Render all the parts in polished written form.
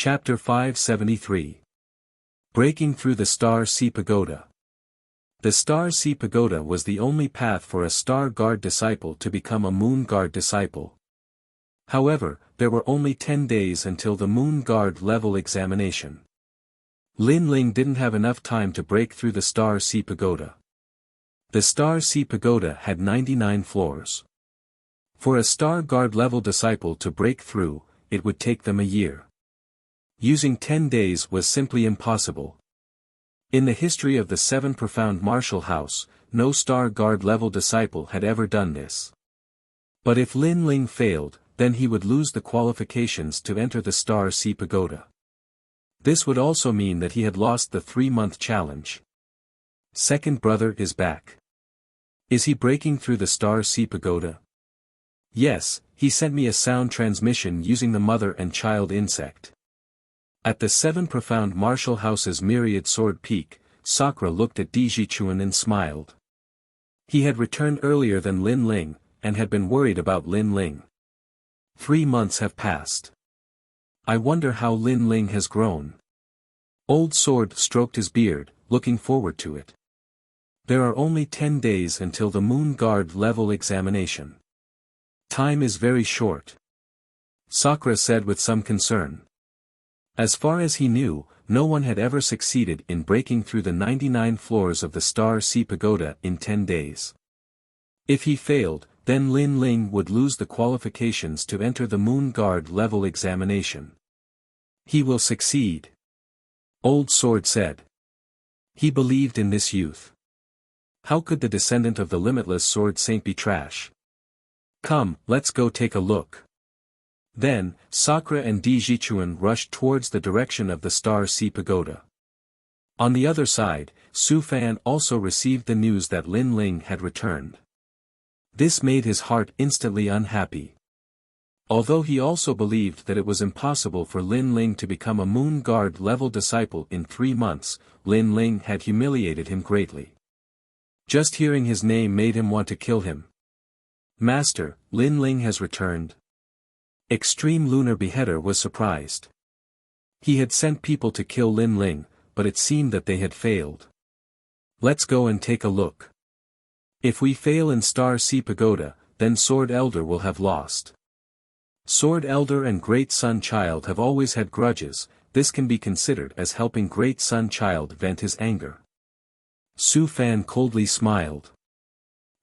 Chapter 573. Breaking Through the Star Sea Pagoda. The Star Sea Pagoda was the only path for a Star Guard disciple to become a Moon Guard disciple. However, there were only 10 days until the Moon Guard level examination. Lin Ling didn't have enough time to break through the Star Sea Pagoda. The Star Sea Pagoda had 99 floors. For a Star Guard level disciple to break through, it would take them a year. Using 10 days was simply impossible. In the history of the 7 Profound Martial House, no Star Guard level disciple had ever done this. But if Lin Ling failed, then he would lose the qualifications to enter the Star Sea Pagoda. This would also mean that he had lost the 3-month challenge. Second brother is back. Is he breaking through the Star Sea Pagoda? Yes, he sent me a sound transmission using the mother and child insect. At the 7 Profound Martial House's Myriad Sword Peak, Sakura looked at Dijichuan and smiled. He had returned earlier than Lin Ling, and had been worried about Lin Ling. 3 months have passed. I wonder how Lin Ling has grown. Old Sword stroked his beard, looking forward to it. There are only 10 days until the Moon Guard level examination. Time is very short. Sakura said with some concern. As far as he knew, no one had ever succeeded in breaking through the 99 floors of the Star Sea Pagoda in 10 days. If he failed, then Lin Ling would lose the qualifications to enter the Moon Guard level examination. He will succeed. Old Sword said. He believed in this youth. How could the descendant of the limitless Sword Saint be trash? Come, let's go take a look. Then, Sakura and Dijichuan rushed towards the direction of the Star Sea Pagoda. On the other side, Su Fan also received the news that Lin Ling had returned. This made his heart instantly unhappy. Although he also believed that it was impossible for Lin Ling to become a Moon Guard level disciple in 3 months, Lin Ling had humiliated him greatly. Just hearing his name made him want to kill him. Master, Lin Ling has returned. Extreme Lunar Beheader was surprised. He had sent people to kill Lin Ling, but it seemed that they had failed. Let's go and take a look. If we fail in Star Sea Pagoda, then Sword Elder will have lost. Sword Elder and Great Sun Child have always had grudges. This can be considered as helping Great Sun Child vent his anger. Su Fan coldly smiled.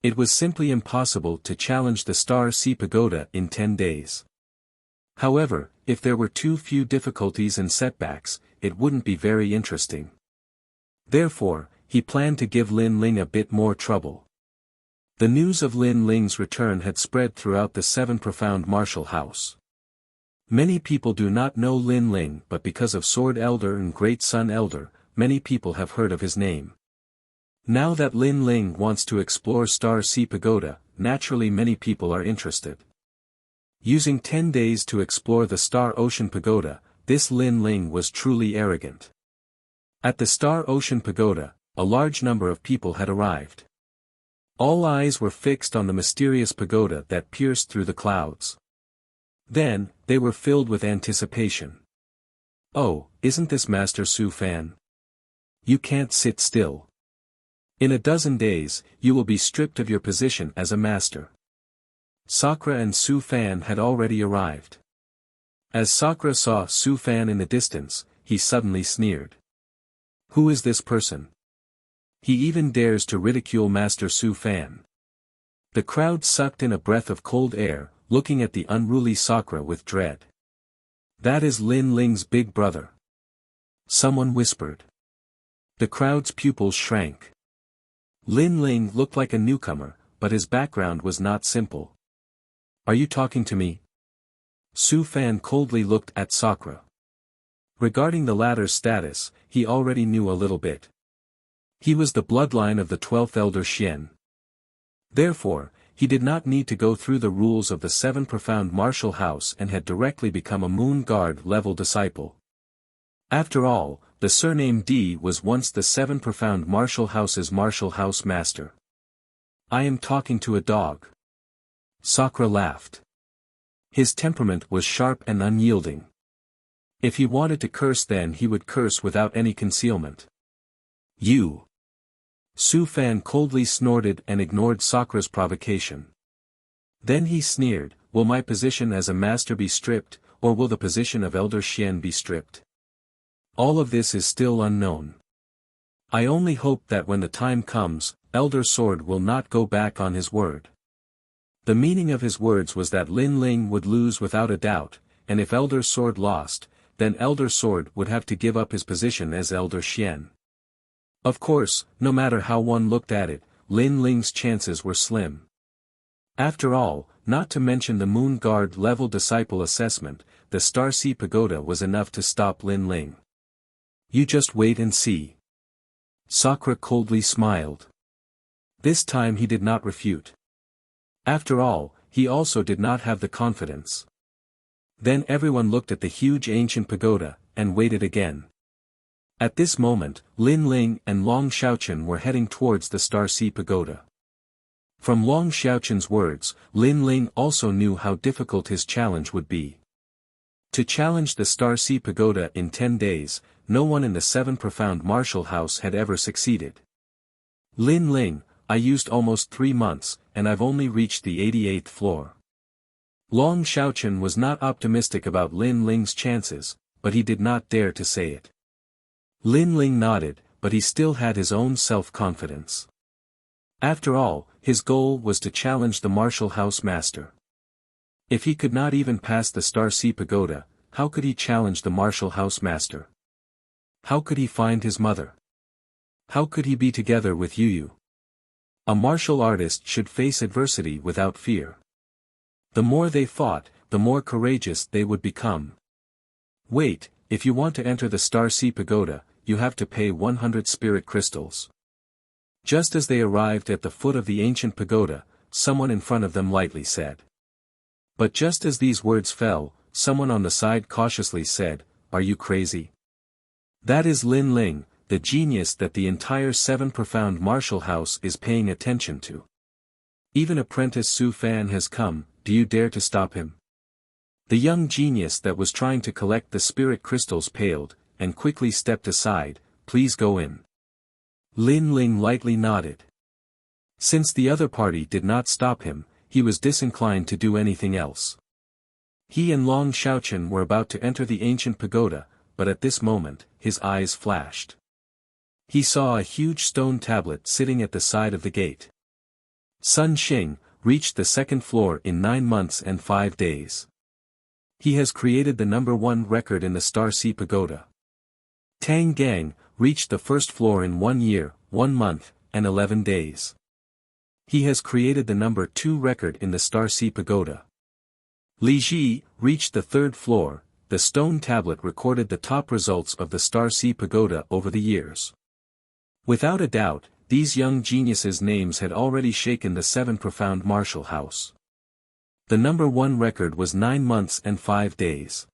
It was simply impossible to challenge the Star Sea Pagoda in 10 days. However, if there were too few difficulties and setbacks, it wouldn't be very interesting. Therefore, he planned to give Lin Ling a bit more trouble. The news of Lin Ling's return had spread throughout the 7 Profound Martial House. Many people do not know Lin Ling, but because of Sword Elder and Great Sun Elder, many people have heard of his name. Now that Lin Ling wants to explore Star Sea Pagoda, naturally many people are interested. Using 10 days to explore the Star Ocean Pagoda, this Lin Ling was truly arrogant. At the Star Ocean Pagoda, a large number of people had arrived. All eyes were fixed on the mysterious pagoda that pierced through the clouds. Then, they were filled with anticipation. Oh, isn't this Master Su Fan? You can't sit still. In a dozen days, you will be stripped of your position as a master. Sakura and Su Fan had already arrived. As Sakura saw Su Fan in the distance, he suddenly sneered. Who is this person? He even dares to ridicule Master Su Fan. The crowd sucked in a breath of cold air, looking at the unruly Sakura with dread. That is Lin Ling's big brother. Someone whispered. The crowd's pupils shrank. Lin Ling looked like a newcomer, but his background was not simple. Are you talking to me? Su Fan coldly looked at Sakura. Regarding the latter's status, he already knew a little bit. He was the bloodline of the 12th Elder Xian. Therefore, he did not need to go through the rules of the 7 Profound Martial House and had directly become a Moon Guard level disciple. After all, the surname D was once the 7 Profound Martial House's Martial House Master. I am talking to a dog. Sakura laughed. His temperament was sharp and unyielding. If he wanted to curse, then he would curse without any concealment. You. Su Fan coldly snorted and ignored Sakura's provocation. Then he sneered, will my position as a master be stripped, or will the position of Elder Xian be stripped? All of this is still unknown. I only hope that when the time comes, Elder Sword will not go back on his word. The meaning of his words was that Lin Ling would lose without a doubt, and if Elder Sword lost, then Elder Sword would have to give up his position as Elder Xian. Of course, no matter how one looked at it, Lin Ling's chances were slim. After all, not to mention the Moon Guard level disciple assessment, the Star Sea Pagoda was enough to stop Lin Ling. You just wait and see. Sakura coldly smiled. This time he did not refute. After all, he also did not have the confidence. Then everyone looked at the huge ancient pagoda, and waited again. At this moment, Lin Ling and Long Xiaochen were heading towards the Star Sea Pagoda. From Long Xiaochen's words, Lin Ling also knew how difficult his challenge would be. To challenge the Star Sea Pagoda in 10 days, no one in the 7 Profound Martial House had ever succeeded. Lin Ling, I used almost 3 months, and I've only reached the 88th floor. Long Xiaochen was not optimistic about Lin Ling's chances, but he did not dare to say it. Lin Ling nodded, but he still had his own self-confidence. After all, his goal was to challenge the Martial House Master. If he could not even pass the Star Sea Pagoda, how could he challenge the Martial House Master? How could he find his mother? How could he be together with Yu? A martial artist should face adversity without fear. The more they fought, the more courageous they would become. Wait, if you want to enter the Star Sea Pagoda, you have to pay 100 spirit crystals. Just as they arrived at the foot of the ancient pagoda, someone in front of them lightly said. But just as these words fell, someone on the side cautiously said, "Are you crazy?" That is Lin Ling, the genius that the entire 7 Profound Martial House is paying attention to. Even apprentice Su Fan has come, do you dare to stop him? The young genius that was trying to collect the spirit crystals paled, and quickly stepped aside, please go in. Lin Ling lightly nodded. Since the other party did not stop him, he was disinclined to do anything else. He and Long Xiaochen were about to enter the ancient pagoda, but at this moment, his eyes flashed. He saw a huge stone tablet sitting at the side of the gate. Sun Xing reached the 2nd floor in 9 months and 5 days. He has created the #1 record in the Star Sea Pagoda. Tang Gang reached the 1st floor in 1 year, 1 month, and 11 days. He has created the #2 record in the Star Sea Pagoda. Li Ji reached the 3rd floor. The stone tablet recorded the top results of the Star Sea Pagoda over the years. Without a doubt, these young geniuses' names had already shaken the 7 Profound Martial House. The #1 record was 9 months and 5 days.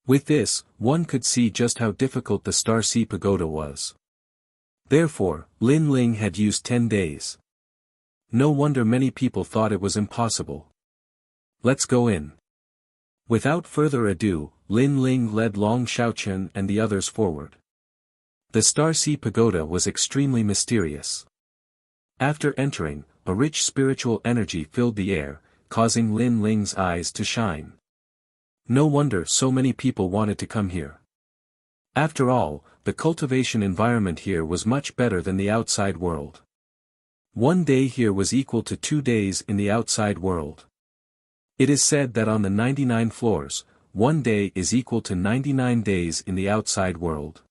With this, one could see just how difficult the Star Sea Pagoda was. Therefore, Lin Ling had used 10 days. No wonder many people thought it was impossible. Let's go in. Without further ado, Lin Ling led Long Xiaochen and the others forward. The Star Sea Pagoda was extremely mysterious. After entering, a rich spiritual energy filled the air, causing Lin Ling's eyes to shine. No wonder so many people wanted to come here. After all, the cultivation environment here was much better than the outside world. 1 day here was equal to 2 days in the outside world. It is said that on the 99 floors, 1 day is equal to 99 days in the outside world.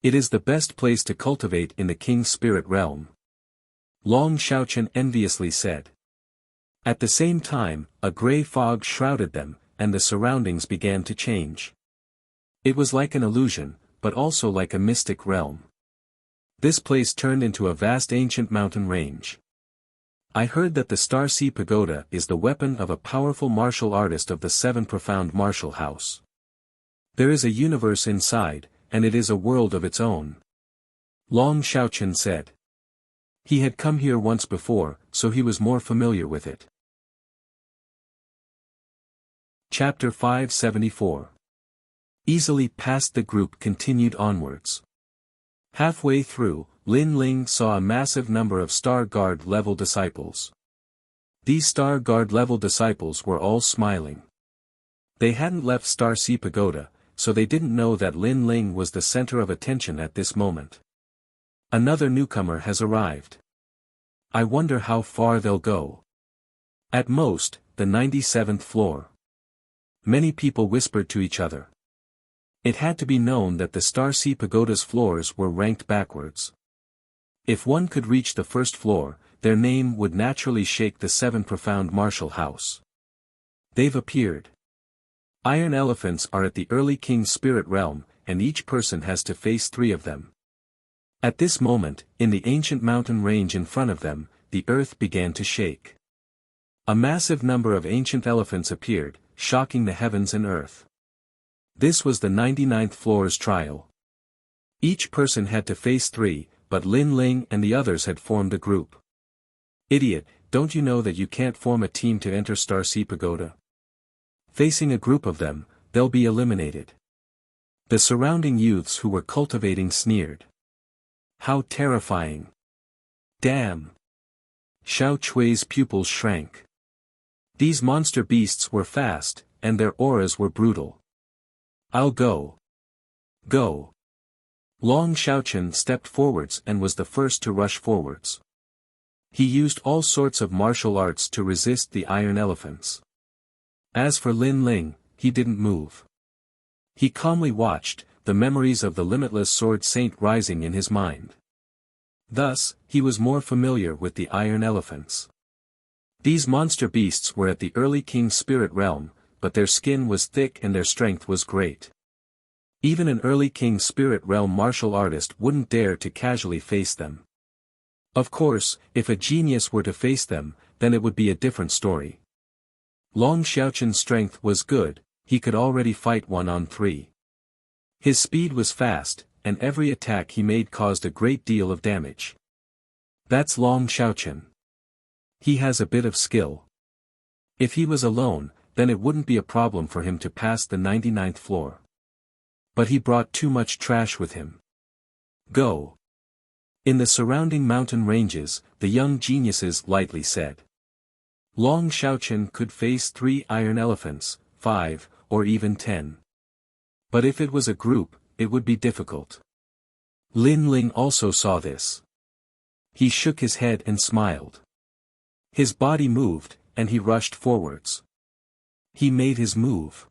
It is the best place to cultivate in the King's spirit realm. Long Xiaochen enviously said. At the same time, a grey fog shrouded them, and the surroundings began to change. It was like an illusion, but also like a mystic realm. This place turned into a vast ancient mountain range. I heard that the Star Sea Pagoda is the weapon of a powerful martial artist of the 7 Profound Martial House. There is a universe inside, and it is a world of its own. Long Xiaochen said. He had come here once before, so he was more familiar with it. Chapter 574. easily past the group continued onwards. Halfway through, Lin Ling saw a massive number of Star Guard level disciples. These Star Guard level disciples were all smiling. They hadn't left Star Sea Pagoda, so they didn't know that Lin Ling was the center of attention at this moment. Another newcomer has arrived. I wonder how far they'll go. At most, the 97th floor. Many people whispered to each other. It had to be known that the Star Sea Pagoda's floors were ranked backwards. If one could reach the first floor, their name would naturally shake the seven profound martial house. They've appeared. Iron elephants are at the early king's spirit realm, and each person has to face 3 of them. At this moment, in the ancient mountain range in front of them, the earth began to shake. A massive number of ancient elephants appeared, shocking the heavens and earth. This was the 99th floor's trial. Each person had to face 3, but Lin Ling and the others had formed a group. Idiot, don't you know that you can't form a team to enter Star Sea Pagoda? Facing a group of them, they'll be eliminated. The surrounding youths who were cultivating sneered. How terrifying. Damn. Xiao Chui's pupils shrank. These monster beasts were fast, and their auras were brutal. I'll go. Go. Long Xiaochen stepped forwards and was the first to rush forwards. He used all sorts of martial arts to resist the iron elephants. As for Lin Ling, he didn't move. He calmly watched, the memories of the limitless sword saint rising in his mind. Thus, he was more familiar with the iron elephants. These monster beasts were at the early king's spirit realm, but their skin was thick and their strength was great. Even an early king's spirit realm martial artist wouldn't dare to casually face them. Of course, if a genius were to face them, then it would be a different story. Long Xiaochen's strength was good, he could already fight 1-on-3. His speed was fast, and every attack he made caused a great deal of damage. That's Long Xiaochen. He has a bit of skill. If he was alone, then it wouldn't be a problem for him to pass the 99th floor. But he brought too much trash with him. Go. In the surrounding mountain ranges, the young geniuses lightly said. Long Xiaochen could face 3 iron elephants, 5, or even 10. But if it was a group, it would be difficult. Lin Ling also saw this. He shook his head and smiled. His body moved, and he rushed forwards. He made his move.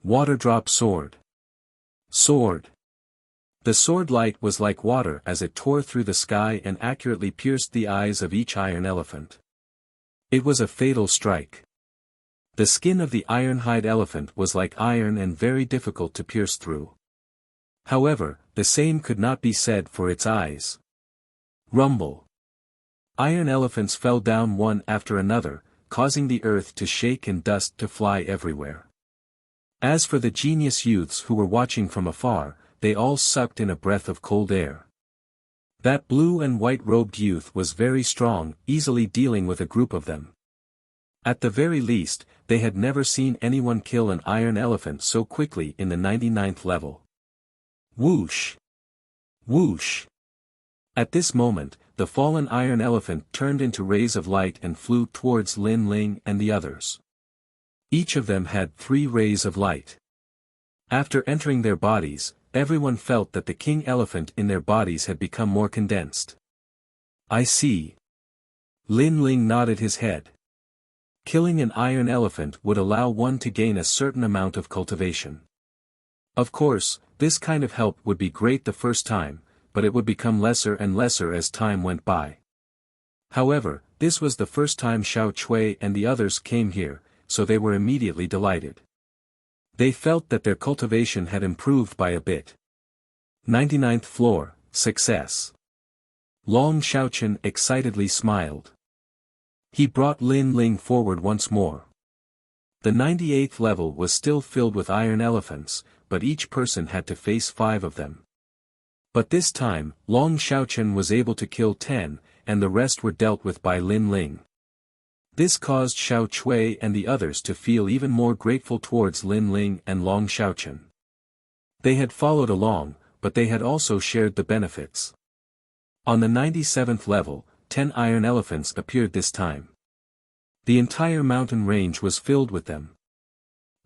Water drop sword. Sword. The sword light was like water as it tore through the sky and accurately pierced the eyes of each iron elephant. It was a fatal strike. The skin of the iron-hide elephant was like iron and very difficult to pierce through. However, the same could not be said for its eyes. Rumble. Iron elephants fell down one after another, causing the earth to shake and dust to fly everywhere. As for the genius youths who were watching from afar, they all sucked in a breath of cold air. That blue and white-robed youth was very strong, easily dealing with a group of them. At the very least, they had never seen anyone kill an iron elephant so quickly in the 99th level. Whoosh! Whoosh! At this moment, the fallen iron elephant turned into rays of light and flew towards Lin Ling and the others. Each of them had 3 rays of light. After entering their bodies, everyone felt that the king elephant in their bodies had become more condensed. I see. Lin Ling nodded his head. Killing an iron elephant would allow one to gain a certain amount of cultivation. Of course, this kind of help would be great the first time, but it would become lesser and lesser as time went by. However, this was the first time Xiao Chui and the others came here, so they were immediately delighted. They felt that their cultivation had improved by a bit. 99th floor, success. Long Xiaochen excitedly smiled. He brought Lin Ling forward once more. The 98th level was still filled with iron elephants, but each person had to face 5 of them. But this time, Long Xiaochen was able to kill 10, and the rest were dealt with by Lin Ling. This caused Xiao Chui and the others to feel even more grateful towards Lin Ling and Long Xiaochen. They had followed along, but they had also shared the benefits. On the 97th level, 10 iron elephants appeared this time. The entire mountain range was filled with them.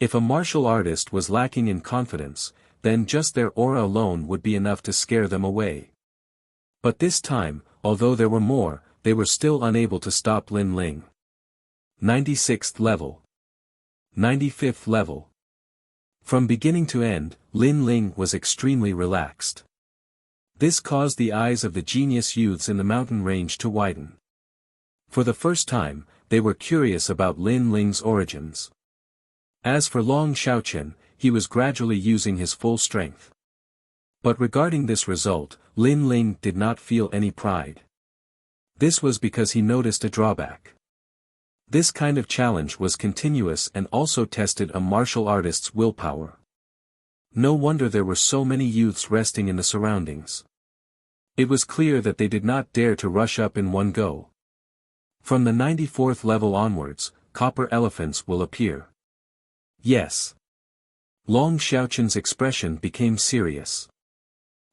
If a martial artist was lacking in confidence, then just their aura alone would be enough to scare them away. But this time, although there were more, they were still unable to stop Lin Ling. 96th level. 95th level. From beginning to end, Lin Ling was extremely relaxed. This caused the eyes of the genius youths in the mountain range to widen. For the first time, they were curious about Lin Ling's origins. As for Long Xiaoqian, he was gradually using his full strength. But regarding this result, Lin Ling did not feel any pride. This was because he noticed a drawback. This kind of challenge was continuous and also tested a martial artist's willpower. No wonder there were so many youths resting in the surroundings. It was clear that they did not dare to rush up in one go. From the 94th level onwards, copper elephants will appear. Yes. Long Xiaoqian's expression became serious.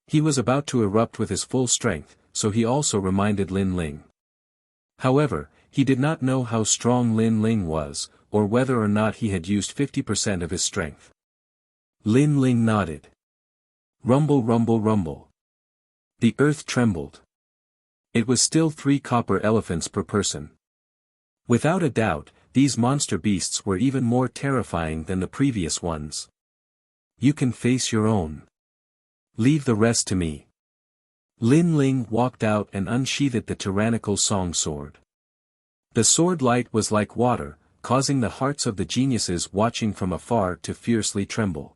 He was about to erupt with his full strength, so he also reminded Lin Ling. However, he did not know how strong Lin Ling was, or whether or not he had used 50% of his strength. Lin Ling nodded. Rumble, rumble, rumble. The earth trembled. It was still 3 copper elephants per person. Without a doubt, these monster beasts were even more terrifying than the previous ones. You can face your own. Leave the rest to me. Lin Ling walked out and unsheathed the tyrannical song sword. The sword light was like water, causing the hearts of the geniuses watching from afar to fiercely tremble.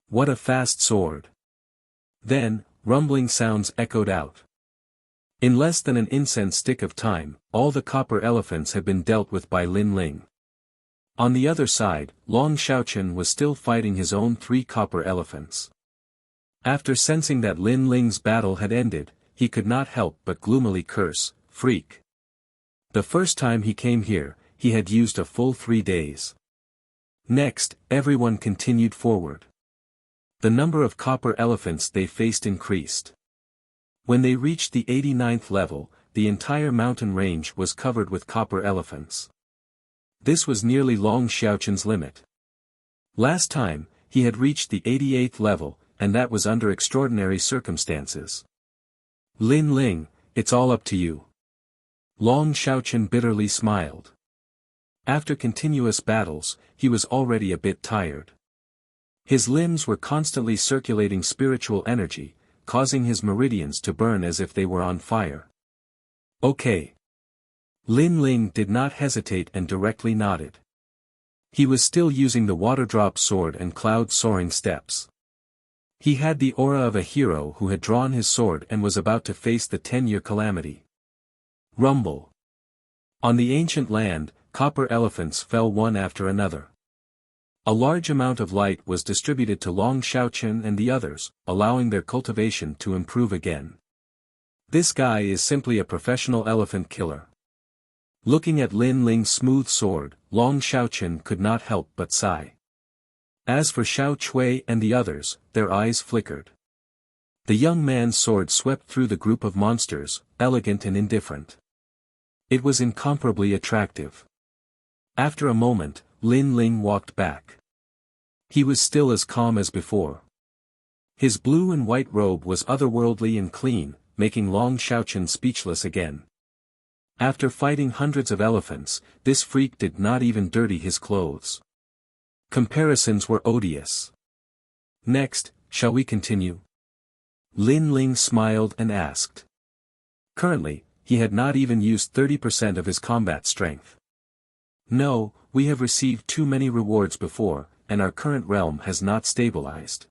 What a fast sword! Then, rumbling sounds echoed out. In less than an incense stick of time, all the copper elephants had been dealt with by Lin Ling. On the other side, Long Xiaoqian was still fighting his own 3 copper elephants. After sensing that Lin Ling's battle had ended, he could not help but gloomily curse, "Freak." The first time he came here, he had used a full 3 days. Next, everyone continued forward. The number of copper elephants they faced increased. When they reached the 89th level, the entire mountain range was covered with copper elephants. This was nearly Long Xiaoqian's limit. Last time, he had reached the 88th level, and that was under extraordinary circumstances. Lin Ling, it's all up to you. Long Xiaoqian bitterly smiled. After continuous battles, he was already a bit tired. His limbs were constantly circulating spiritual energy, causing his meridians to burn as if they were on fire. Okay. Lin Ling did not hesitate and directly nodded. He was still using the water-drop sword and cloud-soaring steps. He had the aura of a hero who had drawn his sword and was about to face the 10-year calamity. Rumble. On the ancient land, copper elephants fell one after another. A large amount of light was distributed to Long Xiaoqian and the others, allowing their cultivation to improve again. This guy is simply a professional elephant killer. Looking at Lin Ling's smooth sword, Long Xiaoqian could not help but sigh. As for Xiao Chui and the others, their eyes flickered. The young man's sword swept through the group of monsters, elegant and indifferent. It was incomparably attractive. After a moment, Lin Ling walked back. He was still as calm as before. His blue and white robe was otherworldly and clean, making Long Xiaoqian speechless again. After fighting hundreds of elephants, this freak did not even dirty his clothes. Comparisons were odious. Next, shall we continue? Lin Ling smiled and asked. Currently, he had not even used 30% of his combat strength. No, we have received too many rewards before, and our current realm has not stabilized.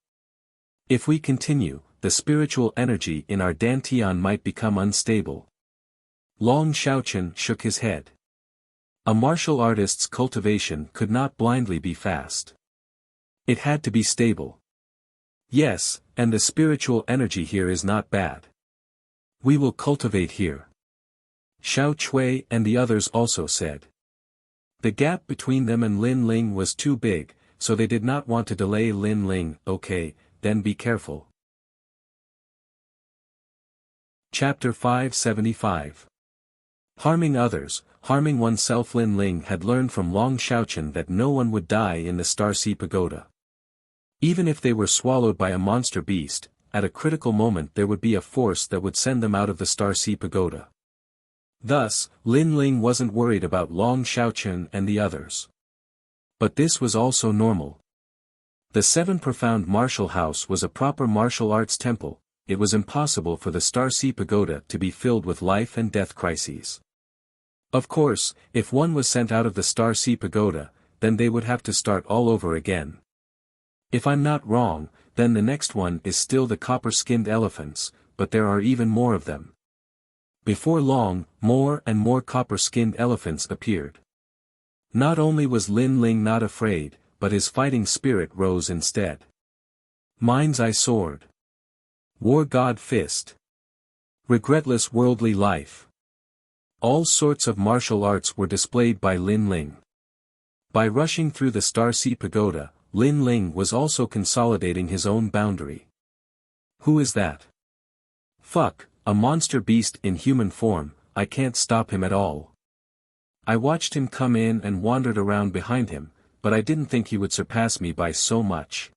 If we continue, the spiritual energy in our Dantian might become unstable. Long Xiaoqian shook his head. A martial artist's cultivation could not blindly be fast. It had to be stable. Yes, and the spiritual energy here is not bad. We will cultivate here. Xiao Chui and the others also said. The gap between them and Lin Ling was too big, so they did not want to delay Lin Ling. Okay, then be careful. Chapter 575. Harming others, harming oneself. Lin Ling had learned from Long Xiaoqian that no one would die in the Star Sea Pagoda. Even if they were swallowed by a monster beast, at a critical moment there would be a force that would send them out of the Star Sea Pagoda. Thus, Lin Ling wasn't worried about Long Xiaoqian and the others. But this was also normal. The Seven Profound Martial House was a proper martial arts temple. It was impossible for the Star Sea Pagoda to be filled with life and death crises. Of course, if one was sent out of the Star Sea Pagoda, then they would have to start all over again. If I'm not wrong, then the next one is still the copper-skinned elephants, but there are even more of them. Before long, more and more copper-skinned elephants appeared. Not only was Lin Ling not afraid, but his fighting spirit rose instead. Mind's Eye Sword. War God Fist. Regretless Worldly Life. All sorts of martial arts were displayed by Lin Ling. By rushing through the Star Sea Pagoda, Lin Ling was also consolidating his own boundary. Who is that? Fuck, a monster beast in human form, I can't stop him at all. I watched him come in and wandered around behind him, but I didn't think he would surpass me by so much.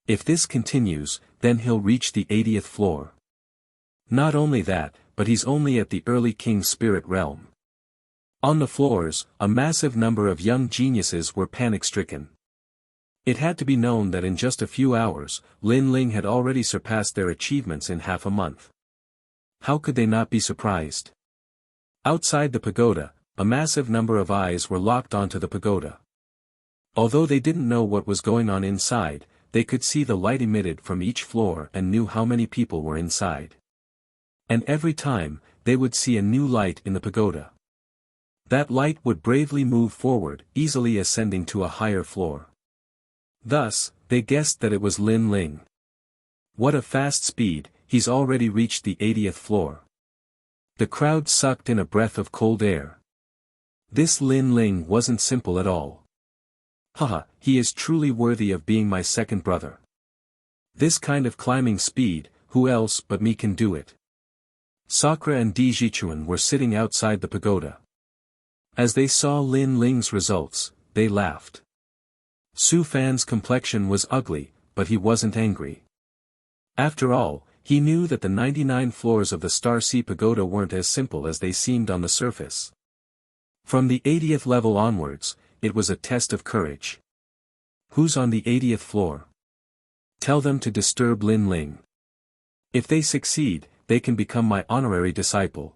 If this continues, then he'll reach the 80th floor. Not only that, but he's only at the early king spirit realm. On the floors, a massive number of young geniuses were panic-stricken. It had to be known that in just a few hours, Lin Ling had already surpassed their achievements in half a month. How could they not be surprised? Outside the pagoda, a massive number of eyes were locked onto the pagoda. Although they didn't know what was going on inside, they could see the light emitted from each floor and knew how many people were inside. And every time, they would see a new light in the pagoda. That light would bravely move forward, easily ascending to a higher floor. Thus, they guessed that it was Lin Ling. What a fast speed, he's already reached the 80th floor. The crowd sucked in a breath of cold air. This Lin Ling wasn't simple at all. Haha, he is truly worthy of being my second brother. This kind of climbing speed, who else but me can do it? Sakura and Di Jichuan were sitting outside the pagoda. As they saw Lin Ling's results, they laughed. Su Fan's complexion was ugly, but he wasn't angry. After all, he knew that the 99 floors of the Star Sea Pagoda weren't as simple as they seemed on the surface. From the 80th level onwards, it was a test of courage. Who's on the 80th floor? Tell them to disturb Lin Ling. If they succeed, they can become my honorary disciple,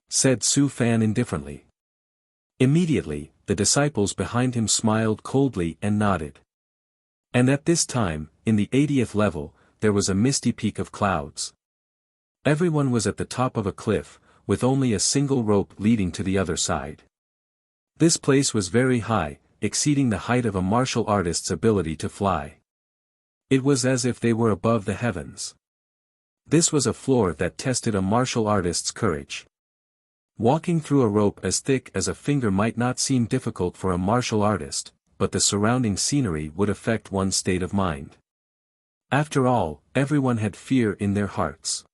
said Su Fan indifferently. Immediately, the disciples behind him smiled coldly and nodded. And at this time, in the 80th level, there was a misty peak of clouds. Everyone was at the top of a cliff, with only a single rope leading to the other side. This place was very high, exceeding the height of a martial artist's ability to fly. It was as if they were above the heavens. This was a floor that tested a martial artist's courage. Walking through a rope as thick as a finger might not seem difficult for a martial artist, but the surrounding scenery would affect one's state of mind. After all, everyone had fear in their hearts.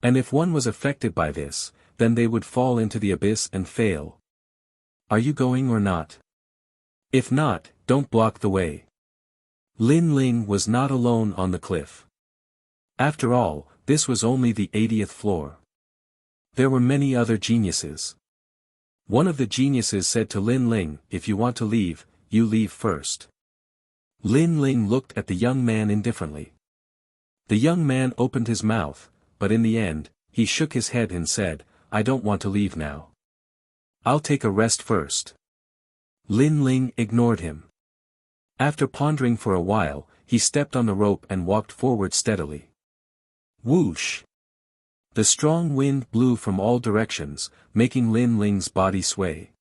And if one was affected by this, then they would fall into the abyss and fail. Are you going or not? If not, don't block the way. Lin Ling was not alone on the cliff. After all, this was only the 80th floor. There were many other geniuses. One of the geniuses said to Lin Ling, if you want to leave, you leave first. Lin Ling looked at the young man indifferently. The young man opened his mouth, but in the end, he shook his head and said, I don't want to leave now. I'll take a rest first. Lin Ling ignored him. After pondering for a while, he stepped on the rope and walked forward steadily. Whoosh! The strong wind blew from all directions, making Lin Ling's body sway.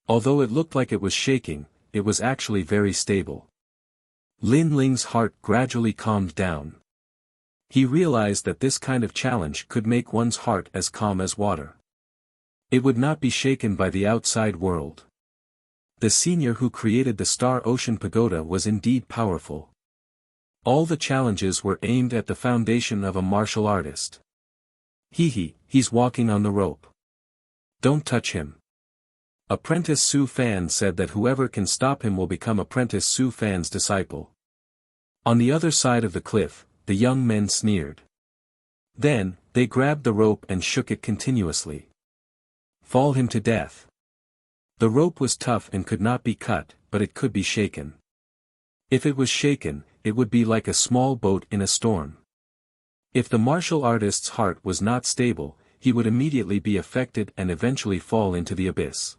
Although it looked like it was shaking, it was actually very stable. Lin Ling's heart gradually calmed down. He realized that this kind of challenge could make one's heart as calm as water. It would not be shaken by the outside world. The senior who created the Star Ocean Pagoda was indeed powerful. All the challenges were aimed at the foundation of a martial artist. He's walking on the rope. Don't touch him. Apprentice Su Fan said that whoever can stop him will become Apprentice Su Fan's disciple. On the other side of the cliff, the young men sneered. Then, they grabbed the rope and shook it continuously. Fall him to death. The rope was tough and could not be cut, but it could be shaken. If it was shaken, it would be like a small boat in a storm. If the martial artist's heart was not stable, he would immediately be affected and eventually fall into the abyss.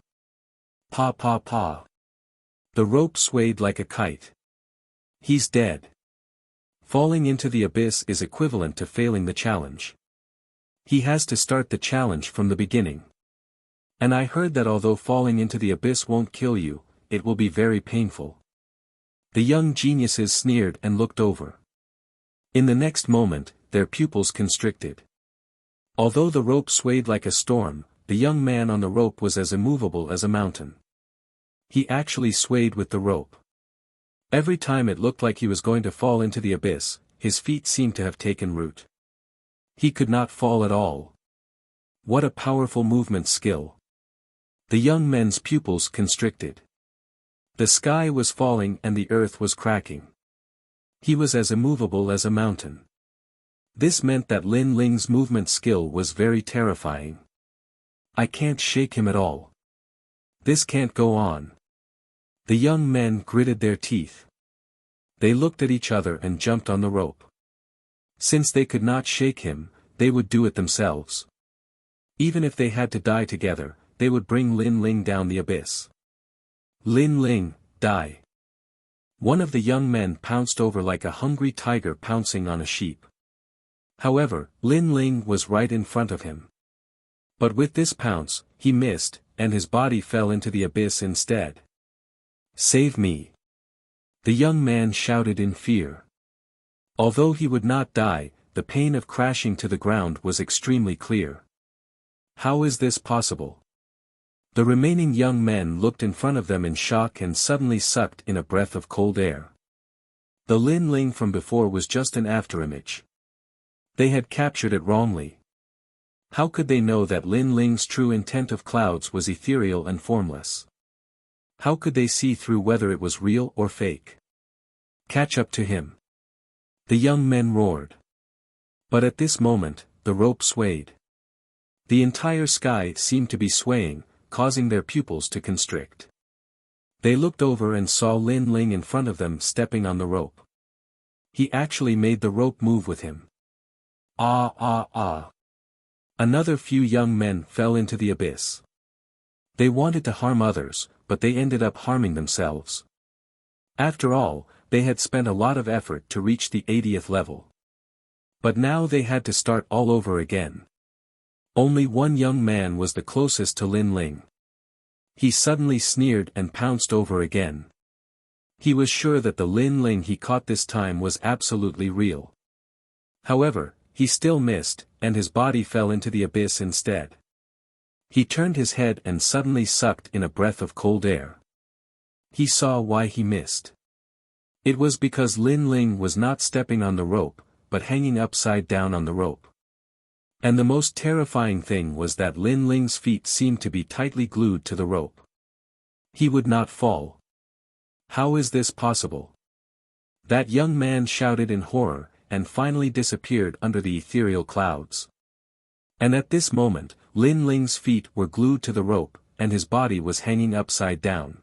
Pa pa pa. The rope swayed like a kite. He's dead. Falling into the abyss is equivalent to failing the challenge. He has to start the challenge from the beginning. And I heard that although falling into the abyss won't kill you, it will be very painful. The young geniuses sneered and looked over. In the next moment, their pupils constricted. Although the rope swayed like a storm, the young man on the rope was as immovable as a mountain. He actually swayed with the rope. Every time it looked like he was going to fall into the abyss, his feet seemed to have taken root. He could not fall at all. What a powerful movement skill. The young men's pupils constricted. The sky was falling and the earth was cracking. He was as immovable as a mountain. This meant that Lin Ling's movement skill was very terrifying. I can't shake him at all. This can't go on. The young men gritted their teeth. They looked at each other and jumped on the rope. Since they could not shake him, they would do it themselves. Even if they had to die together, they would bring Lin Ling down the abyss. Lin Ling, die. One of the young men pounced over like a hungry tiger pouncing on a sheep. However, Lin Ling was right in front of him. But with this pounce, he missed, and his body fell into the abyss instead. Save me! The young man shouted in fear. Although he would not die, the pain of crashing to the ground was extremely clear. How is this possible? The remaining young men looked in front of them in shock and suddenly sucked in a breath of cold air. The Lin Ling from before was just an afterimage. They had captured it wrongly. How could they know that Lin Ling's true intent of clouds was ethereal and formless? How could they see through whether it was real or fake? Catch up to him. The young men roared. But at this moment, the rope swayed. The entire sky seemed to be swaying, causing their pupils to constrict. They looked over and saw Lin Ling in front of them stepping on the rope. He actually made the rope move with him. Ah ah ah. Another few young men fell into the abyss. They wanted to harm others, but they ended up harming themselves. After all, they had spent a lot of effort to reach the 80th level. But now they had to start all over again. Only one young man was the closest to Lin Ling. He suddenly sneered and pounced over again. He was sure that the Lin Ling he caught this time was absolutely real. However, he still missed, and his body fell into the abyss instead. He turned his head and suddenly sucked in a breath of cold air. He saw why he missed. It was because Lin Ling was not stepping on the rope, but hanging upside down on the rope. And the most terrifying thing was that Lin Ling's feet seemed to be tightly glued to the rope. He would not fall. How is this possible? That young man shouted in horror, and finally disappeared under the ethereal clouds. And at this moment, Lin Ling's feet were glued to the rope, and his body was hanging upside down.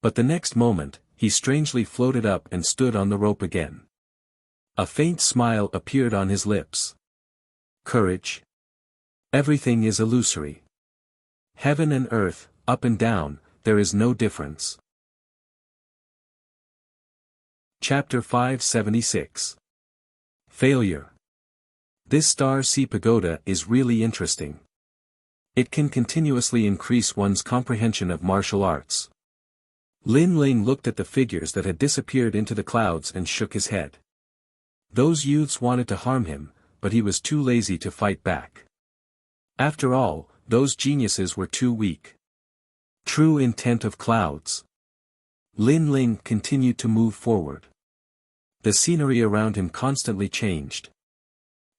But the next moment, he strangely floated up and stood on the rope again. A faint smile appeared on his lips. Courage. Everything is illusory. Heaven and earth, up and down, there is no difference. Chapter 576. Failure. This star sea pagoda is really interesting. It can continuously increase one's comprehension of martial arts. Lin Ling looked at the figures that had disappeared into the clouds and shook his head. Those youths wanted to harm him, but he was too lazy to fight back. After all, those geniuses were too weak. True intent of clouds. Lin Ling continued to move forward. The scenery around him constantly changed.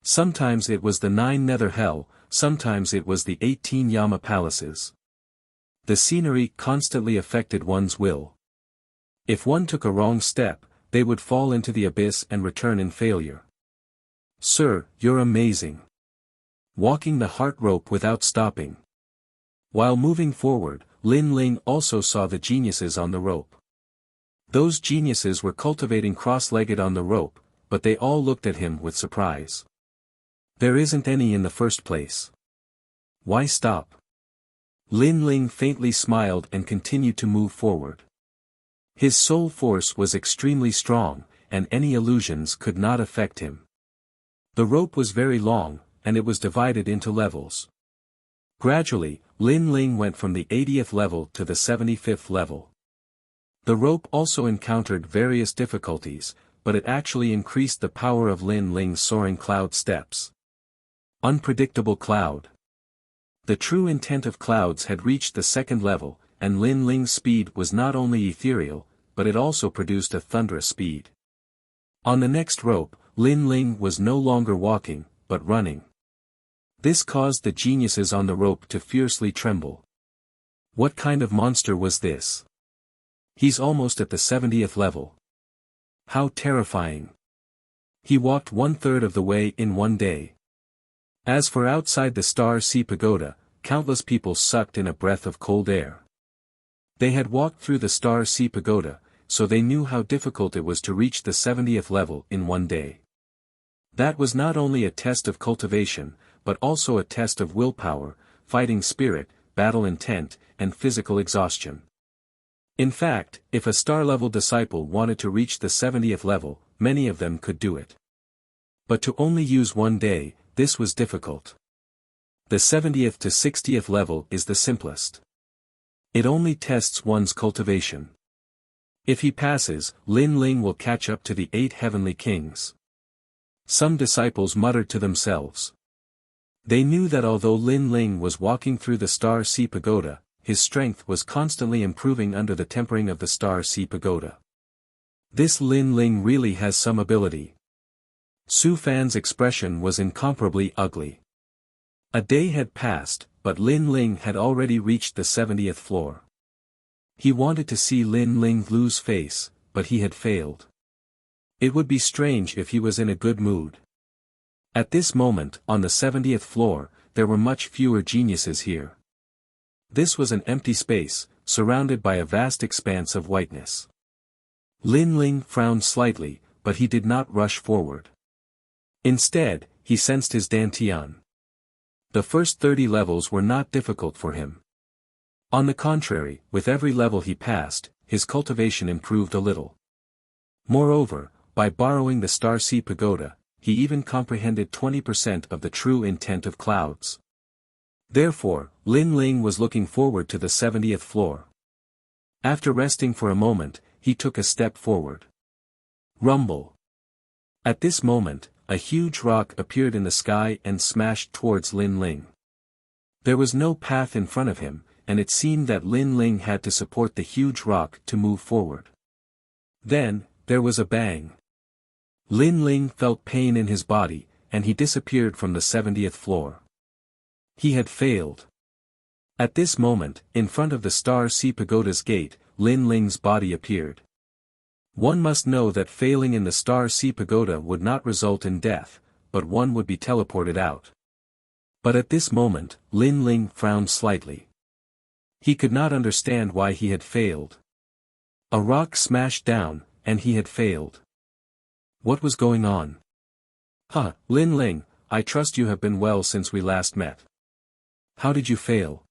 Sometimes it was the 9 nether hell, sometimes it was the 18 Yama palaces. The scenery constantly affected one's will. If one took a wrong step, they would fall into the abyss and return in failure. Sir, you're amazing. Walking the heart rope without stopping. While moving forward, Lin Ling also saw the geniuses on the rope. Those geniuses were cultivating cross-legged on the rope, but they all looked at him with surprise. There isn't any in the first place. Why stop? Lin Ling faintly smiled and continued to move forward. His soul force was extremely strong, and any illusions could not affect him. The rope was very long, and it was divided into levels. Gradually, Lin Ling went from the 80th level to the 75th level. The rope also encountered various difficulties, but it actually increased the power of Lin Ling's soaring cloud steps. Unpredictable cloud. The true intent of clouds had reached the 2nd level, and Lin Ling's speed was not only ethereal, but it also produced a thunderous speed. On the next rope, Lin Ling was no longer walking, but running. This caused the geniuses on the rope to fiercely tremble. What kind of monster was this? He's almost at the 70th level. How terrifying. He walked 1/3 of the way in one day. As for outside the Star Sea Pagoda, countless people sucked in a breath of cold air. They had walked through the Star Sea Pagoda, so they knew how difficult it was to reach the 70th level in one day. That was not only a test of cultivation, but also a test of willpower, fighting spirit, battle intent, and physical exhaustion. In fact, if a star-level disciple wanted to reach the 70th level, many of them could do it. But to only use one day, this was difficult. The 70th to 60th level is the simplest. It only tests one's cultivation. If he passes, Lin Ling will catch up to the 8 heavenly kings. Some disciples muttered to themselves. They knew that although Lin Ling was walking through the Star Sea Pagoda, his strength was constantly improving under the tempering of the Star Sea Pagoda. This Lin Ling really has some ability. Su Fan's expression was incomparably ugly. A day had passed, but Lin Ling had already reached the 70th floor. He wanted to see Lin Ling lose face, but he had failed. It would be strange if he was in a good mood. At this moment, on the 70th floor, there were much fewer geniuses here. This was an empty space, surrounded by a vast expanse of whiteness. Lin Ling frowned slightly, but he did not rush forward. Instead, he sensed his dantian. The first 30 levels were not difficult for him. On the contrary, with every level he passed, his cultivation improved a little. Moreover, by borrowing the Star Sea Pagoda, he even comprehended 20% of the true intent of clouds. Therefore, Lin Ling was looking forward to the 70th floor. After resting for a moment, he took a step forward. Rumble. At this moment, a huge rock appeared in the sky and smashed towards Lin Ling. There was no path in front of him, and it seemed that Lin Ling had to support the huge rock to move forward. Then, there was a bang. Lin Ling felt pain in his body, and he disappeared from the 70th floor. He had failed. At this moment, in front of the Star Sea Pagoda's gate, Lin Ling's body appeared. One must know that failing in the Star Sea Pagoda would not result in death, but one would be teleported out. But at this moment, Lin Ling frowned slightly. He could not understand why he had failed. A rock smashed down, and he had failed. What was going on? Lin Ling, I trust you have been well since we last met. How did you fail?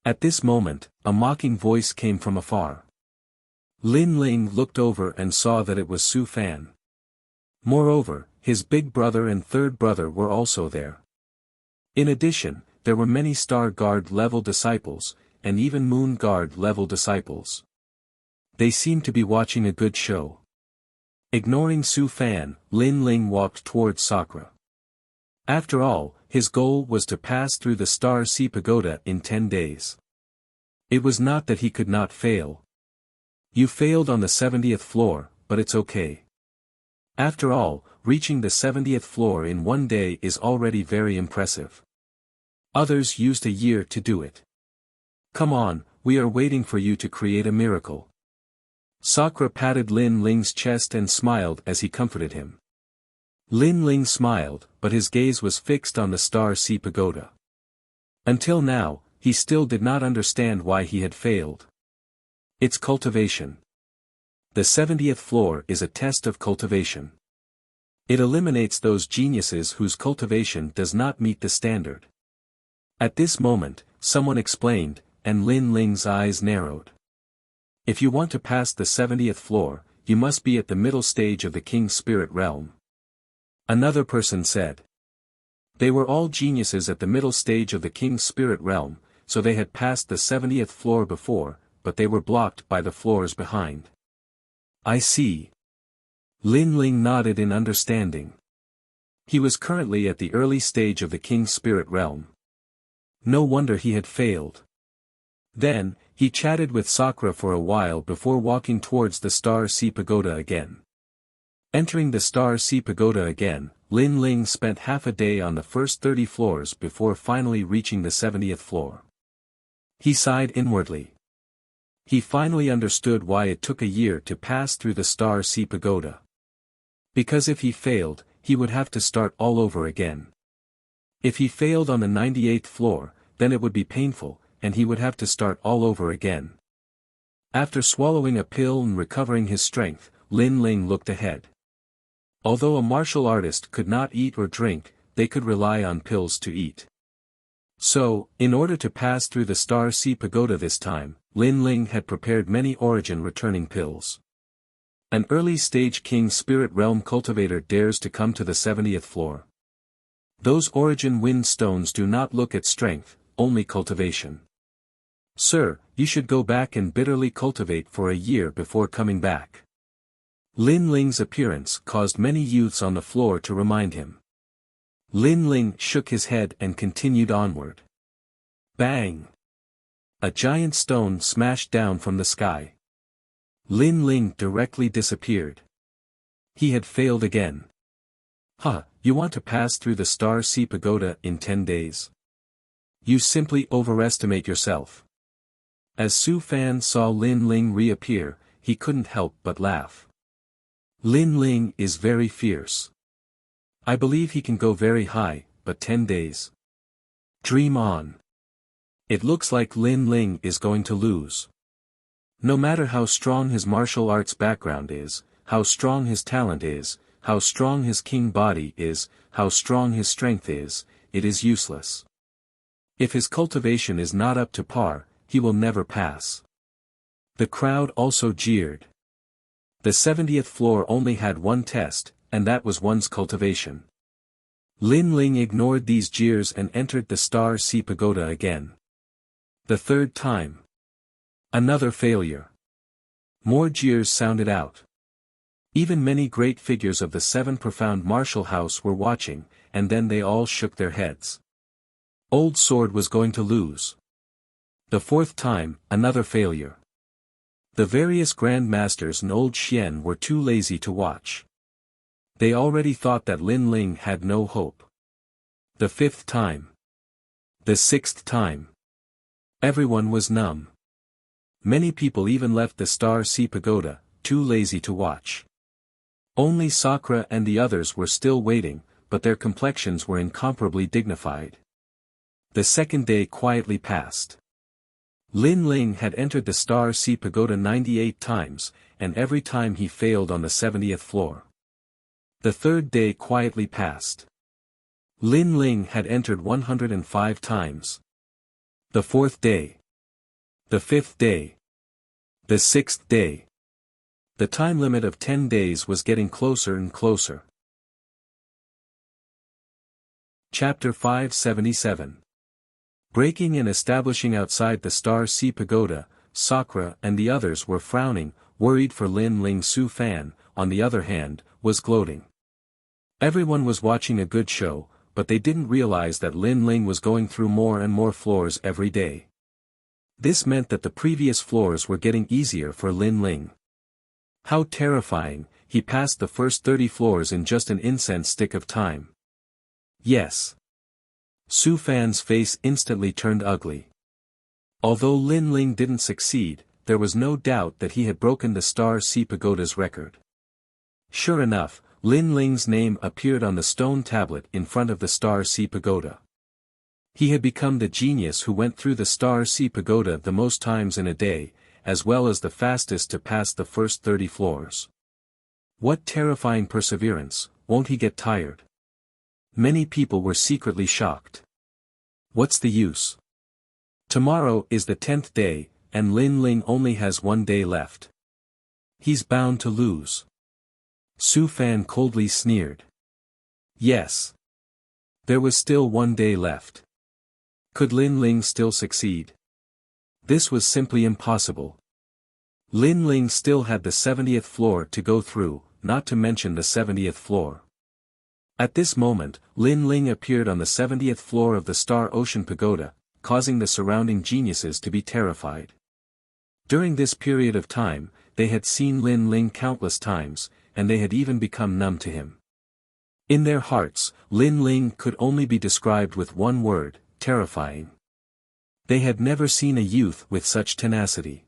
At this moment, a mocking voice came from afar. Lin Ling looked over and saw that it was Su Fan. Moreover, his big brother and third brother were also there. In addition, there were many Star Guard level disciples, and even Moon Guard level disciples. They seemed to be watching a good show. Ignoring Su Fan, Lin Ling walked towards Sakura. After all, his goal was to pass through the Star Sea Pagoda in 10 days. It was not that he could not fail. You failed on the 70th floor, but it's okay. After all, reaching the 70th floor in one day is already very impressive. Others used a year to do it. Come on, we are waiting for you to create a miracle. Sakura patted Lin Ling's chest and smiled as he comforted him. Lin Ling smiled, but his gaze was fixed on the Star Sea Pagoda. Until now, he still did not understand why he had failed. It's cultivation. The 70th floor is a test of cultivation. It eliminates those geniuses whose cultivation does not meet the standard. At this moment, someone explained, and Lin Ling's eyes narrowed. If you want to pass the 70th floor, you must be at the middle stage of the King's Spirit Realm. Another person said. They were all geniuses at the middle stage of the King's Spirit Realm, so they had passed the 70th floor before, but they were blocked by the floors behind. I see. Lin Ling nodded in understanding. He was currently at the early stage of the King's Spirit Realm. No wonder he had failed. Then, he chatted with Sakura for a while before walking towards the Star Sea Pagoda again. Entering the Star Sea Pagoda again, Lin Ling spent half a day on the first 30 floors before finally reaching the 70th floor. He sighed inwardly. He finally understood why it took a year to pass through the Star Sea Pagoda. Because if he failed, he would have to start all over again. If he failed on the 98th floor, then it would be painful, and he would have to start all over again. After swallowing a pill and recovering his strength, Lin Ling looked ahead. Although a martial artist could not eat or drink, they could rely on pills to eat. So, in order to pass through the Star Sea Pagoda this time, Lin Ling had prepared many origin-returning pills. An early-stage King Spirit Realm cultivator dares to come to the 70th floor. Those origin wind stones do not look at strength, only cultivation. Sir, you should go back and bitterly cultivate for a year before coming back. Lin Ling's appearance caused many youths on the floor to remind him. Lin Ling shook his head and continued onward. Bang! A giant stone smashed down from the sky. Lin Ling directly disappeared. He had failed again. You want to pass through the Star Sea Pagoda in 10 days? You simply overestimate yourself. As Su Fan saw Lin Ling reappear, he couldn't help but laugh. Lin Ling is very fierce. I believe he can go very high, but 10 days. Dream on. It looks like Lin Ling is going to lose. No matter how strong his martial arts background is, how strong his talent is, how strong his king body is, how strong his strength is, it is useless. If his cultivation is not up to par, he will never pass. The crowd also jeered. The 70th floor only had one test, and that was one's cultivation. Lin Ling ignored these jeers and entered the Star Sea Pagoda again. The third time. Another failure. More jeers sounded out. Even many great figures of the Seven Profound Martial House were watching, and then they all shook their heads. Old Sword was going to lose. The fourth time, another failure. The various Grand Masters and Old Xian were too lazy to watch. They already thought that Lin Ling had no hope. The fifth time. The sixth time. Everyone was numb. Many people even left the Star Sea Pagoda, too lazy to watch. Only Sakura and the others were still waiting, but their complexions were incomparably dignified. The second day quietly passed. Lin Ling had entered the Star Sea Pagoda 98 times, and every time he failed on the 70th floor. The third day quietly passed. Lin Ling had entered 105 times. The fourth day. The fifth day. The sixth day. The time limit of 10 days was getting closer and closer. Chapter 577. Breaking and establishing outside the Star Sea Pagoda, Sakura and the others were frowning, worried for Lin Ling. Su Fan, on the other hand, was gloating. Everyone was watching a good show, but they didn't realize that Lin Ling was going through more and more floors every day. This meant that the previous floors were getting easier for Lin Ling. How terrifying, he passed the first 30 floors in just an incense stick of time. Yes. Su Fan's face instantly turned ugly. Although Lin Ling didn't succeed, there was no doubt that he had broken the Star Sea Pagoda's record. Sure enough, Lin Ling's name appeared on the stone tablet in front of the Star Sea Pagoda. He had become the genius who went through the Star Sea Pagoda the most times in a day, as well as the fastest to pass the first 30 floors. What terrifying perseverance, won't he get tired? Many people were secretly shocked. What's the use? Tomorrow is the 10th day, and Lin Ling only has 1 day left. He's bound to lose. Su Fan coldly sneered. Yes. There was still 1 day left. Could Lin Ling still succeed? This was simply impossible. Lin Ling still had the 70th floor to go through, not to mention the 70th floor. At this moment, Lin Ling appeared on the 70th floor of the Star Ocean Pagoda, causing the surrounding geniuses to be terrified. During this period of time, they had seen Lin Ling countless times, and they had even become numb to him. In their hearts, Lin Ling could only be described with one word: terrifying. They had never seen a youth with such tenacity.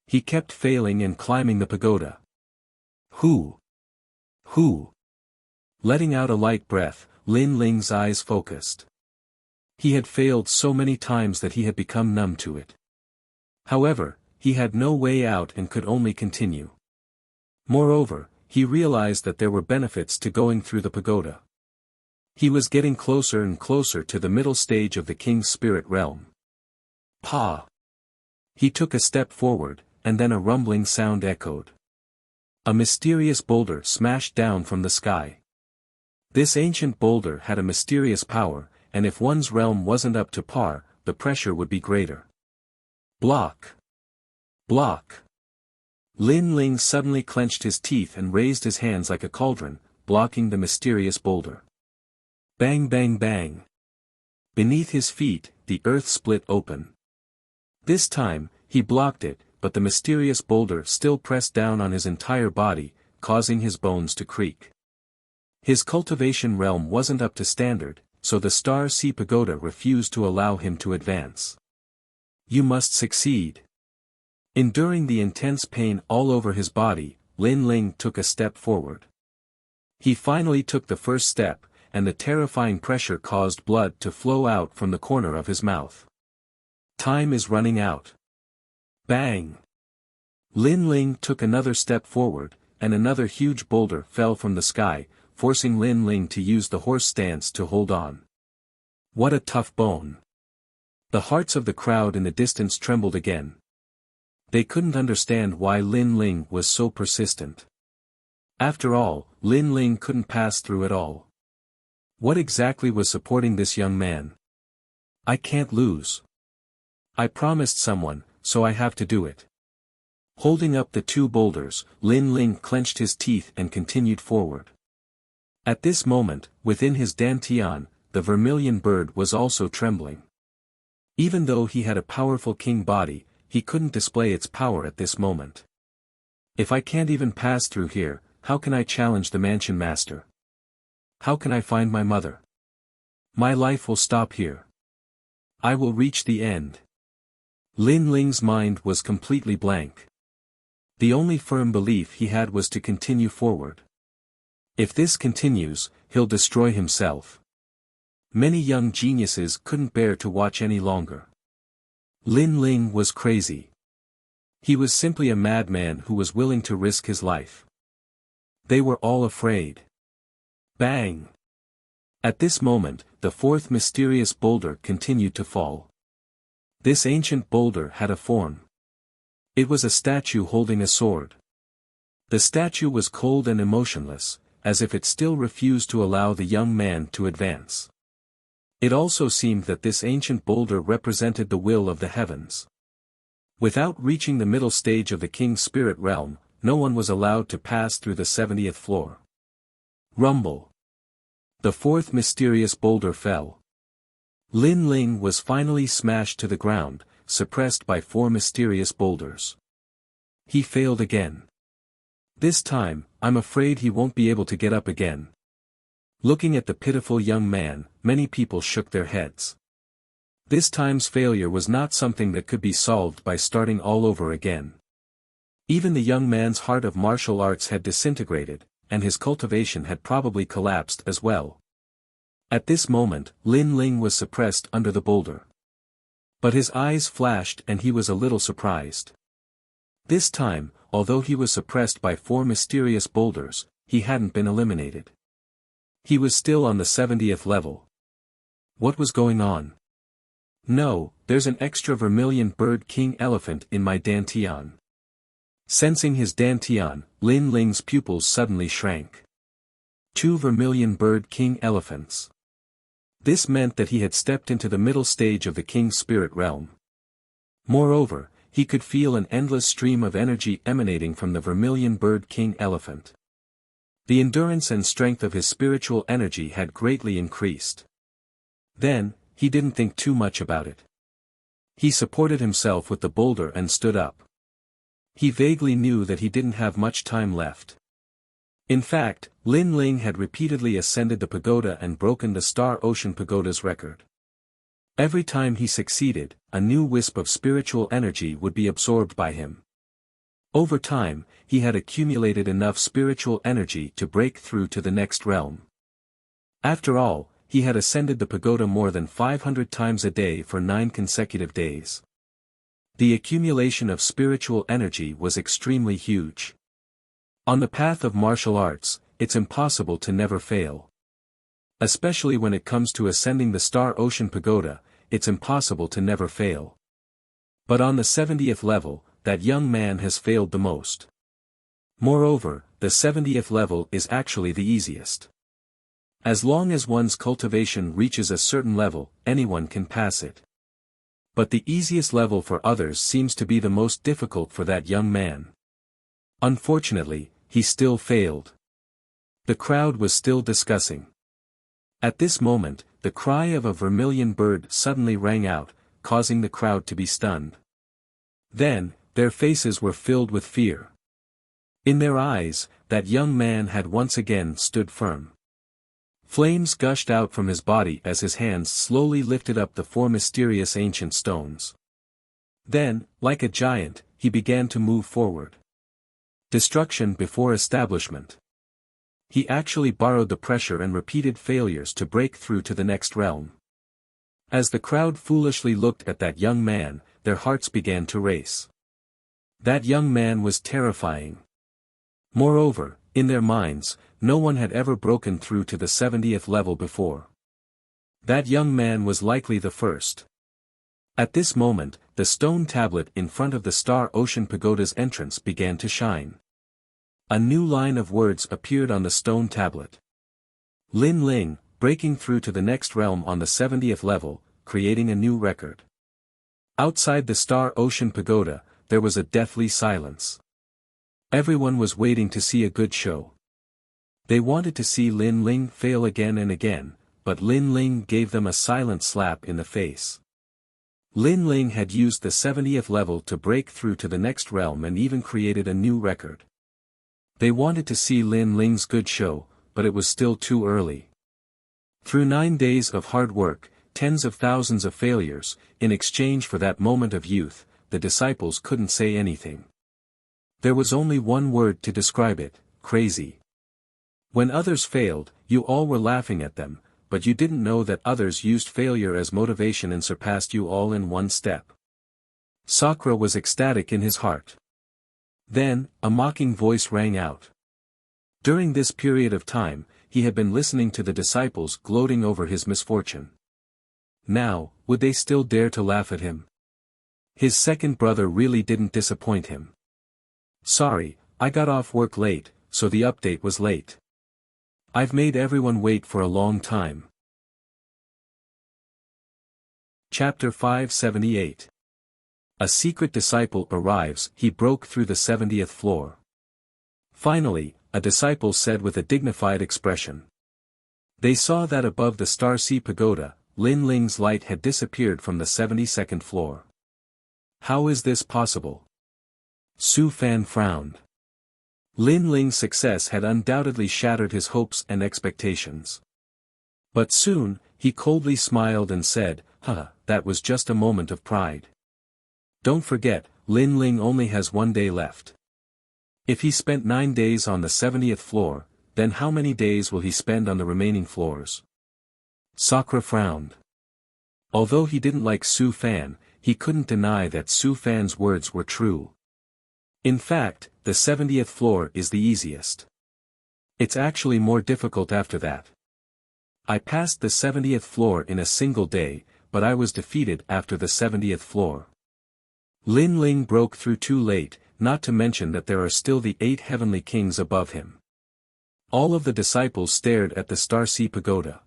He kept failing and climbing the pagoda. Who? Letting out a light breath, Lin Ling's eyes focused. He had failed so many times that he had become numb to it. However, he had no way out and could only continue. Moreover, he realized that there were benefits to going through the pagoda. He was getting closer and closer to the middle stage of the king's spirit realm. Pa! He took a step forward, and then a rumbling sound echoed. A mysterious boulder smashed down from the sky. This ancient boulder had a mysterious power, and if one's realm wasn't up to par, the pressure would be greater. Block! Block! Lin Ling suddenly clenched his teeth and raised his hands like a cauldron, blocking the mysterious boulder. Bang bang bang! Beneath his feet, the earth split open. This time, he blocked it, but the mysterious boulder still pressed down on his entire body, causing his bones to creak. His cultivation realm wasn't up to standard, so the Star Sea Pagoda refused to allow him to advance. You must succeed. Enduring the intense pain all over his body, Lin Ling took a step forward. He finally took the first step, and the terrifying pressure caused blood to flow out from the corner of his mouth. Time is running out. Bang! Lin Ling took another step forward, and another huge boulder fell from the sky, forcing Lin Ling to use the horse stance to hold on. What a tough bone! The hearts of the crowd in the distance trembled again. They couldn't understand why Lin Ling was so persistent. After all, Lin Ling couldn't pass through at all. What exactly was supporting this young man? I can't lose. I promised someone, so I have to do it. Holding up the two boulders, Lin Ling clenched his teeth and continued forward. At this moment, within his dantian, the vermilion bird was also trembling. Even though he had a powerful king body, he couldn't display its power at this moment. If I can't even pass through here, how can I challenge the mansion master? How can I find my mother? My life will stop here. I will reach the end. Lin Ling's mind was completely blank. The only firm belief he had was to continue forward. If this continues, he'll destroy himself. Many young geniuses couldn't bear to watch any longer. Lin Ling was crazy. He was simply a madman who was willing to risk his life. They were all afraid. Bang! At this moment, the fourth mysterious boulder continued to fall. This ancient boulder had a form. It was a statue holding a sword. The statue was cold and emotionless, as if it still refused to allow the young man to advance. It also seemed that this ancient boulder represented the will of the heavens. Without reaching the middle stage of the king's spirit realm, no one was allowed to pass through the 70th floor. Rumble. The fourth mysterious boulder fell. Lin Ling was finally smashed to the ground, suppressed by 4 mysterious boulders. He failed again. This time, I'm afraid he won't be able to get up again. Looking at the pitiful young man, many people shook their heads. This time's failure was not something that could be solved by starting all over again. Even the young man's heart of martial arts had disintegrated, and his cultivation had probably collapsed as well. At this moment, Lin Ling was suppressed under the boulder. But his eyes flashed and he was a little surprised. This time, although he was suppressed by 4 mysterious boulders, he hadn't been eliminated. He was still on the 70th level. What was going on? No, there's an extra vermilion bird king elephant in my dantian. Sensing his dantian, Lin Ling's pupils suddenly shrank. 2 vermilion bird king elephants. This meant that he had stepped into the middle stage of the king's spirit realm. Moreover, he could feel an endless stream of energy emanating from the vermilion bird king elephant. The endurance and strength of his spiritual energy had greatly increased. Then, he didn't think too much about it. He supported himself with the boulder and stood up. He vaguely knew that he didn't have much time left. In fact, Lin Ling had repeatedly ascended the pagoda and broken the Star Ocean Pagoda's record. Every time he succeeded, a new wisp of spiritual energy would be absorbed by him. Over time, he had accumulated enough spiritual energy to break through to the next realm. After all, he had ascended the pagoda more than 500 times a day for 9 consecutive days. The accumulation of spiritual energy was extremely huge. On the path of martial arts, it's impossible to never fail. Especially when it comes to ascending the Star Ocean Pagoda, it's impossible to never fail. But on the 70th level, that young man has failed the most. Moreover, the 70th level is actually the easiest. As long as one's cultivation reaches a certain level, anyone can pass it. But the easiest level for others seems to be the most difficult for that young man. Unfortunately, he still failed. The crowd was still discussing. At this moment, the cry of a vermilion bird suddenly rang out, causing the crowd to be stunned. Then, their faces were filled with fear. In their eyes, that young man had once again stood firm. Flames gushed out from his body as his hands slowly lifted up the 4 mysterious ancient stones. Then, like a giant, he began to move forward. Destruction before establishment. He actually borrowed the pressure and repeated failures to break through to the next realm. As the crowd foolishly looked at that young man, their hearts began to race. That young man was terrifying. Moreover, in their minds, no one had ever broken through to the 70th level before. That young man was likely the first. At this moment, the stone tablet in front of the Star Ocean Pagoda's entrance began to shine. A new line of words appeared on the stone tablet. Lin Ling, breaking through to the next realm on the 70th level, creating a new record. Outside the Star Ocean Pagoda, there was a deathly silence. Everyone was waiting to see a good show. They wanted to see Lin Ling fail again and again, but Lin Ling gave them a silent slap in the face. Lin Ling had used the 70th level to break through to the next realm and even created a new record. They wanted to see Lin Ling's good show, but it was still too early. Through 9 days of hard work, tens of thousands of failures, in exchange for that moment of youth, the disciples couldn't say anything. There was only one word to describe it: crazy. When others failed, you all were laughing at them, but you didn't know that others used failure as motivation and surpassed you all in one step. Sakura was ecstatic in his heart. Then, a mocking voice rang out. During this period of time, he had been listening to the disciples gloating over his misfortune. Now, would they still dare to laugh at him? His second brother really didn't disappoint him. Sorry, I got off work late, so the update was late. I've made everyone wait for a long time. Chapter 578. A secret disciple arrives. He broke through the 70th floor. Finally, a disciple said with a dignified expression. They saw that above the Star Sea Pagoda, Lin Ling's light had disappeared from the 72nd floor. How is this possible? Su Fan frowned. Lin Ling's success had undoubtedly shattered his hopes and expectations. But soon, he coldly smiled and said, that was just a moment of pride. Don't forget, Lin Ling only has 1 day left. If he spent 9 days on the 70th floor, then how many days will he spend on the remaining floors? Sakura frowned. Although he didn't like Su Fan, he couldn't deny that Su Fan's words were true. In fact, the 70th floor is the easiest. It's actually more difficult after that. I passed the 70th floor in a single day, but I was defeated after the 70th floor. Lin Ling broke through too late, not to mention that there are still the 8 heavenly kings above him. All of the disciples stared at the Star Sea Pagoda.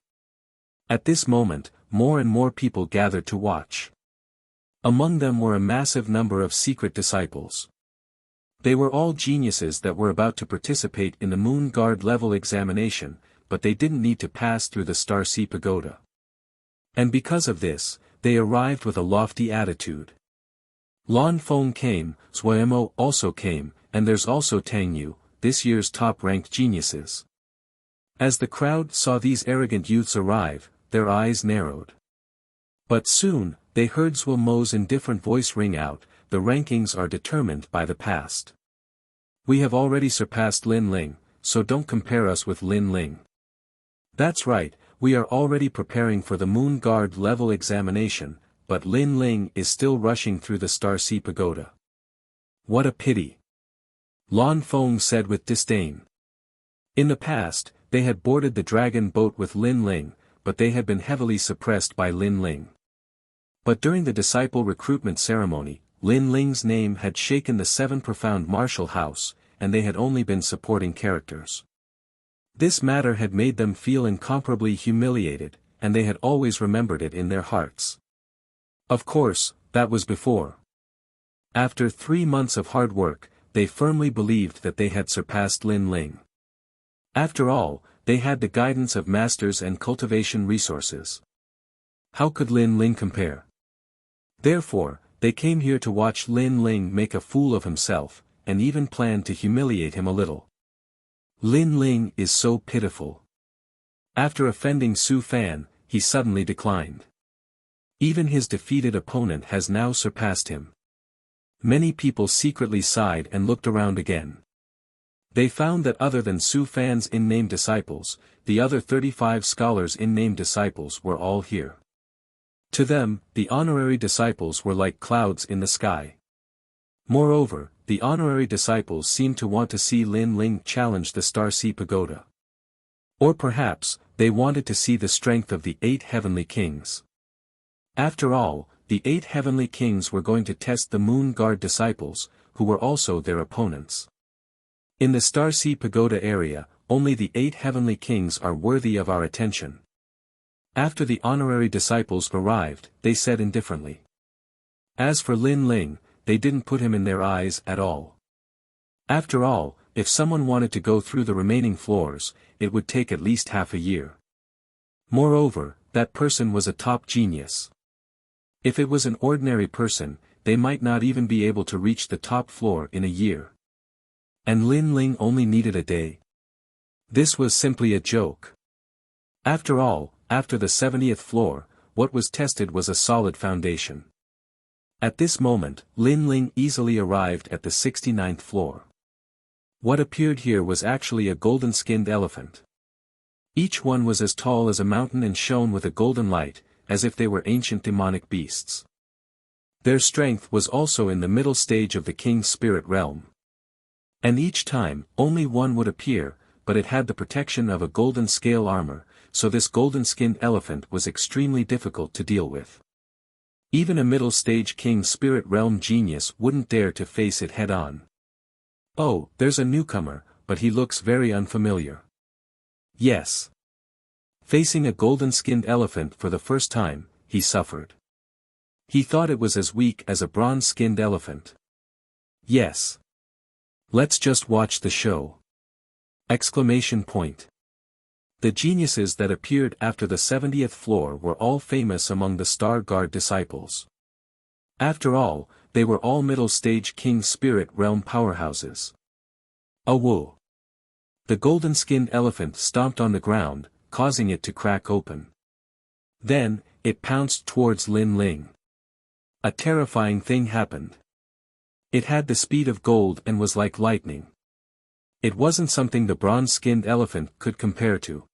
At this moment, more and more people gathered to watch. Among them were a massive number of secret disciples. They were all geniuses that were about to participate in the Moon Guard level examination, but they didn't need to pass through the Star Sea Pagoda. And because of this, they arrived with a lofty attitude. Lan Feng came, Suemo also came, and there's also Tang Yu, this year's top-ranked geniuses. As the crowd saw these arrogant youths arrive, their eyes narrowed. But soon, they heard Suemo's indifferent voice ring out, the rankings are determined by the past. We have already surpassed Lin Ling, so don't compare us with Lin Ling. That's right, we are already preparing for the Moon Guard level examination, but Lin Ling is still rushing through the Star Sea Pagoda. What a pity. Lan Feng said with disdain. In the past, they had boarded the dragon boat with Lin Ling, but they had been heavily suppressed by Lin Ling. But during the disciple recruitment ceremony, Lin Ling's name had shaken the 7 profound martial house, and they had only been supporting characters. This matter had made them feel incomparably humiliated, and they had always remembered it in their hearts. Of course, that was before. After 3 months of hard work, they firmly believed that they had surpassed Lin Ling. After all, they had the guidance of masters and cultivation resources. How could Lin Ling compare? Therefore, they came here to watch Lin Ling make a fool of himself, and even planned to humiliate him a little. Lin Ling is so pitiful. After offending Su Fan, he suddenly declined. Even his defeated opponent has now surpassed him. Many people secretly sighed and looked around again. They found that other than Su Fan's in-name disciples, the other 35 scholars' in-name disciples were all here. To them, the honorary disciples were like clouds in the sky. Moreover, the honorary disciples seemed to want to see Lin Ling challenge the Star Sea Pagoda. Or perhaps, they wanted to see the strength of the 8 heavenly kings. After all, the 8 heavenly kings were going to test the Moon Guard disciples, who were also their opponents. In the Star Sea Pagoda area, only the 8 heavenly kings are worthy of our attention. After the honorary disciples arrived, they said indifferently. As for Lin Ling, they didn't put him in their eyes at all. After all, if someone wanted to go through the remaining floors, it would take at least half a year. Moreover, that person was a top genius. If it was an ordinary person, they might not even be able to reach the top floor in a year. And Lin Ling only needed a day. This was simply a joke. After all, after the 70th floor, what was tested was a solid foundation. At this moment, Lin Ling easily arrived at the 69th floor. What appeared here was actually a golden-skinned elephant. Each one was as tall as a mountain and shone with a golden light, as if they were ancient demonic beasts. Their strength was also in the middle stage of the king's spirit realm. And each time, only one would appear, but it had the protection of a golden scale armor, so this golden-skinned elephant was extremely difficult to deal with. Even a middle-stage king's spirit realm genius wouldn't dare to face it head-on. Oh, there's a newcomer, but he looks very unfamiliar. Yes. Facing a golden-skinned elephant for the first time, he suffered. He thought it was as weak as a bronze-skinned elephant. Yes. Let's just watch the show. Exclamation point. The geniuses that appeared after the 70th floor were all famous among the Star Guard disciples. After all, they were all middle-stage King Spirit Realm powerhouses. Whoa! The golden-skinned elephant stomped on the ground, causing it to crack open. Then, it pounced towards Lin Ling. A terrifying thing happened. It had the speed of gold and was like lightning. It wasn't something the bronze-skinned elephant could compare to.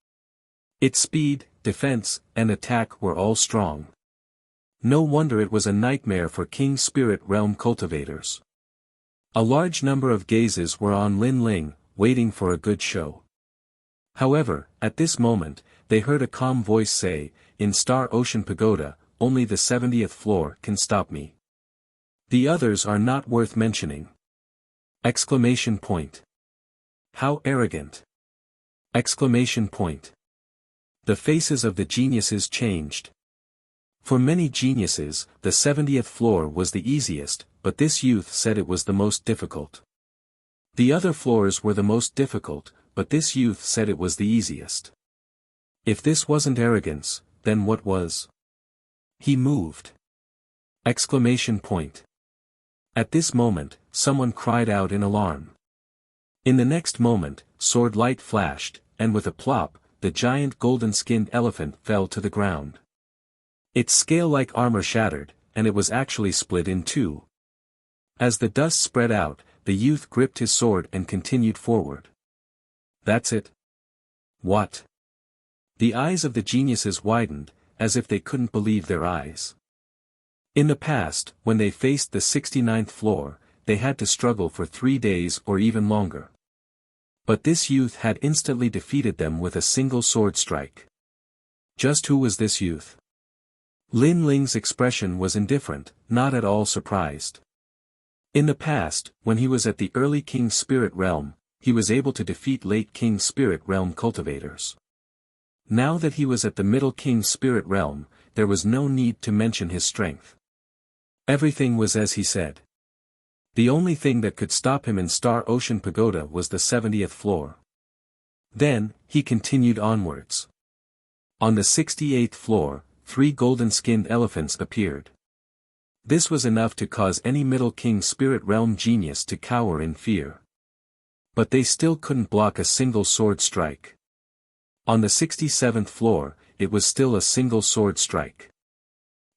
Its speed, defense, and attack were all strong. No wonder it was a nightmare for King Spirit Realm cultivators. A large number of gazes were on Lin Ling, waiting for a good show. However, at this moment, they heard a calm voice say, "In Star Ocean Pagoda, only the 70th floor can stop me. The others are not worth mentioning." Exclamation point. How arrogant! Exclamation point. The faces of the geniuses changed. For many geniuses, the 70th floor was the easiest, but this youth said it was the most difficult. The other floors were the most difficult, but this youth said it was the easiest. If this wasn't arrogance, then what was? He moved. Exclamation point. At this moment, someone cried out in alarm. In the next moment, sword light flashed, and with a plop, the giant golden-skinned elephant fell to the ground. Its scale-like armor shattered, and it was actually split in two. As the dust spread out, the youth gripped his sword and continued forward. That's it? What? The eyes of the geniuses widened, as if they couldn't believe their eyes. In the past, when they faced the 69th floor, they had to struggle for 3 days or even longer. But this youth had instantly defeated them with a single sword strike. Just who was this youth? Lin Ling's expression was indifferent, not at all surprised. In the past, when he was at the early King Spirit Realm, he was able to defeat late King Spirit Realm cultivators. Now that he was at the middle King Spirit Realm, there was no need to mention his strength. Everything was as he said. The only thing that could stop him in Star Ocean Pagoda was the 70th floor. Then, he continued onwards. On the 68th floor, 3 golden-skinned elephants appeared. This was enough to cause any Middle King Spirit Realm genius to cower in fear. But they still couldn't block a single sword strike. On the 67th floor, it was still a single sword strike.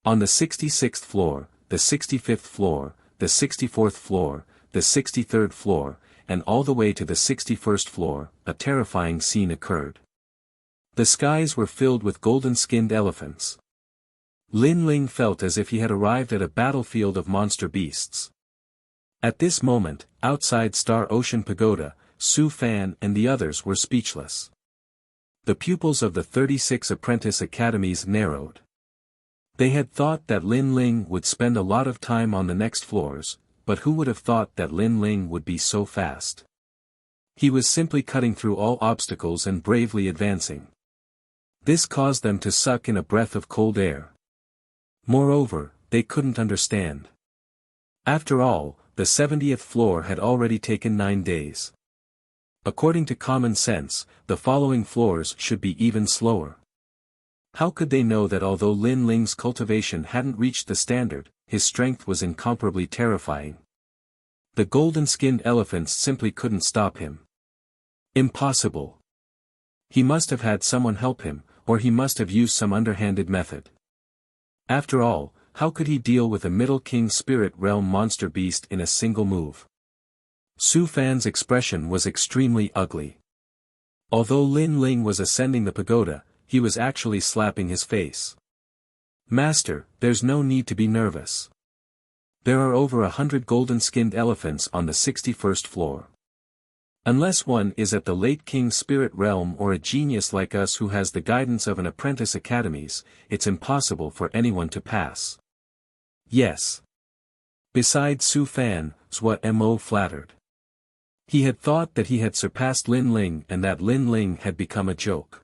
On the 66th floor, the 65th floor, the 64th floor, the 63rd floor, and all the way to the 61st floor, a terrifying scene occurred. The skies were filled with golden-skinned elephants. Lin Ling felt as if he had arrived at a battlefield of monster beasts. At this moment, outside Star Ocean Pagoda, Su Fan and the others were speechless. The pupils of the 36 apprentice academies narrowed. They had thought that Lin Ling would spend a lot of time on the next floors, but who would have thought that Lin Ling would be so fast? He was simply cutting through all obstacles and bravely advancing. This caused them to suck in a breath of cold air. Moreover, they couldn't understand. After all, the 70th floor had already taken 9 days. According to common sense, the following floors should be even slower. How could they know that although Lin Ling's cultivation hadn't reached the standard, his strength was incomparably terrifying? The golden-skinned elephants simply couldn't stop him. Impossible. He must have had someone help him, or he must have used some underhanded method. After all, how could he deal with a Middle King Spirit Realm monster beast in a single move? Su Fan's expression was extremely ugly. Although Lin Ling was ascending the pagoda, he was actually slapping his face. "Master, there's no need to be nervous. There are over 100 golden-skinned elephants on the 61st floor. Unless one is at the late King Spirit Realm or a genius like us who has the guidance of an apprentice academies, it's impossible for anyone to pass." Yes. Besides Su Fan, Zhua Mo flattered. He had thought that he had surpassed Lin Ling and that Lin Ling had become a joke.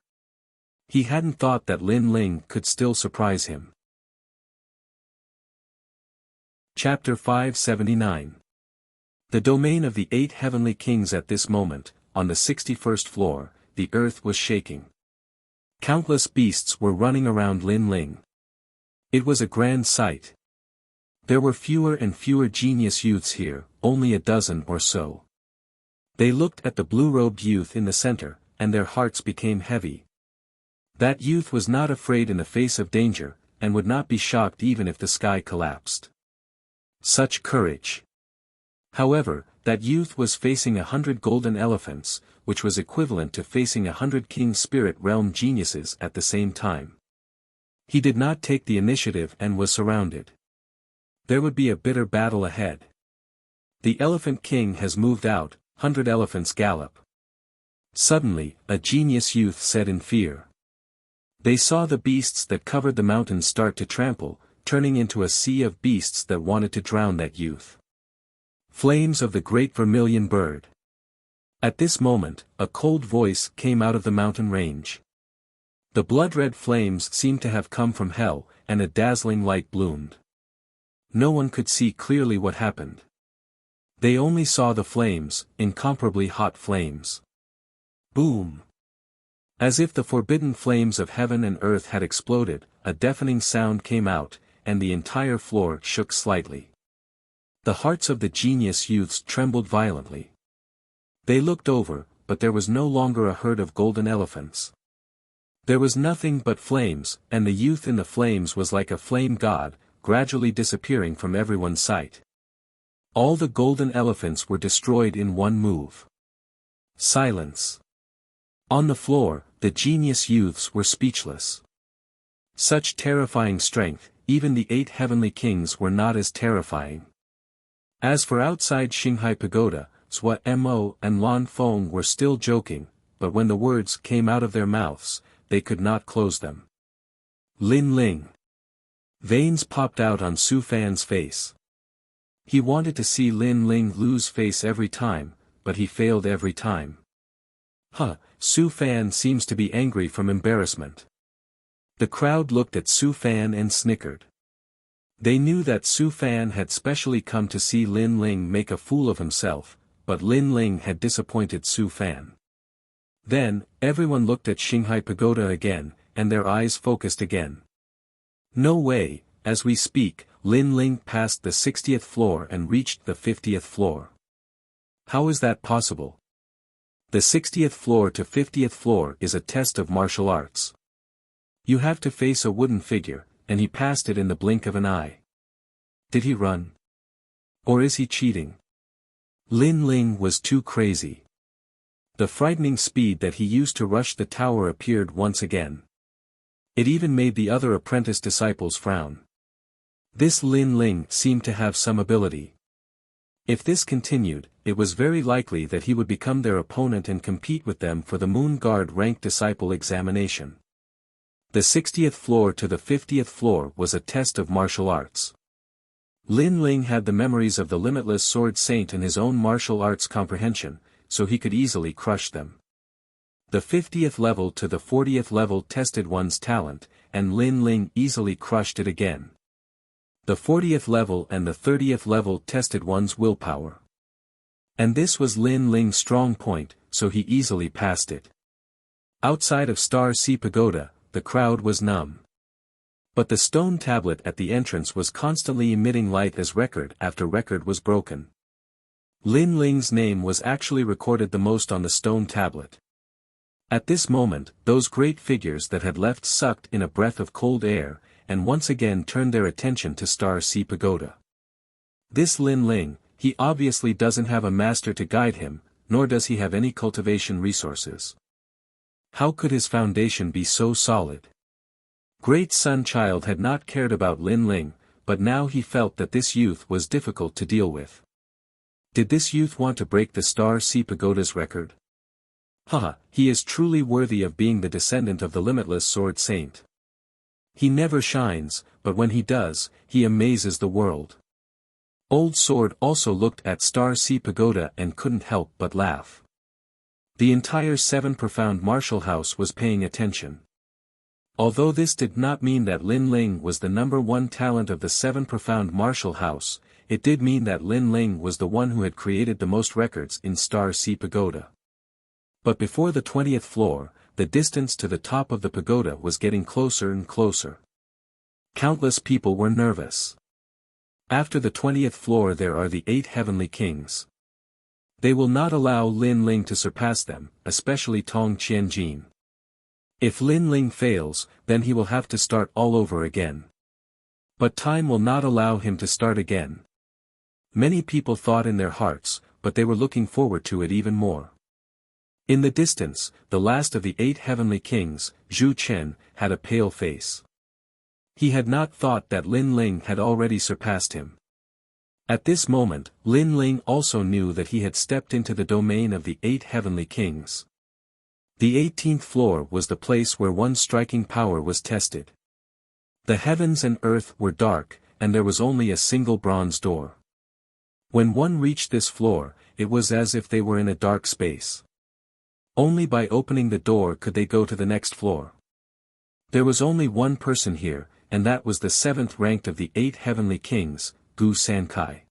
He hadn't thought that Lin Ling could still surprise him. Chapter 579. The domain of the 8 heavenly kings. At this moment, on the 61st floor, the earth was shaking. Countless beasts were running around Lin Ling. It was a grand sight. There were fewer and fewer genius youths here, only a dozen or so. They looked at the blue-robed youth in the center, and their hearts became heavy. That youth was not afraid in the face of danger, and would not be shocked even if the sky collapsed. Such courage! However, that youth was facing 100 golden elephants, which was equivalent to facing 100 King Spirit Realm geniuses at the same time. He did not take the initiative and was surrounded. There would be a bitter battle ahead. The Elephant King has moved out, 100 elephants gallop. Suddenly, a genius youth said in fear. They saw the beasts that covered the mountains start to trample, turning into a sea of beasts that wanted to drown that youth. Flames of the great vermilion bird. At this moment, a cold voice came out of the mountain range. The blood-red flames seemed to have come from hell, and a dazzling light bloomed. No one could see clearly what happened. They only saw the flames, incomparably hot flames. Boom! As if the forbidden flames of heaven and earth had exploded, a deafening sound came out, and the entire floor shook slightly. The hearts of the genius youths trembled violently. They looked over, but there was no longer a herd of golden elephants. There was nothing but flames, and the youth in the flames was like a flame god, gradually disappearing from everyone's sight. All the golden elephants were destroyed in one move. Silence. On the floor, the genius youths were speechless. Such terrifying strength, even the 8 heavenly kings were not as terrifying. As for outside Xinghai Pagoda, Zhua Mo and Lan Feng were still joking, but when the words came out of their mouths, they could not close them. Lin Ling. Veins popped out on Su Fan's face. He wanted to see Lin Ling lose face every time, but he failed every time. Su Fan seems to be angry from embarrassment. The crowd looked at Su Fan and snickered. They knew that Su Fan had specially come to see Lin Ling make a fool of himself, but Lin Ling had disappointed Su Fan. Then, everyone looked at Xinghai Pagoda again, and their eyes focused again. No way, as we speak, Lin Ling passed the 60th floor and reached the 50th floor. How is that possible? The 60th floor to 50th floor is a test of martial arts. You have to face a wooden figure, and he passed it in the blink of an eye. Did he run? Or is he cheating? Lin Ling was too crazy. The frightening speed that he used to rush the tower appeared once again. It even made the other apprentice disciples frown. This Lin Ling seemed to have some ability. If this continued, it was very likely that he would become their opponent and compete with them for the Moon Guard Rank Disciple examination. The 60th floor to the 50th floor was a test of martial arts. Lin Ling had the memories of the limitless Sword Saint and his own martial arts comprehension, so he could easily crush them. The 50th level to the 40th level tested one's talent, and Lin Ling easily crushed it again. The 40th level and the 30th level tested one's willpower. And this was Lin Ling's strong point, so he easily passed it. Outside of Star Sea Pagoda, the crowd was numb. But the stone tablet at the entrance was constantly emitting light as record after record was broken. Lin Ling's name was actually recorded the most on the stone tablet. At this moment, those great figures that had left sucked in a breath of cold air, and once again turned their attention to Star Sea Pagoda. This Lin Ling, he obviously doesn't have a master to guide him, nor does he have any cultivation resources. How could his foundation be so solid? Great Sun Child had not cared about Lin Ling, but now he felt that this youth was difficult to deal with. Did this youth want to break the Star Sea Pagoda's record? He is truly worthy of being the descendant of the limitless Sword Saint. He never shines, but when he does, he amazes the world. Old Sword also looked at Star Sea Pagoda and couldn't help but laugh. The entire 7 Profound Martial House was paying attention. Although this did not mean that Lin Ling was the #1 talent of the 7 Profound Martial House, it did mean that Lin Ling was the one who had created the most records in Star Sea Pagoda. But before the 20th floor, the distance to the top of the pagoda was getting closer and closer. Countless people were nervous. After the 20th floor there are the 8 heavenly kings. They will not allow Lin Ling to surpass them, especially Tong Qianjin. If Lin Ling fails, then he will have to start all over again. But time will not allow him to start again. Many people thought in their hearts, but they were looking forward to it even more. In the distance, the last of the 8 heavenly kings, Zhu Chen, had a pale face. He had not thought that Lin Ling had already surpassed him. At this moment, Lin Ling also knew that he had stepped into the domain of the 8 heavenly kings. The 18th floor was the place where one's striking power was tested. The heavens and earth were dark, and there was only a single bronze door. When one reached this floor, it was as if they were in a dark space. Only by opening the door could they go to the next floor. There was only one person here, and that was the 7th ranked of the 8 heavenly kings, Gu Sankai.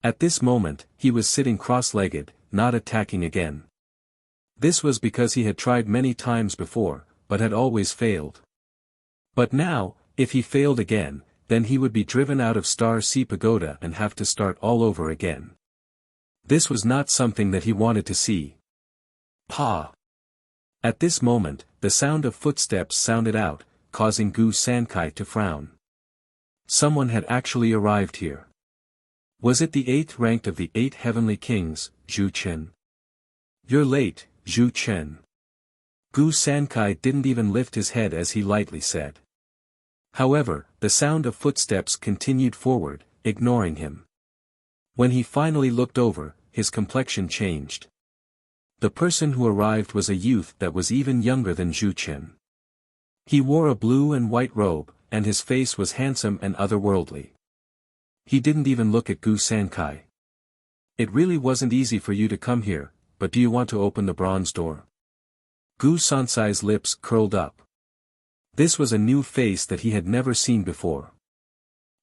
At this moment, he was sitting cross-legged, not attacking again. This was because he had tried many times before, but had always failed. But now, if he failed again, then he would be driven out of Star Sea Pagoda and have to start all over again. This was not something that he wanted to see. Pa! At this moment, the sound of footsteps sounded out, causing Gu Sankai to frown. Someone had actually arrived here. Was it the 8th ranked of the 8 heavenly kings, Zhu Chen? You're late, Zhu Chen. Gu Sankai didn't even lift his head as he lightly said. However, the sound of footsteps continued forward, ignoring him. When he finally looked over, his complexion changed. The person who arrived was a youth that was even younger than Zhu Chen. He wore a blue and white robe, and his face was handsome and otherworldly. He didn't even look at Gu Sankai. It really wasn't easy for you to come here, but do you want to open the bronze door? Gu Sansai's lips curled up. This was a new face that he had never seen before.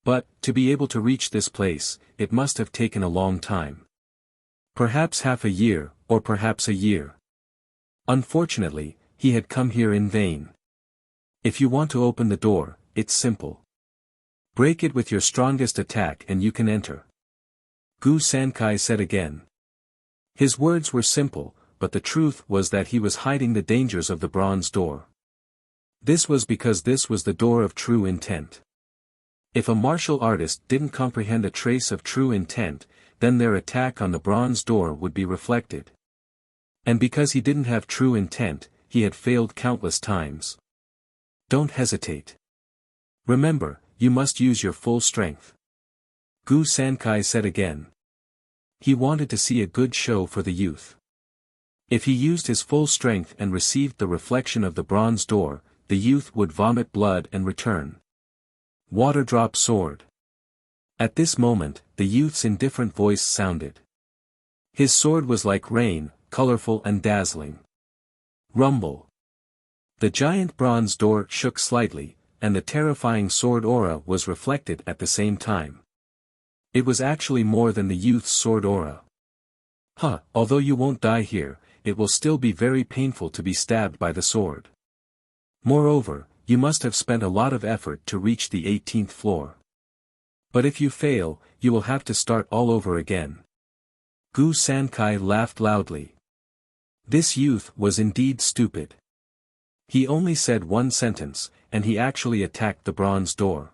But, to be able to reach this place, it must have taken a long time. Perhaps half a year, or perhaps a year. Unfortunately, he had come here in vain. If you want to open the door, it's simple. Break it with your strongest attack and you can enter. Gu Sankai said again. His words were simple, but the truth was that he was hiding the dangers of the bronze door. This was because this was the door of true intent. If a martial artist didn't comprehend a trace of true intent, then their attack on the bronze door would be reflected. And because he didn't have true intent, he had failed countless times. Don't hesitate. Remember, you must use your full strength. Gu Sankai said again. He wanted to see a good show for the youth. If he used his full strength and received the reflection of the bronze door, the youth would vomit blood and return. Water drop sword. At this moment, the youth's indifferent voice sounded. His sword was like rain, colorful and dazzling. Rumble. The giant bronze door shook slightly, and the terrifying sword aura was reflected at the same time. It was actually more than the youth's sword aura. Although you won't die here, it will still be very painful to be stabbed by the sword. Moreover, you must have spent a lot of effort to reach the 18th floor. But if you fail, you will have to start all over again. Gu Sankai laughed loudly. This youth was indeed stupid. He only said one sentence, and he actually attacked the bronze door.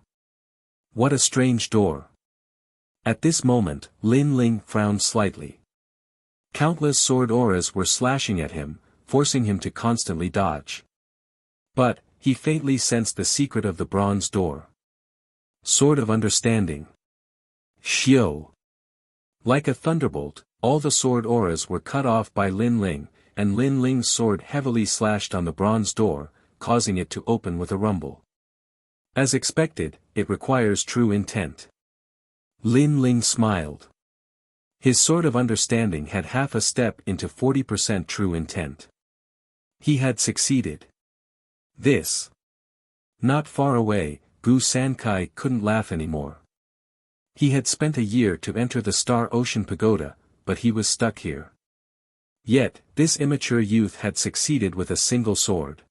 What a strange door. At this moment, Lin Ling frowned slightly. Countless sword auras were slashing at him, forcing him to constantly dodge. But, he faintly sensed the secret of the bronze door. Sword of Understanding. Xiao. Like a thunderbolt, all the sword auras were cut off by Lin Ling, and Lin Ling's sword heavily slashed on the bronze door, causing it to open with a rumble. As expected, it requires true intent. Lin Ling smiled. His sword of understanding had half a step into 40% true intent. He had succeeded. This. Not far away, Gu Sankai couldn't laugh anymore. He had spent a year to enter the Star Ocean Pagoda, but he was stuck here. Yet, this immature youth had succeeded with a single sword.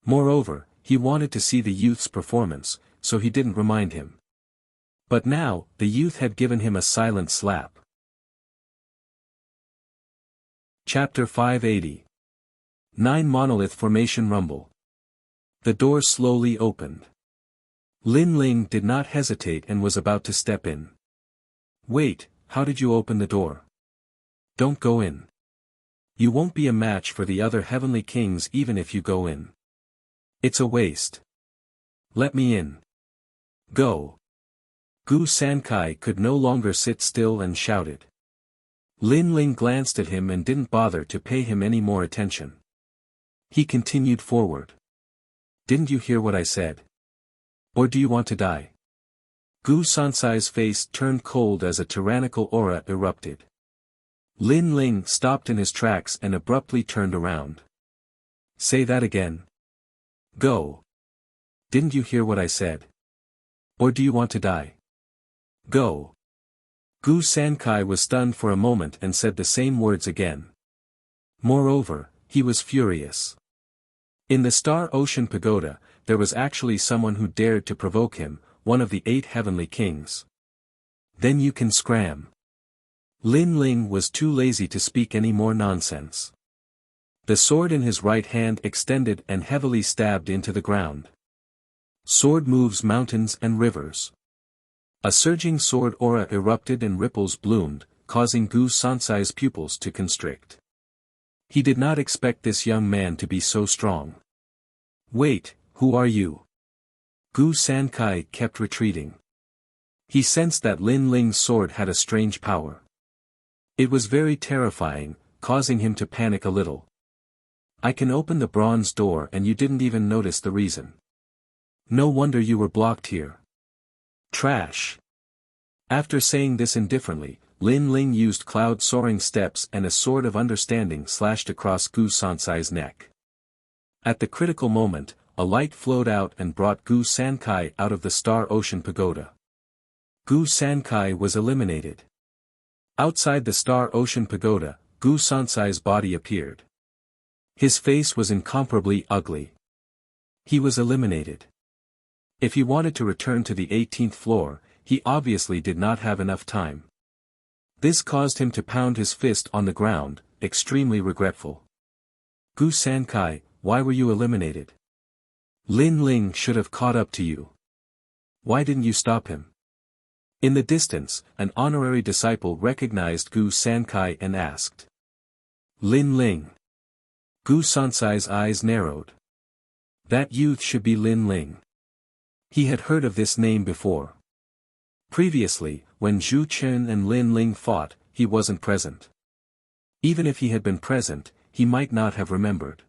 Moreover, he wanted to see the youth's performance, so he didn't remind him. But now, the youth had given him a silent slap. Chapter 580. 9 Monolith Formation Rumble. The door slowly opened. Lin Ling did not hesitate and was about to step in. Wait, how did you open the door? Don't go in. You won't be a match for the other heavenly kings even if you go in. It's a waste. Let me in. Go. Gu Sankai could no longer sit still and shouted. Lin Ling glanced at him and didn't bother to pay him any more attention. He continued forward. Didn't you hear what I said? Or do you want to die? Gu Sansai's face turned cold as a tyrannical aura erupted. Lin Ling stopped in his tracks and abruptly turned around. Say that again. Go. Didn't you hear what I said? Or do you want to die? Go. Gu Sankai was stunned for a moment and said the same words again. Moreover, he was furious. In the Star Ocean Pagoda, there was actually someone who dared to provoke him, one of the 8 heavenly kings. Then you can scram. Lin Ling was too lazy to speak any more nonsense. The sword in his right hand extended and heavily stabbed into the ground. Sword moves mountains and rivers. A surging sword aura erupted and ripples bloomed, causing Gu Sansai's pupils to constrict. He did not expect this young man to be so strong. Wait, who are you? Gu Sankai kept retreating. He sensed that Lin Ling's sword had a strange power. It was very terrifying, causing him to panic a little. I can open the bronze door and you didn't even notice the reason. No wonder you were blocked here. Trash. After saying this indifferently, Lin Ling used cloud soaring steps and a sword of understanding slashed across Gu Sansai's neck. At the critical moment, a light flowed out and brought Gu Sankai out of the Star Ocean Pagoda. Gu Sankai was eliminated. Outside the Star Ocean Pagoda, Gu Sansai's body appeared. His face was incomparably ugly. He was eliminated. If he wanted to return to the 18th floor, he obviously did not have enough time. This caused him to pound his fist on the ground, extremely regretful. Gu Sankai, why were you eliminated? Lin Ling should have caught up to you. Why didn't you stop him? In the distance, an honorary disciple recognized Gu Sankai and asked. Lin Ling. Gu Sansai's eyes narrowed. That youth should be Lin Ling. He had heard of this name before. Previously, when Zhu Chen and Lin Ling fought, he wasn't present. Even if he had been present, he might not have remembered.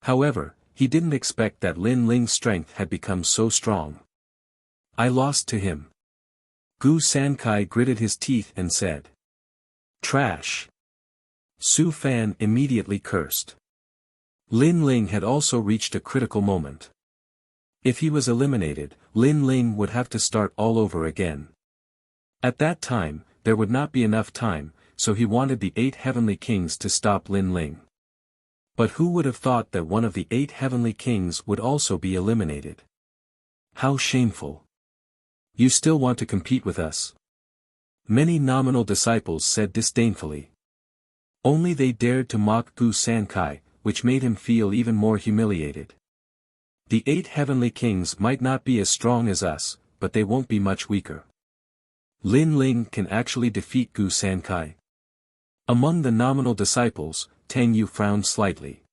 However, he didn't expect that Lin Ling's strength had become so strong. I lost to him. Gu Sankai gritted his teeth and said. Trash. Su Fan immediately cursed. Lin Ling had also reached a critical moment. If he was eliminated, Lin Ling would have to start all over again. At that time, there would not be enough time, so he wanted the 8 heavenly kings to stop Lin Ling. But who would have thought that one of the 8 heavenly kings would also be eliminated? How shameful. You still want to compete with us? Many nominal disciples said disdainfully. Only they dared to mock Gu Sankai, which made him feel even more humiliated. The 8 heavenly kings might not be as strong as us, but they won't be much weaker. Lin Ling can actually defeat Gu Sankai. Among the nominal disciples, Tang Yu frowned slightly.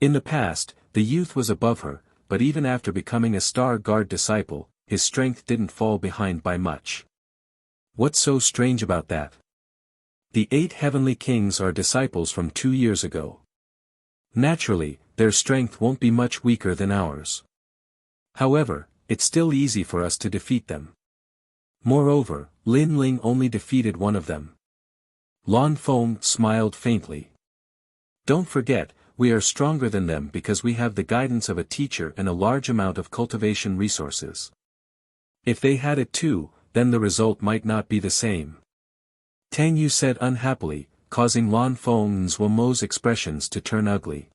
In the past, the youth was above her, but even after becoming a Star Guard disciple, his strength didn't fall behind by much. What's so strange about that? The 8 heavenly kings are disciples from 2 years ago. Naturally, their strength won't be much weaker than ours. However, it's still easy for us to defeat them. Moreover, Lin Ling only defeated one of them. Lan Feng smiled faintly. Don't forget, we are stronger than them because we have the guidance of a teacher and a large amount of cultivation resources. If they had it too, then the result might not be the same. Tang Yu said unhappily, causing Lan Feng's Womo's expressions to turn ugly.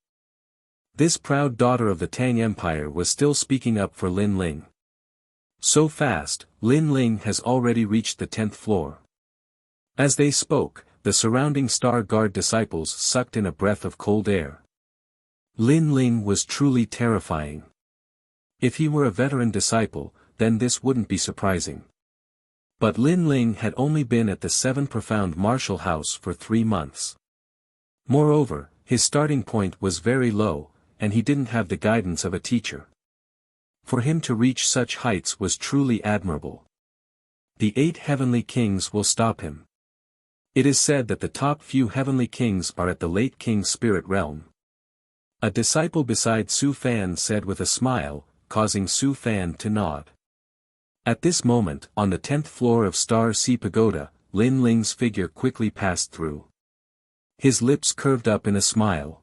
This proud daughter of the Tang Empire was still speaking up for Lin Ling. So fast, Lin Ling has already reached the 10th floor. As they spoke, the surrounding Star Guard disciples sucked in a breath of cold air. Lin Ling was truly terrifying. If he were a veteran disciple, then this wouldn't be surprising. But Lin Ling had only been at the Seven Profound Martial House for 3 months. Moreover, his starting point was very low, and he didn't have the guidance of a teacher. For him to reach such heights was truly admirable. The 8 heavenly kings will stop him. It is said that the top few heavenly kings are at the late king spirit realm. A disciple beside Su Fan said with a smile, causing Su Fan to nod. At this moment, on the 10th floor of Star Sea Pagoda, Lin Ling's figure quickly passed through. His lips curved up in a smile.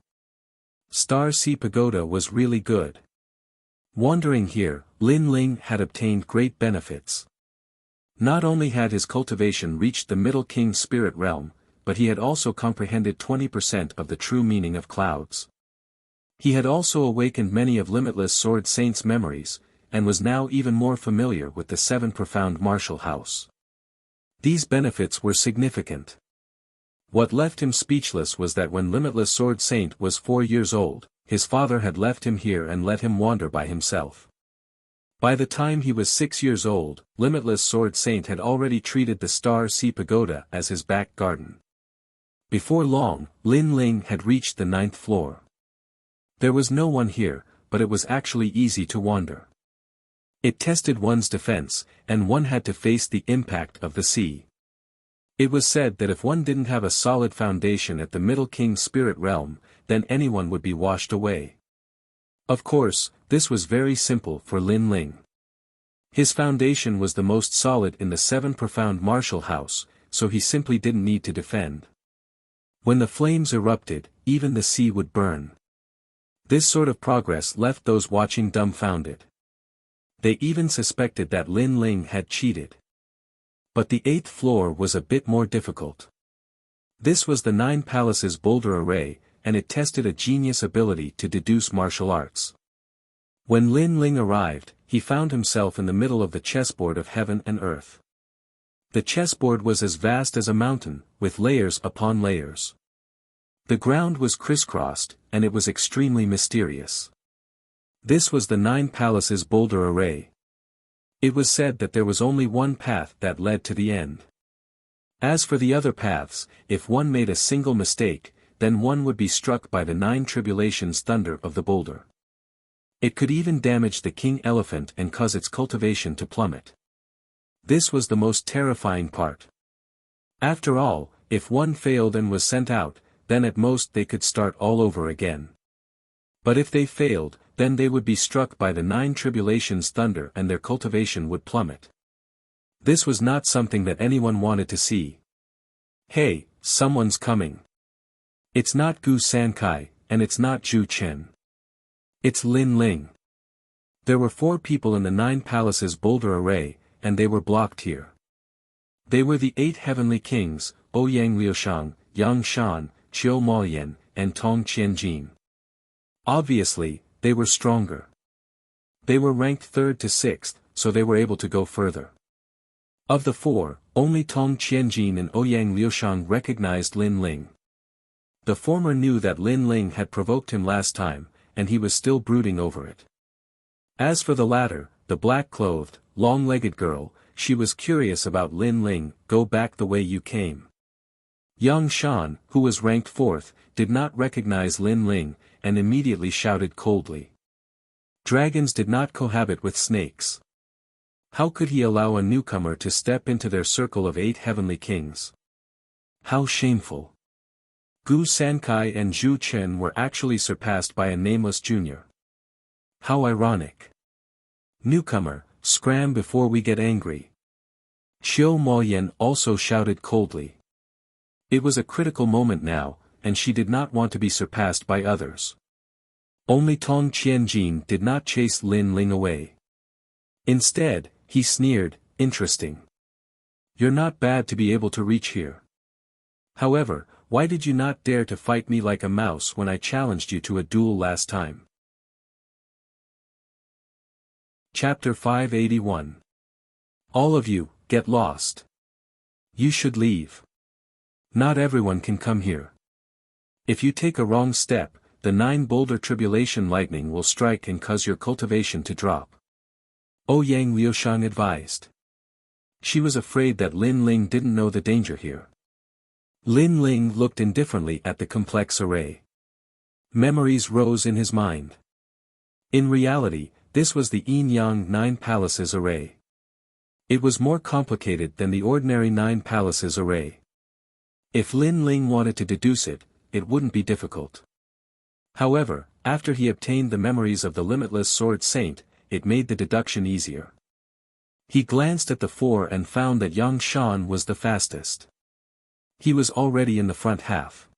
Star Sea Pagoda was really good. Wandering here, Lin Ling had obtained great benefits. Not only had his cultivation reached the Middle King spirit realm, but he had also comprehended 20% of the true meaning of clouds. He had also awakened many of Limitless Sword Saint's memories, and was now even more familiar with the 7 Profound Martial House. These benefits were significant. What left him speechless was that when Limitless Sword Saint was 4 years old, his father had left him here and let him wander by himself. By the time he was 6 years old, Limitless Sword Saint had already treated the Star Sea Pagoda as his back garden. Before long, Lin Ling had reached the 9th floor. There was no one here, but it was actually easy to wander. It tested one's defense, and one had to face the impact of the sea. It was said that if one didn't have a solid foundation at the Middle King spirit realm, then anyone would be washed away. Of course, this was very simple for Lin Ling. His foundation was the most solid in the 7 Profound Martial House, so he simply didn't need to defend. When the flames erupted, even the sea would burn. This sort of progress left those watching dumbfounded. They even suspected that Lin Ling had cheated. But the 8th floor was a bit more difficult. This was the 9 Palaces boulder array, and it tested a genius ability to deduce martial arts. When Lin Ling arrived, he found himself in the middle of the chessboard of heaven and earth. The chessboard was as vast as a mountain, with layers upon layers. The ground was crisscrossed, and it was extremely mysterious. This was the 9 Palaces boulder array. It was said that there was only one path that led to the end. As for the other paths, if one made a single mistake, then one would be struck by the 9 tribulations thunder of the boulder. It could even damage the king elephant and cause its cultivation to plummet. This was the most terrifying part. After all, if one failed and was sent out, then at most they could start all over again. But if they failed, then they would be struck by the 9 tribulations thunder and their cultivation would plummet. This was not something that anyone wanted to see. Hey, someone's coming. It's not Gu Sankai, and it's not Zhu Chen. It's Lin Ling. There were 4 people in the 9 Palaces boulder array, and they were blocked here. They were the 8 heavenly kings, Ouyang Liushang, Yang Shan, Qiu Maoyan, and Tong Qianjin. Obviously, they were stronger. They were ranked 3rd to 6th, so they were able to go further. Of the 4, only Tong Qianjin and Ouyang Liushang recognized Lin Ling. The former knew that Lin Ling had provoked him last time, and he was still brooding over it. As for the latter, the black-clothed, long-legged girl, she was curious about Lin Ling. Go back the way you came. Yang Shan, who was ranked 4th, did not recognize Lin Ling, and immediately shouted coldly. Dragons did not cohabit with snakes. How could he allow a newcomer to step into their circle of 8 heavenly kings? How shameful. Gu Sankai and Zhu Chen were actually surpassed by a nameless junior. How ironic. Newcomer, scram before we get angry. Qiu Maoyan also shouted coldly. It was a critical moment now, and she did not want to be surpassed by others. Only Tong Qianjin did not chase Lin Ling away. Instead, he sneered, interesting. You're not bad to be able to reach here. However, why did you not dare to fight me like a mouse when I challenged you to a duel last time? Chapter 581. All of you, get lost. You should leave. Not everyone can come here. If you take a wrong step, the 9 boulder tribulation lightning will strike and cause your cultivation to drop. Ouyang Liushang advised. She was afraid that Lin Ling didn't know the danger here. Lin Ling looked indifferently at the complex array. Memories rose in his mind. In reality, this was the Yin-Yang 9 Palaces array. It was more complicated than the ordinary 9 Palaces array. If Lin Ling wanted to deduce it, it wouldn't be difficult. However, after he obtained the memories of the limitless Sword Saint, it made the deduction easier. He glanced at the 4 and found that Yang Shan was the fastest. He was already in the front half.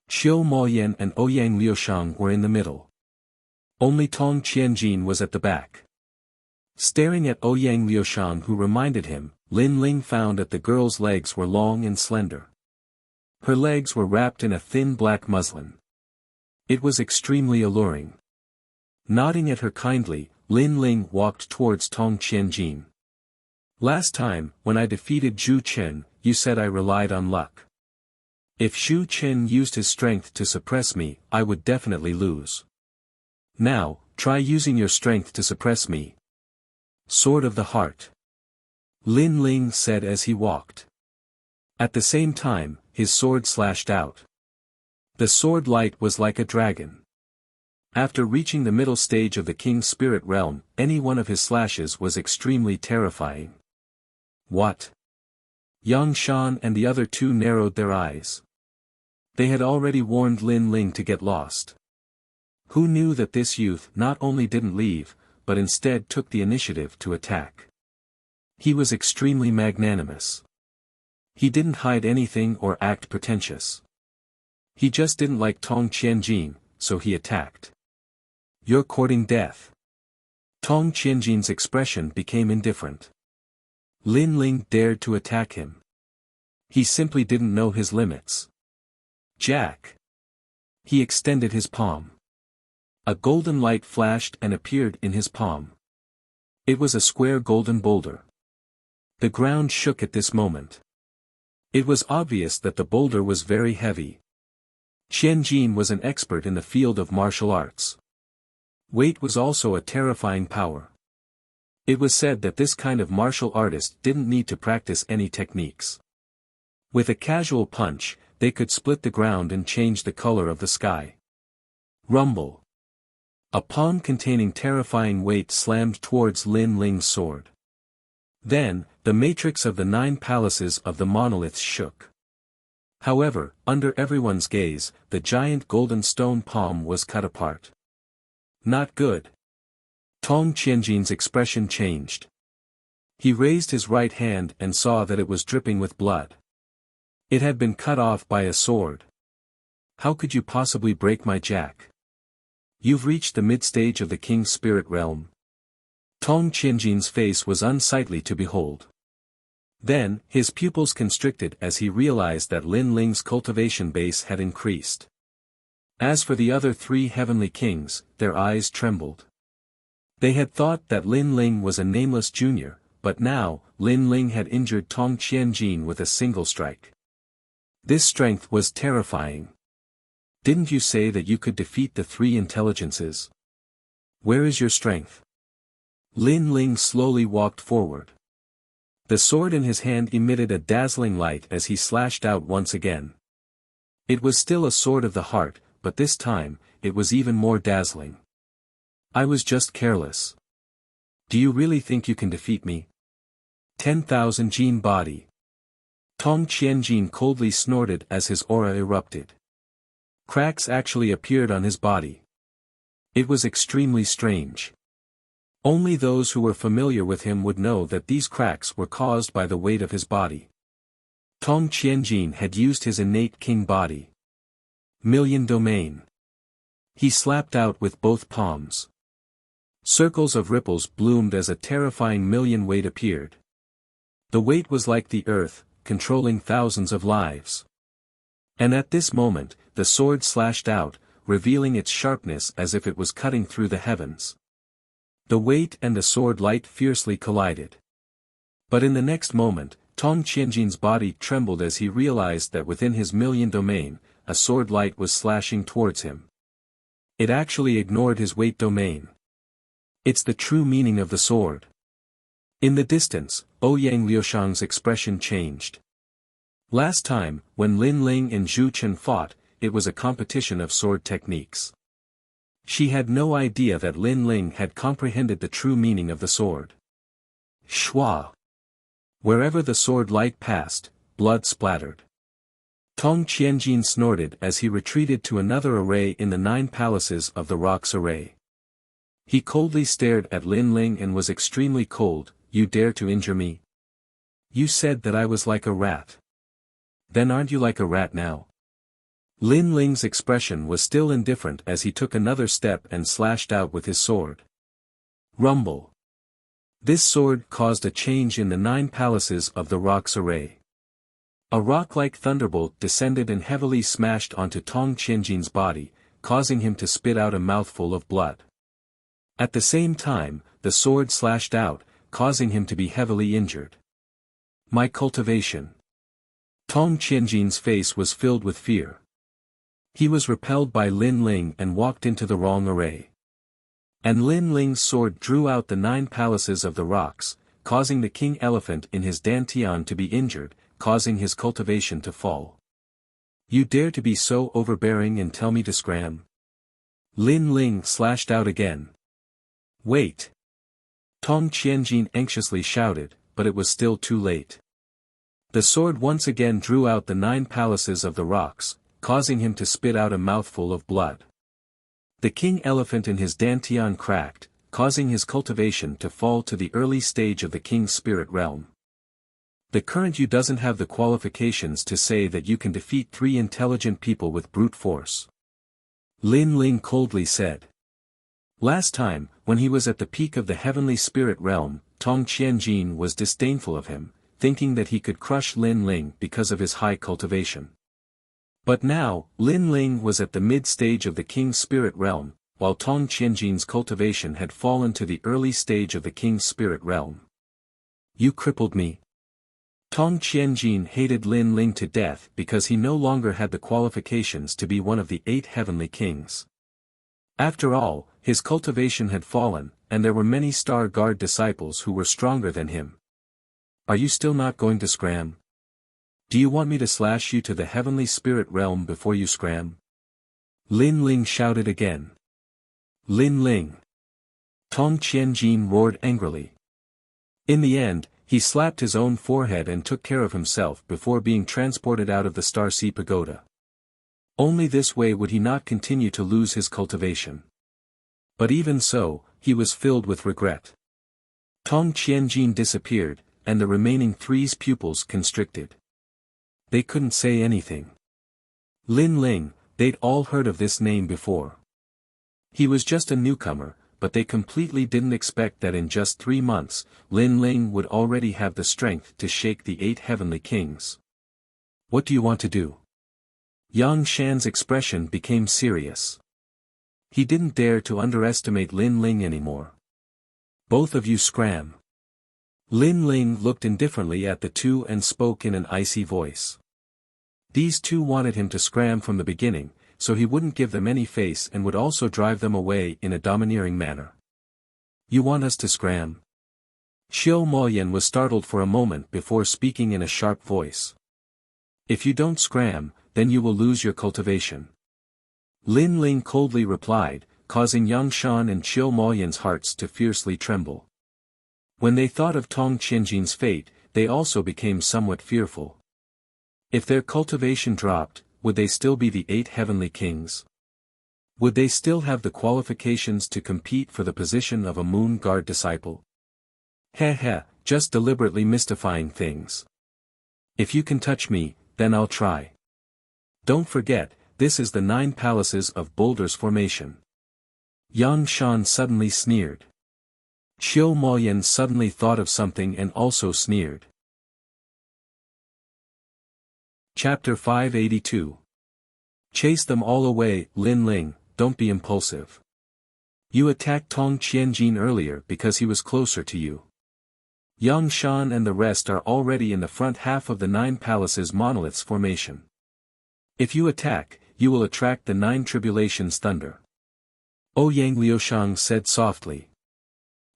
Qiu Moyan and Ouyang Liushang were in the middle. Only Tong Qianjin was at the back. Staring at Ouyang Liushang, who reminded him, Lin Ling found that the girl's legs were long and slender. Her legs were wrapped in a thin black muslin. It was extremely alluring. Nodding at her kindly, Lin Ling walked towards Tong Qianjin. Last time, when I defeated Zhu Chen, you said I relied on luck. If Zhu Chen used his strength to suppress me, I would definitely lose. Now, try using your strength to suppress me. Sword of the Heart. Lin Ling said as he walked. At the same time, his sword slashed out. The sword light was like a dragon. After reaching the middle stage of the King's Spirit Realm, any one of his slashes was extremely terrifying. What? Yang Shan and the other 2 narrowed their eyes. They had already warned Lin Ling to get lost. Who knew that this youth not only didn't leave, but instead took the initiative to attack? He was extremely magnanimous. He didn't hide anything or act pretentious. He just didn't like Tong Qianjin, so he attacked. You're courting death. Tong Qianjin's expression became indifferent. Lin Ling dared to attack him. He simply didn't know his limits. Jack. He extended his palm. A golden light flashed and appeared in his palm. It was a square golden boulder. The ground shook at this moment. It was obvious that the boulder was very heavy. Qianjin was an expert in the field of martial arts. Weight was also a terrifying power. It was said that this kind of martial artist didn't need to practice any techniques. With a casual punch, they could split the ground and change the color of the sky. Rumble. A palm containing terrifying weight slammed towards Lin Ling's sword. Then, the matrix of the 9 palaces of the monoliths shook. However, under everyone's gaze, the giant golden stone palm was cut apart. Not good. Tong Qianjin's expression changed. He raised his right hand and saw that it was dripping with blood. It had been cut off by a sword. How could you possibly break my jack? You've reached the mid-stage of the King's Spirit Realm. Tong Qianjin's face was unsightly to behold. Then, his pupils constricted as he realized that Lin Ling's cultivation base had increased. As for the other 3 heavenly kings, their eyes trembled. They had thought that Lin Ling was a nameless junior, but now, Lin Ling had injured Tong Qianjin with a single strike. This strength was terrifying. Didn't you say that you could defeat the 3 intelligences? Where is your strength? Lin Ling slowly walked forward. The sword in his hand emitted a dazzling light as he slashed out once again. It was still a sword of the heart, but this time, it was even more dazzling. I was just careless. Do you really think you can defeat me? 10,000 Jin body. Tong Qianjin coldly snorted as his aura erupted. Cracks actually appeared on his body. It was extremely strange. Only those who were familiar with him would know that these cracks were caused by the weight of his body. Tong Qianjin had used his innate king body. Million domain. He slapped out with both palms. Circles of ripples bloomed as a terrifying million weight appeared. The weight was like the earth, controlling thousands of lives. And at this moment, the sword slashed out, revealing its sharpness as if it was cutting through the heavens. The weight and the sword light fiercely collided. But in the next moment, Tong Qianjin's body trembled as he realized that within his million domain, a sword light was slashing towards him. It actually ignored his weight domain. It's the true meaning of the sword. In the distance, Ouyang Liushang's expression changed. Last time, when Lin Ling and Zhu Chen fought, it was a competition of sword techniques. She had no idea that Lin Ling had comprehended the true meaning of the sword. Shua! Wherever the sword light passed, blood splattered. Tong Qianjin snorted as he retreated to another array in the 9 palaces of the rocks array. He coldly stared at Lin Ling and was extremely cold. You dare to injure me? You said that I was like a rat. Then aren't you like a rat now? Lin Ling's expression was still indifferent as he took another step and slashed out with his sword. Rumble. This sword caused a change in the 9 palaces of the rocks array. A rock-like thunderbolt descended and heavily smashed onto Tong Qianjin's body, causing him to spit out a mouthful of blood. At the same time, the sword slashed out, causing him to be heavily injured. My cultivation. Tong Qianjin's face was filled with fear. He was repelled by Lin Ling and walked into the wrong array. And Lin Ling's sword drew out the 9 palaces of the rocks, causing the king elephant in his dantian to be injured, causing his cultivation to fall. You dare to be so overbearing and tell me to scram? Lin Ling slashed out again. Wait! Tong Qianjin anxiously shouted, but it was still too late. The sword once again drew out the 9 palaces of the rocks, causing him to spit out a mouthful of blood. The king elephant in his dantian cracked, causing his cultivation to fall to the early stage of the king's spirit realm. The current you doesn't have the qualifications to say that you can defeat 3 intelligent people with brute force. Lin Ling coldly said. Last time, when he was at the peak of the heavenly spirit realm, Tong Qianjin was disdainful of him, thinking that he could crush Lin Ling because of his high cultivation. But now, Lin Ling was at the mid-stage of the king's spirit realm, while Tong Qianjin's cultivation had fallen to the early stage of the king's spirit realm. You crippled me. Tong Qianjin hated Lin Ling to death because he no longer had the qualifications to be one of the 8 heavenly kings. After all, his cultivation had fallen, and there were many Star Guard disciples who were stronger than him. Are you still not going to scram? Do you want me to slash you to the heavenly spirit realm before you scram? Lin Ling shouted again. Lin Ling! Tong Qianjin roared angrily. In the end, he slapped his own forehead and took care of himself before being transported out of the Star Sea Pagoda. Only this way would he not continue to lose his cultivation. But even so, he was filled with regret. Tong Qianjin disappeared, and the remaining 3's pupils constricted. They couldn't say anything. Lin Ling, they'd all heard of this name before. He was just a newcomer, but they completely didn't expect that in just 3 months, Lin Ling would already have the strength to shake the 8 heavenly kings. What do you want to do? Yang Shan's expression became serious. He didn't dare to underestimate Lin Ling anymore. Both of you scram. Lin Ling looked indifferently at the 2 and spoke in an icy voice. These 2 wanted him to scram from the beginning, so he wouldn't give them any face and would also drive them away in a domineering manner. You want us to scram? Xiao Moyan was startled for a moment before speaking in a sharp voice. If you don't scram, then you will lose your cultivation. Lin Ling coldly replied, causing Yang Shan and Xiao Moyan's hearts to fiercely tremble. When they thought of Tong Qianjin's fate, they also became somewhat fearful. If their cultivation dropped, would they still be the 8 heavenly kings? Would they still have the qualifications to compete for the position of a moon guard disciple? Just deliberately mystifying things. If you can touch me, then I'll try. Don't forget, this is the 9 palaces of Boulder's formation. Yang Shan suddenly sneered. Xiao Moyan suddenly thought of something and also sneered. Chapter 582. Chase them all away, Lin Ling, don't be impulsive. You attacked Tong Qianjin earlier because he was closer to you. Yang Shan and the rest are already in the front half of the 9 Palaces monolith's formation. If you attack, you will attract the 9 Tribulations thunder. Ouyang Liushang said softly.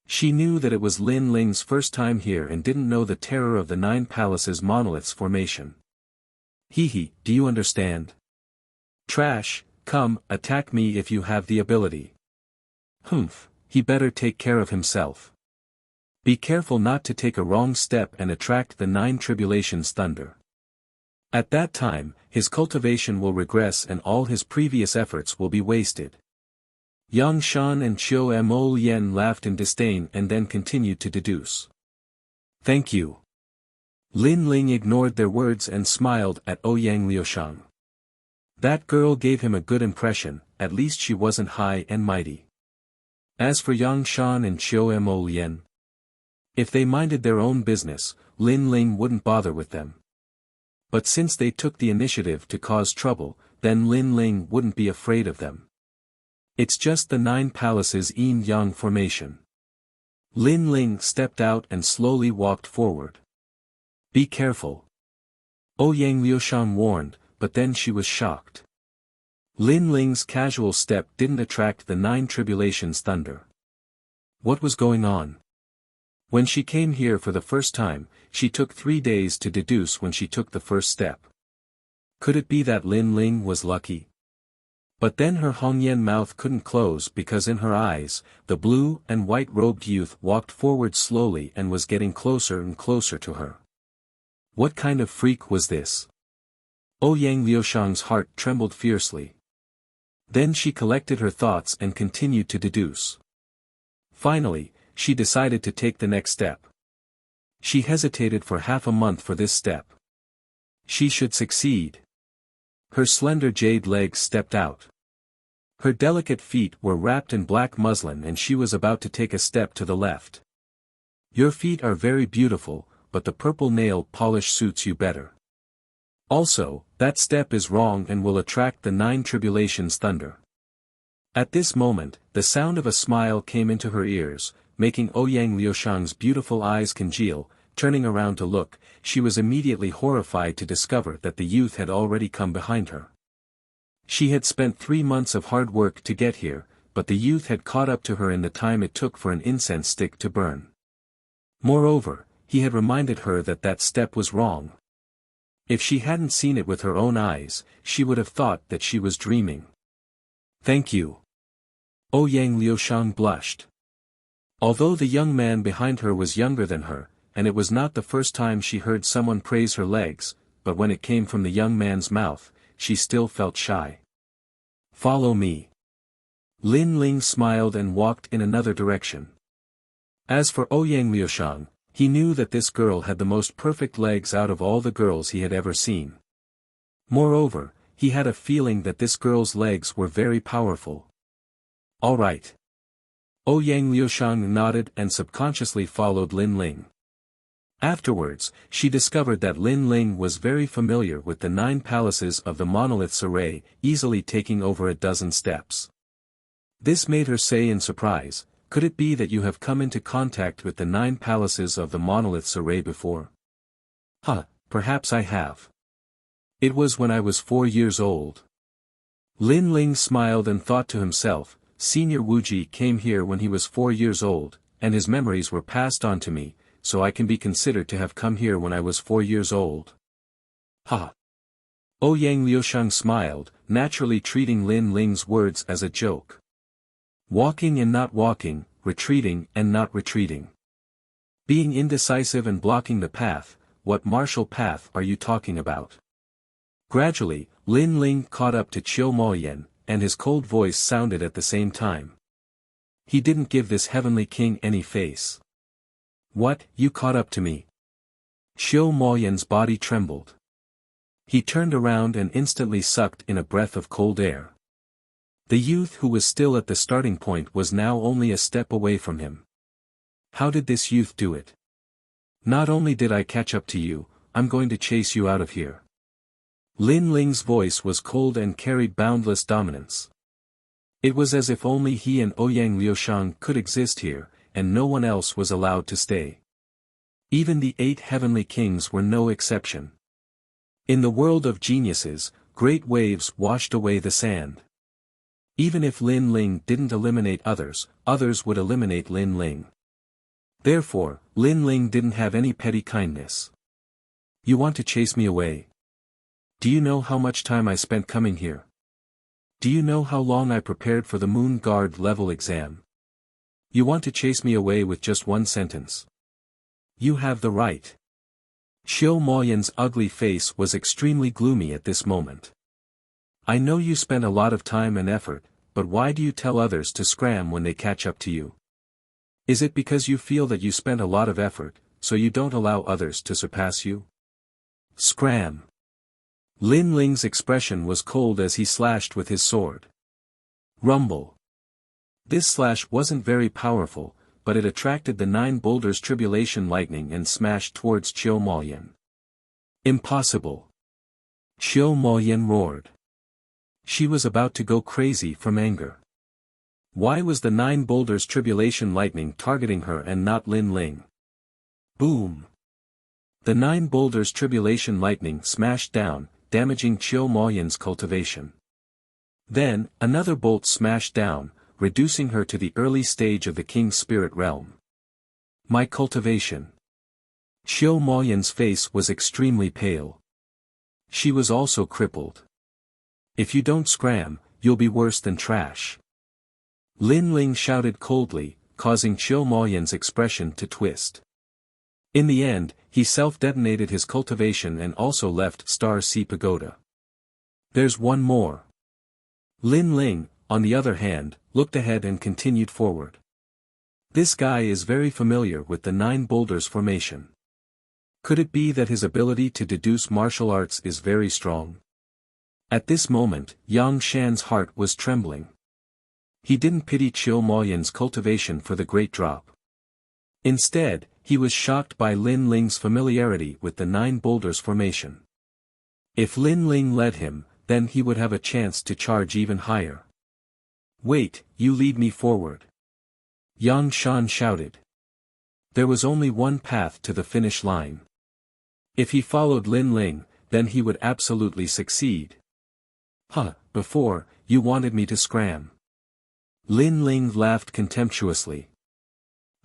She knew that it was Lin Ling's first time here and didn't know the terror of the 9 Palaces monolith's formation. Hee, do you understand? Trash, come, attack me if you have the ability. Humph, he better take care of himself. Be careful not to take a wrong step and attract the 9 Tribulations thunder. At that time, his cultivation will regress and all his previous efforts will be wasted. Yang Shan and Chiu Mo Lien laughed in disdain and then continued to deduce. Thank you. Lin Ling ignored their words and smiled at Ouyang Liushang. That girl gave him a good impression, at least she wasn't high and mighty. As for Yang Shan and Chiu Mo Lien, if they minded their own business, Lin Ling wouldn't bother with them. But since they took the initiative to cause trouble, then Lin Ling wouldn't be afraid of them. It's just the 9 Palaces yin-yang formation. Lin Ling stepped out and slowly walked forward. Be careful. Ouyang Liushang warned, but then she was shocked. Lin Ling's casual step didn't attract the 9 Tribulations thunder. What was going on? When she came here for the first time, she took 3 days to deduce when she took the first step. Could it be that Lin Ling was lucky? But then her Hongyan mouth couldn't close because in her eyes, the blue and white-robed youth walked forward slowly and was getting closer and closer to her. What kind of freak was this? Ouyang Liushang's heart trembled fiercely. Then she collected her thoughts and continued to deduce. Finally, she decided to take the next step. She hesitated for half a month for this step. She should succeed. Her slender jade legs stepped out. Her delicate feet were wrapped in black muslin and she was about to take a step to the left. Your feet are very beautiful, but the purple nail polish suits you better. Also, that step is wrong and will attract the 9 Tribulations thunder. At this moment, the sound of a smile came into her ears, making Ouyang Liushang's beautiful eyes congeal. Turning around to look, she was immediately horrified to discover that the youth had already come behind her. She had spent 3 months of hard work to get here, but the youth had caught up to her in the time it took for an incense stick to burn. Moreover, he had reminded her that that step was wrong. If she hadn't seen it with her own eyes, she would have thought that she was dreaming. Thank you. Ouyang Liushang blushed. Although the young man behind her was younger than her, and it was not the first time she heard someone praise her legs, but when it came from the young man's mouth, she still felt shy. Follow me. Lin Ling smiled and walked in another direction. As for Ouyang Liushang, he knew that this girl had the most perfect legs out of all the girls he had ever seen. Moreover, he had a feeling that this girl's legs were very powerful. All right. Ouyang Liushang nodded and subconsciously followed Lin Ling. Afterwards, she discovered that Lin Ling was very familiar with the 9 Palaces of the monolith's array, easily taking over a dozen steps. This made her say in surprise, could it be that you have come into contact with the 9 Palaces of the monolith's array before? Perhaps I have. It was when I was 4 years old. Lin Ling smiled and thought to himself, Senior Wuji came here when he was 4 years old, and his memories were passed on to me, so I can be considered to have come here when I was 4 years old. Ouyang Liushang smiled, naturally treating Lin Ling's words as a joke. Walking and not walking, retreating and not retreating. Being indecisive and blocking the path, what martial path are you talking about? Gradually, Lin Ling caught up to Chiu Moyen, and his cold voice sounded at the same time. He didn't give this heavenly king any face. What, you caught up to me? Chiu Moyen's body trembled. He turned around and instantly sucked in a breath of cold air. The youth who was still at the starting point was now only a step away from him. How did this youth do it? Not only did I catch up to you, I'm going to chase you out of here. Lin Ling's voice was cold and carried boundless dominance. It was as if only he and Ouyang Liushang could exist here, and no one else was allowed to stay. Even the 8 heavenly kings were no exception. In the world of geniuses, great waves washed away the sand. Even if Lin Ling didn't eliminate others, others would eliminate Lin Ling. Therefore, Lin Ling didn't have any petty kindness. You want to chase me away? Do you know how much time I spent coming here? Do you know how long I prepared for the Moon Guard level exam? You want to chase me away with just one sentence. You have the right. Qiu Moyan's ugly face was extremely gloomy at this moment. I know you spent a lot of time and effort, but why do you tell others to scram when they catch up to you? Is it because you feel that you spent a lot of effort, so you don't allow others to surpass you? Scram. Lin Ling's expression was cold as he slashed with his sword. Rumble. This slash wasn't very powerful, but it attracted the 9 boulders tribulation lightning and smashed towards Qiu Moyan. Impossible. Qiu Moyan roared. She was about to go crazy from anger. Why was the 9 boulders tribulation lightning targeting her and not Lin Ling? Boom. The 9 boulders tribulation lightning smashed down, damaging Qiu Moyan's cultivation. Then, another bolt smashed down, reducing her to the early stage of the King's Spirit Realm. My cultivation. Qiu Moyan's face was extremely pale. She was also crippled. If you don't scram, you'll be worse than trash. Lin Ling shouted coldly, causing Qiu Moyan's expression to twist. In the end, he self-detonated his cultivation and also left Star Sea Pagoda. There's one more. Lin Ling, on the other hand, looked ahead and continued forward. This guy is very familiar with the 9 boulders formation. Could it be that his ability to deduce martial arts is very strong? At this moment, Yang Shan's heart was trembling. He didn't pity Qiu Moyan's cultivation for the great drop. Instead, he was shocked by Lin Ling's familiarity with the 9 boulders formation. If Lin Ling led him, then he would have a chance to charge even higher. Wait, you lead me forward. Yang Shan shouted. There was only one path to the finish line. If he followed Lin Ling, then he would absolutely succeed. Before, you wanted me to scram. Lin Ling laughed contemptuously.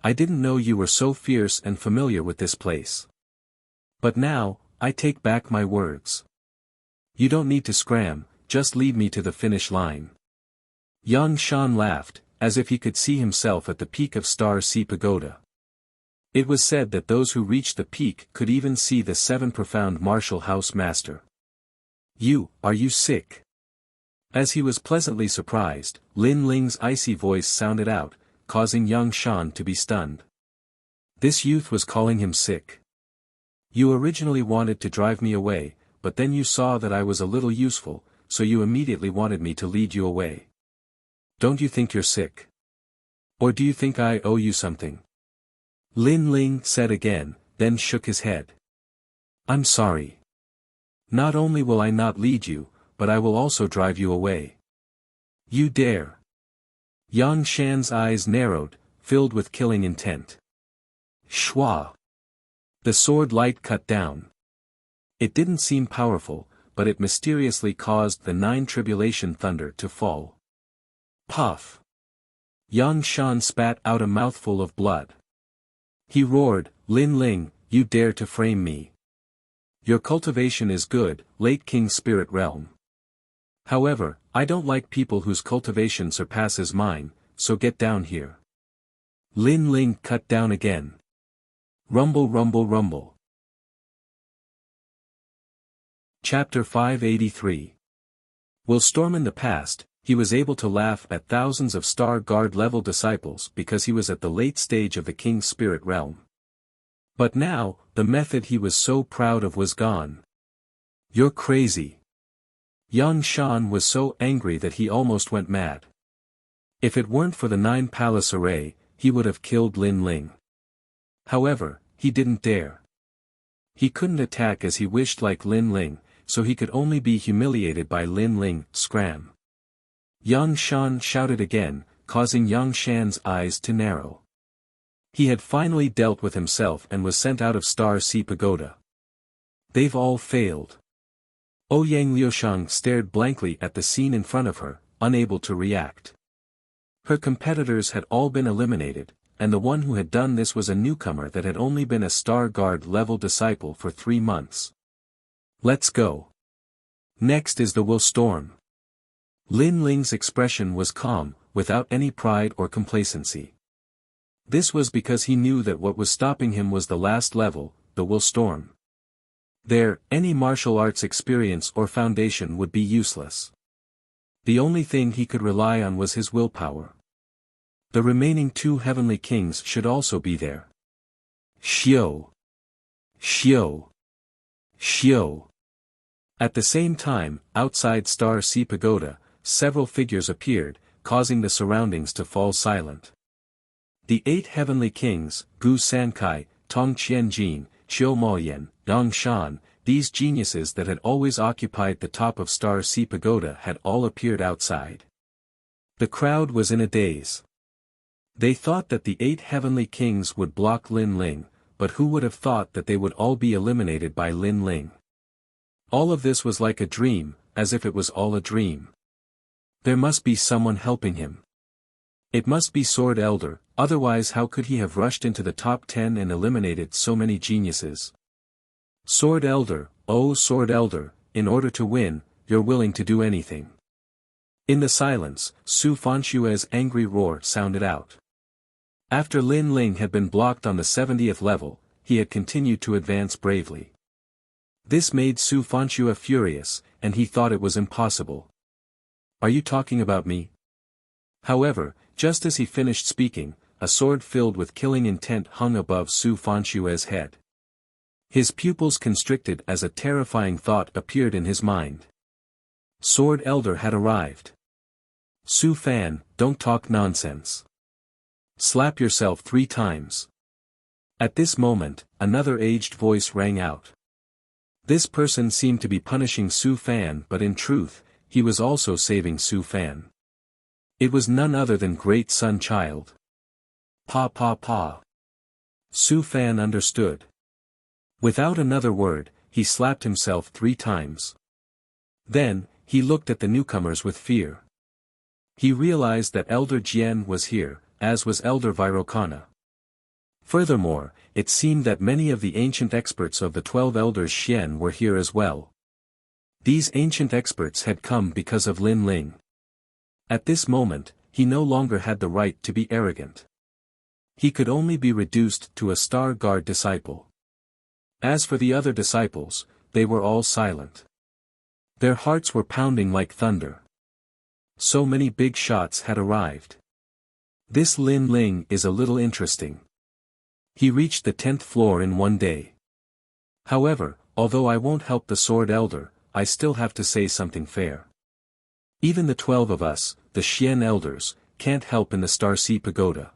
I didn't know you were so fierce and familiar with this place. But now, I take back my words. You don't need to scram, just lead me to the finish line. Yang Shan laughed, as if he could see himself at the peak of Star Sea Pagoda. It was said that those who reached the peak could even see the 7 profound martial house master. Are you sick? As he was pleasantly surprised, Lin Ling's icy voice sounded out, causing Yang Shan to be stunned. This youth was calling him sick. You originally wanted to drive me away, but then you saw that I was a little useful, so you immediately wanted me to lead you away. Don't you think you're sick? Or do you think I owe you something? Lin Ling said again, then shook his head. I'm sorry. Not only will I not lead you, but I will also drive you away. You dare. Yang Shan's eyes narrowed, filled with killing intent. Shwa. The sword light cut down. It didn't seem powerful, but it mysteriously caused the 9 tribulation thunder to fall. Puff. Yang Shan spat out a mouthful of blood. He roared, Lin Ling, you dare to frame me. Your cultivation is good, late King Spirit Realm. However, I don't like people whose cultivation surpasses mine, so get down here. Lin Ling cut down again. Rumble rumble rumble. Chapter 583. While storming the past, he was able to laugh at thousands of Star Guard level disciples because he was at the late stage of the King's Spirit Realm. But now, the method he was so proud of was gone. You're crazy. Yang Shan was so angry that he almost went mad. If it weren't for the 9 palace array, he would have killed Lin Ling. However, he didn't dare. He couldn't attack as he wished like Lin Ling, so he could only be humiliated by Lin Ling. Scram. Yang Shan shouted again, causing Yang Shan's eyes to narrow. He had finally dealt with himself and was sent out of Star Sea Pagoda. They've all failed. Ouyang Liushang stared blankly at the scene in front of her, unable to react. Her competitors had all been eliminated, and the one who had done this was a newcomer that had only been a Star Guard level disciple for 3 months. Let's go. Next is the Will Storm. Lin Ling's expression was calm, without any pride or complacency. This was because he knew that what was stopping him was the last level, the Will Storm. There, any martial arts experience or foundation would be useless. The only thing he could rely on was his willpower. The remaining 2 heavenly kings should also be there. Xiao! Xiao! Xiao! At the same time, outside Star Sea Pagoda, several figures appeared, causing the surroundings to fall silent. The 8 heavenly kings, Gu Sankai, Tong Qianjin, Xiu Moyan, Yang Shan, these geniuses that had always occupied the top of Star Sea Pagoda had all appeared outside. The crowd was in a daze. They thought that the 8 heavenly kings would block Lin Ling, but who would have thought that they would all be eliminated by Lin Ling? All of this was like a dream, as if it was all a dream. There must be someone helping him. It must be Sword Elder, otherwise how could he have rushed into the top 10 and eliminated so many geniuses? Sword Elder, oh Sword Elder, in order to win, you're willing to do anything. In the silence, Su Fanshue's angry roar sounded out. After Lin Ling had been blocked on the 70th level, he had continued to advance bravely. This made Su Fanshue furious, and he thought it was impossible. Are you talking about me? However, just as he finished speaking, a sword filled with killing intent hung above Su Fanshue's head. His pupils constricted as a terrifying thought appeared in his mind. Sword Elder had arrived. Su Fan, don't talk nonsense. Slap yourself 3 times. At this moment, another aged voice rang out. This person seemed to be punishing Su Fan, but in truth, he was also saving Su Fan. It was none other than Great Sun Child. Pa pa pa. Su Fan understood. Without another word, he slapped himself 3 times. Then, he looked at the newcomers with fear. He realized that Elder Jian was here, as was Elder Virokana. Furthermore, it seemed that many of the ancient experts of the 12 elders Xian were here as well. These ancient experts had come because of Lin Ling. At this moment, he no longer had the right to be arrogant. He could only be reduced to a Star Guard disciple. As for the other disciples, they were all silent. Their hearts were pounding like thunder. So many big shots had arrived. This Lin Ling is a little interesting. He reached the 10th floor in 1 day. However, although I won't help the Sword Elder, I still have to say something fair. Even the 12 of us, the Xian elders, can't help in the Star Sea Pagoda.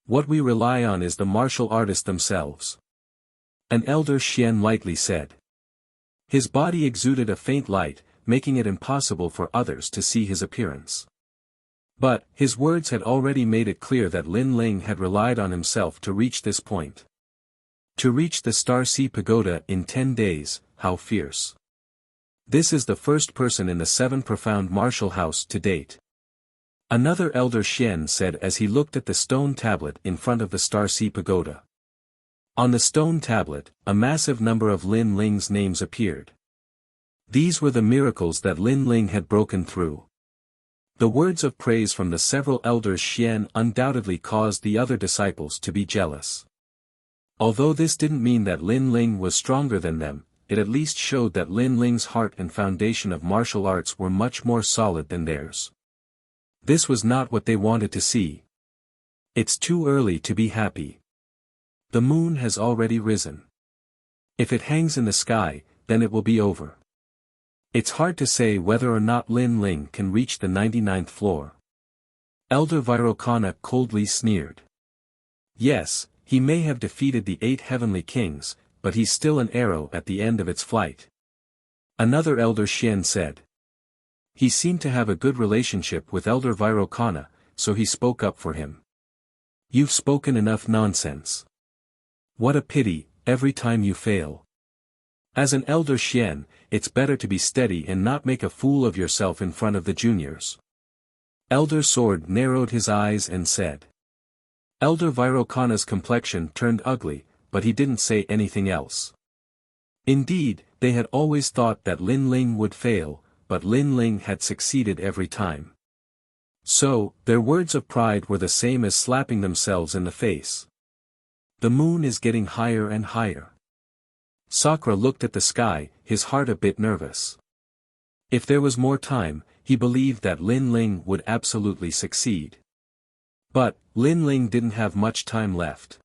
What we rely on is the martial artists themselves. An elder Xian lightly said. His body exuded a faint light, making it impossible for others to see his appearance. But, his words had already made it clear that Lin Ling had relied on himself to reach this point. To reach the Star Sea Pagoda in 10 days, how fierce. This is the first person in the 7 profound martial house to date. Another elder Xian said as he looked at the stone tablet in front of the Star Sea Pagoda. On the stone tablet, a massive number of Lin Ling's names appeared. These were the miracles that Lin Ling had broken through. The words of praise from the several elders Xian undoubtedly caused the other disciples to be jealous. Although this didn't mean that Lin Ling was stronger than them, it at least showed that Lin Ling's heart and foundation of martial arts were much more solid than theirs. This was not what they wanted to see. It's too early to be happy. The moon has already risen. If it hangs in the sky, then it will be over. It's hard to say whether or not Lin Ling can reach the 99th floor. Elder Virokana coldly sneered. Yes, he may have defeated the 8 heavenly kings, but he's still an arrow at the end of its flight. Another elder Xian said. He seemed to have a good relationship with Elder Virokana, so he spoke up for him. You've spoken enough nonsense. What a pity, every time you fail. As an elder Xian, it's better to be steady and not make a fool of yourself in front of the juniors. Elder Sword narrowed his eyes and said. Elder Virokana's complexion turned ugly, but he didn't say anything else. Indeed, they had always thought that Lin Ling would fail, but Lin Ling had succeeded every time. So, their words of pride were the same as slapping themselves in the face. The moon is getting higher and higher. Sakura looked at the sky, his heart a bit nervous. If there was more time, he believed that Lin Ling would absolutely succeed. But, Lin Ling didn't have much time left.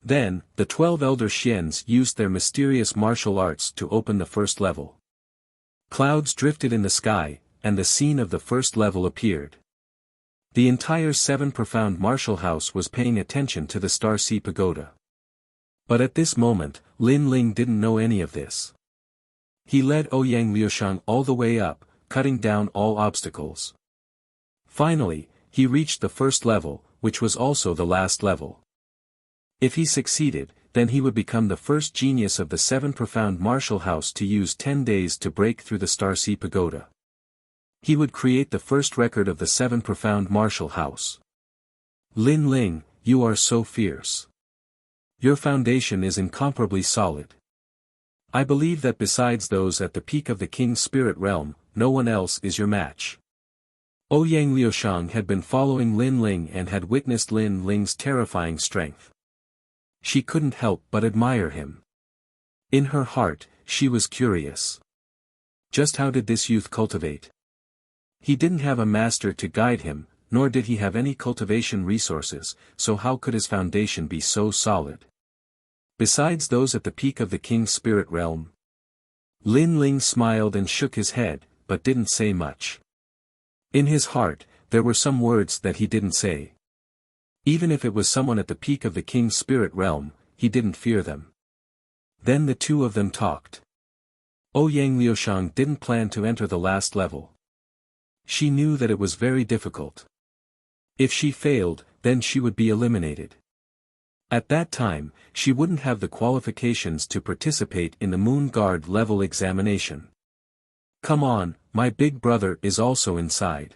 Then, the 12 elder Xians used their mysterious martial arts to open the first level. Clouds drifted in the sky, and the scene of the first level appeared. The entire 7 profound martial house was paying attention to the Star Sea Pagoda. But at this moment, Lin Ling didn't know any of this. He led Ouyang Liushang all the way up, cutting down all obstacles. Finally, he reached the first level, which was also the last level. If he succeeded, then he would become the first genius of the 7 profound martial house to use 10 days to break through the Star Sea Pagoda. He would create the first record of the 7 profound martial house. Lin Ling, you are so fierce. Your foundation is incomparably solid. I believe that besides those at the peak of the King's Spirit Realm, no one else is your match. Ouyang Liushang had been following Lin Ling and had witnessed Lin Ling's terrifying strength. She couldn't help but admire him. In her heart, she was curious. Just how did this youth cultivate? He didn't have a master to guide him, nor did he have any cultivation resources, so how could his foundation be so solid? Besides those at the peak of the King's Spirit Realm. Lin Ling smiled and shook his head, but didn't say much. In his heart, there were some words that he didn't say. Even if it was someone at the peak of the King's Spirit Realm, he didn't fear them. Then the two of them talked. Ouyang Liushang didn't plan to enter the last level. She knew that it was very difficult. If she failed, then she would be eliminated. At that time, she wouldn't have the qualifications to participate in the Moon Guard level examination. Come on, my big brother is also inside.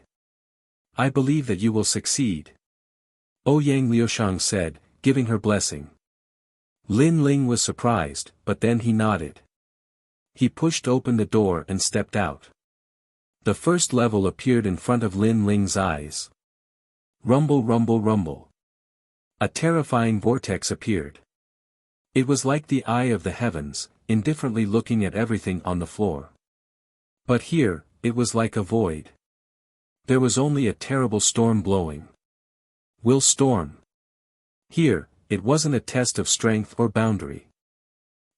I believe that you will succeed. Ouyang Liushang said, giving her blessing. Lin Ling was surprised, but then he nodded. He pushed open the door and stepped out. The first level appeared in front of Lin Ling's eyes. Rumble, rumble, rumble. A terrifying vortex appeared. It was like the eye of the heavens, indifferently looking at everything on the floor. But here, it was like a void. There was only a terrible storm blowing. Will storm. Here, it wasn't a test of strength or boundary.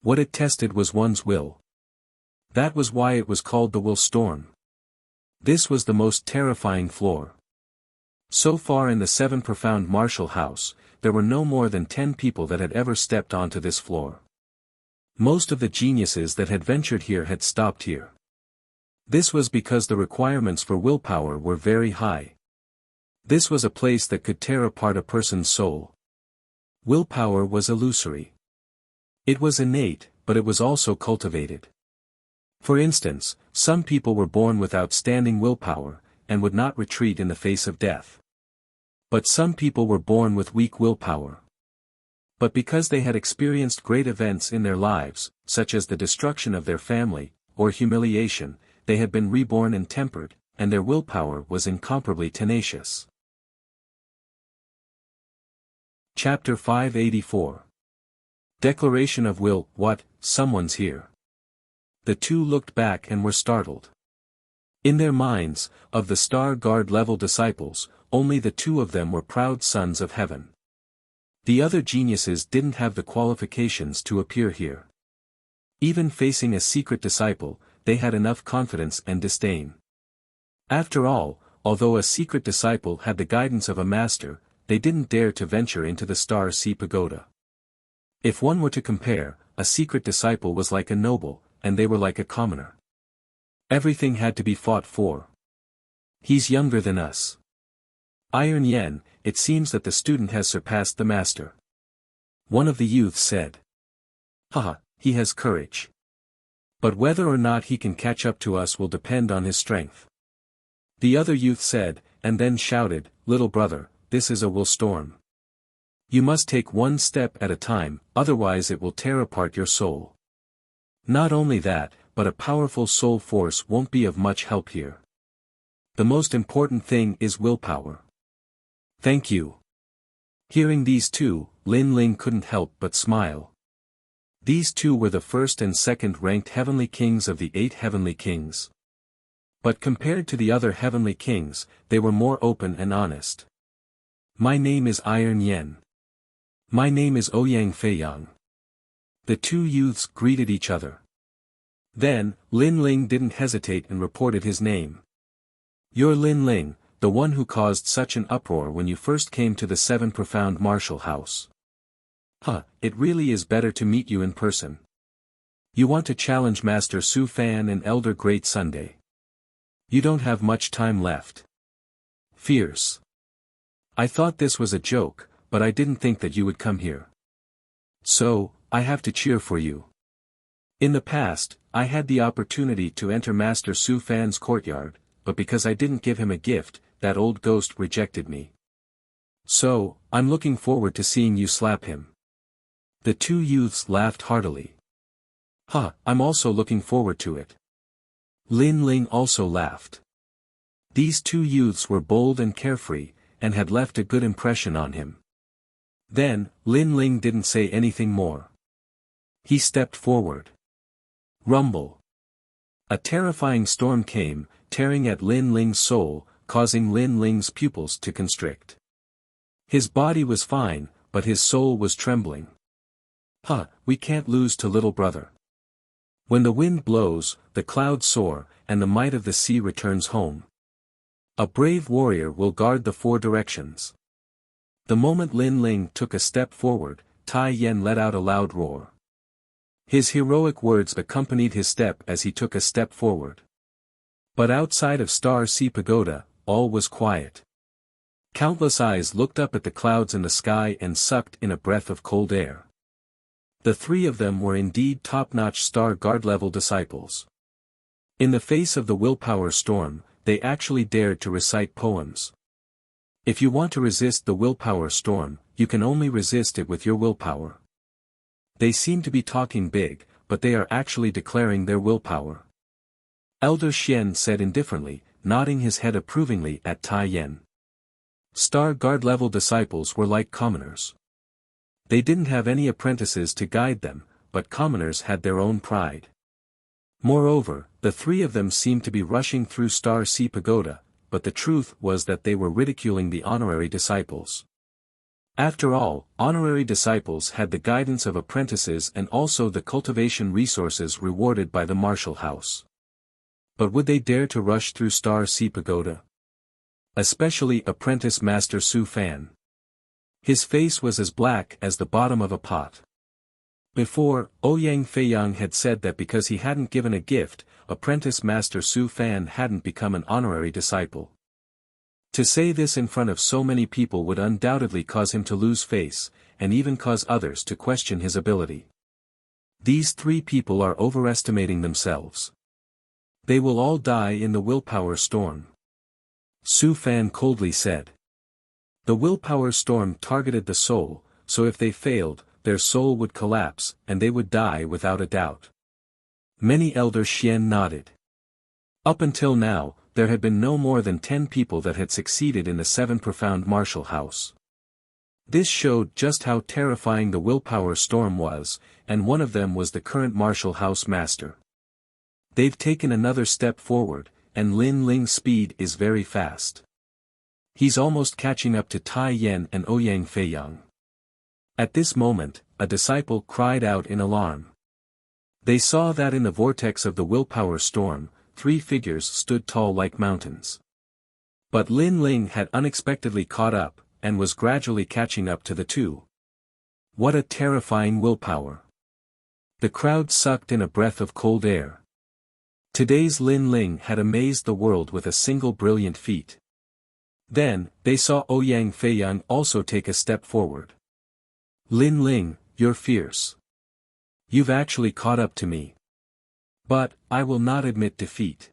What it tested was one's will. That was why it was called the will storm. This was the most terrifying floor. So far in the 7 profound martial house, there were no more than 10 people that had ever stepped onto this floor. Most of the geniuses that had ventured here had stopped here. This was because the requirements for willpower were very high. This was a place that could tear apart a person's soul. Willpower was illusory. It was innate, but it was also cultivated. For instance, some people were born with outstanding willpower, and would not retreat in the face of death. But some people were born with weak willpower. But because they had experienced great events in their lives, such as the destruction of their family, or humiliation, they had been reborn and tempered, and their willpower was incomparably tenacious. Chapter 584. Declaration of Will. What, someone's here. The two looked back and were startled. In their minds, of the Star Guard level disciples, only the two of them were proud sons of heaven. The other geniuses didn't have the qualifications to appear here. Even facing a secret disciple, they had enough confidence and disdain. After all, although a secret disciple had the guidance of a master, they didn't dare to venture into the Star Sea Pagoda. If one were to compare, a secret disciple was like a noble, and they were like a commoner. Everything had to be fought for. He's younger than us. Iron Yen, it seems that the student has surpassed the master. One of the youths said. Haha, he has courage. But whether or not he can catch up to us will depend on his strength. The other youth said, and then shouted, little brother, this is a will storm. You must take one step at a time, otherwise it will tear apart your soul. Not only that, but a powerful soul force won't be of much help here. The most important thing is willpower. Thank you. Hearing these two, Lin Ling couldn't help but smile. These two were the first and second-ranked heavenly kings of the 8 heavenly kings. But compared to the other heavenly kings, they were more open and honest. My name is Iron Yen. My name is Ouyang Feiyang. The two youths greeted each other. Then, Lin Ling didn't hesitate and reported his name. You're Lin Ling, the one who caused such an uproar when you first came to the 7 Profound Martial House. It really is better to meet you in person. You want to challenge Master Su Fan and Elder Great Sunday. You don't have much time left. Fierce. I thought this was a joke, but I didn't think that you would come here. So, I have to cheer for you. In the past, I had the opportunity to enter Master Su Fan's courtyard, but because I didn't give him a gift, that old ghost rejected me. So, I'm looking forward to seeing you slap him. The two youths laughed heartily. I'm also looking forward to it. Lin Ling also laughed. These two youths were bold and carefree, and had left a good impression on him. Then, Lin Ling didn't say anything more. He stepped forward. Rumble. A terrifying storm came, tearing at Lin Ling's soul, causing Lin Ling's pupils to constrict. His body was fine, but his soul was trembling. We can't lose to little brother. When the wind blows, the clouds soar, and the might of the sea returns home. A brave warrior will guard the 4 directions. The moment Lin Ling took a step forward, Tai Yen let out a loud roar. His heroic words accompanied his step as he took a step forward. But outside of Star Sea Pagoda, all was quiet. Countless eyes looked up at the clouds in the sky and sucked in a breath of cold air. The 3 of them were indeed top-notch Star Guard-level disciples. In the face of the willpower storm, they actually dared to recite poems. If you want to resist the willpower storm, you can only resist it with your willpower. They seem to be talking big, but they are actually declaring their willpower. Elder Xian said indifferently, nodding his head approvingly at Tai Yen. Star Guard-level disciples were like commoners. They didn't have any apprentices to guide them, but commoners had their own pride. Moreover, the 3 of them seemed to be rushing through Star Sea Pagoda, but the truth was that they were ridiculing the honorary disciples. After all, honorary disciples had the guidance of apprentices and also the cultivation resources rewarded by the martial house. But would they dare to rush through Star Sea Pagoda? Especially apprentice Master Su Fan. His face was as black as the bottom of a pot. Before, Ouyang Feiyang had said that because he hadn't given a gift, apprentice Master Su Fan hadn't become an honorary disciple. To say this in front of so many people would undoubtedly cause him to lose face, and even cause others to question his ability. These 3 people are overestimating themselves. They will all die in the willpower storm. Su Fan coldly said. The willpower storm targeted the soul, so if they failed, their soul would collapse, and they would die without a doubt. Many Elder Xian nodded. Up until now, there had been no more than 10 people that had succeeded in the 7 Profound Martial House. This showed just how terrifying the willpower storm was, and one of them was the current Martial House Master. They've taken another step forward, and Lin Ling's speed is very fast. He's almost catching up to Tai Yen and Ouyang Feiyang. At this moment, a disciple cried out in alarm. They saw that in the vortex of the willpower storm, 3 figures stood tall like mountains. But Lin Ling had unexpectedly caught up, and was gradually catching up to the 2. What a terrifying willpower! The crowd sucked in a breath of cold air. Today's Lin Ling had amazed the world with a single brilliant feat. Then, they saw Ouyang Feiyang also take a step forward. Lin Ling, you're fierce. You've actually caught up to me. But, I will not admit defeat.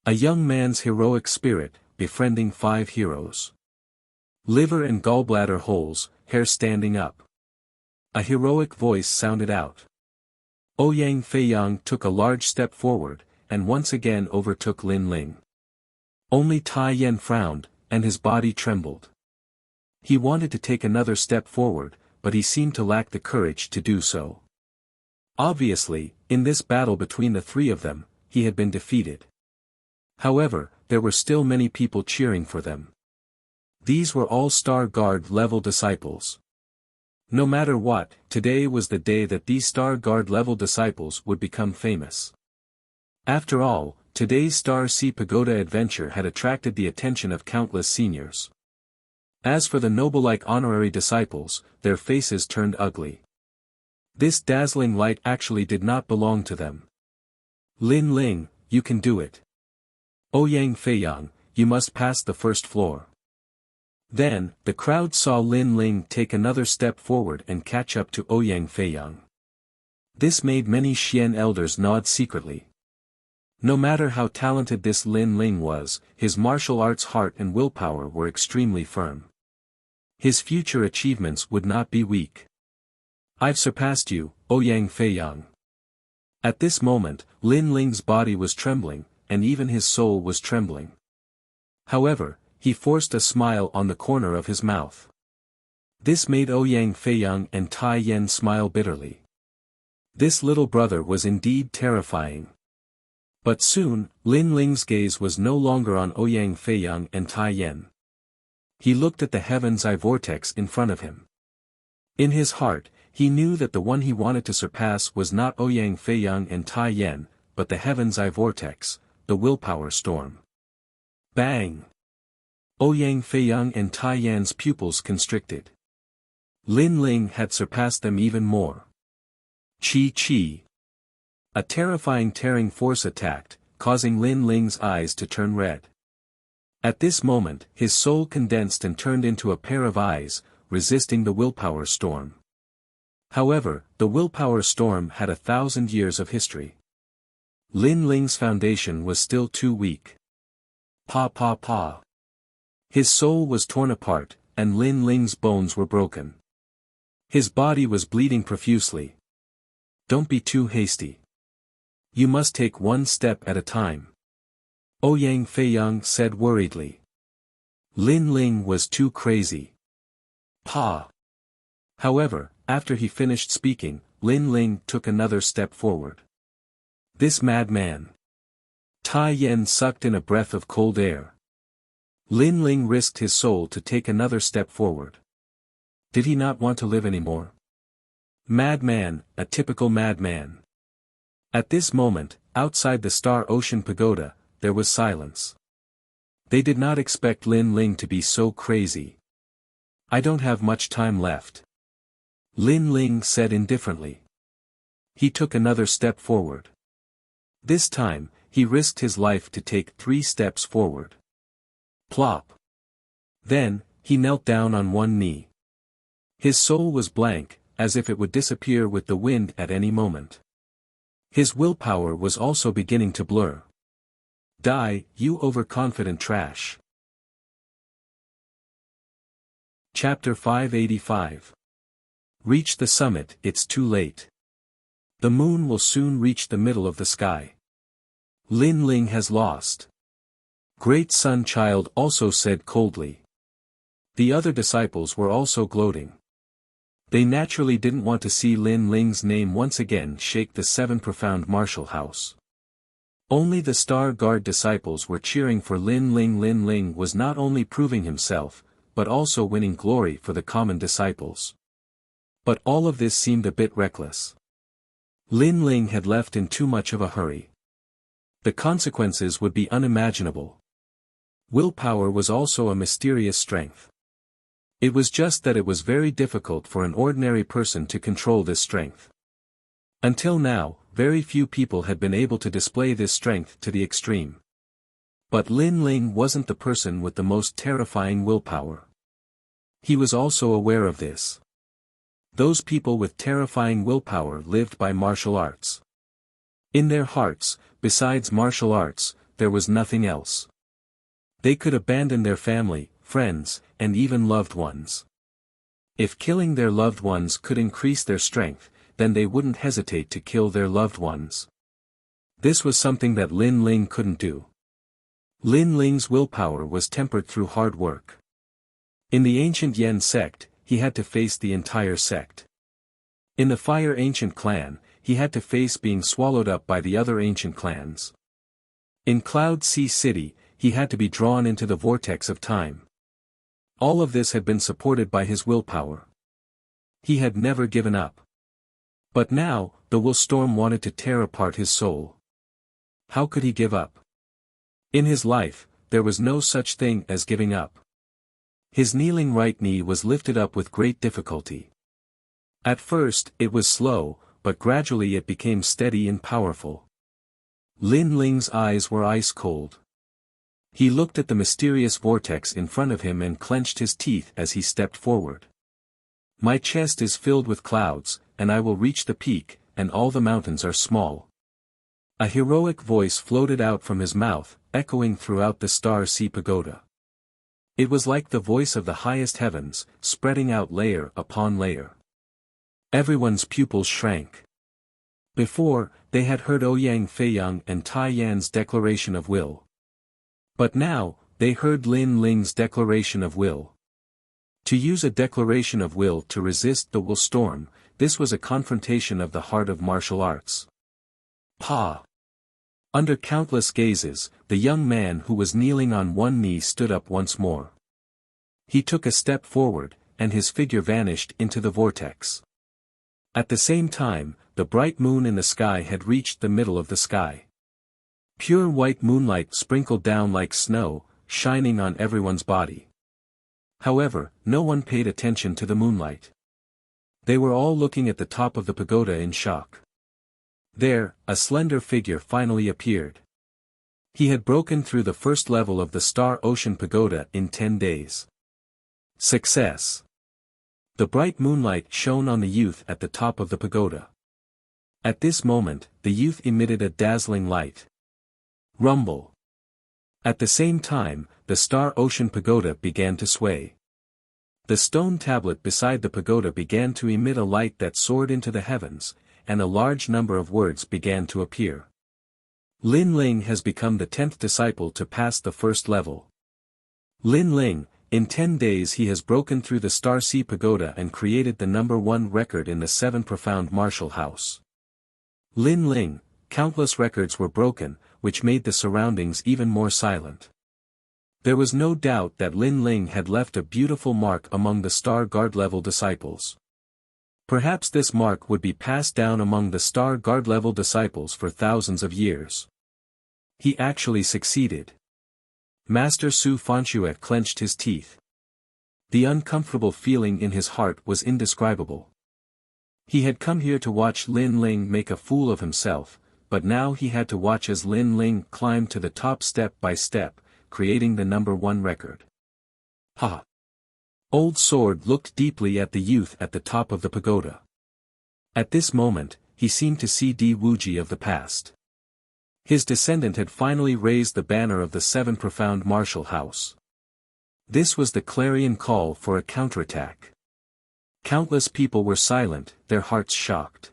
A young man's heroic spirit, befriending 5 heroes. Liver and gallbladder holes, hair standing up. A heroic voice sounded out. Ouyang Feiyang took a large step forward, and once again overtook Lin Ling. Only Tai Yan frowned, and his body trembled. He wanted to take another step forward, but he seemed to lack the courage to do so. Obviously, in this battle between the 3 of them, he had been defeated. However, there were still many people cheering for them. These were all Star Guard level disciples. No matter what, today was the day that these Star Guard level disciples would become famous. After all, today's Star Sea Pagoda adventure had attracted the attention of countless seniors. As for the noble-like honorary disciples, their faces turned ugly. This dazzling light actually did not belong to them. Lin Ling, you can do it. Ouyang Feiyang, you must pass the first floor. Then, the crowd saw Lin Ling take another step forward and catch up to Ouyang Feiyang. This made many Xian elders nod secretly. No matter how talented this Lin Ling was, his martial arts heart and willpower were extremely firm. His future achievements would not be weak. I've surpassed you, Ouyang Feiyang. At this moment, Lin Ling's body was trembling, and even his soul was trembling. However, he forced a smile on the corner of his mouth. This made Ouyang Feiyang and Tai Yan smile bitterly. This little brother was indeed terrifying. But soon, Lin Ling's gaze was no longer on Ouyang Feiyang and Tai Yan. He looked at the heaven's eye vortex in front of him. In his heart, he knew that the one he wanted to surpass was not Ouyang Feiyang and Tai Yan, but the heaven's eye vortex, the willpower storm. Bang! Ouyang Feiyang and Tai Yan's pupils constricted. Lin Ling had surpassed them even more. Chi. A terrifying tearing force attacked, causing Lin Ling's eyes to turn red. At this moment, his soul condensed and turned into a pair of eyes, resisting the willpower storm. However, the willpower storm had 1,000 years of history. Lin Ling's foundation was still too weak. Pa. His soul was torn apart, and Lin Ling's bones were broken. His body was bleeding profusely. Don't be too hasty. You must take one step at a time. Ouyang Feiyang said worriedly. Lin Ling was too crazy. Pa. However, after he finished speaking, Lin Ling took another step forward. This madman. Tai Yan sucked in a breath of cold air. Lin Ling risked his soul to take another step forward. Did he not want to live anymore? Madman, a typical madman. At this moment, outside the Star Ocean Pagoda, there was silence. They did not expect Lin Ling to be so crazy. I don't have much time left. Lin Ling said indifferently. He took another step forward. This time, he risked his life to take 3 steps forward. Plop. Then, he knelt down on one knee. His soul was blank, as if it would disappear with the wind at any moment. His willpower was also beginning to blur. Die, you overconfident trash. Chapter 585. Reach the summit, it's too late. The moon will soon reach the middle of the sky. Lin Ling has lost. Great Sun Child also said coldly. The other disciples were also gloating. They naturally didn't want to see Lin Ling's name once again shake the 7 profound martial house. Only the Star Guard disciples were cheering for Lin Ling. Lin Ling was not only proving himself, but also winning glory for the common disciples. But all of this seemed a bit reckless. Lin Ling had left in too much of a hurry. The consequences would be unimaginable. Willpower was also a mysterious strength. It was just that it was very difficult for an ordinary person to control this strength. Until now, very few people had been able to display this strength to the extreme. But Lin Ling wasn't the person with the most terrifying willpower. He was also aware of this. Those people with terrifying willpower lived by martial arts. In their hearts, besides martial arts, there was nothing else. They could abandon their family, friends, and even loved ones. If killing their loved ones could increase their strength, then they wouldn't hesitate to kill their loved ones. This was something that Lin Ling couldn't do. Lin Ling's willpower was tempered through hard work. In the ancient Yen sect, he had to face the entire sect. In the Fire Ancient clan, he had to face being swallowed up by the other ancient clans. In Cloud Sea City, he had to be drawn into the vortex of time. All of this had been supported by his willpower. He had never given up. But now, the will storm wanted to tear apart his soul. How could he give up? In his life, there was no such thing as giving up. His kneeling right knee was lifted up with great difficulty. At first, it was slow, but gradually it became steady and powerful. Lin Ling's eyes were ice cold. He looked at the mysterious vortex in front of him and clenched his teeth as he stepped forward. My chest is filled with clouds, and I will reach the peak, and all the mountains are small. A heroic voice floated out from his mouth, echoing throughout the Star Sea Pagoda. It was like the voice of the highest heavens, spreading out layer upon layer. Everyone's pupils shrank. Before, they had heard Ouyang Feiyang and Tai Yan's declaration of will. But now, they heard Lin Ling's declaration of will. To use a declaration of will to resist the will storm, this was a confrontation of the heart of martial arts. Pa! Under countless gazes, the young man who was kneeling on one knee stood up once more. He took a step forward, and his figure vanished into the vortex. At the same time, the bright moon in the sky had reached the middle of the sky. Pure white moonlight sprinkled down like snow, shining on everyone's body. However, no one paid attention to the moonlight. They were all looking at the top of the pagoda in shock. There, a slender figure finally appeared. He had broken through the first level of the Star Ocean Pagoda in 10 days. Success! The bright moonlight shone on the youth at the top of the pagoda. At this moment, the youth emitted a dazzling light. Rumble. At the same time, the Star Ocean Pagoda began to sway. The stone tablet beside the pagoda began to emit a light that soared into the heavens, and a large number of words began to appear. Lin Ling has become the 10th disciple to pass the first level. Lin Ling, in 10 days he has broken through the Star Sea Pagoda and created the #1 record in the 7 Profound Martial House. Lin Ling, countless records were broken, which made the surroundings even more silent. There was no doubt that Lin Ling had left a beautiful mark among the Star Guard level disciples. Perhaps this mark would be passed down among the Star Guard level disciples for thousands of years. He actually succeeded. Master Su Fanxue clenched his teeth. The uncomfortable feeling in his heart was indescribable. He had come here to watch Lin Ling make a fool of himself, but now he had to watch as Lin Ling climbed to the top step by step, creating the #1 record. Ha! Old Sword looked deeply at the youth at the top of the pagoda. At this moment, he seemed to see Di Wuji of the past. His descendant had finally raised the banner of the 7 Profound Martial House. This was the clarion call for a counterattack. Countless people were silent, their hearts shocked.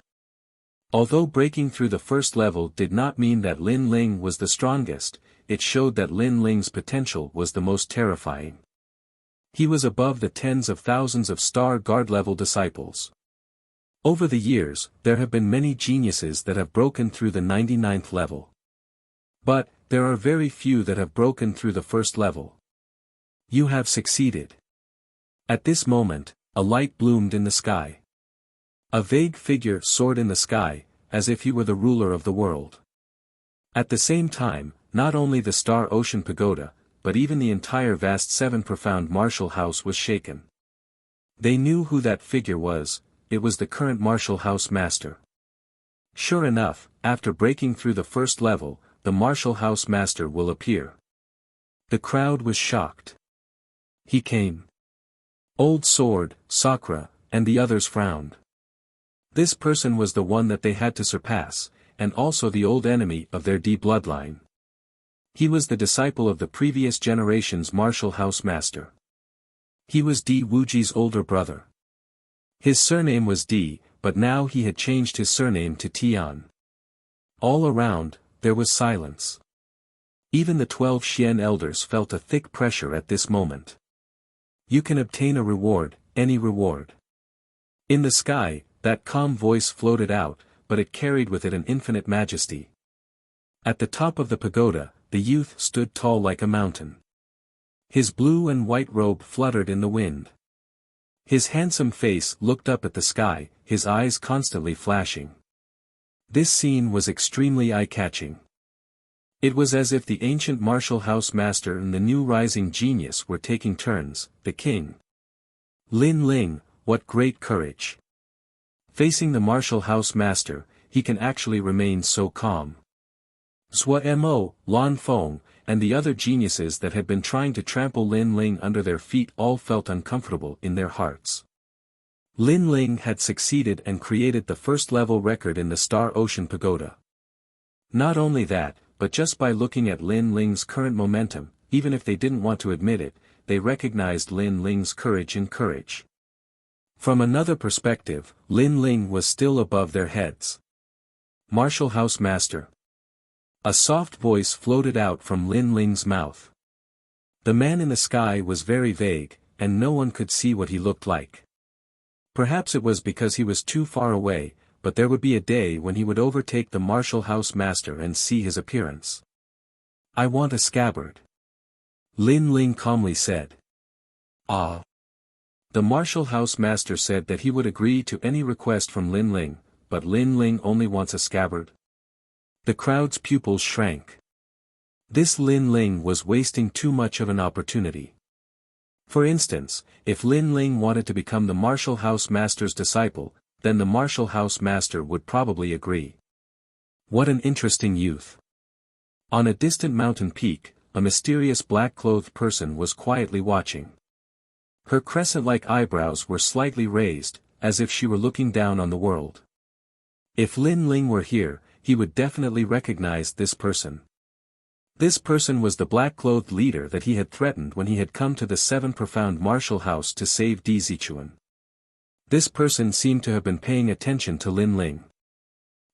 Although breaking through the first level did not mean that Lin Ling was the strongest, it showed that Lin Ling's potential was the most terrifying. He was above the tens of thousands of Star Guard level disciples. Over the years, there have been many geniuses that have broken through the 99th level. But, there are very few that have broken through the first level. You have succeeded. At this moment, a light bloomed in the sky. A vague figure soared in the sky, as if he were the ruler of the world. At the same time, not only the Star Ocean Pagoda, but even the entire vast 7 Profound Martial House was shaken. They knew who that figure was, it was the current Martial House Master. Sure enough, after breaking through the first level, the Martial House Master will appear. The crowd was shocked. He came. Old Sword, Sakura, and the others frowned. This person was the one that they had to surpass, and also the old enemy of their D bloodline. He was the disciple of the previous generation's martial house master. He was D Wuji's older brother. His surname was D, but now he had changed his surname to Tian. All around, there was silence. Even the 12 Xian elders felt a thick pressure at this moment. You can obtain a reward, any reward. In the sky, that calm voice floated out, but it carried with it an infinite majesty. At the top of the pagoda, the youth stood tall like a mountain. His blue and white robe fluttered in the wind. His handsome face looked up at the sky, his eyes constantly flashing. This scene was extremely eye-catching. It was as if the ancient martial house master and the new rising genius were taking turns, the king. Lin Ling, what great courage! Facing the martial house master, he can actually remain so calm. Zhua Mo, Lan Feng, and the other geniuses that had been trying to trample Lin Ling under their feet all felt uncomfortable in their hearts. Lin Ling had succeeded and created the first-level record in the Star Ocean Pagoda. Not only that, but just by looking at Lin Ling's current momentum, even if they didn't want to admit it, they recognized Lin Ling's courage and courage. From another perspective, Lin Ling was still above their heads. Martial House Master. A soft voice floated out from Lin Ling's mouth. The man in the sky was very vague, and no one could see what he looked like. Perhaps it was because he was too far away, but there would be a day when he would overtake the martial house master and see his appearance. I want a scabbard. Lin Ling calmly said. Ah. The martial house master said that he would agree to any request from Lin Ling, but Lin Ling only wants a scabbard. The crowd's pupils shrank. This Lin Ling was wasting too much of an opportunity. For instance, if Lin Ling wanted to become the martial house master's disciple, then the martial house master would probably agree. What an interesting youth. On a distant mountain peak, a mysterious black-clothed person was quietly watching. Her crescent-like eyebrows were slightly raised, as if she were looking down on the world. If Lin Ling were here, he would definitely recognize this person. This person was the black-clothed leader that he had threatened when he had come to the Seven Profound Martial House to save Di Zichuan. This person seemed to have been paying attention to Lin Ling.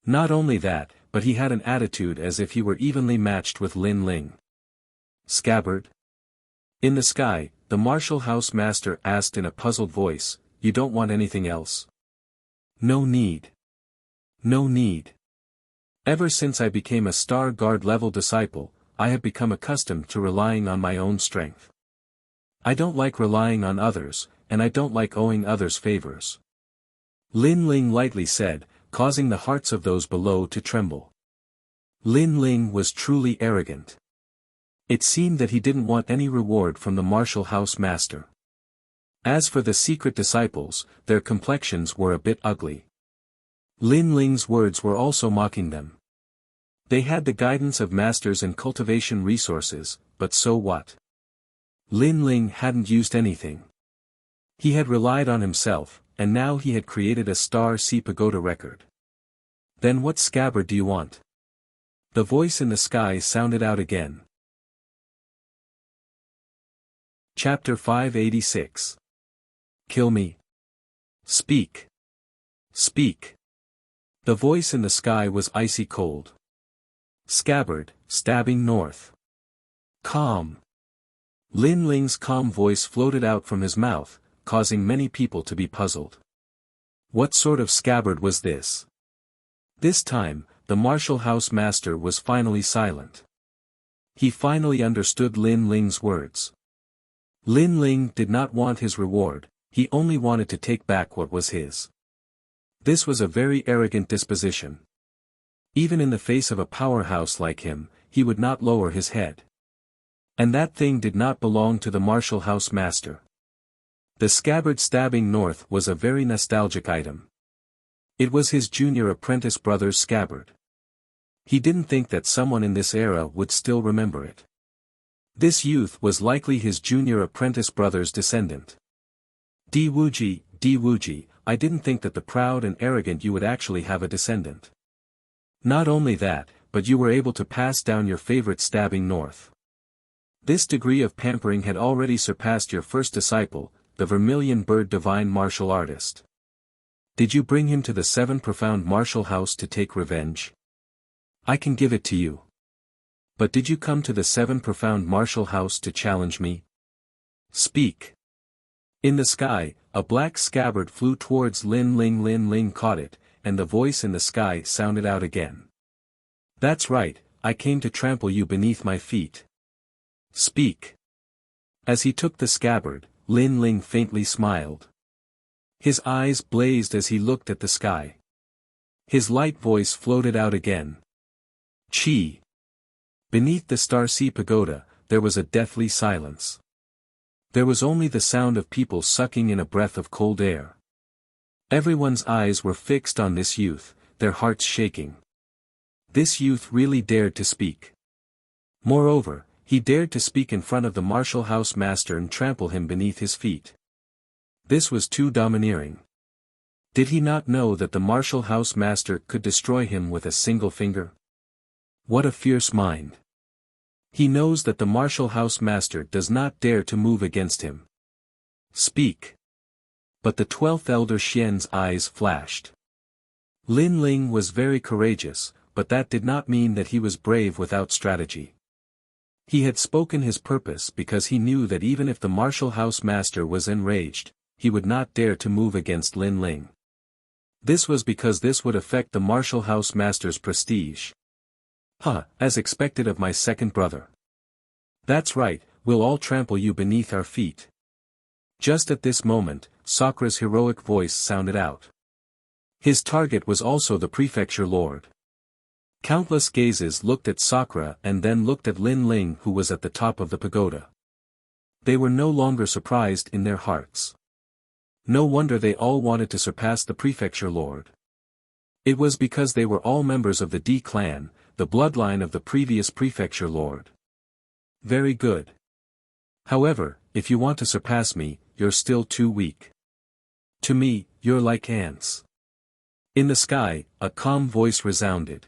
Not only that, but he had an attitude as if he were evenly matched with Lin Ling. Scabbard? In the sky, the martial house master asked in a puzzled voice, "You don't want anything else?" No need. No need. Ever since I became a Star Guard level disciple, I have become accustomed to relying on my own strength. I don't like relying on others, and I don't like owing others favors. Lin Ling lightly said, causing the hearts of those below to tremble. Lin Ling was truly arrogant. It seemed that he didn't want any reward from the martial house master. As for the secret disciples, their complexions were a bit ugly. Lin Ling's words were also mocking them. They had the guidance of masters and cultivation resources, but so what? Lin Ling hadn't used anything. He had relied on himself, and now he had created a Star Sea Pagoda record. Then what scabbard do you want? The voice in the sky sounded out again. Chapter 586. Kill me. Speak. Speak. The voice in the sky was icy cold. Scabbard, stabbing north. Calm. Lin Ling's calm voice floated out from his mouth, causing many people to be puzzled. What sort of scabbard was this? This time, the martial house master was finally silent. He finally understood Lin Ling's words. Lin Ling did not want his reward, he only wanted to take back what was his. This was a very arrogant disposition. Even in the face of a powerhouse like him, he would not lower his head. And that thing did not belong to the martial house master. The scabbard stabbing north was a very nostalgic item. It was his junior apprentice brother's scabbard. He didn't think that someone in this era would still remember it. This youth was likely his junior apprentice brother's descendant. Di Wuji, I didn't think that the proud and arrogant you would actually have a descendant. Not only that, but you were able to pass down your favorite stabbing north. This degree of pampering had already surpassed your first disciple, the vermilion bird divine martial artist. Did you bring him to the seven profound martial house to take revenge? I can give it to you. But did you come to the seven profound martial house to challenge me? Speak. In the sky, a black scabbard flew towards Lin Ling. Lin Ling caught it, and the voice in the sky sounded out again. That's right, I came to trample you beneath my feet. Speak. As he took the scabbard, Lin Ling faintly smiled. His eyes blazed as he looked at the sky. His light voice floated out again. Chi. Beneath the Star-Sea Pagoda, there was a deathly silence. There was only the sound of people sucking in a breath of cold air. Everyone's eyes were fixed on this youth, their hearts shaking. This youth really dared to speak. Moreover, he dared to speak in front of the martial house master and trample him beneath his feet. This was too domineering. Did he not know that the martial house master could destroy him with a single finger? What a fierce mind. He knows that the martial house master does not dare to move against him. Speak. But the 12th elder Xian's eyes flashed. Lin Ling was very courageous, but that did not mean that he was brave without strategy. He had spoken his purpose because he knew that even if the martial house master was enraged, he would not dare to move against Lin Ling. This was because this would affect the martial house master's prestige. As expected of my second brother. That's right, we'll all trample you beneath our feet. Just at this moment, Sakra's heroic voice sounded out. His target was also the prefecture lord. Countless gazes looked at Sakra and then looked at Lin Ling, who was at the top of the pagoda. They were no longer surprised in their hearts. No wonder they all wanted to surpass the prefecture lord. It was because they were all members of the D clan, the bloodline of the previous prefecture lord. Very good. However, if you want to surpass me, you're still too weak. To me, you're like ants. In the sky, a calm voice resounded.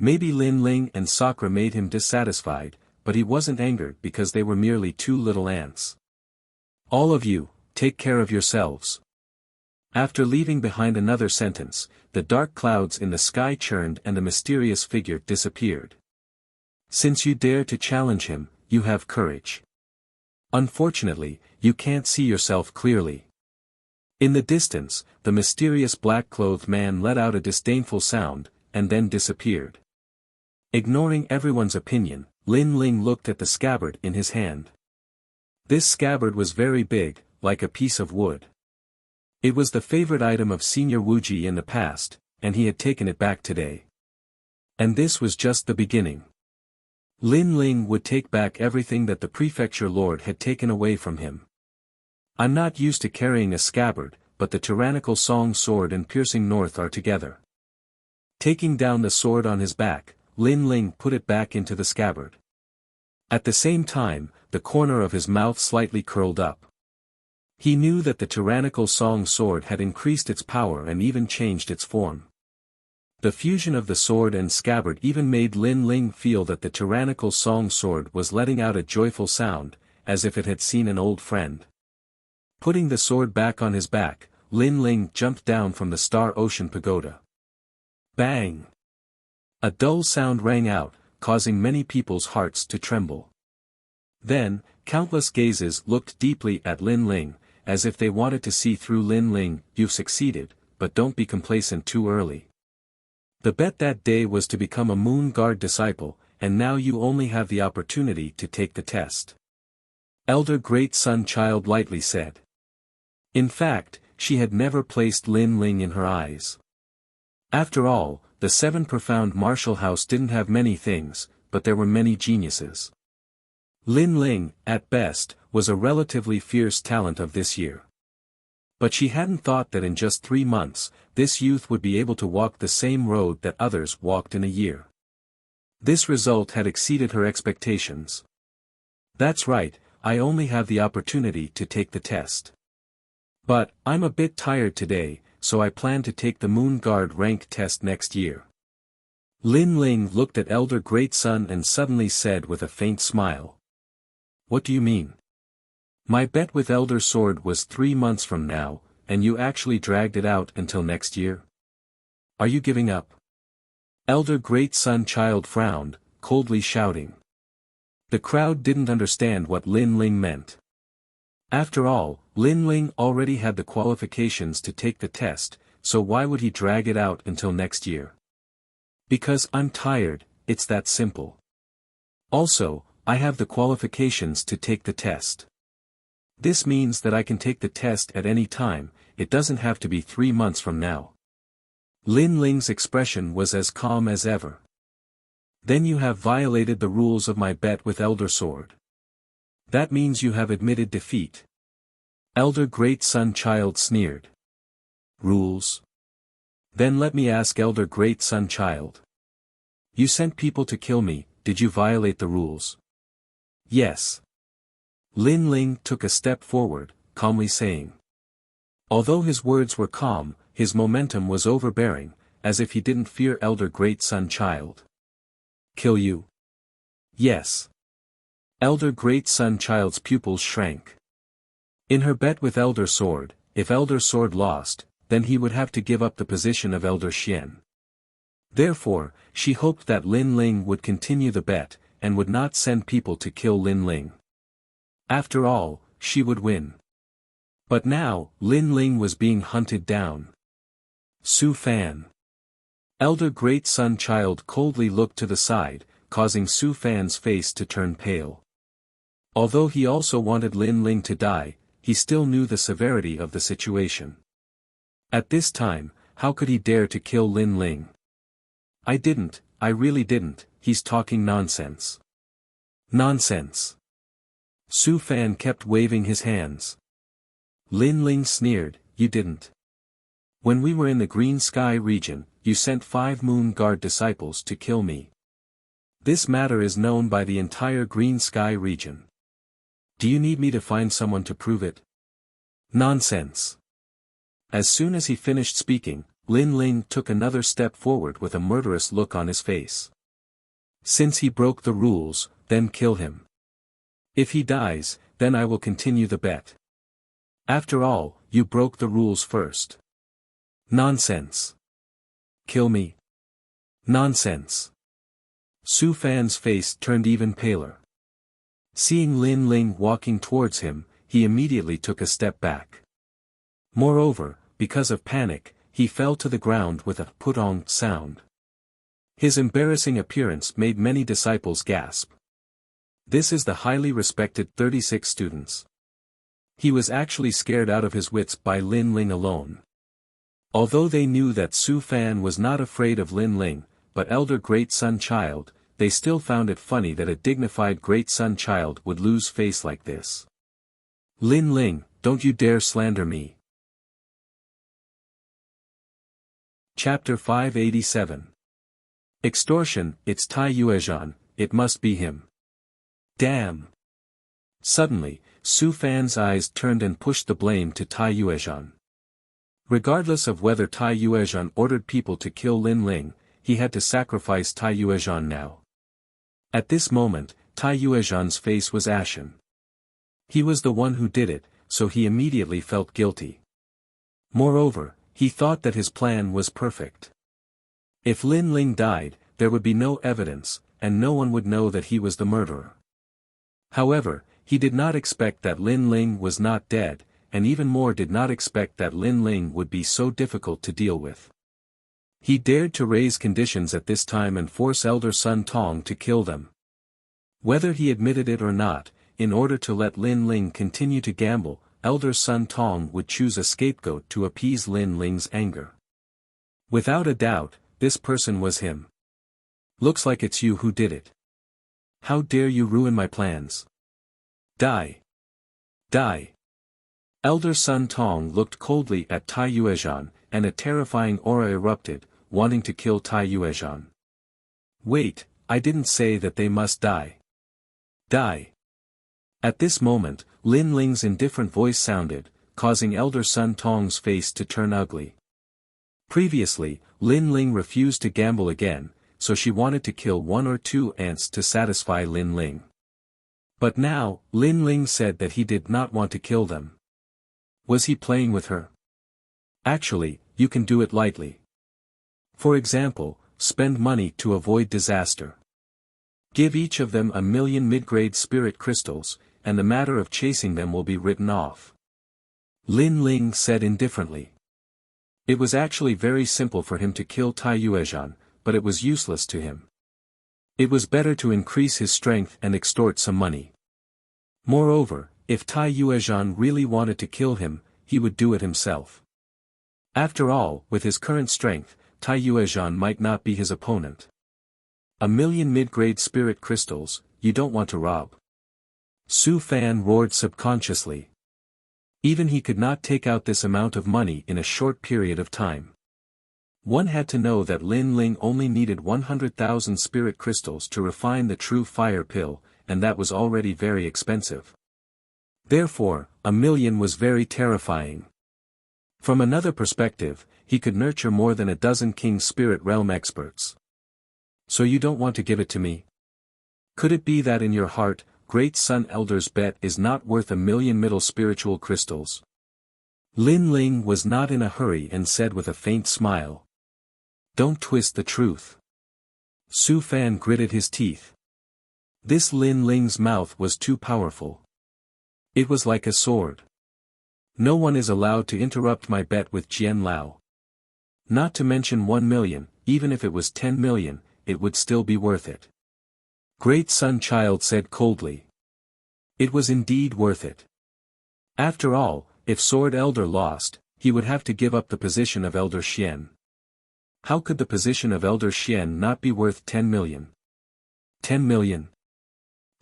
Maybe Lin Ling and Sakra made him dissatisfied, but he wasn't angered because they were merely two little ants. All of you, take care of yourselves. After leaving behind another sentence, the dark clouds in the sky churned and the mysterious figure disappeared. Since you dare to challenge him, you have courage. Unfortunately, you can't see yourself clearly. In the distance, the mysterious black-clothed man let out a disdainful sound, and then disappeared. Ignoring everyone's opinion, Lin Ling looked at the scabbard in his hand. This scabbard was very big, like a piece of wood. It was the favorite item of Senior Wuji in the past, and he had taken it back today. And this was just the beginning. Lin Ling would take back everything that the prefecture lord had taken away from him. I'm not used to carrying a scabbard, but the tyrannical song sword and piercing north are together. Taking down the sword on his back, Lin Ling put it back into the scabbard. At the same time, the corner of his mouth slightly curled up. He knew that the tyrannical song sword had increased its power and even changed its form. The fusion of the sword and scabbard even made Lin Ling feel that the tyrannical song sword was letting out a joyful sound, as if it had seen an old friend. Putting the sword back on his back, Lin Ling jumped down from the Star Ocean Pagoda. Bang! A dull sound rang out, causing many people's hearts to tremble. Then, countless gazes looked deeply at Lin Ling, as if they wanted to see through Lin Ling. You've succeeded, but don't be complacent too early. The bet that day was to become a Moon Guard disciple, and now you only have the opportunity to take the test. Elder Great Sun Child lightly said. In fact, she had never placed Lin Ling in her eyes. After all, the Seven Profound Martial House didn't have many things, but there were many geniuses. Lin Ling, at best, was a relatively fierce talent of this year. But she hadn't thought that in just 3 months, this youth would be able to walk the same road that others walked in a year. This result had exceeded her expectations. That's right, I only have the opportunity to take the test. But, I'm a bit tired today, so I plan to take the Moon Guard rank test next year. Lin Ling looked at Elder Great Sun and suddenly said with a faint smile. What do you mean? My bet with Elder Sword was 3 months from now, and you actually dragged it out until next year? Are you giving up? Elder Great Sun Child frowned, coldly shouting. The crowd didn't understand what Lin Ling meant. After all, Lin Ling already had the qualifications to take the test, so why would he drag it out until next year? Because I'm tired, it's that simple. Also, I have the qualifications to take the test. This means that I can take the test at any time, it doesn't have to be 3 months from now. Lin Ling's expression was as calm as ever. Then you have violated the rules of my bet with Elder Sword. That means you have admitted defeat. Elder Great Sun Child sneered. Rules? Then let me ask Elder Great Sun Child. You sent people to kill me, did you violate the rules? Yes. Lin Ling took a step forward, calmly saying. Although his words were calm, his momentum was overbearing, as if he didn't fear Elder Great Sun Child. Kill you? Yes. Elder Great Sun Child's pupils shrank. In her bet with Elder Sword, if Elder Sword lost, then he would have to give up the position of Elder Xian. Therefore, she hoped that Lin Ling would continue the bet, and would not send people to kill Lin Ling. After all, she would win. But now, Lin Ling was being hunted down. Su Fan. Elder Great Sun Child coldly looked to the side, causing Su Fan's face to turn pale. Although he also wanted Lin Ling to die, he still knew the severity of the situation. At this time, how could he dare to kill Lin Ling? I really didn't, he's talking nonsense. Nonsense. Su Fan kept waving his hands. Lin Ling sneered, you didn't. When we were in the Green Sky region, you sent 5 Moon Guard disciples to kill me. This matter is known by the entire Green Sky region. Do you need me to find someone to prove it? Nonsense. As soon as he finished speaking, Lin Ling took another step forward with a murderous look on his face. Since he broke the rules, then kill him. If he dies, then I will continue the bet. After all, you broke the rules first. Nonsense. Kill me. Nonsense. Su Fan's face turned even paler. Seeing Lin Ling walking towards him, he immediately took a step back. Moreover, because of panic, he fell to the ground with a putong sound. His embarrassing appearance made many disciples gasp. This is the highly respected 36 students. He was actually scared out of his wits by Lin Ling alone. Although they knew that Su Fan was not afraid of Lin Ling, but Elder Great Sun Child, they still found it funny that a dignified Great Sun Child would lose face like this. Lin Ling, don't you dare slander me. Chapter 587. Extortion, it's Tai Yuezhan, it must be him. Damn. Suddenly, Su Fan's eyes turned and pushed the blame to Tai Yuezhan. Regardless of whether Tai Yuezhan ordered people to kill Lin Ling, he had to sacrifice Tai Yuezhan now. At this moment, Tai Yuezhan's face was ashen. He was the one who did it, so he immediately felt guilty. Moreover, he thought that his plan was perfect. If Lin Ling died, there would be no evidence, and no one would know that he was the murderer. However, he did not expect that Lin Ling was not dead, and even more did not expect that Lin Ling would be so difficult to deal with. He dared to raise conditions at this time and force Elder Sun Tong to kill them. Whether he admitted it or not, in order to let Lin Ling continue to gamble, Elder Sun Tong would choose a scapegoat to appease Lin Ling's anger. Without a doubt, this person was him. Looks like it's you who did it. How dare you ruin my plans? Die. Die. Elder Sun Tong looked coldly at Tai Yuezhan, and a terrifying aura erupted, wanting to kill Tai Yuezhan. Wait, I didn't say that they must die. Die. At this moment, Lin Ling's indifferent voice sounded, causing Elder Sun Tong's face to turn ugly. Previously, Lin Ling refused to gamble again, so she wanted to kill 1 or 2 ants to satisfy Lin Ling. But now, Lin Ling said that he did not want to kill them. Was he playing with her? Actually, you can do it lightly. For example, spend money to avoid disaster. Give each of them 1,000,000 mid-grade spirit crystals, and the matter of chasing them will be written off. Lin Ling said indifferently. It was actually very simple for him to kill Tai Yuezhan, but it was useless to him. It was better to increase his strength and extort some money. Moreover, if Tai Yuezhan really wanted to kill him, he would do it himself. After all, with his current strength, Tai Yuezhan might not be his opponent. 1,000,000 mid-grade spirit crystals, you don't want to rob. Su Fan roared subconsciously. Even he could not take out this amount of money in a short period of time. One had to know that Lin Ling only needed 100,000 spirit crystals to refine the true fire pill, and that was already very expensive. Therefore, 1,000,000 was very terrifying. From another perspective, he could nurture more than a dozen King Spirit Realm experts. So you don't want to give it to me? Could it be that in your heart, Great Sun Elder's bet is not worth 1,000,000 middle spiritual crystals? Lin Ling was not in a hurry and said with a faint smile. Don't twist the truth. Su Fan gritted his teeth. This Lin Ling's mouth was too powerful. It was like a sword. No one is allowed to interrupt my bet with Jian Lao. Not to mention 1,000,000, even if it was 10,000,000, it would still be worth it. Great Sun Child said coldly. It was indeed worth it. After all, if Sword Elder lost, he would have to give up the position of Elder Xian. How could the position of Elder Xian not be worth 10,000,000? 10,000,000.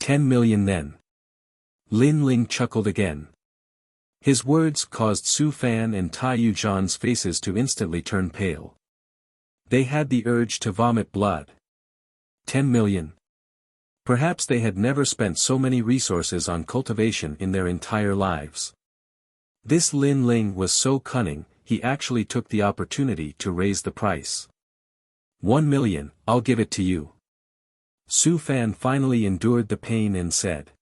10,000,000 then. Lin Ling chuckled again. His words caused Su Fan and Tai Yuezhan's faces to instantly turn pale. They had the urge to vomit blood. 10,000,000. Perhaps they had never spent so many resources on cultivation in their entire lives. This Lin Ling was so cunning, he actually took the opportunity to raise the price. 1,000,000, I'll give it to you. Su Fan finally endured the pain and said.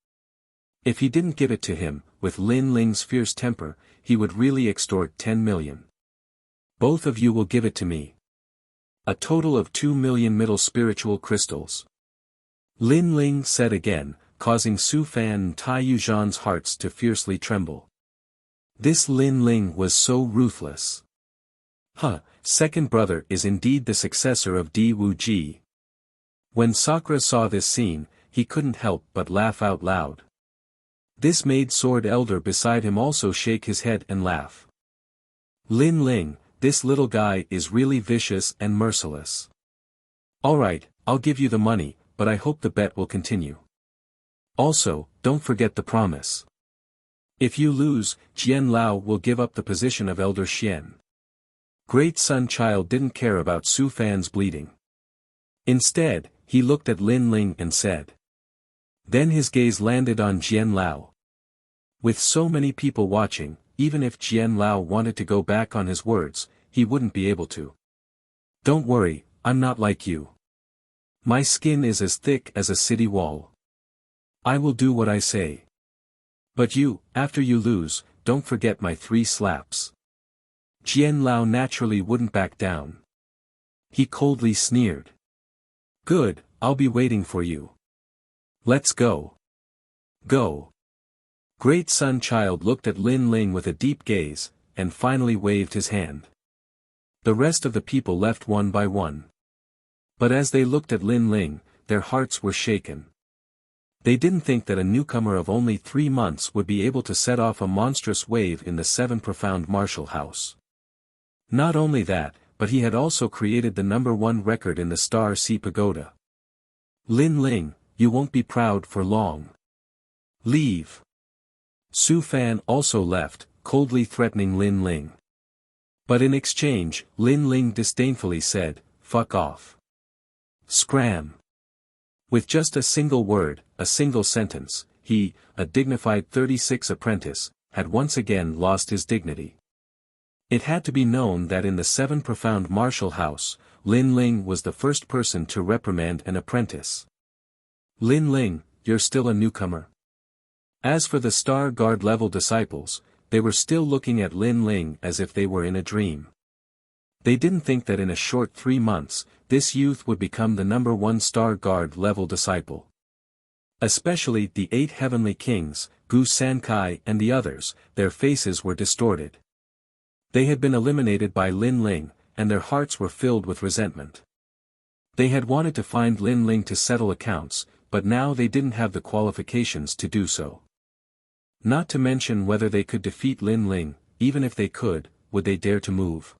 If he didn't give it to him, with Lin Ling's fierce temper, he would really extort 10,000,000. Both of you will give it to me. A total of 2,000,000 middle spiritual crystals. Lin Ling said again, causing Su Fan and Tai Yuezhan's hearts to fiercely tremble. This Lin Ling was so ruthless. Second brother is indeed the successor of Di Wu Ji. When Sakura saw this scene, he couldn't help but laugh out loud. This made Sword Elder beside him also shake his head and laugh. Lin Ling, this little guy is really vicious and merciless. Alright, I'll give you the money, but I hope the bet will continue. Also, don't forget the promise. If you lose, Jian Lao will give up the position of Elder Xian. Great Sun Child didn't care about Su Fan's bleeding. Instead, he looked at Lin Ling and said. Then his gaze landed on Jian Lao. With so many people watching, even if Jian Lao wanted to go back on his words, he wouldn't be able to. Don't worry, I'm not like you. My skin is as thick as a city wall. I will do what I say. But you, after you lose, don't forget my 3 slaps. Jian Lao naturally wouldn't back down. He coldly sneered. Good, I'll be waiting for you. Let's go. Go. Great Sun Child looked at Lin Ling with a deep gaze, and finally waved his hand. The rest of the people left one by one. But as they looked at Lin Ling, their hearts were shaken. They didn't think that a newcomer of only 3 months would be able to set off a monstrous wave in the 7 profound martial house. Not only that, but he had also created the #1 record in the Star Sea Pagoda. Lin Ling, you won't be proud for long. Leave. Su Fan also left, coldly threatening Lin Ling. But in exchange, Lin Ling disdainfully said, fuck off. Scram. With just a single word, a single sentence, he, a dignified 36 apprentice, had once again lost his dignity. It had to be known that in the 7 profound martial house, Lin Ling was the first person to reprimand an apprentice. Lin Ling, you're still a newcomer. As for the Star Guard level disciples, they were still looking at Lin Ling as if they were in a dream. They didn't think that in a short 3 months, this youth would become the #1 Star Guard level disciple. Especially the 8 heavenly kings, Gu Sankai and the others, their faces were distorted. They had been eliminated by Lin Ling, and their hearts were filled with resentment. They had wanted to find Lin Ling to settle accounts, but now they didn't have the qualifications to do so. Not to mention whether they could defeat Lin Ling, even if they could, would they dare to move?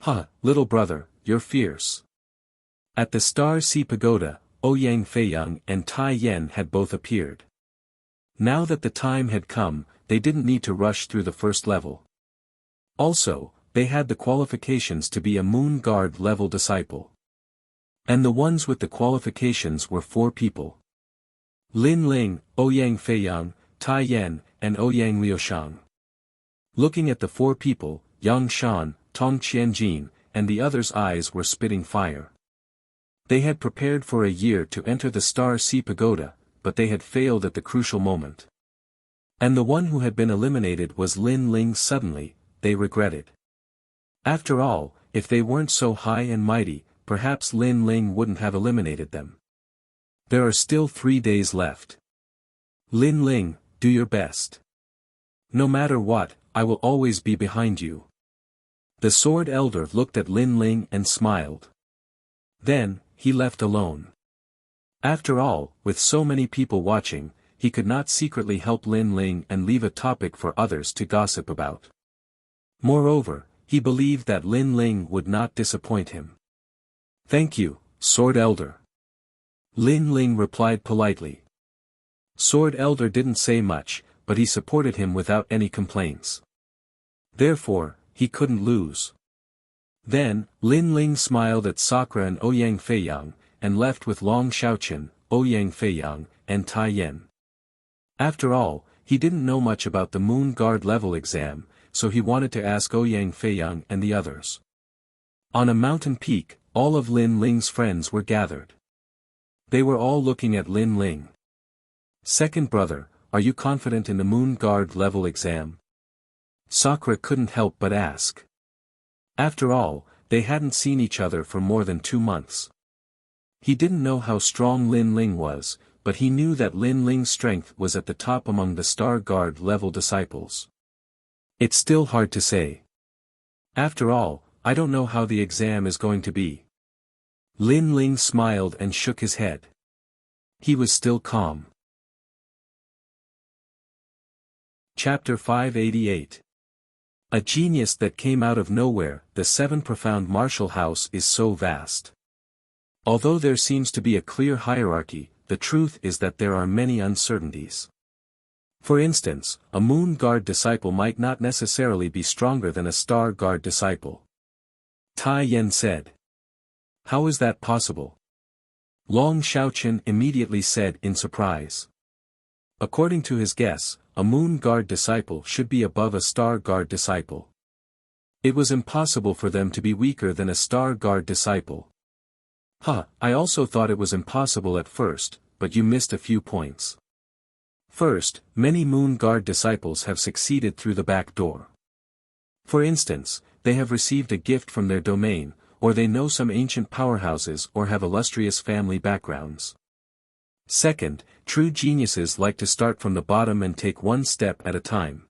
Huh, little brother, you're fierce. At the Star Sea Pagoda, Ouyang Feiyang and Tai Yan had both appeared. Now that the time had come, they didn't need to rush through the first level. Also, they had the qualifications to be a Moon Guard level disciple. And the ones with the qualifications were 4 people. Lin Ling, Ouyang Feiyang, Tai Yan, and Ouyang Liushang. Looking at the 4 people, Yang Shan, Tong Qianjin, and the others' eyes were spitting fire. They had prepared for a year to enter the Star Sea Pagoda, but they had failed at the crucial moment. And the one who had been eliminated was Lin Ling. Suddenly, they regretted. After all, if they weren't so high and mighty, perhaps Lin Ling wouldn't have eliminated them. There are still 3 days left. Lin Ling, do your best. No matter what, I will always be behind you. The Sword Elder looked at Lin Ling and smiled. Then, he left alone. After all, with so many people watching, he could not secretly help Lin Ling and leave a topic for others to gossip about. Moreover, he believed that Lin Ling would not disappoint him. Thank you, Sword Elder. Lin Ling replied politely. Sword Elder didn't say much, but he supported him without any complaints. Therefore, he couldn't lose. Then, Lin Ling smiled at Sakura and Ouyang Feiyang, and left with Long Xiaoqin, Ouyang Feiyang, and Tai Yan. After all, he didn't know much about the Moon Guard level exam, so he wanted to ask Ouyang Feiyang and the others. On a mountain peak, all of Lin Ling's friends were gathered. They were all looking at Lin Ling. Second brother, are you confident in the Moon Guard level exam? Sakura couldn't help but ask. After all, they hadn't seen each other for more than 2 months. He didn't know how strong Lin Ling was, but he knew that Lin Ling's strength was at the top among the Star Guard level disciples. It's still hard to say. After all, I don't know how the exam is going to be. Lin Ling smiled and shook his head. He was still calm. Chapter 588. A genius that came out of nowhere. The 7 profound martial house is so vast. Although there seems to be a clear hierarchy, the truth is that there are many uncertainties. For instance, a Moon Guard disciple might not necessarily be stronger than a Star Guard disciple. Tai Yan said. How is that possible? Long Xiaoqin immediately said in surprise. According to his guess, a Moon Guard disciple should be above a Star Guard disciple. It was impossible for them to be weaker than a Star Guard disciple. I also thought it was impossible at first, but you missed a few points. First, many Moon Guard disciples have succeeded through the back door. For instance, they have received a gift from their domain, or they know some ancient powerhouses or have illustrious family backgrounds. Second, true geniuses like to start from the bottom and take one step at a time.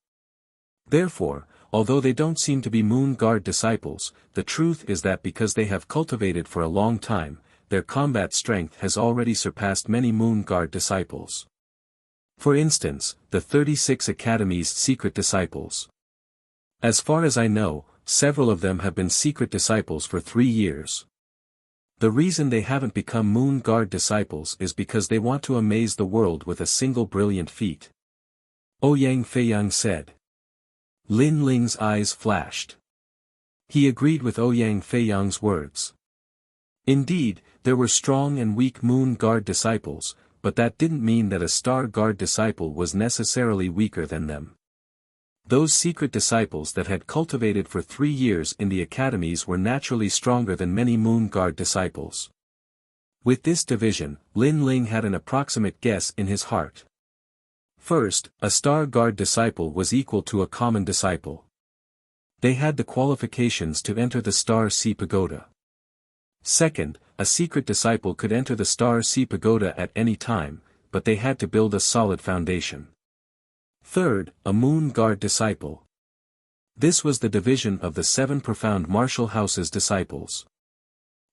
Therefore, although they don't seem to be Moon Guard disciples, the truth is that because they have cultivated for a long time, their combat strength has already surpassed many Moon Guard disciples. For instance, the 36 Academy's secret disciples. As far as I know, several of them have been secret disciples for 3 years. The reason they haven't become Moon Guard disciples is because they want to amaze the world with a single brilliant feat. Ouyang Feiyang said. Lin Ling's eyes flashed. He agreed with Ouyang Feiyang's words. Indeed, there were strong and weak Moon Guard disciples, but that didn't mean that a Star Guard disciple was necessarily weaker than them. Those secret disciples that had cultivated for 3 years in the academies were naturally stronger than many Moon Guard disciples. With this division, Lin Ling had an approximate guess in his heart. First, a Star Guard disciple was equal to a common disciple. They had the qualifications to enter the Star Sea Pagoda. Second, a secret disciple could enter the Star Sea Pagoda at any time, but they had to build a solid foundation. Third, a Moon Guard disciple. This was the division of the 7 profound martial house's disciples.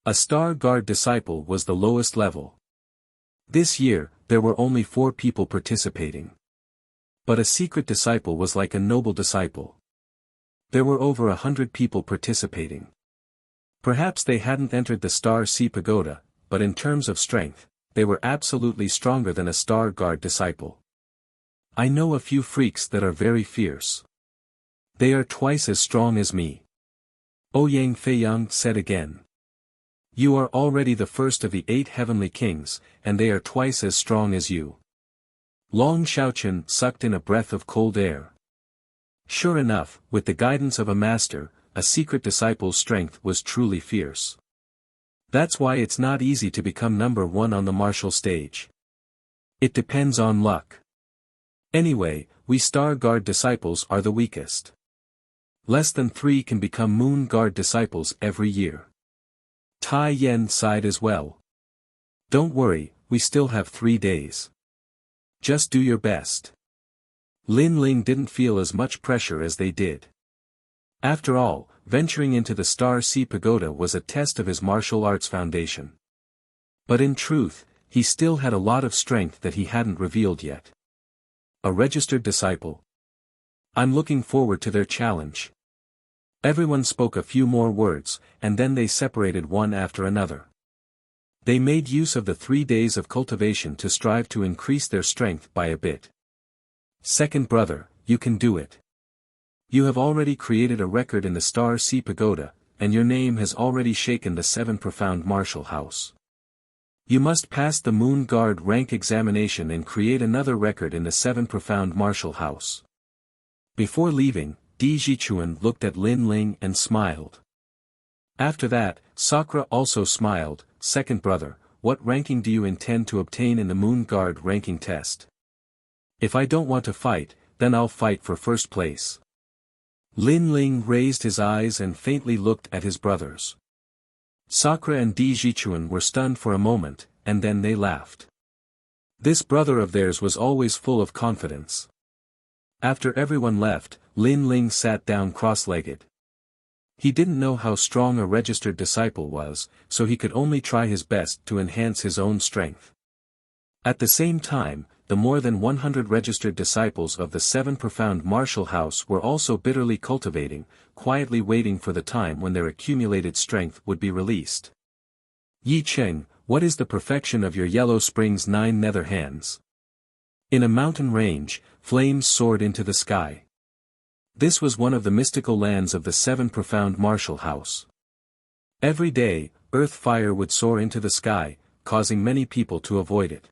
A Star Guard disciple was the lowest level. This year, there were only 4 people participating. But a secret disciple was like a noble disciple. There were over 100 people participating. Perhaps they hadn't entered the Star Sea Pagoda, but in terms of strength, they were absolutely stronger than a Star Guard disciple. I know a few freaks that are very fierce. They are twice as strong as me. Ouyang Feiyang said again. You are already the first of the 8 heavenly kings, and they are twice as strong as you. Long Xiaochen sucked in a breath of cold air. Sure enough, with the guidance of a master, a secret disciple's strength was truly fierce. That's why it's not easy to become number 1 on the martial stage. It depends on luck. Anyway, we Star Guard disciples are the weakest. Less than 3 can become Moon Guard disciples every year. Tai Yen sighed as well. Don't worry, we still have 3 days. Just do your best. Lin Ling didn't feel as much pressure as they did. After all, venturing into the Star Sea Pagoda was a test of his martial arts foundation. But in truth, he still had a lot of strength that he hadn't revealed yet. A registered disciple. I'm looking forward to their challenge. Everyone spoke a few more words, and then they separated one after another. They made use of the 3 days of cultivation to strive to increase their strength by a bit. Second brother, you can do it. You have already created a record in the Star Sea Pagoda, and your name has already shaken the 7 profound martial house. You must pass the Moon Guard rank examination and create another record in the 7 profound martial house. Before leaving, Di Jichuan looked at Lin Ling and smiled. After that, Sakura also smiled. Second brother, what ranking do you intend to obtain in the Moon Guard ranking test? If I don't want to fight, then I'll fight for first place. Lin Ling raised his eyes and faintly looked at his brothers. Sakura and Di Jichuan were stunned for a moment, and then they laughed. This brother of theirs was always full of confidence. After everyone left, Lin Ling sat down cross-legged. He didn't know how strong a registered disciple was, so he could only try his best to enhance his own strength. At the same time, the more than 100 registered disciples of the 7 profound martial house were also bitterly cultivating, quietly waiting for the time when their accumulated strength would be released. Yi Cheng, what is the perfection of your Yellow Spring's 9 nether hands? In a mountain range, flames soared into the sky. This was one of the mystical lands of the 7 profound martial house. Every day, earth fire would soar into the sky, causing many people to avoid it.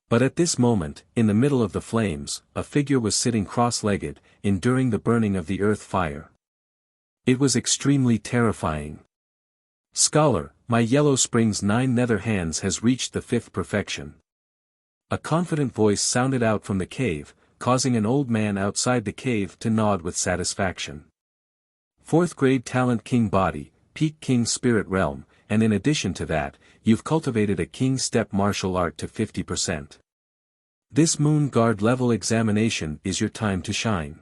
But at this moment, in the middle of the flames, a figure was sitting cross-legged, enduring the burning of the earth fire. It was extremely terrifying. Scholar, my Yellow Spring's 9 nether hands has reached the 5th perfection. A confident voice sounded out from the cave, causing an old man outside the cave to nod with satisfaction. 4th grade talent king body, peak king spirit realm, and in addition to that, you've cultivated a king step martial art to 50%. This Moon Guard level examination is your time to shine.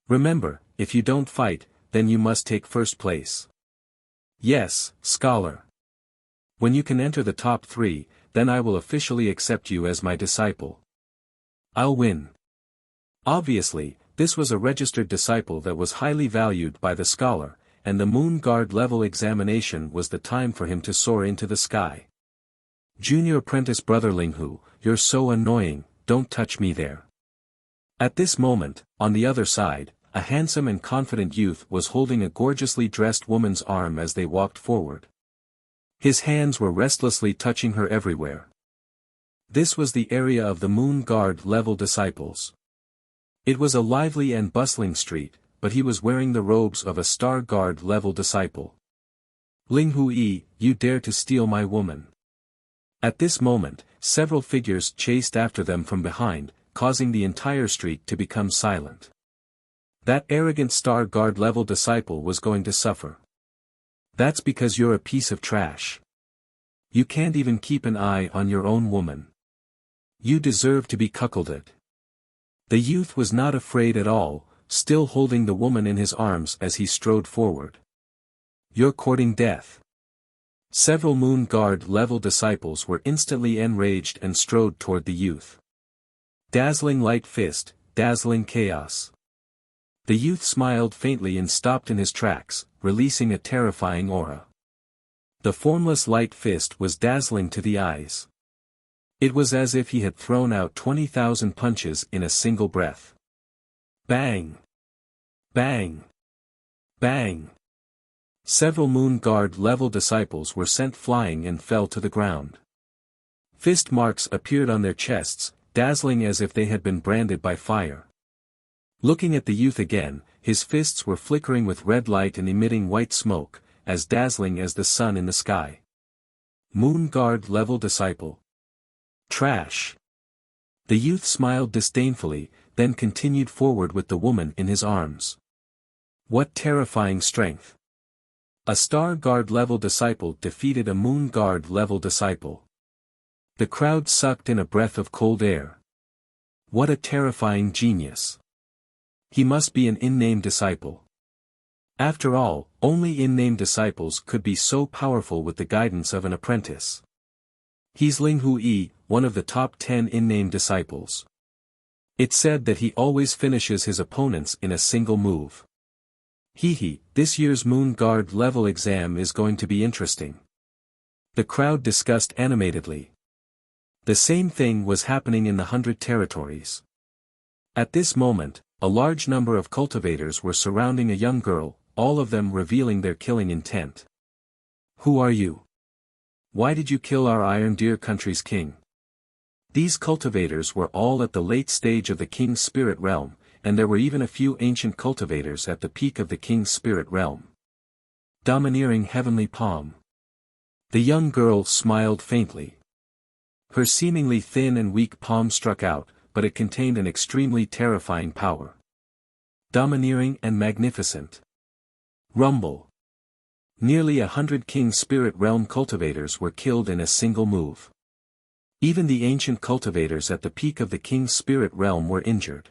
Remember, if you don't fight, then you must take first place. Yes, scholar. When you can enter the top 3, then I will officially accept you as my disciple. I'll win. Obviously, this was a registered disciple that was highly valued by the scholar, and the Moon Guard level examination was the time for him to soar into the sky. Junior apprentice brother Linghu, you're so annoying, don't touch me there. At this moment, on the other side, a handsome and confident youth was holding a gorgeously dressed woman's arm as they walked forward. His hands were restlessly touching her everywhere. This was the area of the Moon Guard level disciples. It was a lively and bustling street, but he was wearing the robes of a Star Guard level disciple. Ling Hui, you dare to steal my woman. At this moment, several figures chased after them from behind, causing the entire street to become silent. That arrogant Star Guard level disciple was going to suffer. That's because you're a piece of trash. You can't even keep an eye on your own woman. You deserve to be cuckolded. The youth was not afraid at all, still holding the woman in his arms as he strode forward. You're courting death. Several Moon Guard level disciples were instantly enraged and strode toward the youth. Dazzling light fist, dazzling chaos. The youth smiled faintly and stopped in his tracks, releasing a terrifying aura. The formless light fist was dazzling to the eyes. It was as if he had thrown out 20,000 punches in a single breath. Bang! Bang! Bang! Several Moon Guard level disciples were sent flying and fell to the ground. Fist marks appeared on their chests, dazzling as if they had been branded by fire. Looking at the youth again, his fists were flickering with red light and emitting white smoke, as dazzling as the sun in the sky. Moon Guard level disciple. Trash. The youth smiled disdainfully, then continued forward with the woman in his arms. What terrifying strength. A Star Guard level disciple defeated a Moon Guard level disciple. The crowd sucked in a breath of cold air. What a terrifying genius. He must be an in-name disciple. After all, only in-name disciples could be so powerful with the guidance of an apprentice. He's Ling Hui, one of the top 10 in-name disciples. It's said that he always finishes his opponents in a single move. This year's Moon Guard level exam is going to be interesting. The crowd discussed animatedly. The same thing was happening in the 100 territories. At this moment, a large number of cultivators were surrounding a young girl, all of them revealing their killing intent. Who are you? Why did you kill our Iron Deer country's king? These cultivators were all at the late stage of the king's spirit realm, and there were even a few ancient cultivators at the peak of the king's spirit realm. Domineering heavenly palm. The young girl smiled faintly. Her seemingly thin and weak palm struck out, but it contained an extremely terrifying power. Domineering and magnificent. Rumble. Nearly 100 King Spirit Realm cultivators were killed in a single move. Even the ancient cultivators at the peak of the King Spirit Realm were injured.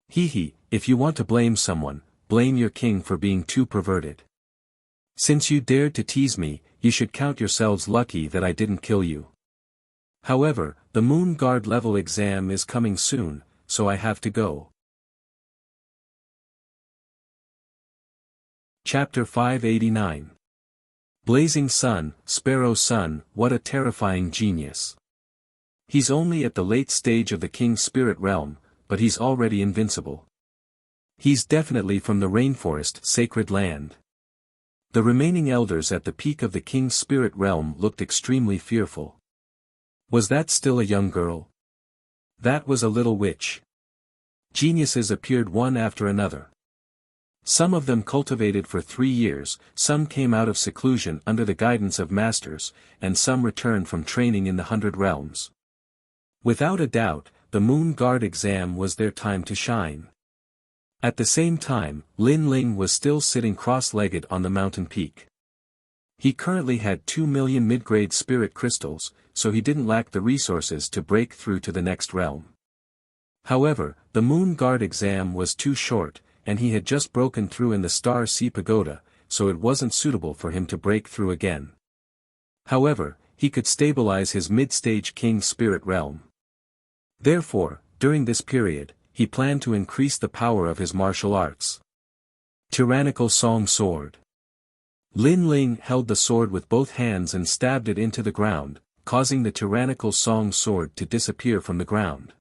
If you want to blame someone, blame your king for being too perverted. Since you dared to tease me, you should count yourselves lucky that I didn't kill you. However, the Moon Guard level exam is coming soon, so I have to go. Chapter 589. Blazing Sun, Sparrow Sun, what a terrifying genius. He's only at the late stage of the King's Spirit Realm, but he's already invincible. He's definitely from the rainforest sacred land. The remaining elders at the peak of the King's Spirit Realm looked extremely fearful. Was that still a young girl? That was a little witch. Geniuses appeared one after another. Some of them cultivated for 3 years, some came out of seclusion under the guidance of masters, and some returned from training in the 100 realms. Without a doubt, the Moon Guard exam was their time to shine. At the same time, Lin Ling was still sitting cross-legged on the mountain peak. He currently had 2 million mid-grade spirit crystals, so he didn't lack the resources to break through to the next realm. However, the Moon Guard exam was too short, and he had just broken through in the Star Sea Pagoda, so it wasn't suitable for him to break through again. However, he could stabilize his mid-stage King Spirit Realm. Therefore, during this period, he planned to increase the power of his martial arts. Tyrannical Song Sword. Lin Ling held the sword with both hands and stabbed it into the ground, causing the Tyrannical Song Sword to disappear from the ground.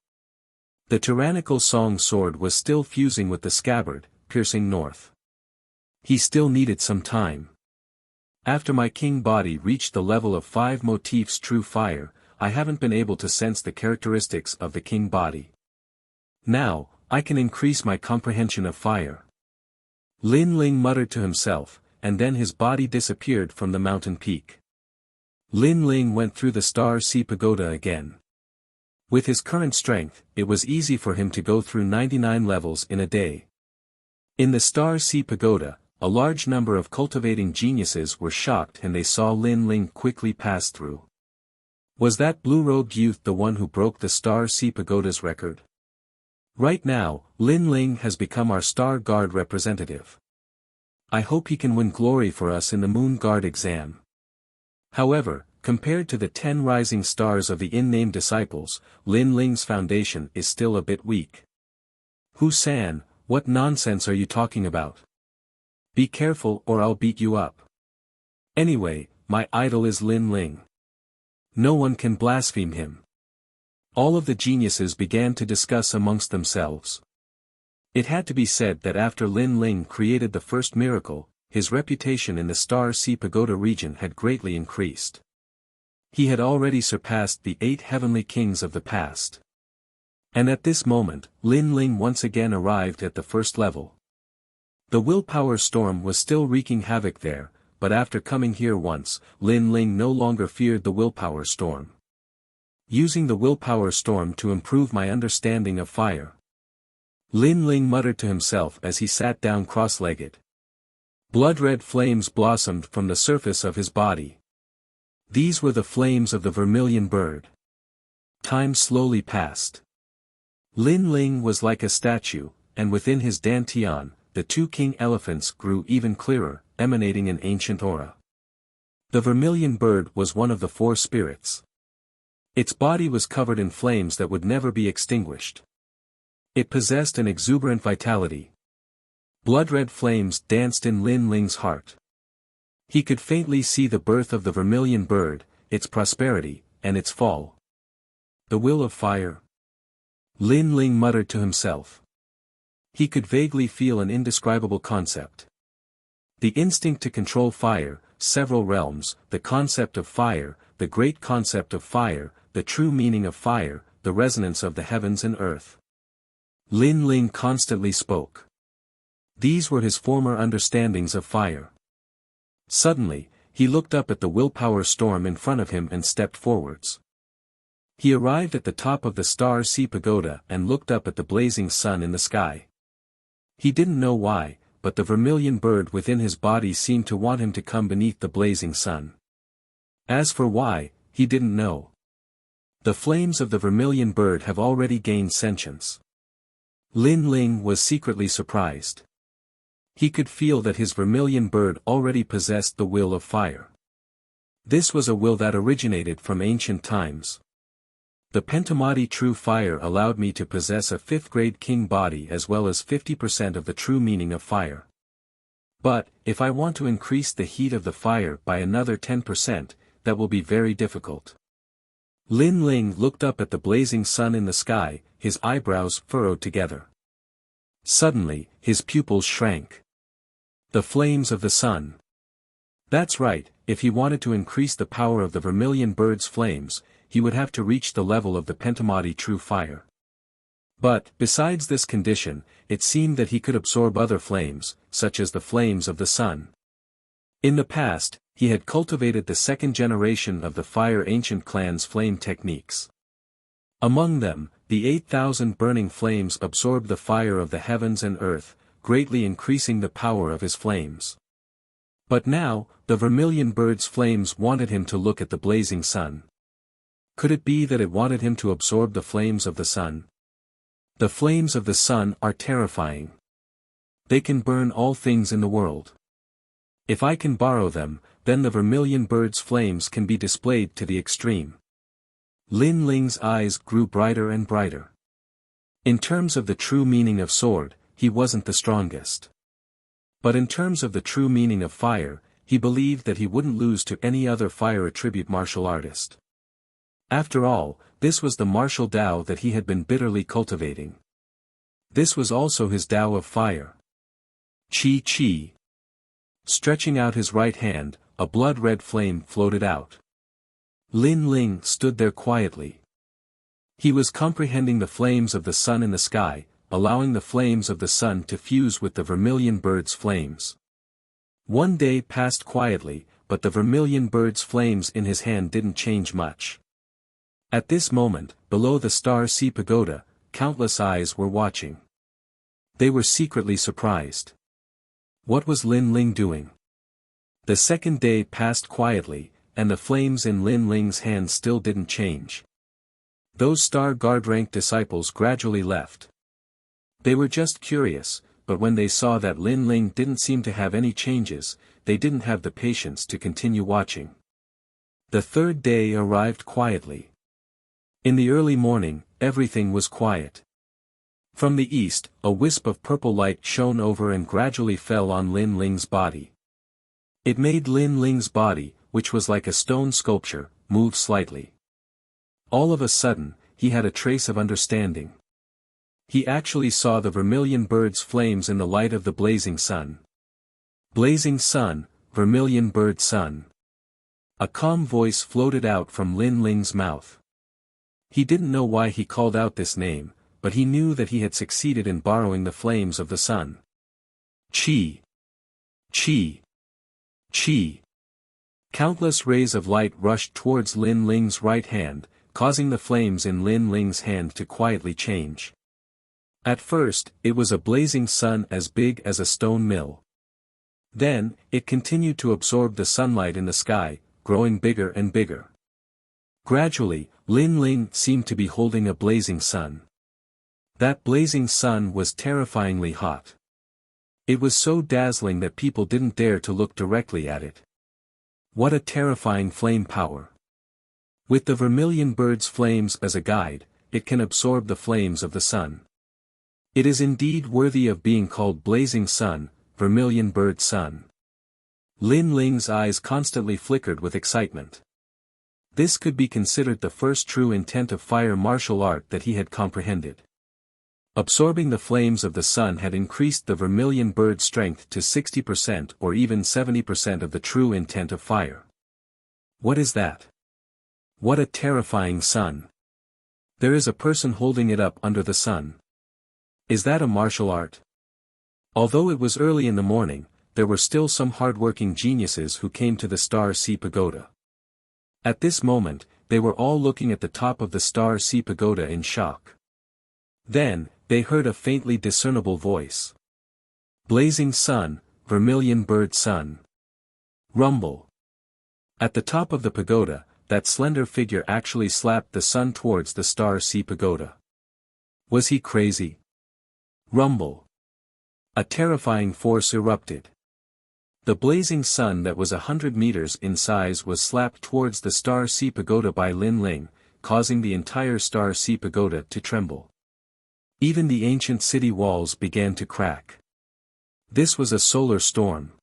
The Tyrannical Song Sword was still fusing with the scabbard, piercing north. He still needed some time. After my king body reached the level of 5 motifs true fire, I haven't been able to sense the characteristics of the king body. Now, I can increase my comprehension of fire. Lin Ling muttered to himself, and then his body disappeared from the mountain peak. Lin Ling went through the Star Sea Pagoda again. With his current strength, it was easy for him to go through 99 levels in a day. In the Star Sea Pagoda, a large number of cultivating geniuses were shocked and they saw Lin Ling quickly pass through. Was that blue-robed youth the one who broke the Star Sea Pagoda's record? Right now, Lin Ling has become our Star Guard representative. I hope he can win glory for us in the Moon Guard exam. However, compared to the 10 rising stars of the in-named disciples, Lin Ling's foundation is still a bit weak. Hu-san, what nonsense are you talking about? Be careful or I'll beat you up. Anyway, my idol is Lin Ling. No one can blaspheme him. All of the geniuses began to discuss amongst themselves. It had to be said that after Lin Ling created the first miracle, his reputation in the Star Sea Pagoda region had greatly increased. He had already surpassed the 8 heavenly kings of the past. And at this moment, Lin Ling once again arrived at the first level. The willpower storm was still wreaking havoc there, but after coming here once, Lin Ling no longer feared the willpower storm. Using the willpower storm to improve my understanding of fire. Lin Ling muttered to himself as he sat down cross-legged. Blood-red flames blossomed from the surface of his body. These were the flames of the vermilion bird. Time slowly passed. Lin Ling was like a statue, and within his dantian, the 2 king elephants grew even clearer, emanating an ancient aura. The vermilion bird was one of the 4 spirits. Its body was covered in flames that would never be extinguished. It possessed an exuberant vitality. Blood-red flames danced in Lin Ling's heart. He could faintly see the birth of the vermilion bird, its prosperity, and its fall. The will of fire. Lin Ling muttered to himself. He could vaguely feel an indescribable concept. The instinct to control fire, several realms, the concept of fire, the great concept of fire, the true meaning of fire, the resonance of the heavens and earth. Lin Ling constantly spoke. These were his former understandings of fire. Suddenly, he looked up at the willpower storm in front of him and stepped forwards. He arrived at the top of the Star Sea Pagoda and looked up at the blazing sun in the sky. He didn't know why, but the vermilion bird within his body seemed to want him to come beneath the blazing sun. As for why, he didn't know. The flames of the vermilion bird have already gained sentience. Lin Ling was secretly surprised. He could feel that his vermilion bird already possessed the will of fire. This was a will that originated from ancient times. The Pentamati true fire allowed me to possess a 5th-grade king body as well as 50% of the true meaning of fire. But, if I want to increase the heat of the fire by another 10%, that will be very difficult. Lin Ling looked up at the blazing sun in the sky, his eyebrows furrowed together. Suddenly, his pupils shrank. The flames of the sun. That's right, if he wanted to increase the power of the vermilion bird's flames, he would have to reach the level of the Pentamati true fire. But, besides this condition, it seemed that he could absorb other flames, such as the flames of the sun. In the past, he had cultivated the 2nd generation of the Fire Ancient Clan's flame techniques. Among them, the 8,000 burning flames absorbed the fire of the heavens and earth, greatly increasing the power of his flames. But now, the vermilion bird's flames wanted him to look at the blazing sun. Could it be that it wanted him to absorb the flames of the sun? The flames of the sun are terrifying. They can burn all things in the world. If I can borrow them, then the vermilion bird's flames can be displayed to the extreme. Lin Ling's eyes grew brighter and brighter. In terms of the true meaning of sword, he wasn't the strongest. But in terms of the true meaning of fire, he believed that he wouldn't lose to any other fire attribute martial artist. After all, this was the martial Tao that he had been bitterly cultivating. This was also his Tao of fire. Chi Chi. Stretching out his right hand, a blood-red flame floated out. Lin Ling stood there quietly. He was comprehending the flames of the sun in the sky, allowing the flames of the sun to fuse with the vermilion bird's flames. One day passed quietly, but the vermilion bird's flames in his hand didn't change much. At this moment, below the Star Sea Pagoda, countless eyes were watching. They were secretly surprised. What was Lin Ling doing? The second day passed quietly, and the flames in Lin Ling's hand still didn't change. Those Star Guard rank disciples gradually left. They were just curious, but when they saw that Lin Ling didn't seem to have any changes, they didn't have the patience to continue watching. The third day arrived quietly. In the early morning, everything was quiet. From the east, a wisp of purple light shone over and gradually fell on Lin Ling's body. It made Lin Ling's body, which was like a stone sculpture, move slightly. All of a sudden, he had a trace of understanding. He actually saw the vermilion bird's flames in the light of the blazing sun. Blazing sun, vermilion bird sun. A calm voice floated out from Lin Ling's mouth. He didn't know why he called out this name, but he knew that he had succeeded in borrowing the flames of the sun. Chi! Chi! Chi! Countless rays of light rushed towards Lin Ling's right hand, causing the flames in Lin Ling's hand to quietly change. At first, it was a blazing sun as big as a stone mill. Then, it continued to absorb the sunlight in the sky, growing bigger and bigger. Gradually, Lin Ling seemed to be holding a blazing sun. That blazing sun was terrifyingly hot. It was so dazzling that people didn't dare to look directly at it. What a terrifying flame power! With the vermilion bird's flames as a guide, it can absorb the flames of the sun. It is indeed worthy of being called blazing sun, vermilion bird sun. Lin Ling's eyes constantly flickered with excitement. This could be considered the first true intent of fire martial art that he had comprehended. Absorbing the flames of the sun had increased the vermilion bird's strength to 60% or even 70% of the true intent of fire. What is that? What a terrifying sun! There is a person holding it up under the sun. Is that a martial art? Although it was early in the morning, there were still some hard-working geniuses who came to the Star Sea Pagoda. At this moment, they were all looking at the top of the Star Sea Pagoda in shock. Then, they heard a faintly discernible voice. Blazing sun, vermilion bird sun. Rumble. At the top of the pagoda, that slender figure actually slapped the sun towards the Star Sea Pagoda. Was he crazy? Rumble. A terrifying force erupted. The blazing sun that was 100 meters in size was slapped towards the Star Sea Pagoda by Lin Ling, causing the entire Star Sea Pagoda to tremble. Even the ancient city walls began to crack. This was a solar storm.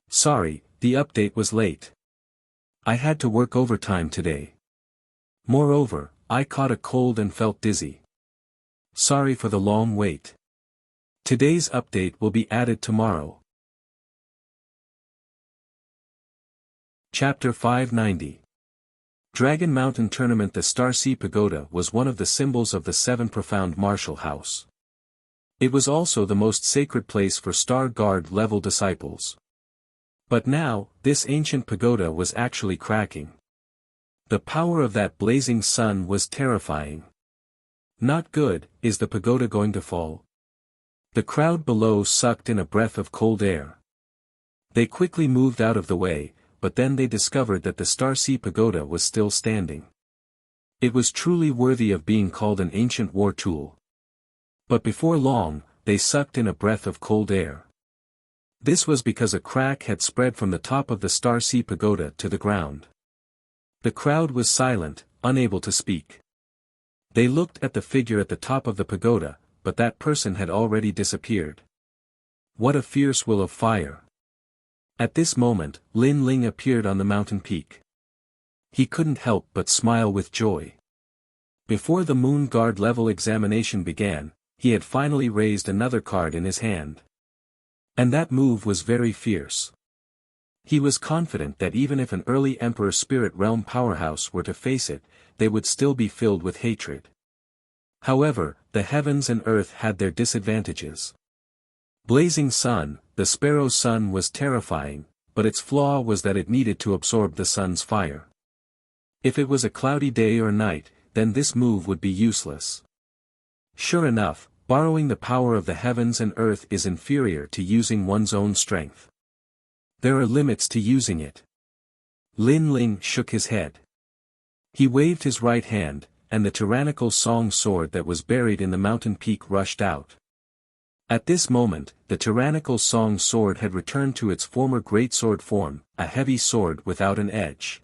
Sorry, the update was late. I had to work overtime today. Moreover, I caught a cold and felt dizzy. Sorry for the long wait. Today's update will be added tomorrow. Chapter 590. Dragon Mountain Tournament. The Star Sea Pagoda was one of the symbols of the Seven Profound Martial House. It was also the most sacred place for Star Guard level disciples. But now, this ancient pagoda was actually cracking. The power of that blazing sun was terrifying. Not good. Is the pagoda going to fall? The crowd below sucked in a breath of cold air. They quickly moved out of the way, but then they discovered that the Star Sea Pagoda was still standing. It was truly worthy of being called an ancient war tool. But before long, they sucked in a breath of cold air. This was because a crack had spread from the top of the Star Sea Pagoda to the ground. The crowd was silent, unable to speak. They looked at the figure at the top of the pagoda, but that person had already disappeared. What a fierce will of fire! At this moment, Lin Ling appeared on the mountain peak. He couldn't help but smile with joy. Before the Moon Guard level examination began, he had finally raised another card in his hand. And that move was very fierce. He was confident that even if an early Emperor Spirit Realm powerhouse were to face it, they would still be filled with hatred. However, the heavens and earth had their disadvantages. Blazing sun, the sparrow's sun was terrifying, but its flaw was that it needed to absorb the sun's fire. If it was a cloudy day or night, then this move would be useless. Sure enough, borrowing the power of the heavens and earth is inferior to using one's own strength. There are limits to using it. Lin Ling shook his head. He waved his right hand, and the tyrannical song sword that was buried in the mountain peak rushed out. At this moment, the tyrannical song sword had returned to its former greatsword form, a heavy sword without an edge.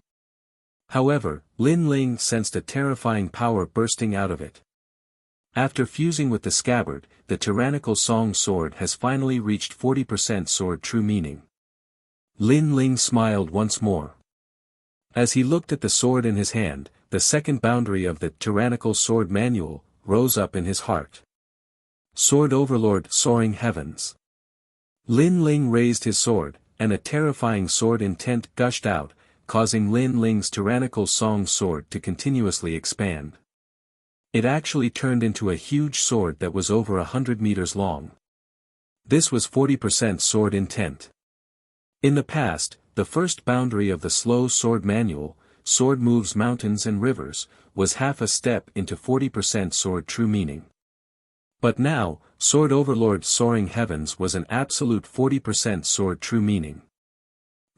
However, Lin Ling sensed a terrifying power bursting out of it. After fusing with the scabbard, the tyrannical song sword has finally reached 40% sword true meaning. Lin Ling smiled once more. As he looked at the sword in his hand, the second boundary of the tyrannical sword manual rose up in his heart. Sword Overlord Soaring Heavens. Lin Ling raised his sword, and a terrifying sword intent gushed out, causing Lin Ling's tyrannical song sword to continuously expand. It actually turned into a huge sword that was over 100 meters long. This was 40% sword intent. In the past, the first boundary of the slow sword manual, Sword Moves Mountains and Rivers, was half a step into 40% sword true meaning. But now, Sword Overlord Soaring Heavens was an absolute 40% sword true meaning.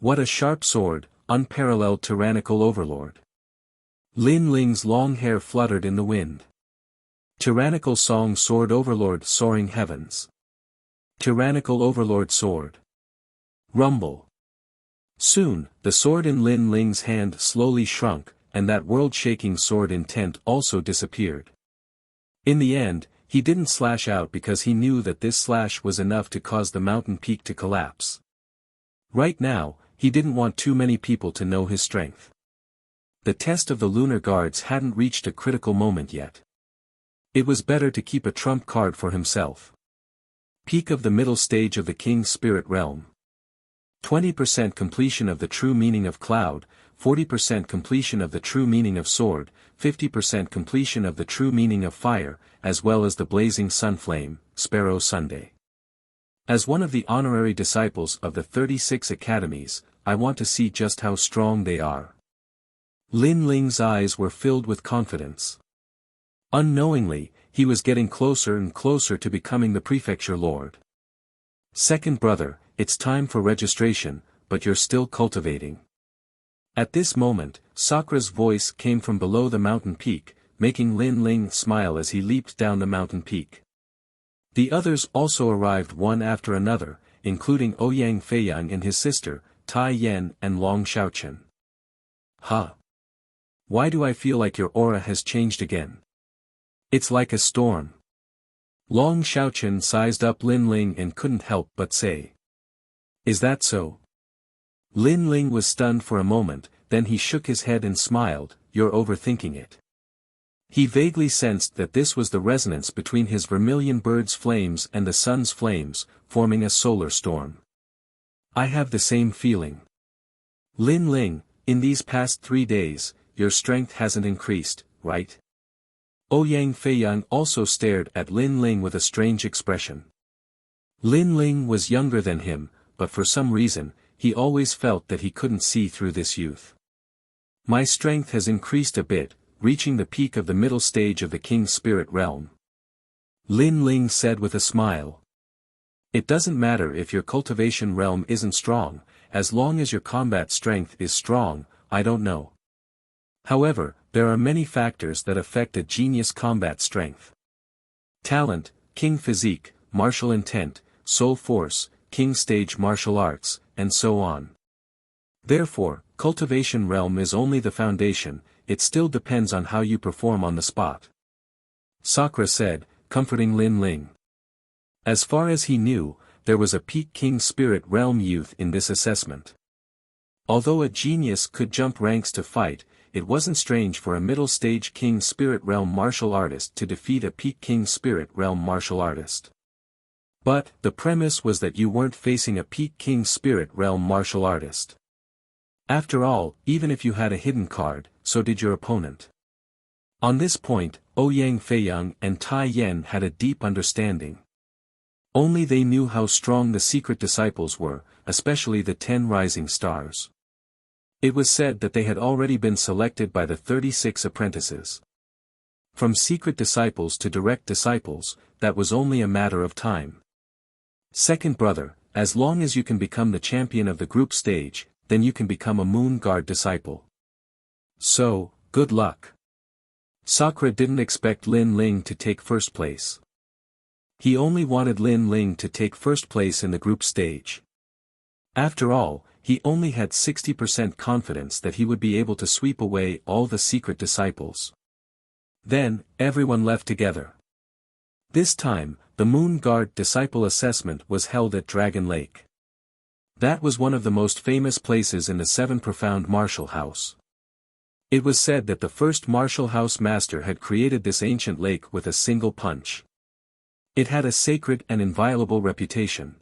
What a sharp sword, unparalleled tyrannical overlord. Lin Ling's long hair fluttered in the wind. Tyrannical song Sword Overlord Soaring Heavens. Tyrannical Overlord Sword. Rumble. Soon, the sword in Lin Ling's hand slowly shrunk, and that world-shaking sword intent also disappeared. In the end, he didn't slash out because he knew that this slash was enough to cause the mountain peak to collapse. Right now, he didn't want too many people to know his strength. The test of the lunar guards hadn't reached a critical moment yet. It was better to keep a trump card for himself. Peak of the middle stage of the King's Spirit Realm. 20% completion of the true meaning of cloud, 40% completion of the true meaning of sword, 50% completion of the true meaning of fire, as well as the blazing sun flame, Sparrow Sunday. As one of the honorary disciples of the 36 academies, I want to see just how strong they are. Lin Ling's eyes were filled with confidence. Unknowingly, he was getting closer and closer to becoming the prefecture lord. Second brother, it's time for registration, but you're still cultivating. At this moment, Sakra's voice came from below the mountain peak, making Lin Ling smile as he leaped down the mountain peak. The others also arrived one after another, including Ouyang Feiyang and his sister, Tai Yan and Long Xiaochen. Huh? Why do I feel like your aura has changed again? It's like a storm. Long Xiaochen sized up Lin Ling and couldn't help but say. Is that so? Lin Ling was stunned for a moment, then he shook his head and smiled, you're overthinking it. He vaguely sensed that this was the resonance between his vermilion bird's flames and the sun's flames, forming a solar storm. I have the same feeling. Lin Ling, in these past 3 days, your strength hasn't increased, right? Ouyang Feiyang also stared at Lin Ling with a strange expression. Lin Ling was younger than him, but for some reason, he always felt that he couldn't see through this youth. My strength has increased a bit, reaching the peak of the middle stage of the King's Spirit Realm. Lin Ling said with a smile. It doesn't matter if your cultivation realm isn't strong, as long as your combat strength is strong, I don't know. However, there are many factors that affect a genius combat strength. Talent, king physique, martial intent, soul force, king stage martial arts, and so on. Therefore, cultivation realm is only the foundation, it still depends on how you perform on the spot. Sakra said, comforting Lin Ling. As far as he knew, there was a peak King Spirit Realm youth in this assessment. Although a genius could jump ranks to fight, it wasn't strange for a middle-stage King Spirit Realm martial artist to defeat a peak King Spirit Realm martial artist. But, the premise was that you weren't facing a Peak King Spirit Realm martial artist. After all, even if you had a hidden card, so did your opponent. On this point, Ouyang Feiyang and Tai Yen had a deep understanding. Only they knew how strong the secret disciples were, especially the 10 rising stars. It was said that they had already been selected by the 36 apprentices. From secret disciples to direct disciples, that was only a matter of time. Second brother, as long as you can become the champion of the group stage, then you can become a Moon Guard disciple. So, good luck. Sakura didn't expect Lin Ling to take first place. He only wanted Lin Ling to take first place in the group stage. After all, he only had 60% confidence that he would be able to sweep away all the secret disciples. Then, everyone left together. This time, the Moon Guard Disciple Assessment was held at Dragon Lake. That was one of the most famous places in the 7 Profound Martial House. It was said that the first Martial House master had created this ancient lake with a single punch. It had a sacred and inviolable reputation.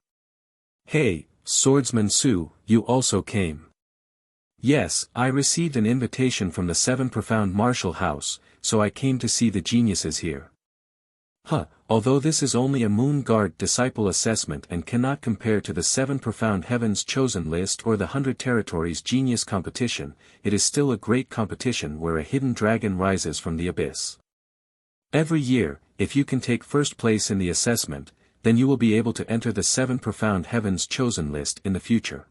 Hey, Swordsman Su, you also came. Yes, I received an invitation from the 7 Profound Martial House, so I came to see the geniuses here. Although this is only a Moon Guard disciple assessment and cannot compare to the 7 Profound Heavens chosen list or the 100 Territories genius competition, it is still a great competition where a hidden dragon rises from the abyss. Every year, if you can take first place in the assessment, then you will be able to enter the 7 Profound Heavens chosen list in the future.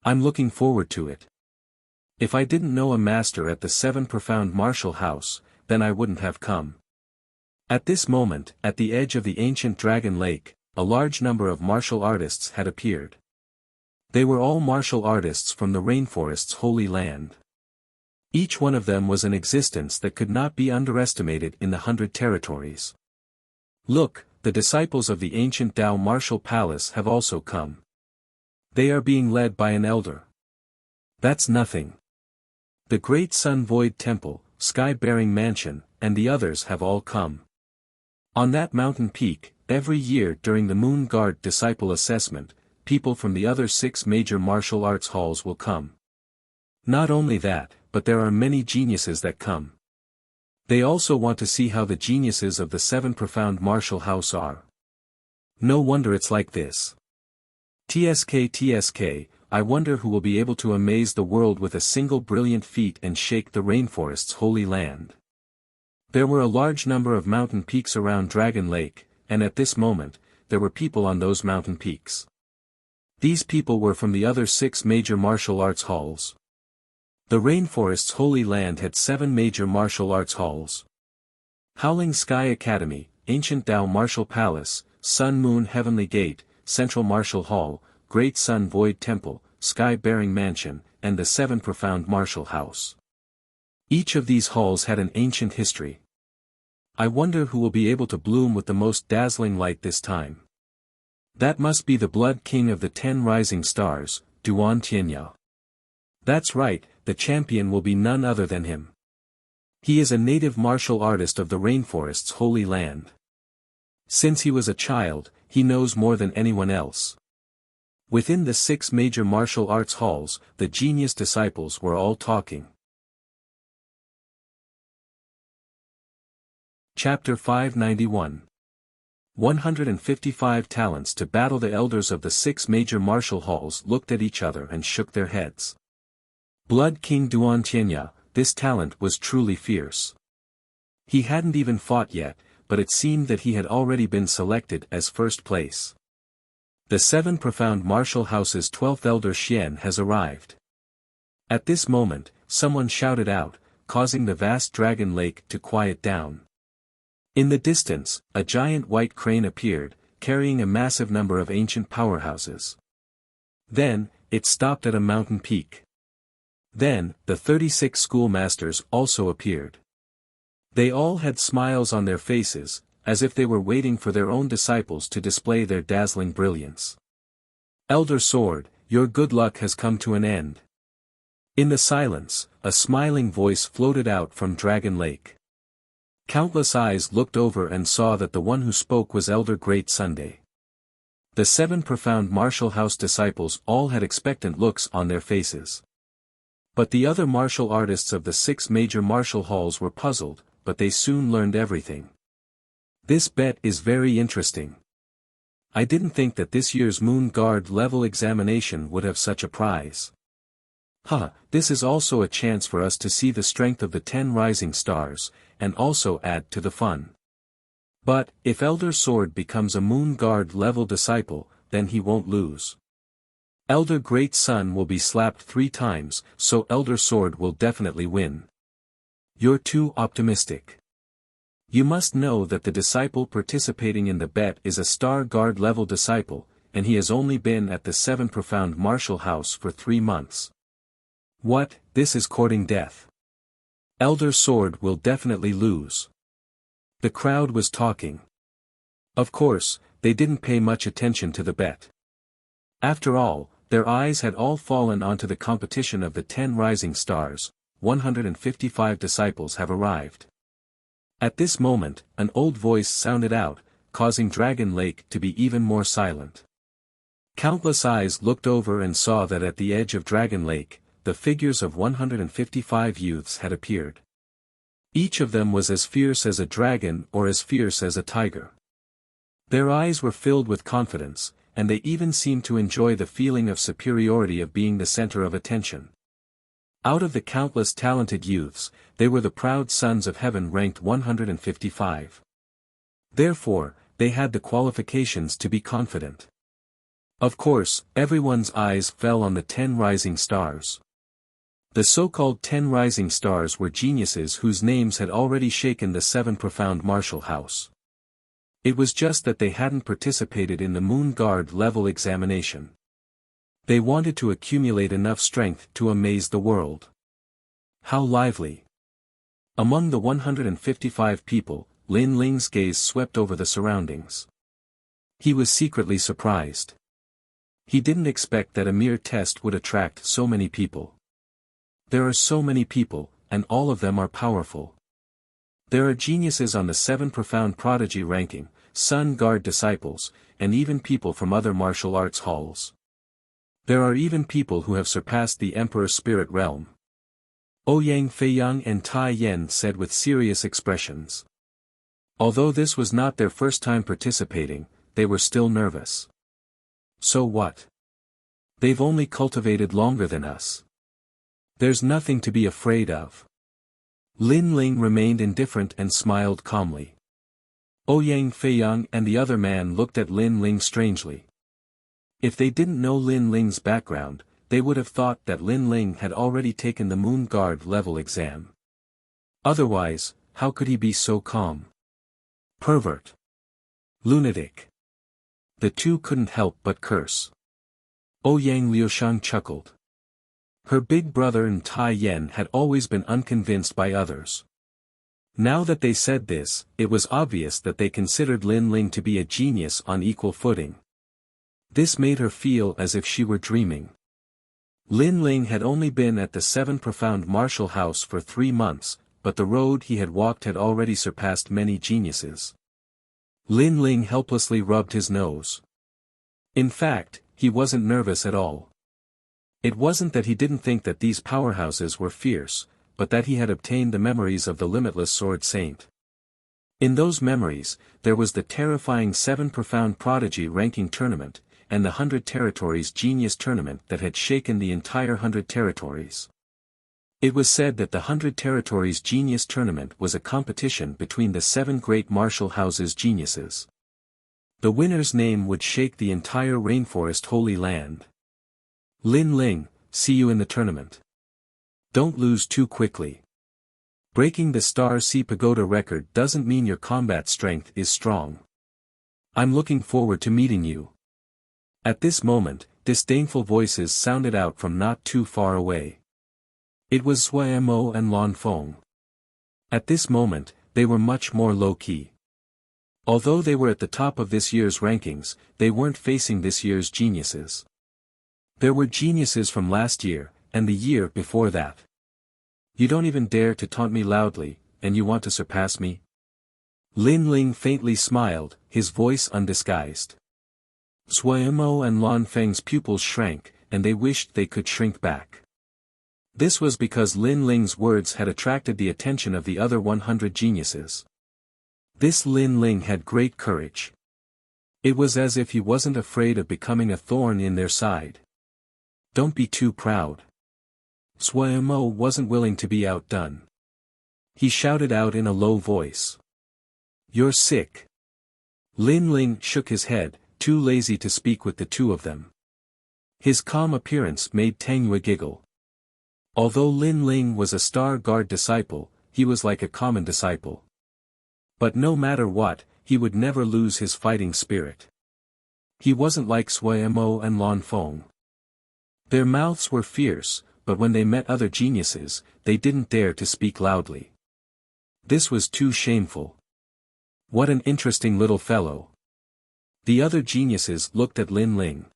I'm looking forward to it. If I didn't know a master at the 7 Profound Martial House, then I wouldn't have come. At this moment, at the edge of the ancient Dragon Lake, a large number of martial artists had appeared. They were all martial artists from the rainforest's holy land. Each one of them was an existence that could not be underestimated in the 100 Territories. Look, the disciples of the ancient Tao Martial Palace have also come. They are being led by an elder. That's nothing. The Great Sun Void Temple, Sky-Bearing Mansion, and the others have all come. On that mountain peak, every year during the Moon Guard Disciple Assessment, people from the other 6 major martial arts halls will come. Not only that, but there are many geniuses that come. They also want to see how the geniuses of the 7 Profound Martial House are. No wonder it's like this. TSK, I wonder who will be able to amaze the world with a single brilliant feat and shake the rainforest's holy land. There were a large number of mountain peaks around Dragon Lake, and at this moment, there were people on those mountain peaks. These people were from the other 6 major martial arts halls. The rainforest's holy land had 7 major martial arts halls. Howling Sky Academy, Ancient Tao Martial Palace, Sun Moon Heavenly Gate, Central Martial Hall, Great Sun Void Temple, Sky-Bearing Mansion, and the 7 Profound Martial House. Each of these halls had an ancient history. I wonder who will be able to bloom with the most dazzling light this time. That must be the Blood King of the 10 Rising Stars, Duan Tianya. That's right, the champion will be none other than him. He is a native martial artist of the rainforest's holy land. Since he was a child, he knows more than anyone else. Within the 6 major martial arts halls, the genius disciples were all talking. Chapter 591. 155 Talents to Battle. The elders of the 6 major martial halls looked at each other and shook their heads. Blood King Duan Tianya, this talent was truly fierce. He hadn't even fought yet, but it seemed that he had already been selected as first place. The 7 Profound Martial House's 12th Elder Xian has arrived. At this moment, someone shouted out, causing the vast Dragon Lake to quiet down. In the distance, a giant white crane appeared, carrying a massive number of ancient powerhouses. Then, it stopped at a mountain peak. Then, the 36 schoolmasters also appeared. They all had smiles on their faces, as if they were waiting for their own disciples to display their dazzling brilliance. Elder Sword, your good luck has come to an end. In the silence, a smiling voice floated out from Dragon Lake. Countless eyes looked over and saw that the one who spoke was Elder Great Sunday. The 7 profound martial house disciples all had expectant looks on their faces. But the other martial artists of the 6 major martial halls were puzzled, but they soon learned everything. This bet is very interesting. I didn't think that this year's Moon Guard level examination would have such a prize. This is also a chance for us to see the strength of the 10 rising stars, and also add to the fun. But, if Elder Sword becomes a Moon Guard level disciple, then he won't lose. Elder Great Sun will be slapped 3 times, so Elder Sword will definitely win. You're too optimistic. You must know that the disciple participating in the bet is a Star Guard level disciple, and he has only been at the 7 profound martial house for 3 months. What, this is courting death. Elder Sword will definitely lose. The crowd was talking. Of course, they didn't pay much attention to the bet. After all, their eyes had all fallen onto the competition of the 10 rising stars. 155 disciples have arrived. At this moment, an old voice sounded out, causing Dragon Lake to be even more silent. Countless eyes looked over and saw that at the edge of Dragon Lake, the figures of 155 youths had appeared. Each of them was as fierce as a dragon or as fierce as a tiger. Their eyes were filled with confidence, and they even seemed to enjoy the feeling of superiority of being the center of attention. Out of the countless talented youths, they were the proud sons of heaven ranked 155. Therefore, they had the qualifications to be confident. Of course, everyone's eyes fell on the 10 rising stars. The so-called 10 rising stars were geniuses whose names had already shaken the 7 profound martial house. It was just that they hadn't participated in the Moon Guard level examination. They wanted to accumulate enough strength to amaze the world. How lively! Among the 155 people, Lin Ling's gaze swept over the surroundings. He was secretly surprised. He didn't expect that a mere test would attract so many people. There are so many people, and all of them are powerful. There are geniuses on the 7 profound prodigy ranking, Sun Guard disciples, and even people from other martial arts halls. There are even people who have surpassed the Emperor's spirit realm. Ouyang Feiyang and Tai Yen said with serious expressions. Although this was not their first time participating, they were still nervous. So what? They've only cultivated longer than us. There's nothing to be afraid of. Lin Ling remained indifferent and smiled calmly. Ouyang Feiyang and the other man looked at Lin Ling strangely. If they didn't know Lin Ling's background, they would have thought that Lin Ling had already taken the Moon Guard level exam. Otherwise, how could he be so calm? Pervert. Lunatic. The two couldn't help but curse. Ouyang Liushang chuckled. Her big brother and Tai Yen had always been unconvinced by others. Now that they said this, it was obvious that they considered Lin Ling to be a genius on equal footing. This made her feel as if she were dreaming. Lin Ling had only been at the 7 profound martial house for 3 months, but the road he had walked had already surpassed many geniuses. Lin Ling helplessly rubbed his nose. In fact, he wasn't nervous at all. It wasn't that he didn't think that these powerhouses were fierce, but that he had obtained the memories of the limitless Sword Saint. In those memories, there was the terrifying 7 profound prodigy ranking tournament, and the 100 territories genius tournament that had shaken the entire 100 territories. It was said that the 100 territories genius tournament was a competition between the 7 great martial houses geniuses. The winner's name would shake the entire rainforest holy land. Lin Ling, see you in the tournament. Don't lose too quickly. Breaking the Star Sea Pagoda record doesn't mean your combat strength is strong. I'm looking forward to meeting you. At this moment, disdainful voices sounded out from not too far away. It was Zhuai Mo and Lan Feng. At this moment, they were much more low-key. Although they were at the top of this year's rankings, they weren't facing this year's geniuses. There were geniuses from last year, and the year before that. You don't even dare to taunt me loudly, and you want to surpass me? Lin Ling faintly smiled, his voice undisguised. Suemo and Lan Feng's pupils shrank, and they wished they could shrink back. This was because Lin Ling's words had attracted the attention of the other 100 geniuses. This Lin Ling had great courage. It was as if he wasn't afraid of becoming a thorn in their side. Don't be too proud. Suemo wasn't willing to be outdone. He shouted out in a low voice. You're sick. Lin Ling shook his head, too lazy to speak with the two of them. His calm appearance made Tang Yue giggle. Although Lin Ling was a Star Guard disciple, he was like a common disciple. But no matter what, he would never lose his fighting spirit. He wasn't like Suemo and Lan Feng. Their mouths were fierce, but when they met other geniuses, they didn't dare to speak loudly. This was too shameful. What an interesting little fellow. The other geniuses looked at Lin Ling.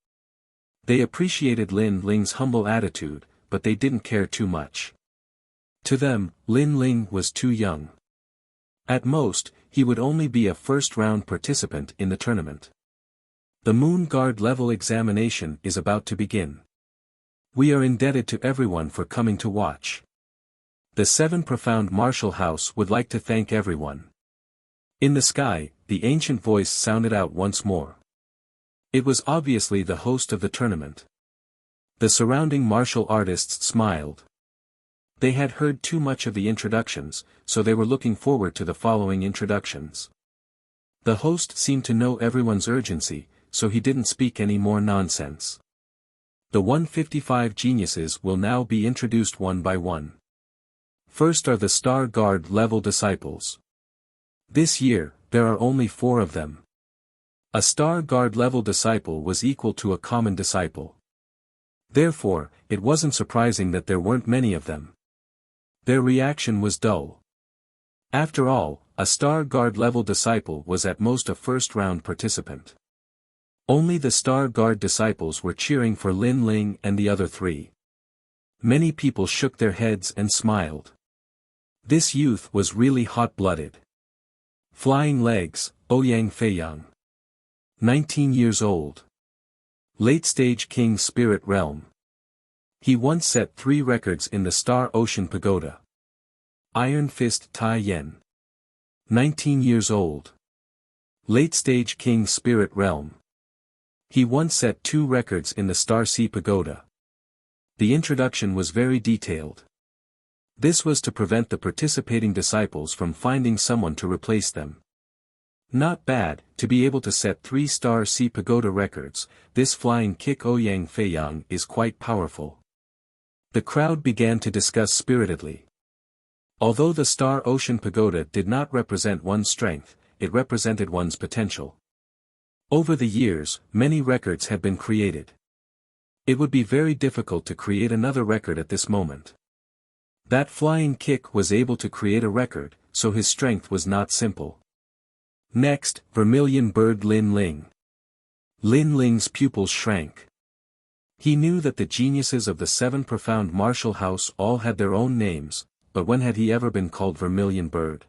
They appreciated Lin Ling's humble attitude, but they didn't care too much. To them, Lin Ling was too young. At most, he would only be a first-round participant in the tournament. The Moon Guard level examination is about to begin. We are indebted to everyone for coming to watch. The Seven Profound Martial House would like to thank everyone. In the sky, the ancient voice sounded out once more. It was obviously the host of the tournament. The surrounding martial artists smiled. They had heard too much of the introductions, so they were looking forward to the following introductions. The host seemed to know everyone's urgency, so he didn't speak any more nonsense. The 155 geniuses will now be introduced one by one. First are the Star Guard level disciples. This year, there are only 4 of them. A Star Guard level disciple was equal to a common disciple. Therefore, it wasn't surprising that there weren't many of them. Their reaction was dull. After all, a Star Guard level disciple was at most a first-round participant. Only the Star Guard disciples were cheering for Lin Ling and the other 3. Many people shook their heads and smiled. This youth was really hot-blooded. Flying Legs, Ouyang Feiyang. 19 years old. Late-stage King Spirit Realm. He once set 3 records in the Star Ocean Pagoda. Iron Fist Tai Yen. 19 years old. Late-stage King Spirit Realm. He once set 2 records in the Star Sea Pagoda. The introduction was very detailed. This was to prevent the participating disciples from finding someone to replace them. Not bad, to be able to set 3 Star Sea Pagoda records. This flying kick Ouyang Feiyang is quite powerful. The crowd began to discuss spiritedly. Although the Star Ocean Pagoda did not represent one's strength, it represented one's potential. Over the years, many records had been created. It would be very difficult to create another record at this moment. That flying kick was able to create a record, so his strength was not simple. Next, Vermilion Bird Lin Ling. Lin Ling's pupils shrank. He knew that the geniuses of the 7 Profound Martial House all had their own names, but when had he ever been called Vermilion Bird?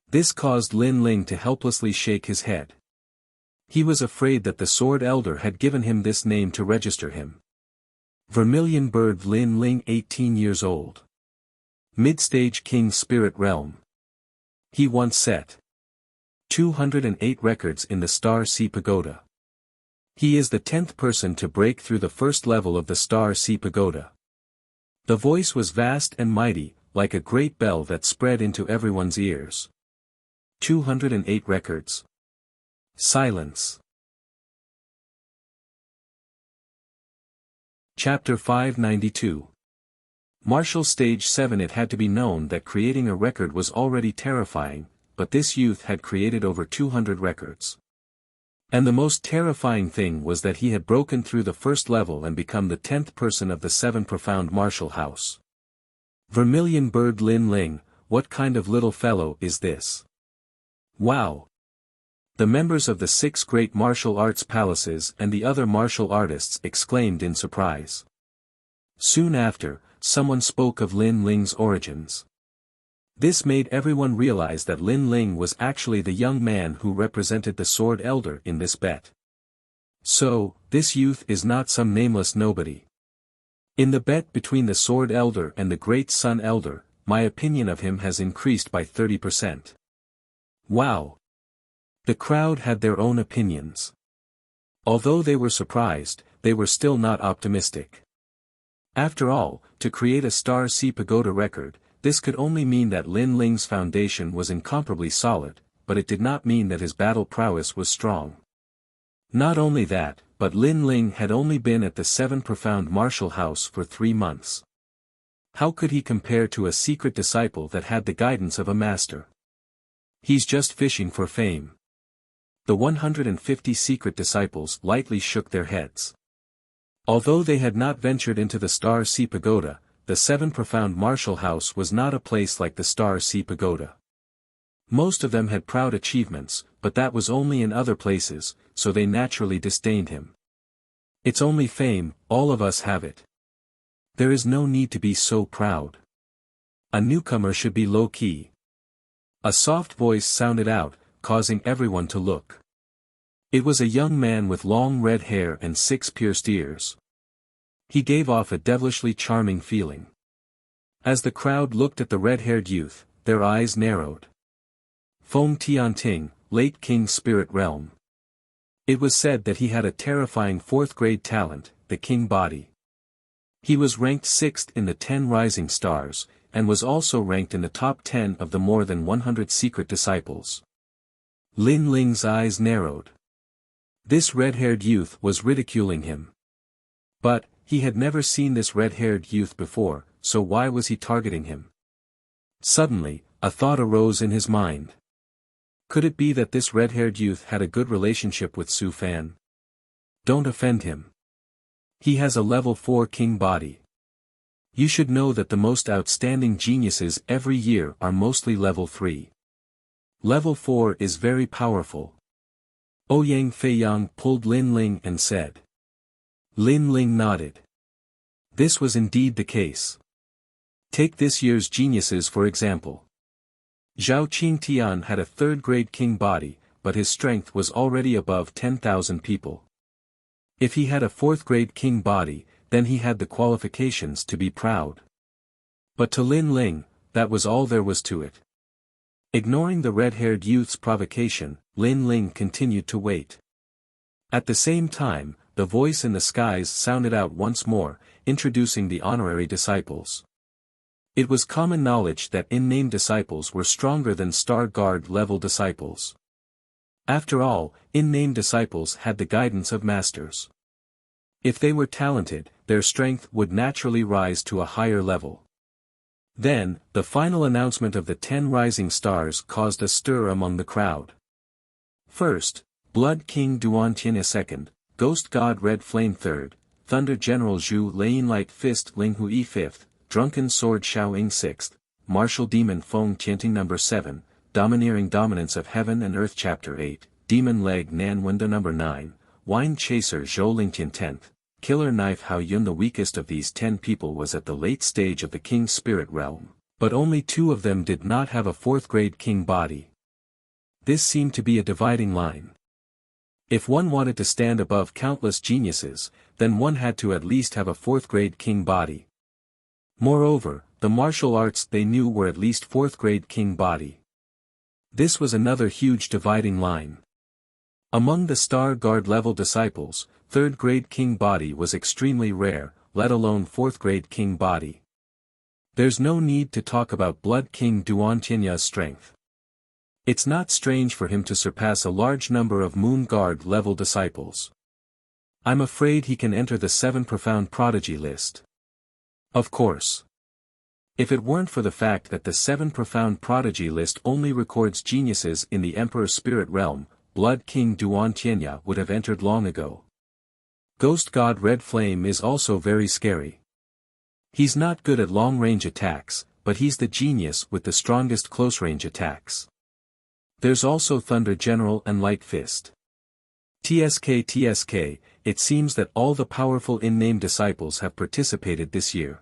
This caused Lin Ling to helplessly shake his head. He was afraid that the Sword Elder had given him this name to register him. Vermilion Bird Lin Ling 18 years old. Mid-stage King Spirit Realm. He once set 208 records in the Star Sea Pagoda. He is the 10th person to break through the first level of the Star Sea Pagoda. The voice was vast and mighty, like a great bell that spread into everyone's ears. 208 records. Silence. Chapter 592. Martial Stage 7. It had to be known that creating a record was already terrifying, but this youth had created over 200 records. And the most terrifying thing was that he had broken through the first level and become the 10th person of the 7 Profound Martial House. Vermilion Bird Lin Ling, what kind of little fellow is this? Wow! The members of the 6 great martial arts palaces and the other martial artists exclaimed in surprise. Soon after, someone spoke of Lin Ling's origins. This made everyone realize that Lin Ling was actually the young man who represented the Sword Elder in this bet. So, this youth is not some nameless nobody. In the bet between the Sword Elder and the Great Sun Elder, my opinion of him has increased by 30%. Wow! The crowd had their own opinions. Although they were surprised, they were still not optimistic. After all, to create a Star Sea Pagoda record, this could only mean that Lin Ling's foundation was incomparably solid, but it did not mean that his battle prowess was strong. Not only that, but Lin Ling had only been at the Seven Profound Martial House for 3 months. How could he compare to a secret disciple that had the guidance of a master? He's just fishing for fame. The 150 secret disciples lightly shook their heads. Although they had not ventured into the Star Sea Pagoda, the Seven Profound Martial House was not a place like the Star Sea Pagoda. Most of them had proud achievements, but that was only in other places, so they naturally disdained him. It's only fame, all of us have it. There is no need to be so proud. A newcomer should be low-key. A soft voice sounded out, causing everyone to look. It was a young man with long red hair and 6 pierced ears. He gave off a devilishly charming feeling. As the crowd looked at the red-haired youth, their eyes narrowed. Feng Tianting, late King Spirit Realm. It was said that he had a terrifying 4th-grade talent, the King Body. He was ranked 6th in the 10 Rising Stars, and was also ranked in the top 10 of the more than 100 secret disciples. Lin Ling's eyes narrowed. This red-haired youth was ridiculing him. But, he had never seen this red-haired youth before, so why was he targeting him? Suddenly, a thought arose in his mind. Could it be that this red-haired youth had a good relationship with Su Fan? Don't offend him. He has a level 4 king body. You should know that the most outstanding geniuses every year are mostly level 3. Level 4 is very powerful. Ouyang Feiyang pulled Lin Ling and said. Lin Ling nodded. This was indeed the case. Take this year's geniuses for example. Zhao Qingtian had a 3rd-grade king body, but his strength was already above 10,000 people. If he had a 4th-grade king body, then he had the qualifications to be proud. But to Lin Ling, that was all there was to it. Ignoring the red-haired youth's provocation, Lin Ling continued to wait. At the same time, the voice in the skies sounded out once more, introducing the honorary disciples. It was common knowledge that in-name disciples were stronger than Star Guard level disciples. After all, in-name disciples had the guidance of masters. If they were talented, their strength would naturally rise to a higher level. Then, the final announcement of the 10 rising stars caused a stir among the crowd. First, Blood King Duantian II, Ghost God Red Flame 3rd, Thunder General Zhu Lane Light Fist Linghui 5th, Drunken Sword Xiaoying 6th, Martial Demon Feng Tianting No. 7, Domineering Dominance of Heaven and Earth Chapter 8, Demon Leg Nan Wenda No. 9, Wine Chaser Zhou Lingtian 10th, Killer Knife Hao Yun. The weakest of these 10 people was at the late stage of the King Spirit Realm, but only 2 of them did not have a 4th-grade king body. This seemed to be a dividing line. If one wanted to stand above countless geniuses, then one had to at least have a 4th-grade king body. Moreover, the martial arts they knew were at least 4th-grade king body. This was another huge dividing line. Among the Star Guard level disciples, 3rd-grade king body was extremely rare, let alone 4th-grade king body. There's no need to talk about Blood King Duantianya's strength. It's not strange for him to surpass a large number of Moon Guard level disciples. I'm afraid he can enter the 7 Profound Prodigy list. Of course. If it weren't for the fact that the 7 Profound Prodigy list only records geniuses in the Emperor Spirit Realm, Blood King Duantianya would have entered long ago. Ghost God Red Flame is also very scary. He's not good at long-range attacks, but he's the genius with the strongest close-range attacks. There's also Thunder General and Light Fist. TSK, it seems that all the powerful in-name disciples have participated this year.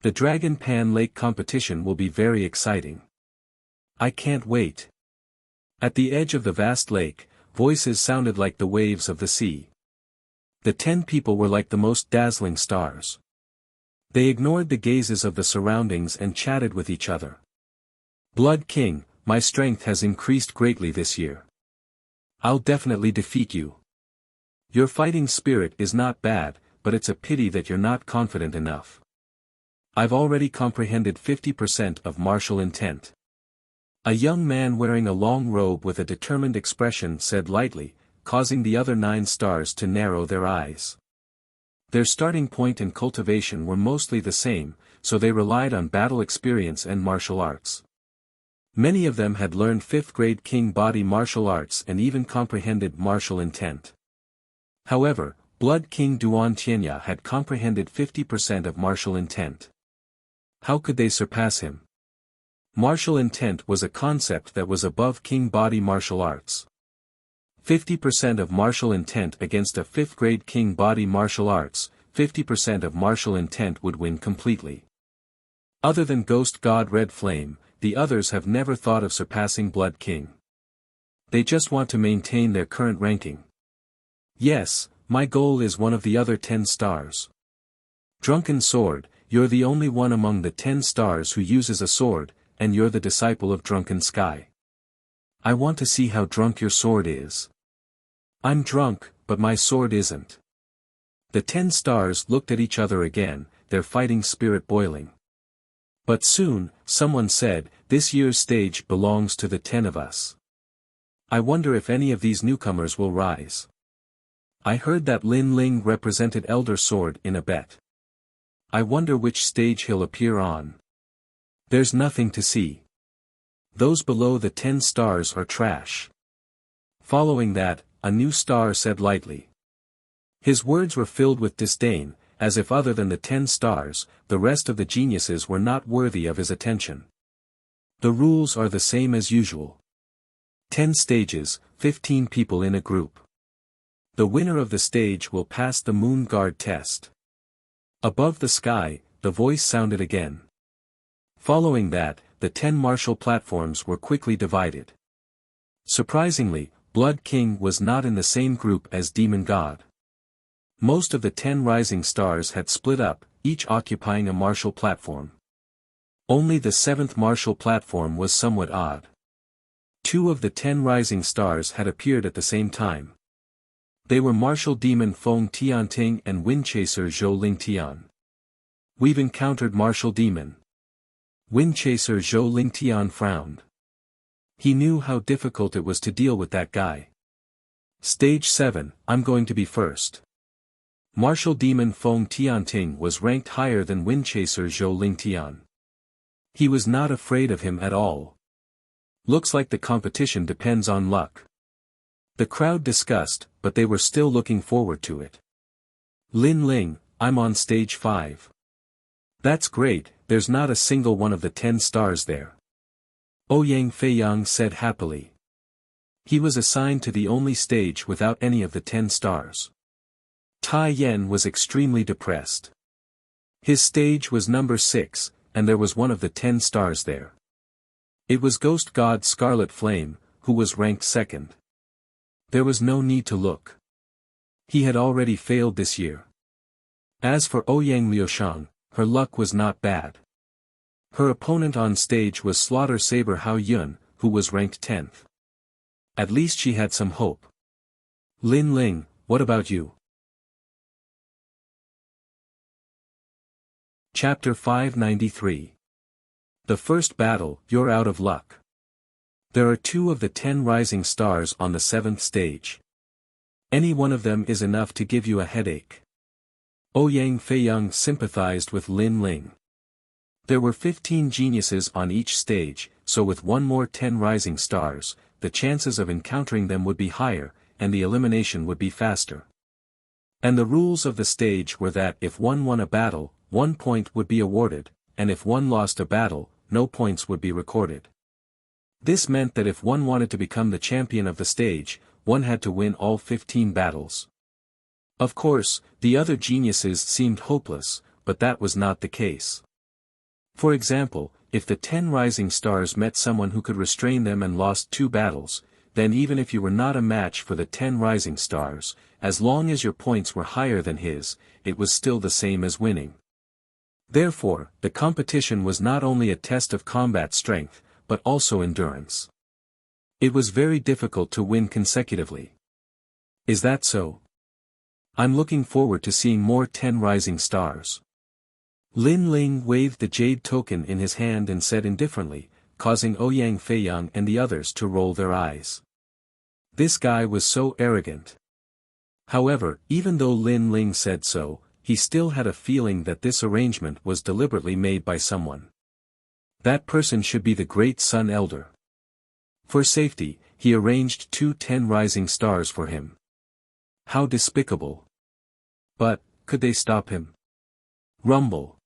The Dragon Pan Lake competition will be very exciting. I can't wait. At the edge of the vast lake, voices sounded like the waves of the sea. The 10 people were like the most dazzling stars. They ignored the gazes of the surroundings and chatted with each other. Blood King, my strength has increased greatly this year. I'll definitely defeat you. Your fighting spirit is not bad, but it's a pity that you're not confident enough. I've already comprehended 50% of martial intent. A young man wearing a long robe with a determined expression said lightly, causing the other 9 stars to narrow their eyes. Their starting point and cultivation were mostly the same, so they relied on battle experience and martial arts. Many of them had learned 5th grade King body martial arts and even comprehended martial intent. However, Blood King Duan Tianya had comprehended 50% of martial intent. How could they surpass him? Martial intent was a concept that was above King body martial arts. 50% of martial intent against a 5th grade King body martial arts, 50% of martial intent would win completely. Other than Ghost God Red Flame, the others have never thought of surpassing Blood King. They just want to maintain their current ranking. Yes, my goal is one of the other 10 stars. Drunken Sword, you're the only one among the 10 stars who uses a sword, and you're the disciple of Drunken Sky. I want to see how drunk your sword is. I'm drunk, but my sword isn't. The 10 stars looked at each other again, their fighting spirit boiling. But soon, someone said, this year's stage belongs to the 10 of us. I wonder if any of these newcomers will rise. I heard that Lin Ling represented Elder Sword in a bet. I wonder which stage he'll appear on. There's nothing to see. Those below the 10 stars are trash. Following that, a new star said lightly. His words were filled with disdain, as if other than the 10 stars, the rest of the geniuses were not worthy of his attention. The rules are the same as usual. 10 stages, 15 people in a group. The winner of the stage will pass the Moon Guard test. Above the sky, the voice sounded again. Following that, the 10 martial platforms were quickly divided. Surprisingly, Blood King was not in the same group as Demon God. Most of the 10 rising stars had split up, each occupying a martial platform. Only the 7th martial platform was somewhat odd. 2 of the 10 rising stars had appeared at the same time. They were Martial Demon Feng Tianting and Windchaser Zhou Ling Tian. We've encountered Martial Demon. Windchaser Zhou Ling Tian frowned. He knew how difficult it was to deal with that guy. Stage 7, I'm going to be first. Martial Demon Feng Tianting was ranked higher than Windchaser Zhou Ling Tian. He was not afraid of him at all. Looks like the competition depends on luck. The crowd discussed, but they were still looking forward to it. Lin Ling, I'm on stage 5. That's great, there's not a single one of the 10 stars there. Ouyang Feiyang said happily. He was assigned to the only stage without any of the 10 stars. Tai Yen was extremely depressed. His stage was number 6, and there was one of the 10 stars there. It was Ghost God Scarlet Flame, who was ranked 2nd. There was no need to look. He had already failed this year. As for Ouyang Liushang, her luck was not bad. Her opponent on stage was Slaughter Saber Hao Yun, who was ranked 10th. At least she had some hope. Lin Ling, what about you? Chapter 593. The first battle, you're out of luck. There are 2 of the 10 rising stars on the 7th stage. Any one of them is enough to give you a headache. Ouyang Feiyang sympathized with Lin Ling. There were 15 geniuses on each stage, so with one more 10 rising stars, the chances of encountering them would be higher, and the elimination would be faster. And the rules of the stage were that if one won a battle, 1 point would be awarded, and if one lost a battle, no points would be recorded. This meant that if one wanted to become the champion of the stage, one had to win all 15 battles. Of course, the other geniuses seemed hopeless, but that was not the case. For example, if the 10 rising stars met someone who could restrain them and lost 2 battles, then even if you were not a match for the 10 rising stars, as long as your points were higher than his, it was still the same as winning. Therefore, the competition was not only a test of combat strength, but also endurance. It was very difficult to win consecutively. Is that so? I'm looking forward to seeing more 10 rising stars. Lin Ling waved the jade token in his hand and said indifferently, causing Ouyang Feiyang and the others to roll their eyes. This guy was so arrogant. However, even though Lin Ling said so, he still had a feeling that this arrangement was deliberately made by someone. That person should be the Great Sun Elder. For safety, he arranged 2 10 rising stars for him. How despicable. But, could they stop him? Rumble.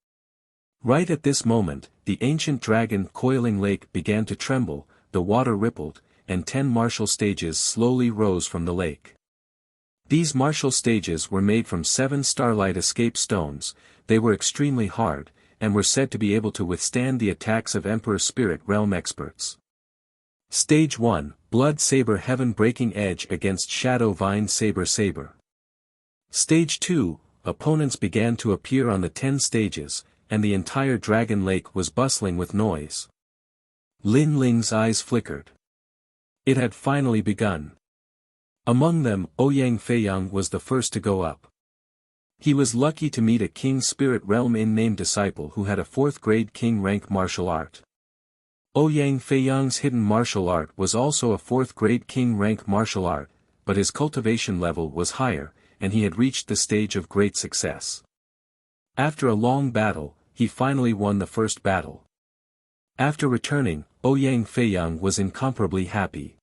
Right at this moment, the ancient dragon coiling lake began to tremble, the water rippled, and 10 martial stages slowly rose from the lake. These martial stages were made from 7 starlight escape stones, they were extremely hard, and were said to be able to withstand the attacks of Emperor Spirit Realm experts. Stage 1, Blood Saber Heaven Breaking Edge against Shadow Vine Saber Saber. Stage 2, opponents began to appear on the 10 stages, and the entire dragon lake was bustling with noise. Lin Ling's eyes flickered. It had finally begun. Among them, Ouyang Feiyang was the first to go up. He was lucky to meet a King Spirit Realm in-name disciple who had a 4th grade King rank martial art. Ouyang Feiyang's hidden martial art was also a 4th grade King rank martial art, but his cultivation level was higher, and he had reached the stage of great success. After a long battle, he finally won the first battle. After returning, Ouyang Feiyang was incomparably happy.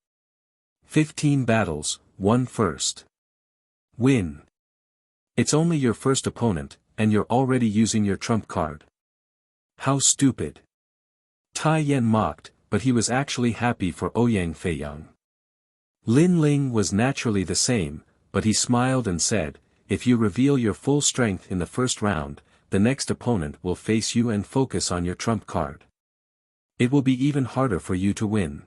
15 battles, won first. Win. It's only your first opponent, and you're already using your trump card. How stupid. Tai Yan mocked, but he was actually happy for Ouyang Feiyang. Lin Ling was naturally the same, but he smiled and said, if you reveal your full strength in the first round, the next opponent will face you and focus on your trump card. It will be even harder for you to win.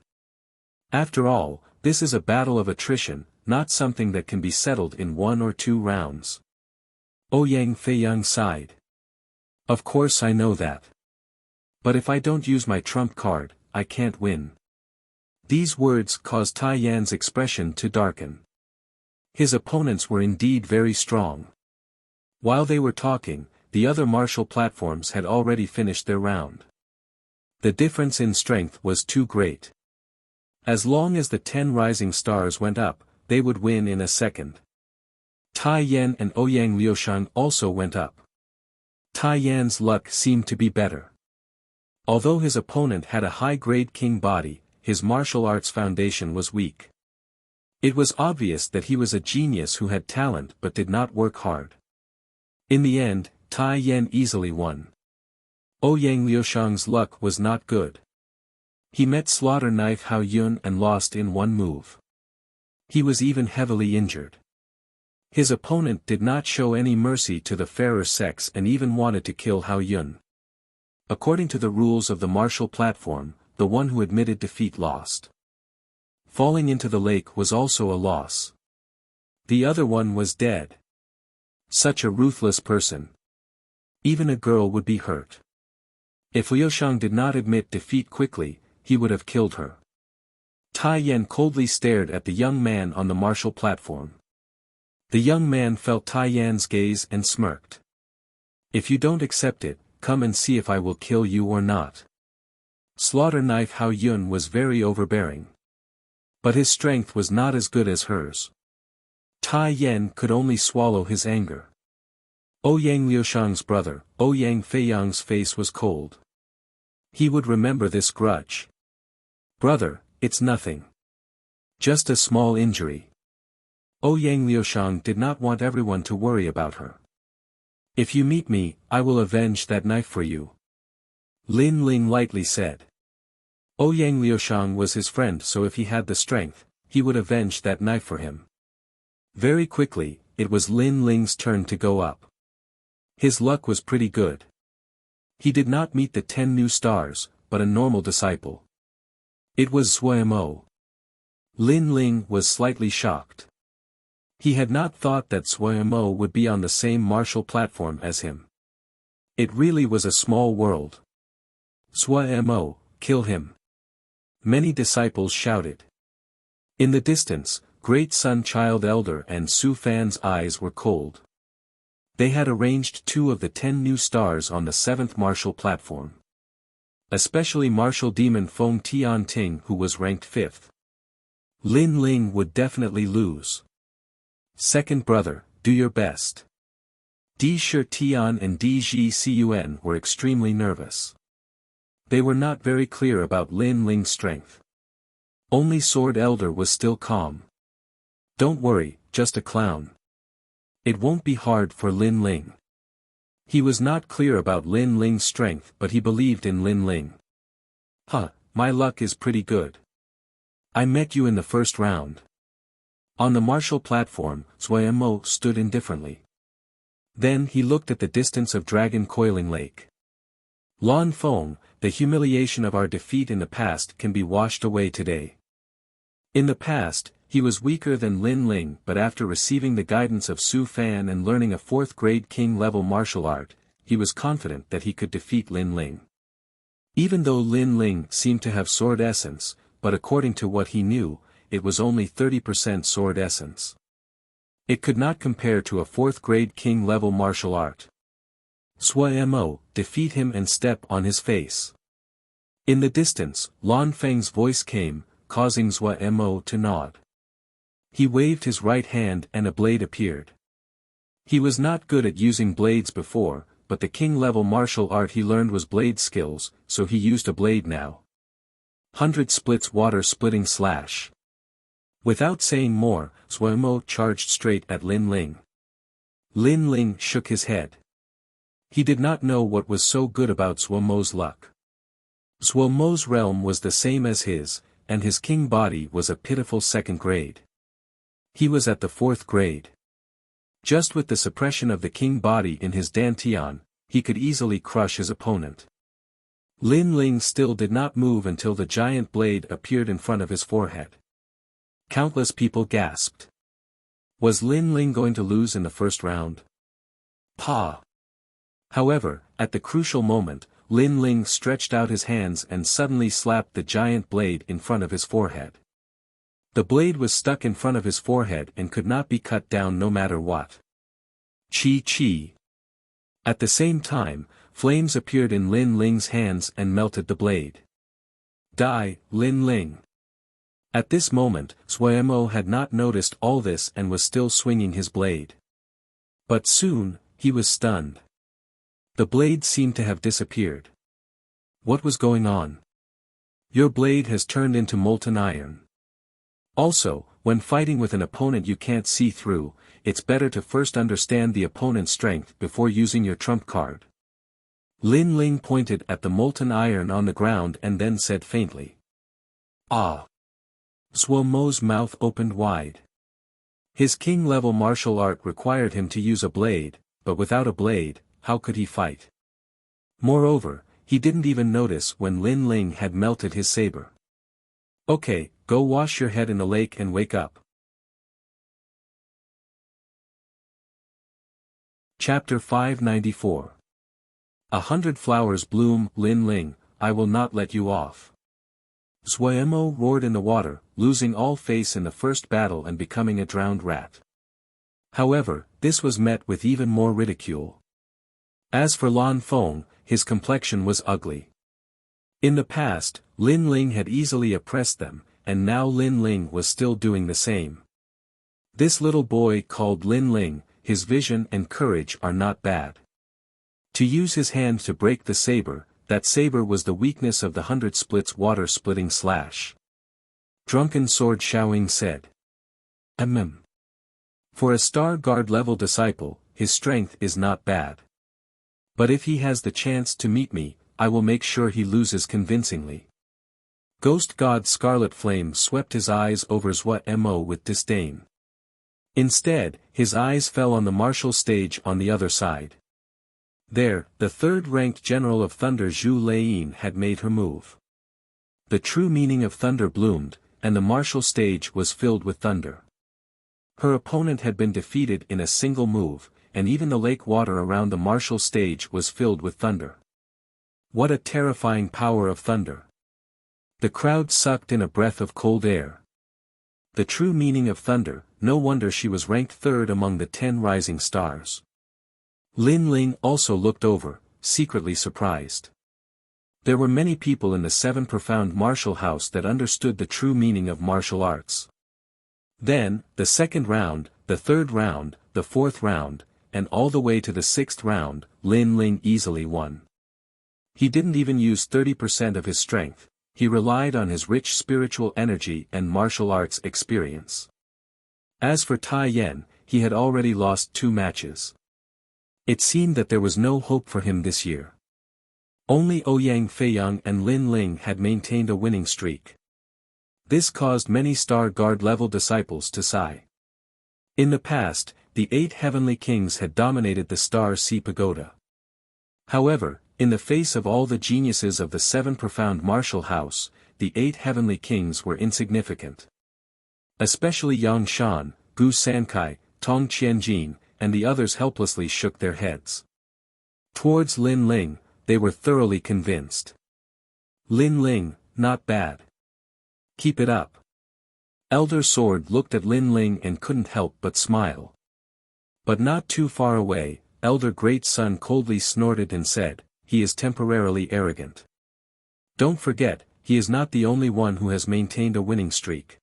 After all, this is a battle of attrition, not something that can be settled in 1 or 2 rounds. Ouyang Feiyang sighed. Of course I know that. But if I don't use my trump card, I can't win. These words caused Tai Yan's expression to darken. His opponents were indeed very strong. While they were talking, the other martial platforms had already finished their round. The difference in strength was too great. As long as the 10 rising stars went up, they would win in a second. Tai Yan and Ouyang Liushang also went up. Tai Yan's luck seemed to be better. Although his opponent had a high-grade king body, his martial arts foundation was weak. It was obvious that he was a genius who had talent but did not work hard. In the end, Tai Yan easily won. Ouyang Liushang's luck was not good. He met Slaughter Knife Hao Yun and lost in 1 move. He was even heavily injured. His opponent did not show any mercy to the fairer sex and even wanted to kill Hao Yun. According to the rules of the martial platform, the one who admitted defeat lost. Falling into the lake was also a loss. The other one was dead. Such a ruthless person. Even a girl would be hurt. If Liushang did not admit defeat quickly, he would have killed her. Tai Yan coldly stared at the young man on the martial platform. The young man felt Tai Yan's gaze and smirked. If you don't accept it, come and see if I will kill you or not. Slaughter Knife Hao Yun was very overbearing. But his strength was not as good as hers. Tai Yan could only swallow his anger. Ouyang Liushang's brother, Ouyang Feiyang's face was cold. He would remember this grudge. Brother, it's nothing. Just a small injury. Ouyang Liushang did not want everyone to worry about her. If you meet me, I will avenge that knife for you. Lin Ling lightly said. Ouyang Liushang was his friend, so if he had the strength, he would avenge that knife for him. Very quickly, it was Lin Ling's turn to go up. His luck was pretty good. He did not meet the 10 new stars, but a normal disciple. It was Zhuemo. Lin Ling was slightly shocked. He had not thought that Sui Mo would be on the same martial platform as him. It really was a small world. Sui Mo, kill him. Many disciples shouted. In the distance, Great Sun Child Elder and Su Fan's eyes were cold. They had arranged 2 of the 10 new stars on the 7th martial platform. Especially Martial Demon Feng Tian Ting, who was ranked 5th. Lin Ling would definitely lose. Second brother, do your best. Di Shi Tian and Di Ji Cun were extremely nervous. They were not very clear about Lin Ling's strength. Only Sword Elder was still calm. Don't worry, just a clown. It won't be hard for Lin Ling. He was not clear about Lin Ling's strength, but he believed in Lin Ling. My luck is pretty good. I met you in the first round. On the martial platform, Sui Mo stood indifferently. Then he looked at the distance of Dragon Coiling Lake. Lan Feng, the humiliation of our defeat in the past can be washed away today. In the past, he was weaker than Lin Ling, but after receiving the guidance of Su Fan and learning a 4th grade king-level martial art, he was confident that he could defeat Lin Ling. Even though Lin Ling seemed to have sword essence, but according to what he knew, it was only 30% sword essence. It could not compare to a 4th grade king-level martial art. Sui Mo, defeat him and step on his face. In the distance, Lan Feng's voice came, causing Sui Mo to nod. He waved his right hand and a blade appeared. He was not good at using blades before, but the king-level martial art he learned was blade skills, so he used a blade now. 100 splits water splitting slash. Without saying more, Sui Mo charged straight at Lin Ling. Lin Ling shook his head. He did not know what was so good about Sui Mo's luck. Sui Mo's realm was the same as his, and his king body was a pitiful 2nd grade. He was at the 4th grade. Just with the suppression of the king body in his dantian, he could easily crush his opponent. Lin Ling still did not move until the giant blade appeared in front of his forehead. Countless people gasped. Was Lin Ling going to lose in the first round? However, at the crucial moment, Lin Ling stretched out his hands and suddenly slapped the giant blade in front of his forehead. The blade was stuck in front of his forehead and could not be cut down no matter what. Chi. At the same time, flames appeared in Lin Ling's hands and melted the blade. Die, Lin Ling. At this moment, Sui Mo had not noticed all this and was still swinging his blade. But soon, he was stunned. The blade seemed to have disappeared. What was going on? Your blade has turned into molten iron. Also, when fighting with an opponent you can't see through, it's better to first understand the opponent's strength before using your trump card. Lin Ling pointed at the molten iron on the ground and then said faintly. Sui Mo's mouth opened wide. His king-level martial art required him to use a blade, but without a blade, how could he fight? Moreover, he didn't even notice when Lin Ling had melted his saber. Okay, go wash your head in the lake and wake up. Chapter 594. 100 flowers bloom, Lin Ling, I will not let you off. Sui Mo roared in the water, losing all face in the first battle and becoming a drowned rat. However, this was met with even more ridicule. As for Lan Feng, his complexion was ugly. In the past, Lin Ling had easily oppressed them, and now Lin Ling was still doing the same. This little boy called Lin Ling, his vision and courage are not bad. To use his hand to break the saber, that saber was the weakness of the 100 splits water splitting slash. Drunken Sword Xiaoying said. For a star guard level disciple, his strength is not bad. But if he has the chance to meet me, I will make sure he loses convincingly. Ghost God Scarlet Flame swept his eyes over Sui Mo with disdain. Instead, his eyes fell on the martial stage on the other side. There, the 3rd-ranked General of Thunder Zhu Leyin had made her move. The true meaning of thunder bloomed, and the martial stage was filled with thunder. Her opponent had been defeated in a single move, and even the lake water around the martial stage was filled with thunder. What a terrifying power of thunder! The crowd sucked in a breath of cold air. The true meaning of thunder, no wonder she was ranked third among the 10 rising stars. Lin Ling also looked over, secretly surprised. There were many people in the 7 profound martial house that understood the true meaning of martial arts. Then, the second round, the third round, the fourth round, and all the way to the 6th round, Lin Ling easily won. He didn't even use 30% of his strength, he relied on his rich spiritual energy and martial arts experience. As for Tai Yan, he had already lost 2 matches. It seemed that there was no hope for him this year. Only Ouyang Feiyang and Lin Ling had maintained a winning streak. This caused many Star Guard level disciples to sigh. In the past, the 8 heavenly kings had dominated the Star Sea Pagoda. However, in the face of all the geniuses of the 7 profound martial house, the 8 heavenly kings were insignificant. Especially Yang Shan, Gu Sankai, Tong Qianjin, and the others helplessly shook their heads. Towards Lin Ling, they were thoroughly convinced. Lin Ling, not bad. Keep it up. Elder Sword looked at Lin Ling and couldn't help but smile. But not too far away, Elder Great Sun coldly snorted and said, "He is temporarily arrogant. Don't forget, he is not the only one who has maintained a winning streak.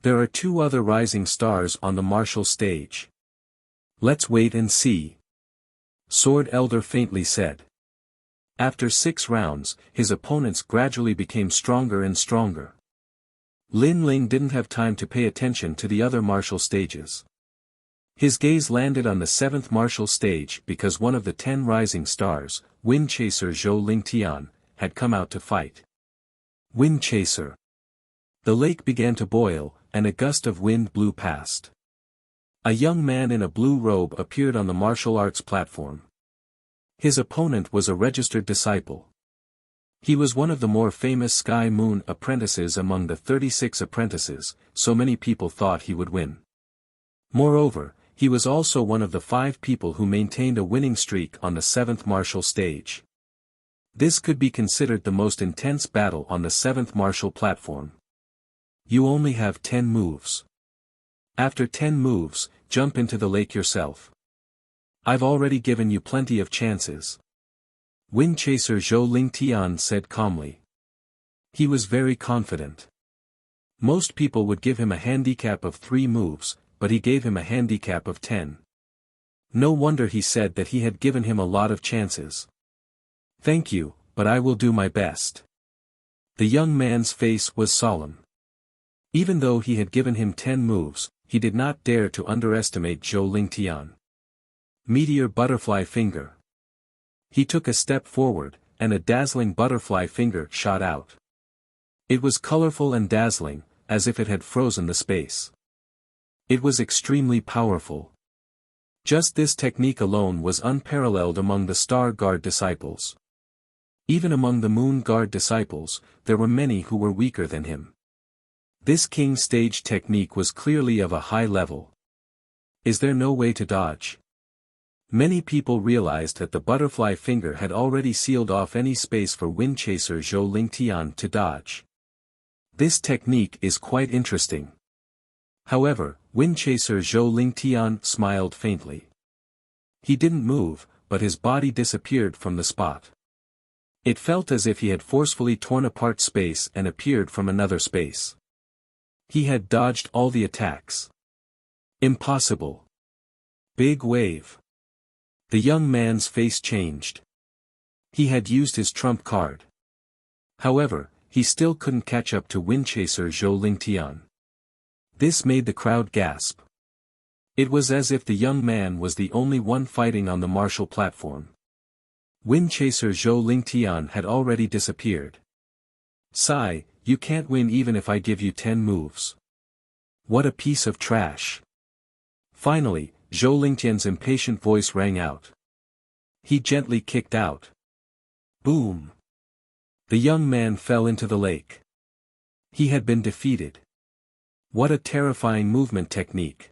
There are 2 other rising stars on the martial stage. Let's wait and see." Sword Elder faintly said. After 6 rounds, his opponents gradually became stronger and stronger. Lin Ling didn't have time to pay attention to the other martial stages. His gaze landed on the 7th martial stage because one of the 10 rising stars, Wind Chaser Zhou Lingtian, had come out to fight. Wind Chaser. The lake began to boil, and a gust of wind blew past. A young man in a blue robe appeared on the martial arts platform. His opponent was a registered disciple. He was one of the more famous Sky Moon apprentices among the 36 apprentices, so many people thought he would win. Moreover, he was also one of the 5 people who maintained a winning streak on the 7th martial stage. This could be considered the most intense battle on the 7th martial platform. You only have 10 moves. After 10 moves, jump into the lake yourself. I've already given you plenty of chances. Wind Chaser Zhou Lingtian said calmly. He was very confident. Most people would give him a handicap of 3 moves, but he gave him a handicap of 10. No wonder he said that he had given him a lot of chances. Thank you, but I will do my best. The young man's face was solemn. Even though he had given him 10 moves, he did not dare to underestimate Zhou Lingtian. Meteor Butterfly Finger. He took a step forward, and a dazzling butterfly finger shot out. It was colorful and dazzling, as if it had frozen the space. It was extremely powerful. Just this technique alone was unparalleled among the Star Guard disciples. Even among the Moon Guard disciples, there were many who were weaker than him. This king stage technique was clearly of a high level. Is there no way to dodge? Many people realized that the butterfly finger had already sealed off any space for Wind Chaser Zhou Lingtian to dodge. This technique is quite interesting. However, Wind Chaser Zhou Lingtian smiled faintly. He didn't move, but his body disappeared from the spot. It felt as if he had forcefully torn apart space and appeared from another space. He had dodged all the attacks. Impossible. Big wave. The young man's face changed. He had used his trump card. However, he still couldn't catch up to Wind Chaser Zhou Lingtian. This made the crowd gasp. It was as if the young man was the only one fighting on the martial platform. Wind Chaser Zhou Lingtian had already disappeared. Sigh, you can't win even if I give you 10 moves. What a piece of trash. Finally, Zhou Lingtian's impatient voice rang out. He gently kicked out. Boom. The young man fell into the lake. He had been defeated. What a terrifying movement technique.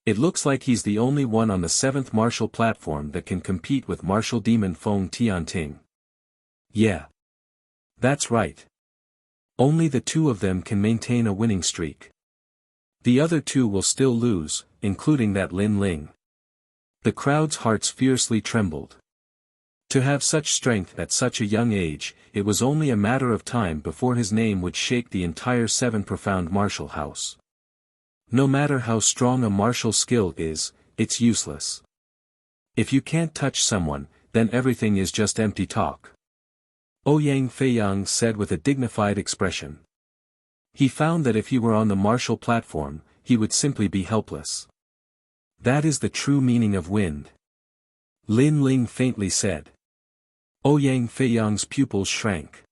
It looks like he's the only one on the 7th martial platform that can compete with martial demon Feng Tianting. Yeah. That's right. Only the two of them can maintain a winning streak. The other two will still lose, including that Lin Ling. The crowd's hearts fiercely trembled. To have such strength at such a young age, it was only a matter of time before his name would shake the entire 7 profound martial house. No matter how strong a martial skill is, it's useless. If you can't touch someone, then everything is just empty talk. Ouyang Feiyang said with a dignified expression. He found that if he were on the martial platform, he would simply be helpless. That is the true meaning of wind. Lin Ling faintly said. Ouyang Feiyang's pupils shrank.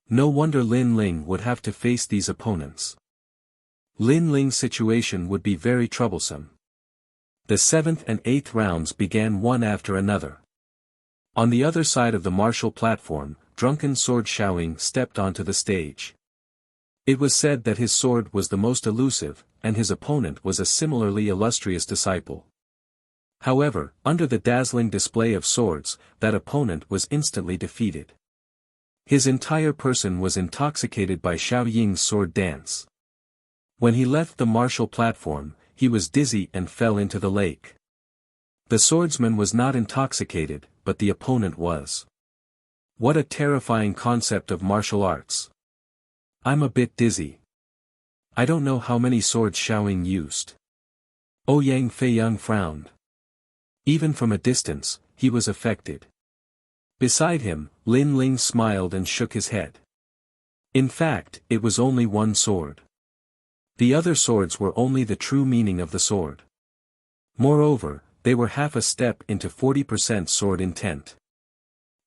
No wonder Lin Ling would have to face these opponents. Lin Ling's situation would be very troublesome. The 7th and 8th rounds began one after another. On the other side of the martial platform, drunken sword Xiaoying stepped onto the stage. It was said that his sword was the most elusive, and his opponent was a similarly illustrious disciple. However, under the dazzling display of swords, that opponent was instantly defeated. His entire person was intoxicated by Xiaoying's sword dance. When he left the martial platform, he was dizzy and fell into the lake. The swordsman was not intoxicated, but the opponent was. What a terrifying concept of martial arts. I'm a bit dizzy. I don't know how many swords Xiaoying used. Ouyang Feiyang frowned. Even from a distance, he was affected. Beside him, Lin Ling smiled and shook his head. In fact, it was only one sword. The other swords were only the true meaning of the sword. Moreover, they were half a step into 40% sword intent.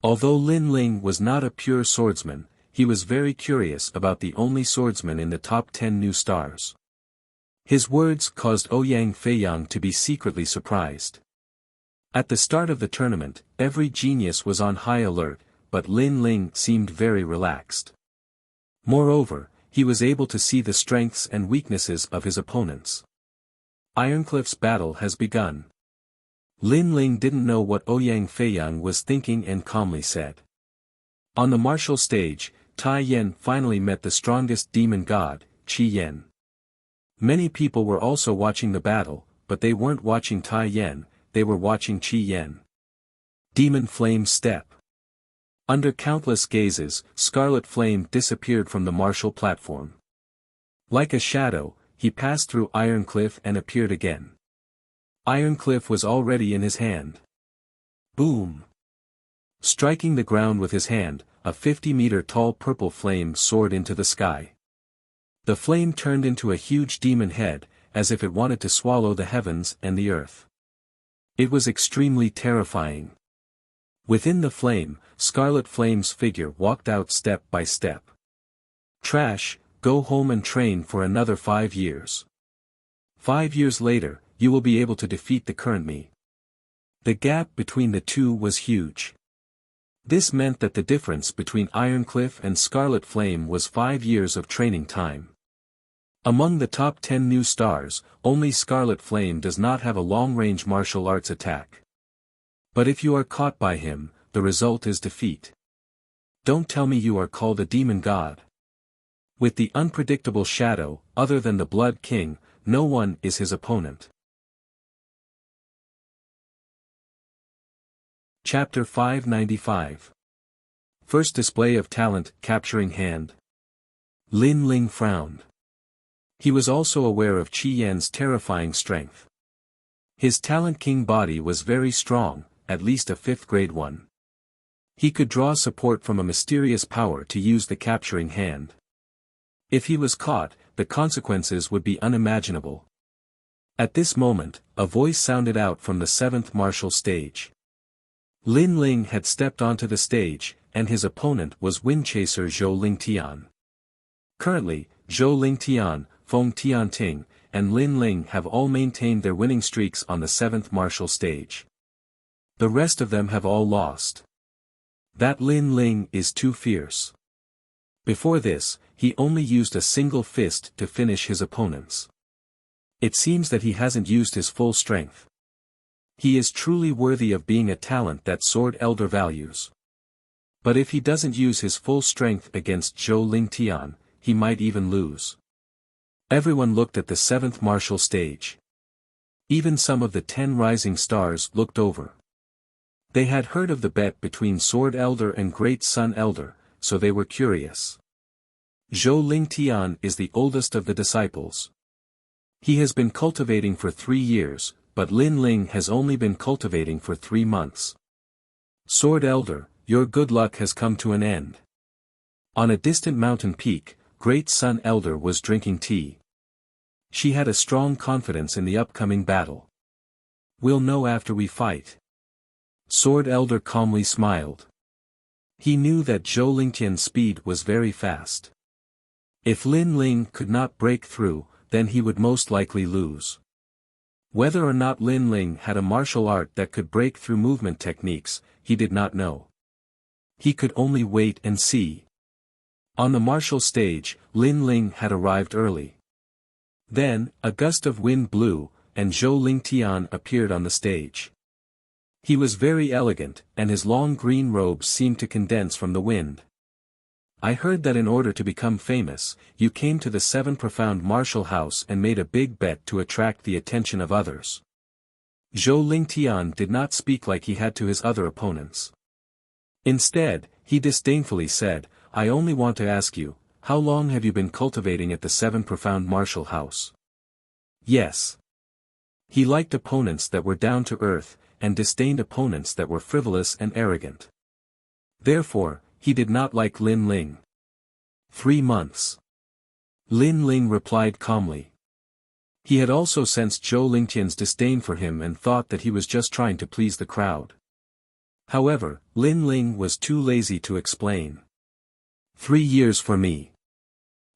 Although Lin Ling was not a pure swordsman, he was very curious about the only swordsman in the top 10 new stars. His words caused Ouyang Feiyang to be secretly surprised. At the start of the tournament, every genius was on high alert, but Lin Ling seemed very relaxed. Moreover, he was able to see the strengths and weaknesses of his opponents. Ironcliff's battle has begun. Lin Ling didn't know what Ouyang Feiyang was thinking and calmly said. On the martial stage, Tai Yan finally met the strongest demon god, Qi Yan. Many people were also watching the battle, but they weren't watching Tai Yan, they were watching Qi Yan. Demon Flame Step. Under countless gazes, Scarlet Flame disappeared from the martial platform. Like a shadow, he passed through Ironcliff and appeared again. Ironcliff was already in his hand. Boom! Striking the ground with his hand, a 50-meter-tall purple flame soared into the sky. The flame turned into a huge demon head, as if it wanted to swallow the heavens and the earth. It was extremely terrifying. Within the flame, Scarlet Flame's figure walked out step by step. Trash, go home and train for another 5 years. 5 years later, you will be able to defeat the current me. The gap between the two was huge. This meant that the difference between Ironcliff and Scarlet Flame was 5 years of training time. Among the top 10 new stars, only Scarlet Flame does not have a long-range martial arts attack. But if you are caught by him, the result is defeat. Don't tell me you are called a demon god. With the unpredictable shadow, other than the Blood King, no one is his opponent. Chapter 595. First display of talent, capturing hand. Lin Ling frowned. He was also aware of Qi Yan's terrifying strength. His Talent King body was very strong, at least a 5th grade one. He could draw support from a mysterious power to use the capturing hand. If he was caught, the consequences would be unimaginable. At this moment, a voice sounded out from the 7th martial stage. Lin Ling had stepped onto the stage, and his opponent was Windchaser Zhou Lingtian. Currently, Zhou Lingtian, Feng Tianting, and Lin Ling have all maintained their winning streaks on the 7th martial stage. The rest of them have all lost. That Lin Ling is too fierce. Before this, he only used a single fist to finish his opponents. It seems that he hasn't used his full strength. He is truly worthy of being a talent that Sword Elder values. But if he doesn't use his full strength against Zhou Lingtian, he might even lose. Everyone looked at the 7th martial stage. Even some of the 10 rising stars looked over. They had heard of the bet between Sword Elder and Great Sun Elder, so they were curious. Zhou Lingtian is the oldest of the disciples. He has been cultivating for 3 years, but Lin Ling has only been cultivating for 3 months. Sword Elder, your good luck has come to an end. On a distant mountain peak, Great Sun Elder was drinking tea. She had a strong confidence in the upcoming battle. We'll know after we fight. Sword Elder calmly smiled. He knew that Zhou Lingtian's speed was very fast. If Lin Ling could not break through, then he would most likely lose. Whether or not Lin Ling had a martial art that could break through movement techniques, he did not know. He could only wait and see. On the martial stage, Lin Ling had arrived early. Then, a gust of wind blew, and Zhou Lingtian appeared on the stage. He was very elegant, and his long green robes seemed to condense from the wind. I heard that in order to become famous, you came to the 7 Profound Martial House and made a big bet to attract the attention of others. Zhou Lingtian did not speak like he had to his other opponents. Instead, he disdainfully said, I only want to ask you, how long have you been cultivating at the 7 Profound Martial House? Yes. He liked opponents that were down to earth, and disdained opponents that were frivolous and arrogant. Therefore, he did not like Lin Ling. 3 months. Lin Ling replied calmly. He had also sensed Zhou Lingtian's disdain for him and thought that he was just trying to please the crowd. However, Lin Ling was too lazy to explain. 3 years for me.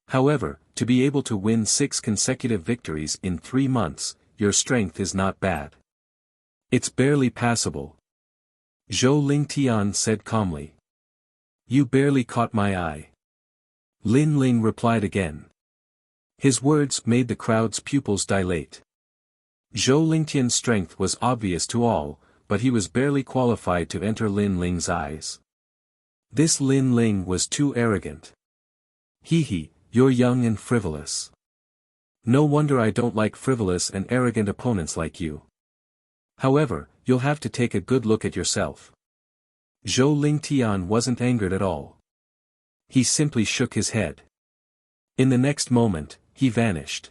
However, to be able to win 6 consecutive victories in 3 months, your strength is not bad. It's barely passable. Zhou Lingtian said calmly. You barely caught my eye. Lin Ling replied again. His words made the crowd's pupils dilate. Zhou Lingtian's strength was obvious to all, but he was barely qualified to enter Lin Ling's eyes. This Lin Ling was too arrogant. Hee, you're young and frivolous. No wonder I don't like frivolous and arrogant opponents like you. However, you'll have to take a good look at yourself. Zhou Lingtian wasn't angered at all. He simply shook his head. In the next moment, he vanished.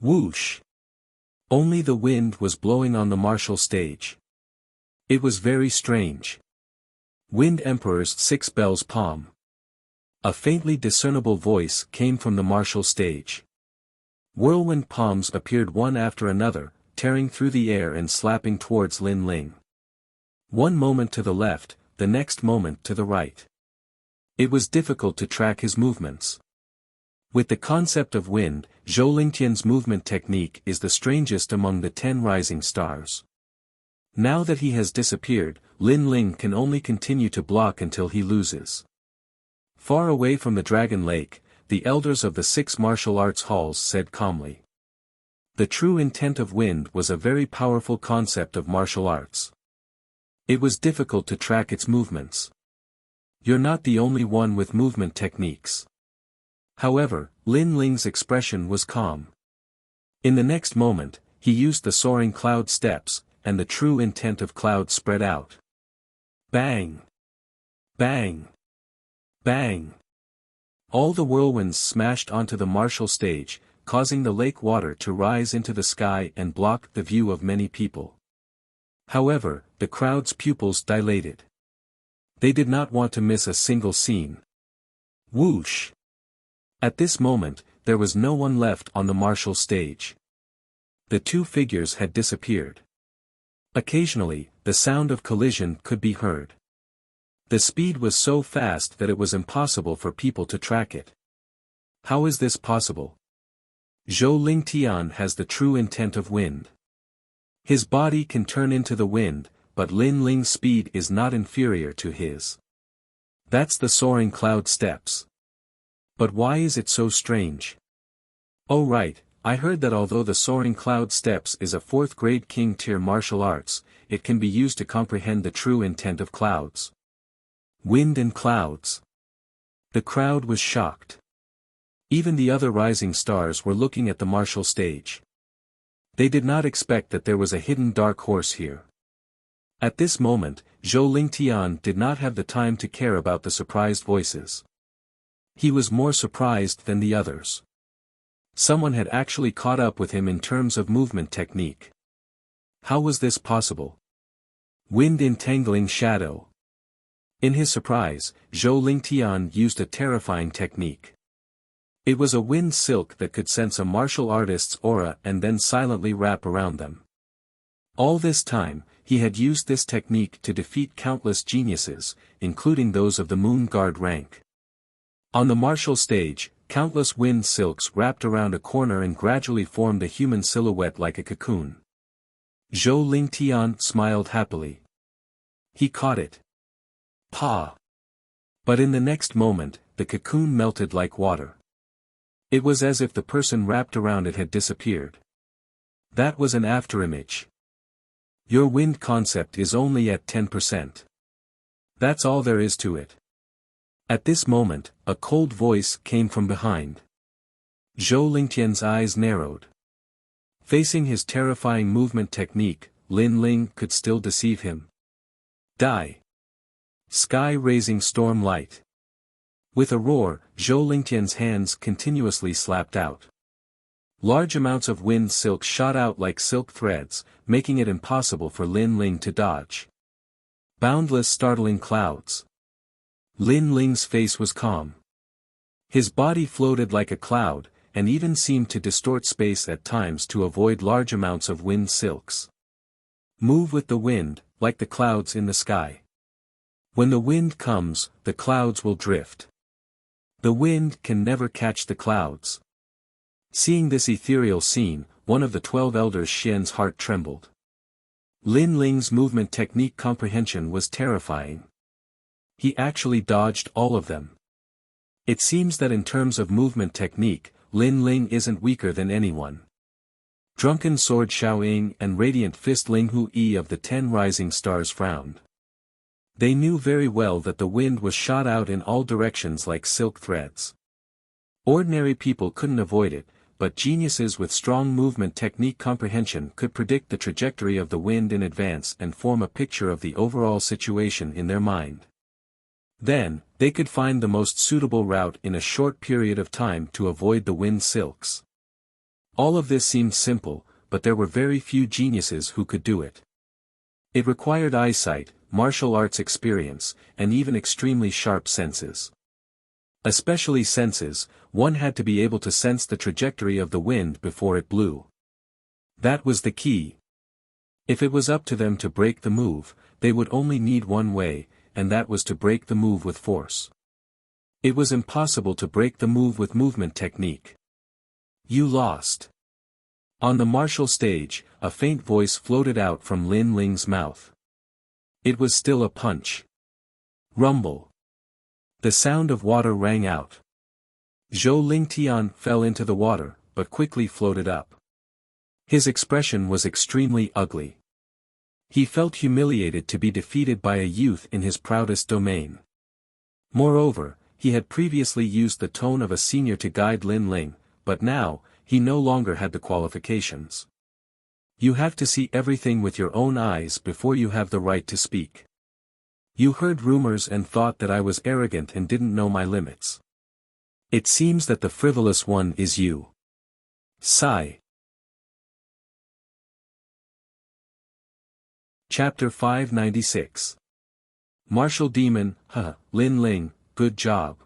Whoosh! Only the wind was blowing on the martial stage. It was very strange. Wind Emperor's 6 bells palm. A faintly discernible voice came from the martial stage. Whirlwind palms appeared one after another, tearing through the air and slapping towards Lin Ling. One moment to the left, the next moment to the right. It was difficult to track his movements. With the concept of wind, Zhou Lingtian's movement technique is the strangest among the 10 rising stars. Now that he has disappeared, Lin Ling can only continue to block until he loses. Far away from the Dragon Lake, the elders of the 6 martial arts halls said calmly. The true intent of wind was a very powerful concept of martial arts. It was difficult to track its movements. You're not the only one with movement techniques. However, Lin Ling's expression was calm. In the next moment, he used the soaring cloud steps, and the true intent of cloud spread out. Bang! Bang! Bang! All the whirlwinds smashed onto the martial stage, causing the lake water to rise into the sky and block the view of many people. However, the crowd's pupils dilated. They did not want to miss a single scene. Whoosh! At this moment, there was no one left on the martial stage. The 2 figures had disappeared. Occasionally, the sound of collision could be heard. The speed was so fast that it was impossible for people to track it. How is this possible? Zhou Lingtian has the true intent of wind. His body can turn into the wind, but Lin Ling's speed is not inferior to his. That's the soaring cloud steps. But why is it so strange? Oh right, I heard that although the Soaring Cloud Steps is a 4th grade king tier martial arts, it can be used to comprehend the true intent of clouds. Wind and clouds. The crowd was shocked. Even the other rising stars were looking at the martial stage. They did not expect that there was a hidden dark horse here. At this moment, Zhou Lingtian did not have the time to care about the surprised voices. He was more surprised than the others. Someone had actually caught up with him in terms of movement technique. How was this possible? Wind entangling shadow. In his surprise, Zhou Lingtian used a terrifying technique. It was a wind silk that could sense a martial artist's aura and then silently wrap around them. All this time, he had used this technique to defeat countless geniuses, including those of the Moon Guard rank. On the martial stage, countless wind silks wrapped around a corner and gradually formed a human silhouette like a cocoon. Zhou Lingtian smiled happily. He caught it. Pa! But in the next moment, the cocoon melted like water. It was as if the person wrapped around it had disappeared. That was an afterimage. Your wind concept is only at 10%. That's all there is to it. At this moment, a cold voice came from behind. Zhou Lingtian's eyes narrowed. Facing his terrifying movement technique, Lin Ling could still deceive him. Die! Sky-raising storm light. With a roar, Zhou Lingtian's hands continuously slapped out. Large amounts of wind silk shot out like silk threads, making it impossible for Lin Ling to dodge. Boundless startling clouds. Lin Ling's face was calm. His body floated like a cloud, and even seemed to distort space at times to avoid large amounts of wind silks. Move with the wind, like the clouds in the sky. When the wind comes, the clouds will drift. The wind can never catch the clouds. Seeing this ethereal scene, one of the 12 elders Xian's heart trembled. Lin Ling's movement technique comprehension was terrifying. He actually dodged all of them. It seems that in terms of movement technique, Lin Ling isn't weaker than anyone. Drunken Sword Xiaoying and Radiant Fist Ling Hu Yi of the 10 Rising Stars frowned. They knew very well that the wind was shot out in all directions like silk threads. Ordinary people couldn't avoid it, but geniuses with strong movement technique comprehension could predict the trajectory of the wind in advance and form a picture of the overall situation in their mind. Then, they could find the most suitable route in a short period of time to avoid the wind silks. All of this seemed simple, but there were very few geniuses who could do it. It required eyesight, martial arts experience, and even extremely sharp senses. Especially senses, one had to be able to sense the trajectory of the wind before it blew. That was the key. If it was up to them to break the move, they would only need one way, and that was to break the move with force. It was impossible to break the move with movement technique. You lost. On the martial stage, a faint voice floated out from Lin Ling's mouth. It was still a punch. Rumble. The sound of water rang out. Zhou Lingtian fell into the water, but quickly floated up. His expression was extremely ugly. He felt humiliated to be defeated by a youth in his proudest domain. Moreover, he had previously used the tone of a senior to guide Lin Ling, but now, he no longer had the qualifications. You have to see everything with your own eyes before you have the right to speak. You heard rumors and thought that I was arrogant and didn't know my limits. It seems that the frivolous one is you. Sigh. Chapter 596. Martial Demon, Lin Ling, good job.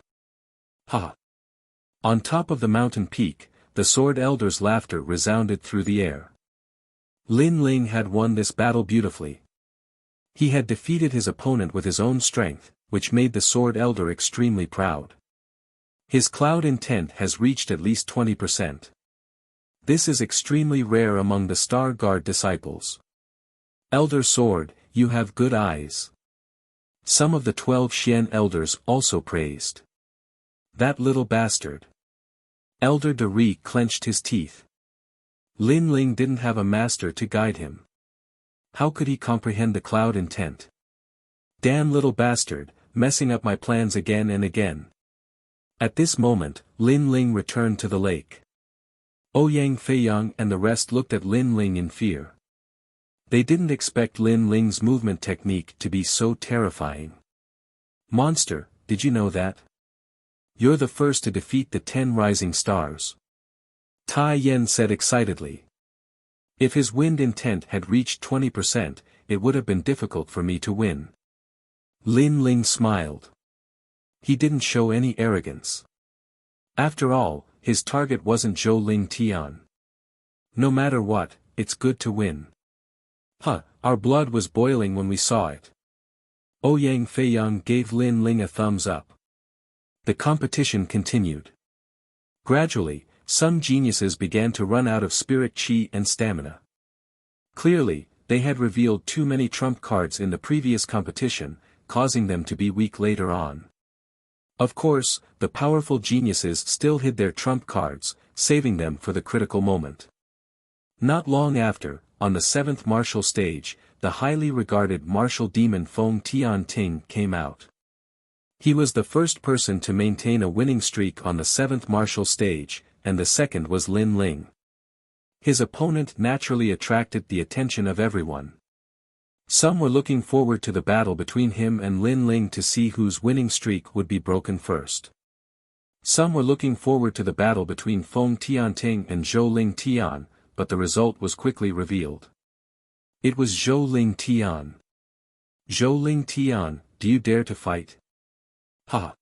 On top of the mountain peak, the Sword Elder's laughter resounded through the air. Lin Ling had won this battle beautifully. He had defeated his opponent with his own strength, which made the Sword Elder extremely proud. His cloud intent has reached at least 20%. This is extremely rare among the Star Guard disciples. Elder Sword, you have good eyes. Some of the 12 Xian elders also praised. That little bastard. Elder De Re clenched his teeth. Lin Ling didn't have a master to guide him. How could he comprehend the cloud intent? Damn little bastard, messing up my plans again and again. At this moment, Lin Ling returned to the lake. Ouyang Feiyang and the rest looked at Lin Ling in fear. They didn't expect Lin Ling's movement technique to be so terrifying. Monster, did you know that? You're the first to defeat the 10 rising stars. Tai Yen said excitedly. If his wind intent had reached 20%, it would have been difficult for me to win. Lin Ling smiled. He didn't show any arrogance. After all, his target wasn't Zhou Ling Tian. No matter what, it's good to win. Our blood was boiling when we saw it. Ouyang Feiyang gave Lin Ling a thumbs up. The competition continued. Gradually, some geniuses began to run out of spirit chi and stamina. Clearly, they had revealed too many trump cards in the previous competition, causing them to be weak later on. Of course, the powerful geniuses still hid their trump cards, saving them for the critical moment. Not long after, on the 7th martial stage, the highly regarded martial demon Feng Tian Ting came out. He was the first person to maintain a winning streak on the 7th martial stage, and the second was Lin Ling. His opponent naturally attracted the attention of everyone. Some were looking forward to the battle between him and Lin Ling to see whose winning streak would be broken first. Some were looking forward to the battle between Feng Tianting and Zhou Ling Tian, but the result was quickly revealed. It was Zhou Ling Tian. Zhou Ling Tian, do you dare to fight? Ha!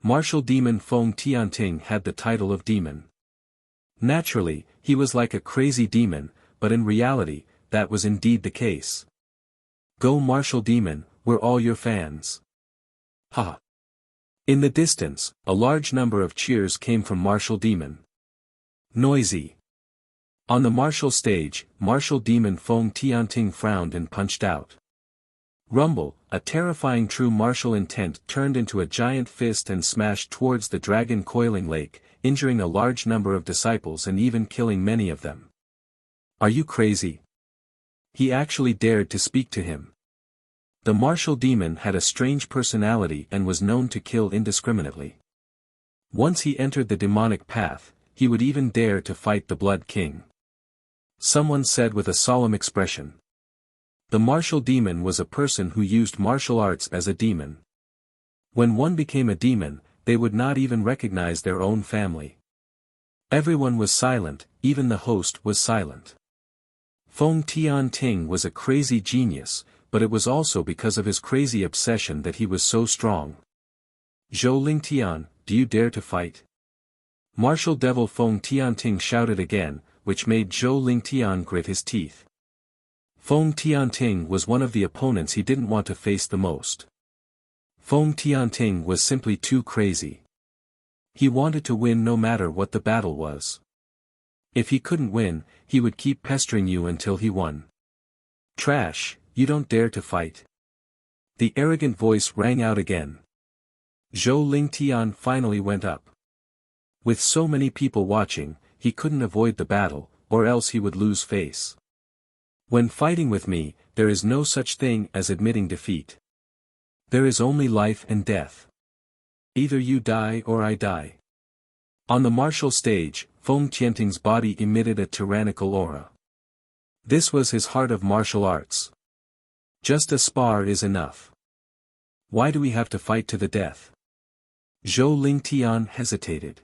Martial demon Feng Tianting had the title of demon. Naturally, he was like a crazy demon, but in reality, that was indeed the case. Go martial demon, we're all your fans. Ha! In the distance, a large number of cheers came from martial demon. Noisy. On the martial stage, martial demon Feng Tianting frowned and punched out. Rumble, a terrifying true martial intent turned into a giant fist and smashed towards the dragon coiling lake, injuring a large number of disciples and even killing many of them. Are you crazy? He actually dared to speak to him. The martial demon had a strange personality and was known to kill indiscriminately. Once he entered the demonic path, he would even dare to fight the Blood King. Someone said with a solemn expression. The martial demon was a person who used martial arts as a demon. When one became a demon, they would not even recognize their own family. Everyone was silent, even the host was silent. Feng Tianting was a crazy genius, but it was also because of his crazy obsession that he was so strong. Zhou Ling Tian, do you dare to fight? Martial devil Feng Tianting shouted again, which made Zhou Ling Tian grit his teeth. Feng Tianting was one of the opponents he didn't want to face the most. Feng Tianting was simply too crazy. He wanted to win no matter what the battle was. If he couldn't win, he would keep pestering you until he won. Trash, you don't dare to fight. The arrogant voice rang out again. Zhou Ling Tian finally went up. With so many people watching, he couldn't avoid the battle, or else he would lose face. When fighting with me, there is no such thing as admitting defeat. There is only life and death. Either you die or I die. On the martial stage, Feng Tianting's body emitted a tyrannical aura. This was his heart of martial arts. Just a spar is enough. Why do we have to fight to the death? Zhou Ling Tian hesitated.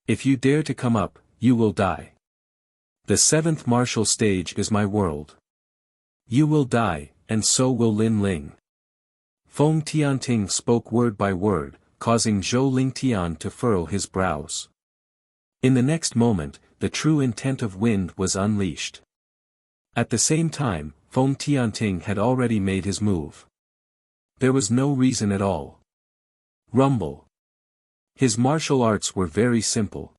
If you dare to come up, you will die. The 7th martial stage is my world. You will die, and so will Lin Ling. Feng Tianting spoke word by word, causing Zhou Ling Tian to furrow his brows. In the next moment, the true intent of wind was unleashed. At the same time, Feng Tianting had already made his move. There was no reason at all. Rumble. His martial arts were very simple.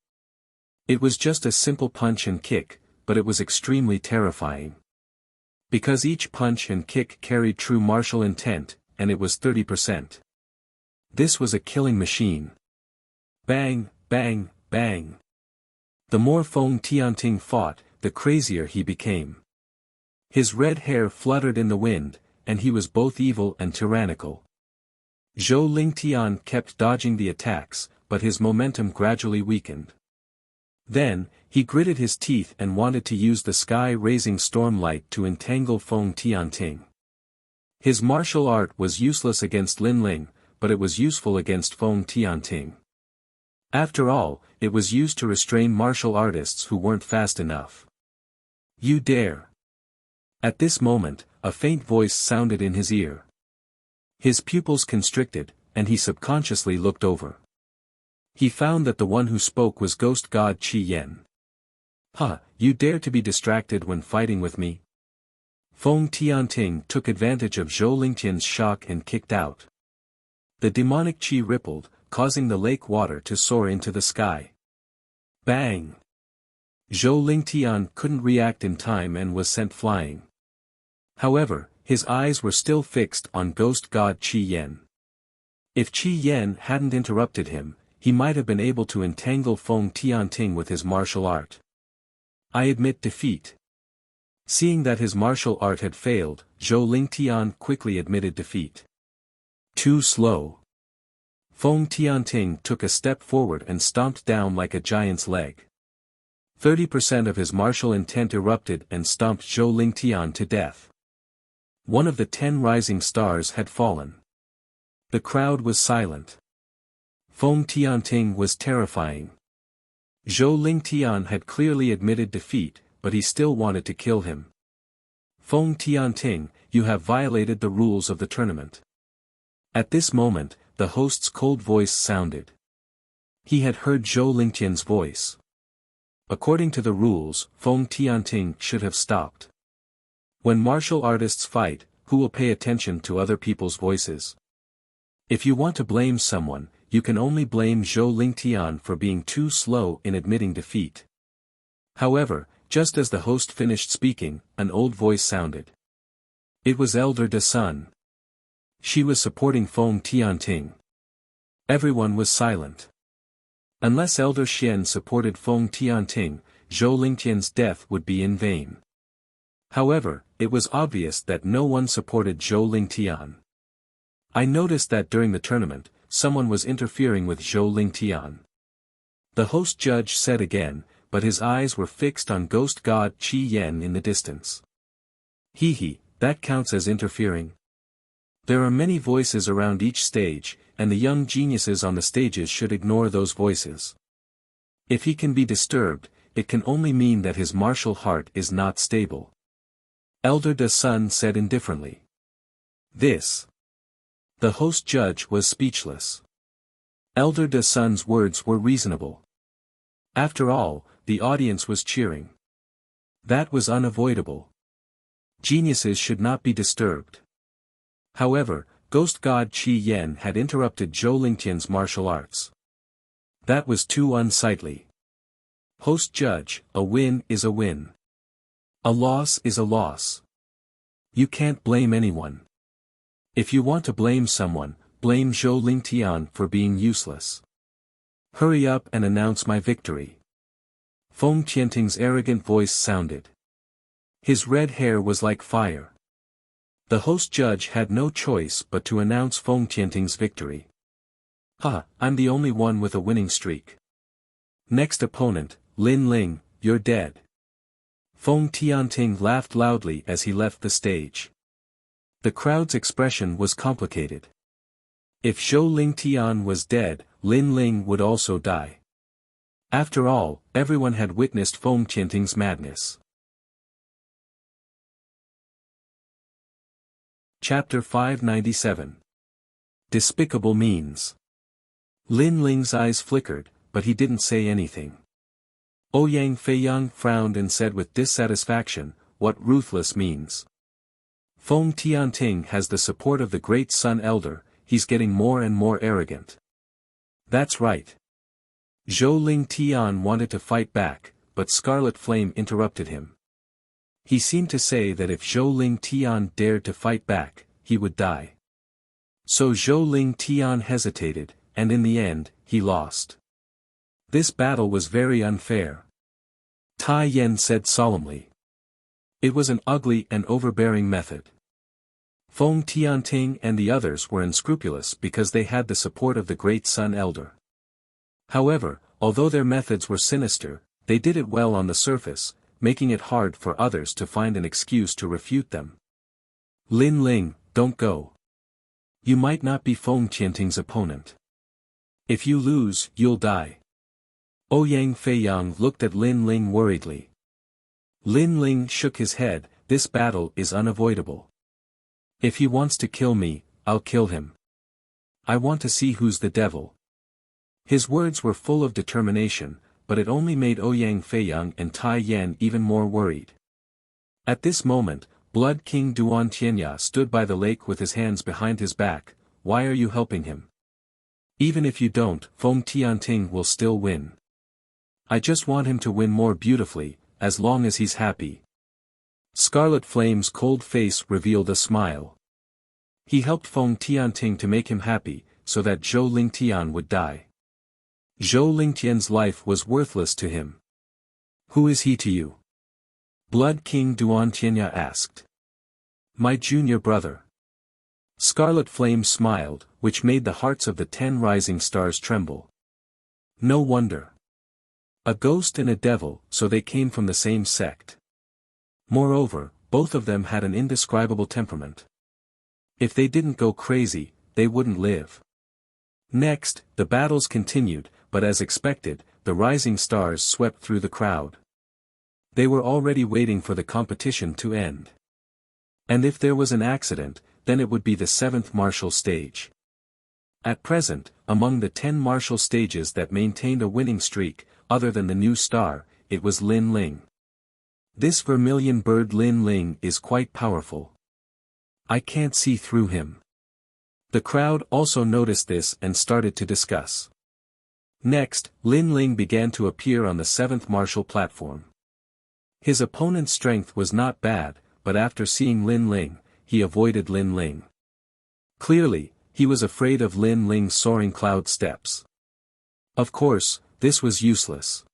It was just a simple punch and kick, but it was extremely terrifying. Because each punch and kick carried true martial intent, and it was 30%. This was a killing machine. Bang, bang, bang. The more Feng Tianting fought, the crazier he became. His red hair fluttered in the wind, and he was both evil and tyrannical. Zhou Lingtian kept dodging the attacks, but his momentum gradually weakened. Then, he gritted his teeth and wanted to use the sky-raising stormlight to entangle Feng Tianting. His martial art was useless against Lin Ling, but it was useful against Feng Tianting. After all, it was used to restrain martial artists who weren't fast enough. You dare! At this moment, a faint voice sounded in his ear. His pupils constricted, and he subconsciously looked over. He found that the one who spoke was ghost god Qi Yan. You dare to be distracted when fighting with me? Feng Tianting took advantage of Zhou Lingtian's shock and kicked out. The demonic qi rippled, causing the lake water to soar into the sky. Bang! Zhou Lingtian couldn't react in time and was sent flying. However, his eyes were still fixed on ghost god Qi Yan. If Qi Yan hadn't interrupted him, he might have been able to entangle Feng Tianting with his martial art. I admit defeat. Seeing that his martial art had failed, Zhou Lingtian quickly admitted defeat. Too slow. Feng Tianting took a step forward and stomped down like a giant's leg. 30% of his martial intent erupted and stomped Zhou Lingtian to death. One of the 10 rising stars had fallen. The crowd was silent. Feng Tianting was terrifying. Zhou Lingtian had clearly admitted defeat, but he still wanted to kill him. Feng Tianting, you have violated the rules of the tournament. At this moment, the host's cold voice sounded. He had heard Zhou Lingtian's voice. According to the rules, Feng Tianting should have stopped. When martial artists fight, who will pay attention to other people's voices? If you want to blame someone, you can only blame Zhou Lingtian for being too slow in admitting defeat. However, just as the host finished speaking, an old voice sounded. It was Elder De Sun. She was supporting Feng Tianting. Everyone was silent. Unless Elder Xian supported Feng Tianting, Zhou Lingtian's death would be in vain. However, it was obvious that no one supported Zhou Lingtian. I noticed that during the tournament, someone was interfering with Zhou Lingtian. The host judge said again, but his eyes were fixed on ghost god Qi Yan in the distance. That counts as interfering. There are many voices around each stage, and the young geniuses on the stages should ignore those voices. If he can be disturbed, it can only mean that his martial heart is not stable. Elder De Sun said indifferently. This. The host judge was speechless. Elder De Sun's words were reasonable. After all, the audience was cheering. That was unavoidable. Geniuses should not be disturbed. However, ghost god Qi Yan had interrupted Zhou Lingtian's martial arts. That was too unsightly. Host judge, a win is a win. A loss is a loss. You can't blame anyone. If you want to blame someone, blame Zhou Lingtian for being useless. Hurry up and announce my victory. Feng Tianting's arrogant voice sounded. His red hair was like fire. The host judge had no choice but to announce Feng Tianting's victory. I'm the only one with a winning streak. Next opponent, Lin Ling, you're dead. Feng Tianting laughed loudly as he left the stage. The crowd's expression was complicated. If Zhou Lingtian was dead, Lin Ling would also die. After all, everyone had witnessed Feng Tianting's madness. Chapter 597. Despicable Means. Lin Ling's eyes flickered, but he didn't say anything. Ouyang Feiyang frowned and said with dissatisfaction, what ruthless means. Feng Tianting has the support of the great Sun Elder, he's getting more and more arrogant. That's right. Zhou Lingtian wanted to fight back, but Scarlet Flame interrupted him. He seemed to say that if Zhou Lingtian dared to fight back, he would die. So Zhou Lingtian hesitated, and in the end, he lost. This battle was very unfair. Tai Yan said solemnly. It was an ugly and overbearing method. Feng Tianting and the others were unscrupulous because they had the support of the Great Sun Elder. However, although their methods were sinister, they did it well on the surface, making it hard for others to find an excuse to refute them. Lin Ling, don't go. You might not be Feng Tianting's opponent. If you lose, you'll die. Ouyang Feiyang looked at Lin Ling worriedly. Lin Ling shook his head. This battle is unavoidable. If he wants to kill me, I'll kill him. I want to see who's the devil. His words were full of determination, but it only made Ouyang Feiyang and Tai Yan even more worried. At this moment, Blood King Duan Tianya stood by the lake with his hands behind his back. Why are you helping him? Even if you don't, Feng Tianting will still win. I just want him to win more beautifully, as long as he's happy. Scarlet Flame's cold face revealed a smile. He helped Feng Tianting to make him happy, so that Zhou Lingtian would die. Zhou Lingtian's life was worthless to him. Who is he to you? Blood King Duan Tianya asked. My junior brother. Scarlet Flame smiled, which made the hearts of the 10 rising stars tremble. No wonder. A ghost and a devil, so they came from the same sect. Moreover, both of them had an indescribable temperament. If they didn't go crazy, they wouldn't live. Next, the battles continued, but as expected, the rising stars swept through the crowd. They were already waiting for the competition to end. And if there was an accident, then it would be the 7th martial stage. At present, among the 10 martial stages that maintained a winning streak, other than the new star, it was Lin Ling. This vermilion bird Lin Ling is quite powerful. I can't see through him. The crowd also noticed this and started to discuss. Next, Lin Ling began to appear on the 7th martial platform. His opponent's strength was not bad, but after seeing Lin Ling, he avoided Lin Ling. Clearly, he was afraid of Lin Ling's soaring cloud steps. Of course, this was useless.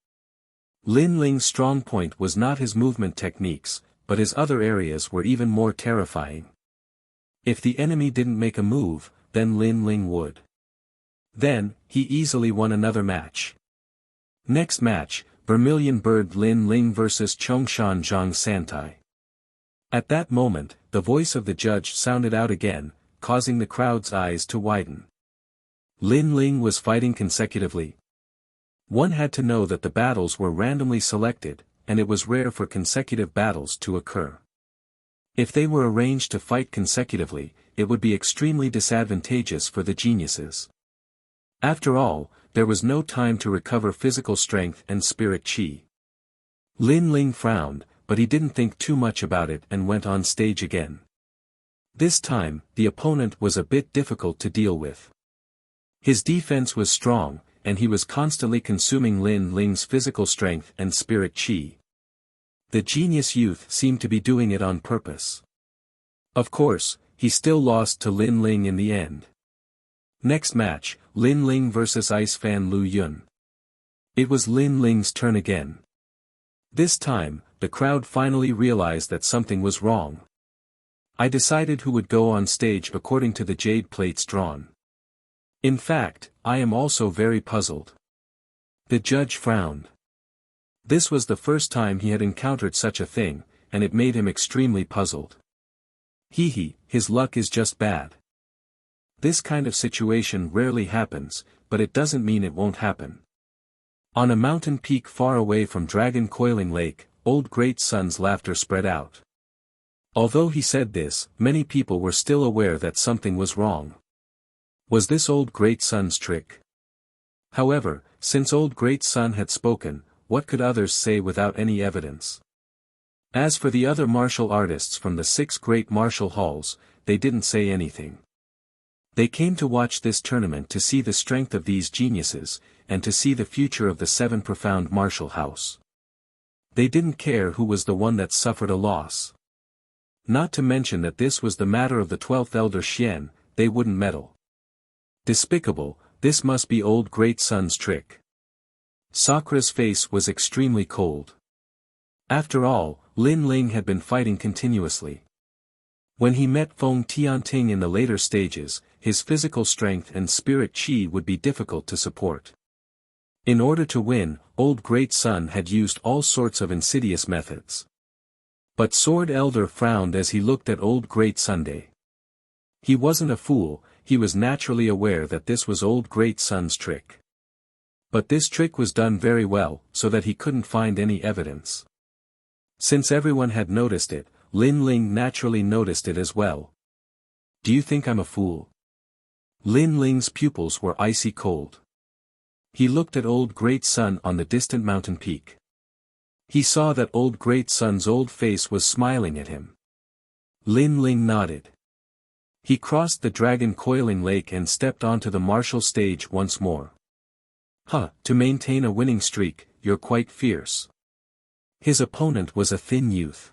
Lin Ling's strong point was not his movement techniques, but his other areas were even more terrifying. If the enemy didn't make a move, then Lin Ling would. Then, he easily won another match. Next match, Vermilion Bird Lin Ling vs Chongshan Zhang Santai. At that moment, the voice of the judge sounded out again, causing the crowd's eyes to widen. Lin Ling was fighting consecutively. One had to know that the battles were randomly selected, and it was rare for consecutive battles to occur. If they were arranged to fight consecutively, it would be extremely disadvantageous for the geniuses. After all, there was no time to recover physical strength and spirit chi. Lin Ling frowned, but he didn't think too much about it and went on stage again. This time, the opponent was a bit difficult to deal with. His defense was strong, and he was constantly consuming Lin Ling's physical strength and spirit chi. The genius youth seemed to be doing it on purpose. Of course, he still lost to Lin Ling in the end. Next match, Lin Ling vs Ice Fan Lu Yun. It was Lin Ling's turn again. This time, the crowd finally realized that something was wrong. I decided who would go on stage according to the jade plates drawn. In fact, I am also very puzzled. The judge frowned. This was the first time he had encountered such a thing, and it made him extremely puzzled. His luck is just bad. This kind of situation rarely happens, but it doesn't mean it won't happen. On a mountain peak far away from Dragon Coiling Lake, Old Great Sun's laughter spread out. Although he said this, many people were still aware that something was wrong. Was this Old Great Sun's trick? However, since Old Great Sun had spoken, what could others say without any evidence? As for the other martial artists from the 6 great martial halls, they didn't say anything. They came to watch this tournament to see the strength of these geniuses, and to see the future of the 7 profound martial house. They didn't care who was the one that suffered a loss. Not to mention that this was the matter of the 12th Elder Xian, they wouldn't meddle. Despicable, this must be Old Great Sun's trick. Sakra's face was extremely cold. After all, Lin Ling had been fighting continuously. When he met Feng Tianting in the later stages, his physical strength and spirit qi would be difficult to support. In order to win, Old Great Sun had used all sorts of insidious methods. But Sword Elder frowned as he looked at Old Great Sunday. He wasn't a fool, he was naturally aware that this was Old Great Sun's trick. But this trick was done very well, so that he couldn't find any evidence. Since everyone had noticed it, Lin Ling naturally noticed it as well. Do you think I'm a fool? Lin Ling's pupils were icy cold. He looked at Old Great Sun on the distant mountain peak. He saw that Old Great Sun's old face was smiling at him. Lin Ling nodded. He crossed the dragon coiling lake and stepped onto the martial stage once more. To maintain a winning streak, you're quite fierce. His opponent was a thin youth.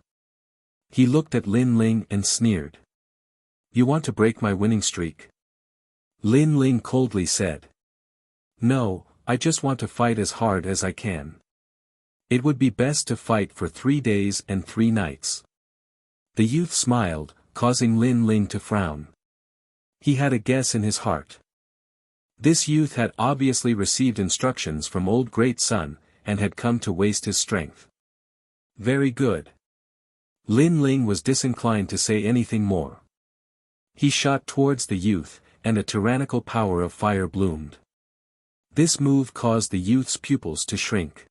He looked at Lin Ling and sneered. You want to break my winning streak? Lin Ling coldly said. No, I just want to fight as hard as I can. It would be best to fight for 3 days and 3 nights. The youth smiled, causing Lin Ling to frown. He had a guess in his heart. This youth had obviously received instructions from Old Great Sun, and had come to waste his strength. Very good. Lin Ling was disinclined to say anything more. He shot towards the youth, and a tyrannical power of fire bloomed. This move caused the youth's pupils to shrink.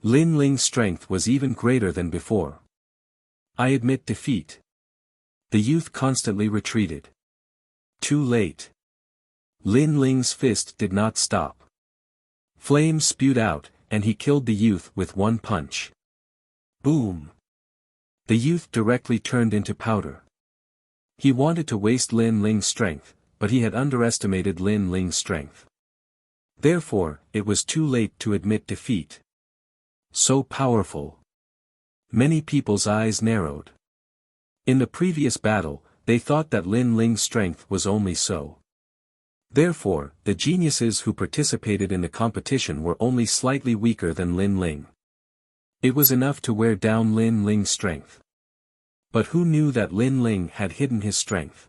Lin Ling's strength was even greater than before. I admit defeat. The youth constantly retreated. Too late. Lin Ling's fist did not stop. Flames spewed out, and he killed the youth with one punch. Boom! The youth directly turned into powder. He wanted to waste Lin Ling's strength, but he had underestimated Lin Ling's strength. Therefore, it was too late to admit defeat. So powerful. Many people's eyes narrowed. In the previous battle, they thought that Lin Ling's strength was only so. Therefore, the geniuses who participated in the competition were only slightly weaker than Lin Ling. It was enough to wear down Lin Ling's strength. But who knew that Lin Ling had hidden his strength?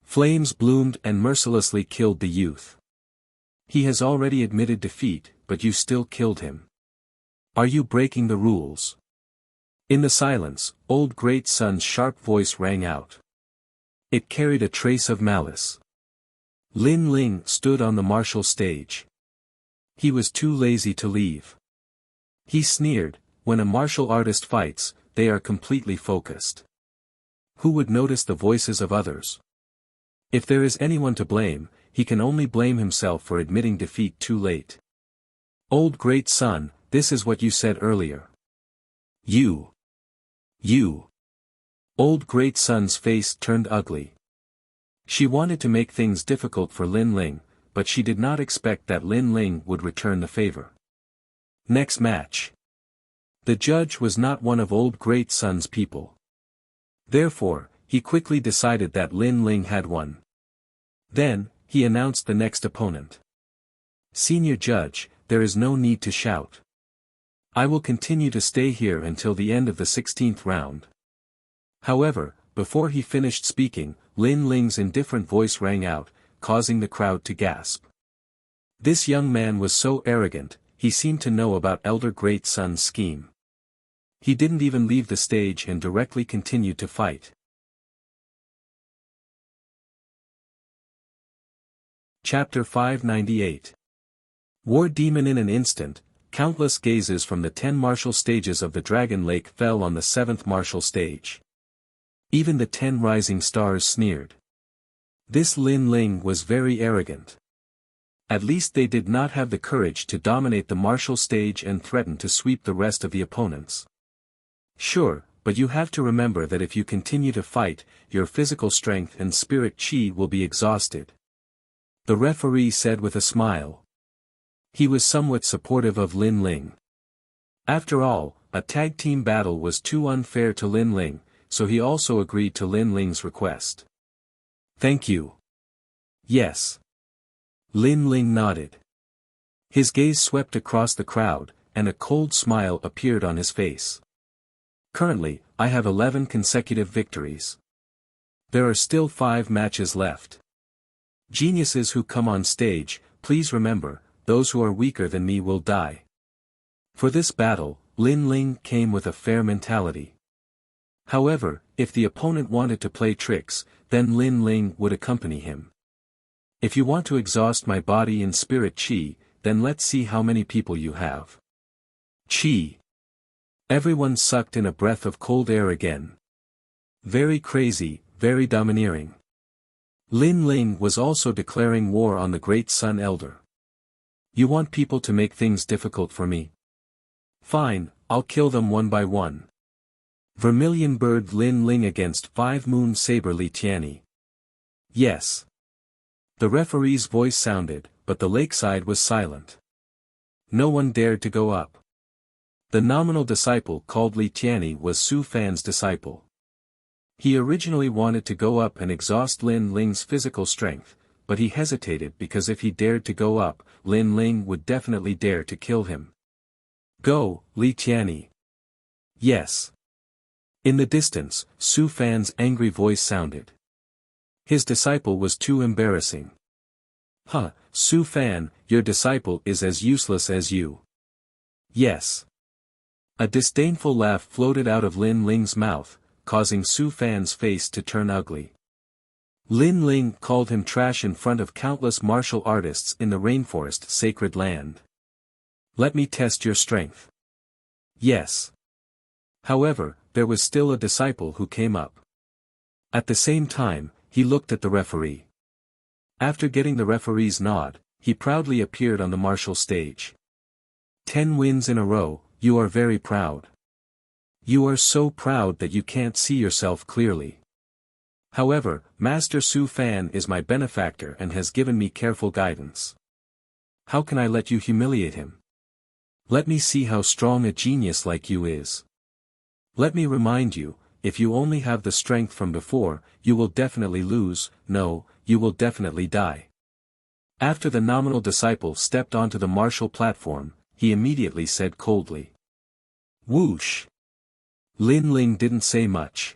Flames bloomed and mercilessly killed the youth. He has already admitted defeat, but you still killed him. Are you breaking the rules? In the silence, Old Great Sun's sharp voice rang out. It carried a trace of malice. Lin Ling stood on the martial stage. He was too lazy to leave. He sneered, when a martial artist fights, they are completely focused. Who would notice the voices of others? If there is anyone to blame, he can only blame himself for admitting defeat too late. Old Great Sun, this is what you said earlier. You. Old Great Sun's face turned ugly. She wanted to make things difficult for Lin Ling, but she did not expect that Lin Ling would return the favor. Next match. The judge was not one of Old Great Sun's people. Therefore, he quickly decided that Lin Ling had won. Then, he announced the next opponent. Senior Judge, there is no need to shout. I will continue to stay here until the end of the 16th round. However, before he finished speaking, Lin Ling's indifferent voice rang out, causing the crowd to gasp. This young man was so arrogant, he seemed to know about Elder Great Sun's scheme. He didn't even leave the stage and directly continued to fight. Chapter 598. War Demon. In an instant, countless gazes from the 10 martial stages of the Dragon Lake fell on the 7th martial stage. Even the 10 rising stars sneered. This Lin Ling was very arrogant. At least they did not have the courage to dominate the martial stage and threaten to sweep the rest of the opponents. Sure, but you have to remember that if you continue to fight, your physical strength and spirit qi will be exhausted. The referee said with a smile. He was somewhat supportive of Lin Ling. After all, a tag team battle was too unfair to Lin Ling, so he also agreed to Lin Ling's request. Thank you. Yes. Lin Ling nodded. His gaze swept across the crowd, and a cold smile appeared on his face. Currently, I have 11 consecutive victories. There are still 5 matches left. Geniuses who come on stage, please remember, those who are weaker than me will die. For this battle, Lin Ling came with a fair mentality. However, if the opponent wanted to play tricks, then Lin Ling would accompany him. If you want to exhaust my body and spirit qi, then let's see how many people you have. Qi. Everyone sucked in a breath of cold air again. Very crazy, very domineering. Lin Ling was also declaring war on the Great Sun Elder. You want people to make things difficult for me? Fine, I'll kill them one by one. Vermilion Bird Lin Ling against 5 Moon Saber Li Tianyi. Yes. The referee's voice sounded, but the lakeside was silent. No one dared to go up. The nominal disciple called Li Tianyi was Su Fan's disciple. He originally wanted to go up and exhaust Lin Ling's physical strength, but he hesitated because if he dared to go up, Lin Ling would definitely dare to kill him. Go, Li Tianyi. Yes. In the distance, Su Fan's angry voice sounded. His disciple was too embarrassing. Huh, Su Fan, your disciple is as useless as you. Yes. A disdainful laugh floated out of Lin Ling's mouth, causing Su Fan's face to turn ugly. Lin Ling called him trash in front of countless martial artists in the rainforest sacred land. Let me test your strength. Yes. However, there was still a disciple who came up. At the same time, he looked at the referee. After getting the referee's nod, he proudly appeared on the martial stage. 10 wins in a row, you are very proud. You are so proud that you can't see yourself clearly. However, Master Su Fan is my benefactor and has given me careful guidance. How can I let you humiliate him? Let me see how strong a genius like you is. Let me remind you, if you only have the strength from before, you will definitely lose, no, you will definitely die. After the nominal disciple stepped onto the martial platform, he immediately said coldly. Whoosh! Lin Ling didn't say much.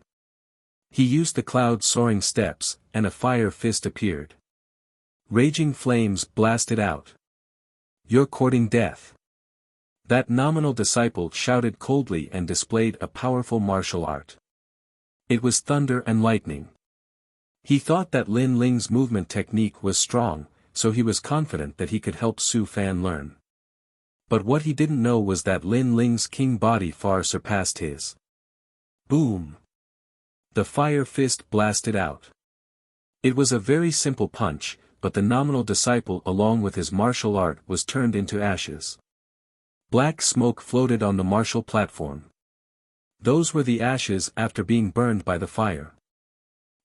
He used the cloud-soaring steps, and a fire fist appeared. Raging flames blasted out. You're courting death. That nominal disciple shouted coldly and displayed a powerful martial art. It was thunder and lightning. He thought that Lin Ling's movement technique was strong, so he was confident that he could help Su Fan learn. But what he didn't know was that Lin Ling's king body far surpassed his. Boom! The fire fist blasted out. It was a very simple punch, but the nominal disciple along with his martial art was turned into ashes. Black smoke floated on the martial platform. Those were the ashes after being burned by the fire.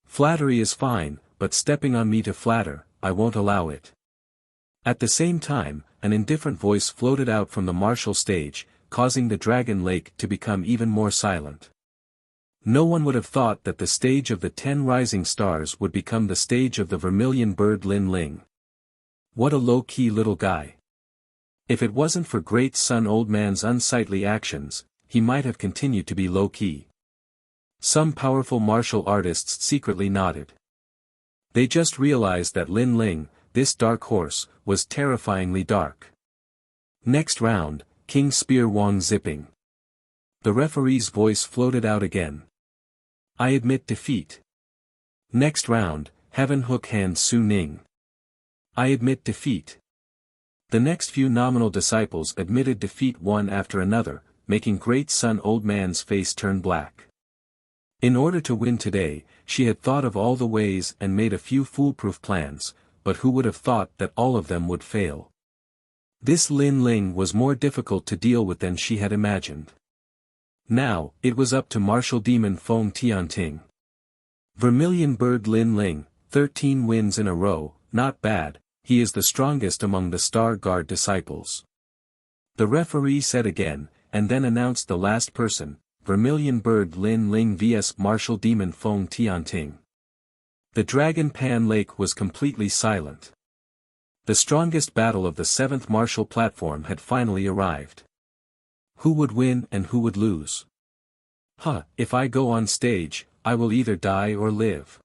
Flattery is fine, but stepping on me to flatter, I won't allow it. At the same time, an indifferent voice floated out from the martial stage, causing the Dragon Lake to become even more silent. No one would have thought that the stage of the 10 rising stars would become the stage of the Vermilion Bird Lin Ling. What a low-key little guy. If it wasn't for Great Sun Old Man's unsightly actions, he might have continued to be low-key. Some powerful martial artists secretly nodded. They just realized that Lin Ling, this dark horse, was terrifyingly dark. Next round, King Spear Wang zipping. The referee's voice floated out again. I admit defeat. Next round, Heaven Hook Hand Su Ning. I admit defeat. The next few nominal disciples admitted defeat one after another, making Great Sun Old Man's face turn black. In order to win today, she had thought of all the ways and made a few foolproof plans, but who would have thought that all of them would fail? This Lin Ling was more difficult to deal with than she had imagined. Now, it was up to martial demon Feng Tianting. Vermilion Bird Lin Ling, 13 wins in a row, not bad, he is the strongest among the Star Guard disciples. The referee said again, and then announced the last person, Vermilion Bird Lin Ling vs Martial Demon Feng Tianting. The Dragon Pan Lake was completely silent. The strongest battle of the 7th martial platform had finally arrived. Who would win and who would lose? If I go on stage, I will either die or live.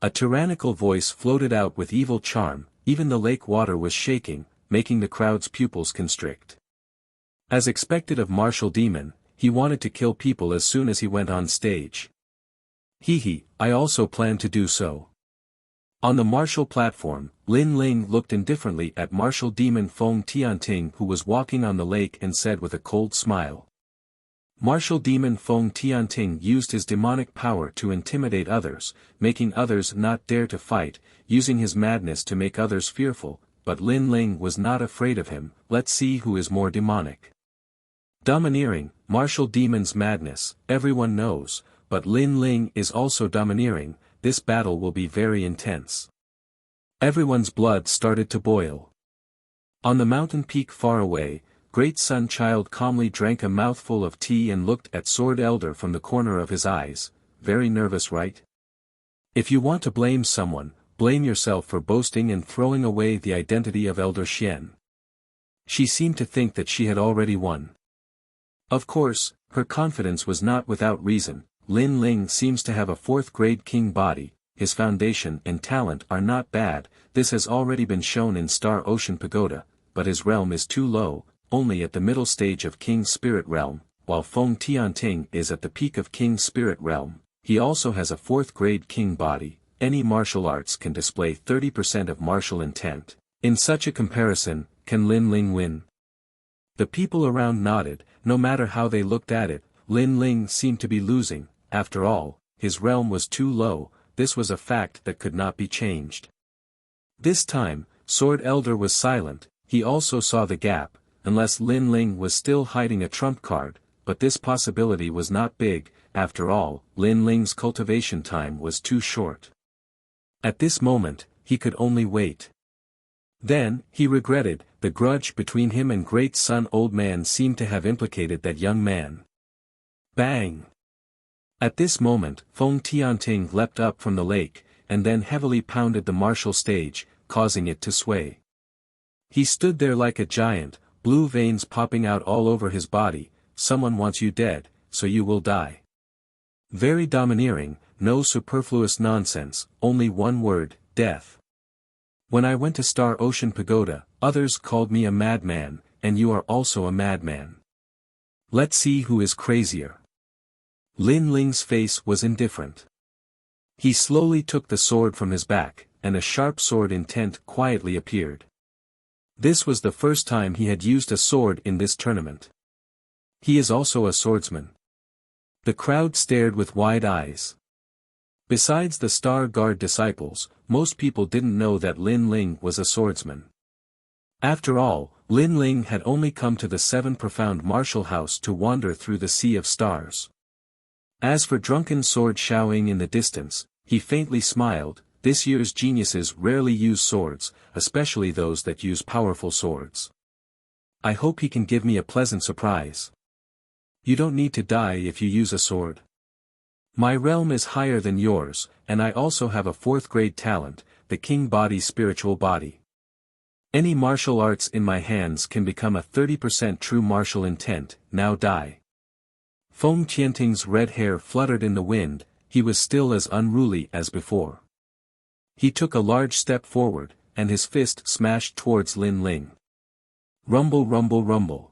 A tyrannical voice floated out with evil charm, even the lake water was shaking, making the crowd's pupils constrict. As expected of Martial Demon, he wanted to kill people as soon as he went on stage. I also plan to do so. On the martial platform, Lin Ling looked indifferently at Martial Demon Feng Tianting who was walking on the lake and said with a cold smile. Martial Demon Feng Tianting used his demonic power to intimidate others, making others not dare to fight, using his madness to make others fearful, but Lin Ling was not afraid of him. Let's see who is more demonic. Domineering, Martial Demon's madness, everyone knows, but Lin Ling is also domineering. This battle will be very intense. Everyone's blood started to boil. On the mountain peak far away, Great Sun Child calmly drank a mouthful of tea and looked at Sword Elder from the corner of his eyes. Very nervous, right? If you want to blame someone, blame yourself for boasting and throwing away the identity of Elder Xian. She seemed to think that she had already won. Of course, her confidence was not without reason. Lin Ling seems to have a 4th-grade king body, his foundation and talent are not bad, this has already been shown in Star Ocean Pagoda, but his realm is too low, only at the middle stage of King Spirit Realm, while Feng Tianting is at the peak of King Spirit Realm. He also has a 4th-grade king body. Any martial arts can display 30% of martial intent. In such a comparison, can Lin Ling win? The people around nodded. No matter how they looked at it, Lin Ling seemed to be losing. After all, his realm was too low, this was a fact that could not be changed. This time, Sword Elder was silent, he also saw the gap, unless Lin Ling was still hiding a trump card, but this possibility was not big. After all, Lin Ling's cultivation time was too short. At this moment, he could only wait. Then, he regretted, the grudge between him and Great Sun Old Man seemed to have implicated that young man. Bang! At this moment, Feng Tianting leapt up from the lake, and then heavily pounded the martial stage, causing it to sway. He stood there like a giant, blue veins popping out all over his body. Someone wants you dead, so you will die. Very domineering, no superfluous nonsense, only one word, death. When I went to Star Ocean Pagoda, others called me a madman, and you are also a madman. Let's see who is crazier. Lin Ling's face was indifferent. He slowly took the sword from his back, and a sharp sword intent quietly appeared. This was the first time he had used a sword in this tournament. He is also a swordsman. The crowd stared with wide eyes. Besides the Star Guard disciples, most people didn't know that Lin Ling was a swordsman. After all, Lin Ling had only come to the 7 profound martial house to wander through the sea of stars. As for drunken sword Xiaoying in the distance, he faintly smiled. This year's geniuses rarely use swords, especially those that use powerful swords. I hope he can give me a pleasant surprise. You don't need to die if you use a sword. My realm is higher than yours, and I also have a 4th-grade talent, the king body spiritual body. Any martial arts in my hands can become a 30% true martial intent. Now die. Feng Tianting's red hair fluttered in the wind, he was still as unruly as before. He took a large step forward, and his fist smashed towards Lin Ling. Rumble, rumble, rumble.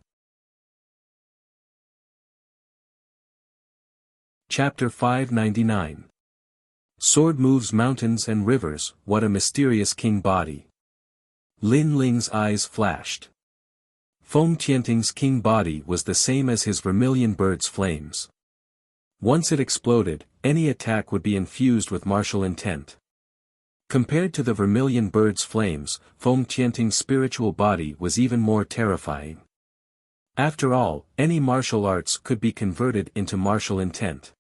Chapter 599. Sword moves mountains and rivers. What a mysterious king body. Lin Ling's eyes flashed. Feng Tianting's king body was the same as his vermilion bird's flames. Once it exploded, any attack would be infused with martial intent. Compared to the vermilion bird's flames, Feng Tianting's spiritual body was even more terrifying. After all, any martial arts could be converted into martial intent.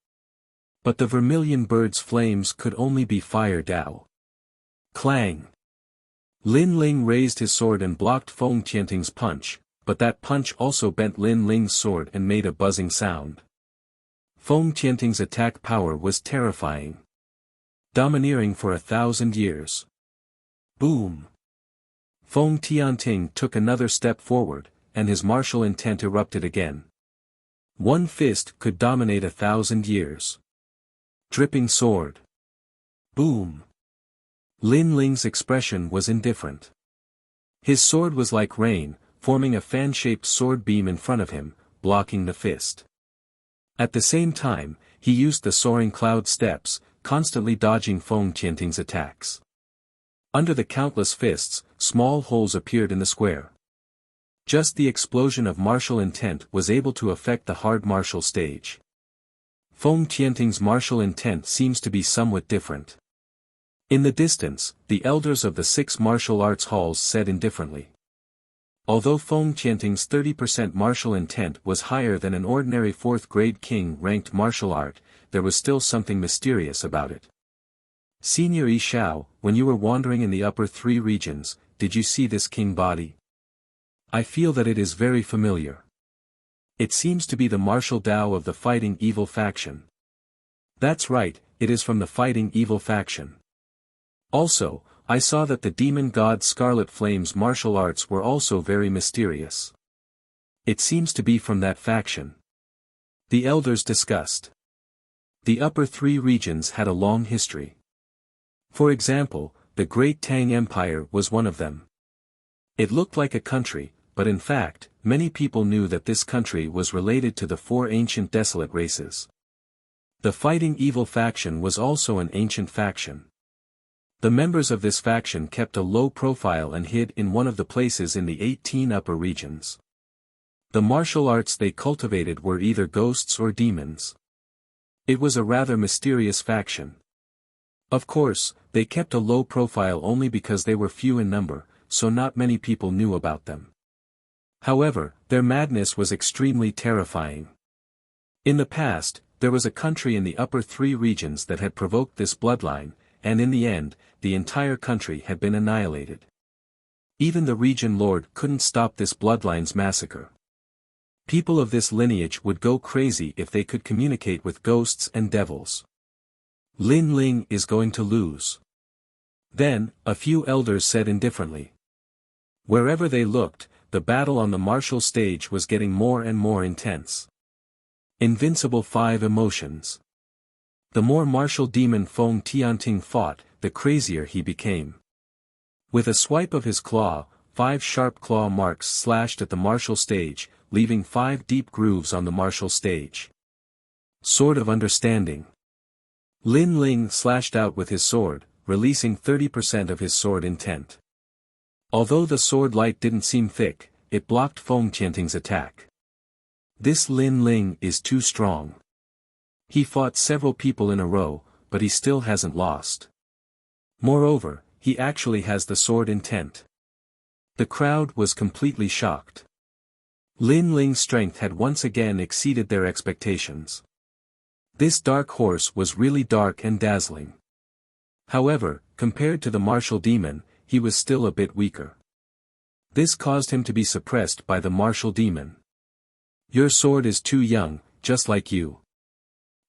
But the vermilion bird's flames could only be fire Dao. Clang! Lin Ling raised his sword and blocked Feng Tianting's punch, but that punch also bent Lin Ling's sword and made a buzzing sound. Feng Tianting's attack power was terrifying. Domineering for 1,000 years. Boom! Feng Tianting took another step forward, and his martial intent erupted again. One fist could dominate 1,000 years. Dripping sword. Boom. Lin Ling's expression was indifferent. His sword was like rain, forming a fan-shaped sword beam in front of him, blocking the fist. At the same time, he used the soaring cloud steps, constantly dodging Feng Tianting's attacks. Under the countless fists, small holes appeared in the square. Just the explosion of martial intent was able to affect the hard martial stage. Feng Tianting's martial intent seems to be somewhat different. In the distance, the elders of the 6 martial arts halls said indifferently. Although Feng Tianting's 30% martial intent was higher than an ordinary 4th-grade king-ranked martial art, there was still something mysterious about it. Senior Yi Xiao, when you were wandering in the upper 3 regions, did you see this king body? I feel that it is very familiar. It seems to be the martial Tao of the Fighting Evil faction. That's right, it is from the Fighting Evil faction. Also, I saw that the demon god Scarlet Flame's martial arts were also very mysterious. It seems to be from that faction. The elders discussed. The upper 3 regions had a long history. For example, the Great Tang Empire was one of them. It looked like a country, but in fact, many people knew that this country was related to the 4 ancient desolate races. The Fighting Evil faction was also an ancient faction. The members of this faction kept a low profile and hid in one of the places in the 18 upper regions. The martial arts they cultivated were either ghosts or demons. It was a rather mysterious faction. Of course, they kept a low profile only because they were few in number, so not many people knew about them. However, their madness was extremely terrifying. In the past, there was a country in the upper 3 regions that had provoked this bloodline, and in the end, the entire country had been annihilated. Even the region lord couldn't stop this bloodline's massacre. People of this lineage would go crazy if they could communicate with ghosts and devils. Lin Ling is going to lose. Then, a few elders said indifferently. Wherever they looked, the battle on the martial stage was getting more and more intense. Invincible 5 emotions. The more martial demon Feng Tianting fought, the crazier he became. With a swipe of his claw, 5 sharp claw marks slashed at the martial stage, leaving 5 deep grooves on the martial stage. Sword of Understanding. Lin Ling slashed out with his sword, releasing 30% of his sword intent. Although the sword light didn't seem thick, it blocked Feng Tianting's attack. This Lin Ling is too strong. He fought several people in a row, but he still hasn't lost. Moreover, he actually has the sword intent. The crowd was completely shocked. Lin Ling's strength had once again exceeded their expectations. This dark horse was really dark and dazzling. However, compared to the martial demon, he was still a bit weaker. This caused him to be suppressed by the martial demon. Your sword is too young, just like you.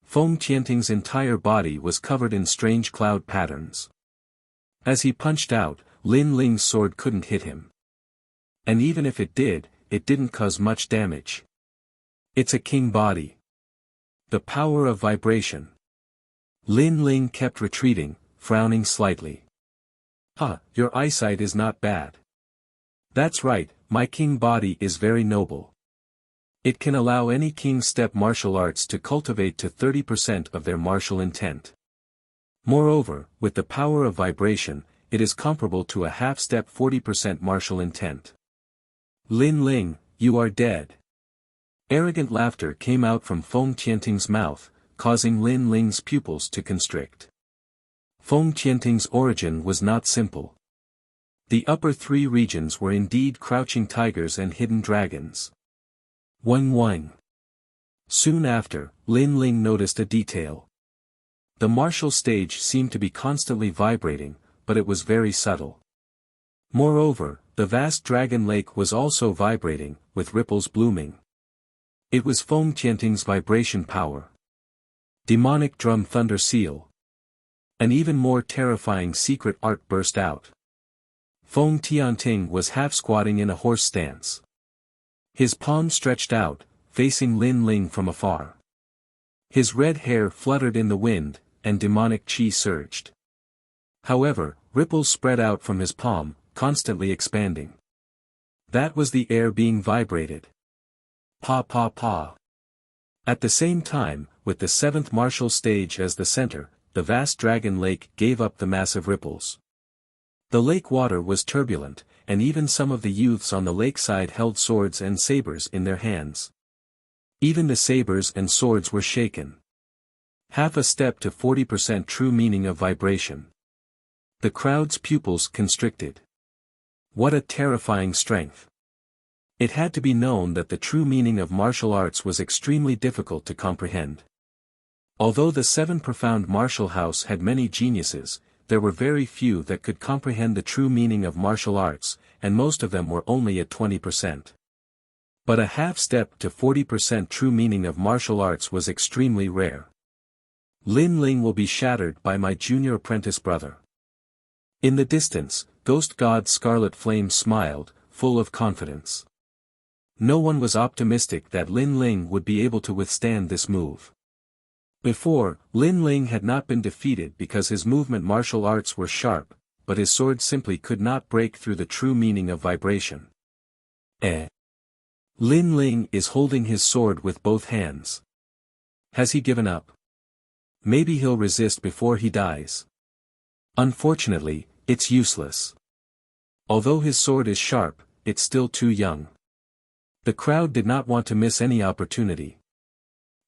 Feng Tianting's entire body was covered in strange cloud patterns. As he punched out, Lin Ling's sword couldn't hit him. And even if it did, it didn't cause much damage. It's a king body. The power of vibration. Lin Ling kept retreating, frowning slightly. Your eyesight is not bad. That's right, my king body is very noble. It can allow any king step martial arts to cultivate to 30% of their martial intent. Moreover, with the power of vibration, it is comparable to a half-step 40% martial intent. Lin Ling, you are dead. Arrogant laughter came out from Feng Tianting's mouth, causing Lin Ling's pupils to constrict. Feng Tianting's origin was not simple. The upper 3 regions were indeed crouching tigers and hidden dragons. Wang Wang. Soon after, Lin Ling noticed a detail. The martial stage seemed to be constantly vibrating, but it was very subtle. Moreover, the vast dragon lake was also vibrating, with ripples blooming. It was Feng Tianting's vibration power. Demonic drum thunder seal. An even more terrifying secret art burst out. Feng Tianting was half-squatting in a horse stance. His palm stretched out, facing Lin Ling from afar. His red hair fluttered in the wind, and demonic qi surged. However, ripples spread out from his palm, constantly expanding. That was the air being vibrated. Pa pa pa. At the same time, with the seventh martial stage as the center, the vast dragon lake gave up the massive ripples. The lake water was turbulent, and even some of the youths on the lakeside held swords and sabers in their hands. Even the sabers and swords were shaken. Half a step to 40% true meaning of vibration. The crowd's pupils constricted. What a terrifying strength. It had to be known that the true meaning of martial arts was extremely difficult to comprehend. Although the seven profound martial house had many geniuses, there were very few that could comprehend the true meaning of martial arts, and most of them were only at 20%. But a half step to 40% true meaning of martial arts was extremely rare. Lin Ling will be shattered by my junior apprentice brother. In the distance, Ghost God Scarlet Flame smiled, full of confidence. No one was optimistic that Lin Ling would be able to withstand this move. Before, Lin Ling had not been defeated because his movement martial arts were sharp, but his sword simply could not break through the true meaning of vibration. Lin Ling is holding his sword with both hands. Has he given up? Maybe he'll resist before he dies. Unfortunately, it's useless. Although his sword is sharp, it's still too young. The crowd did not want to miss any opportunity.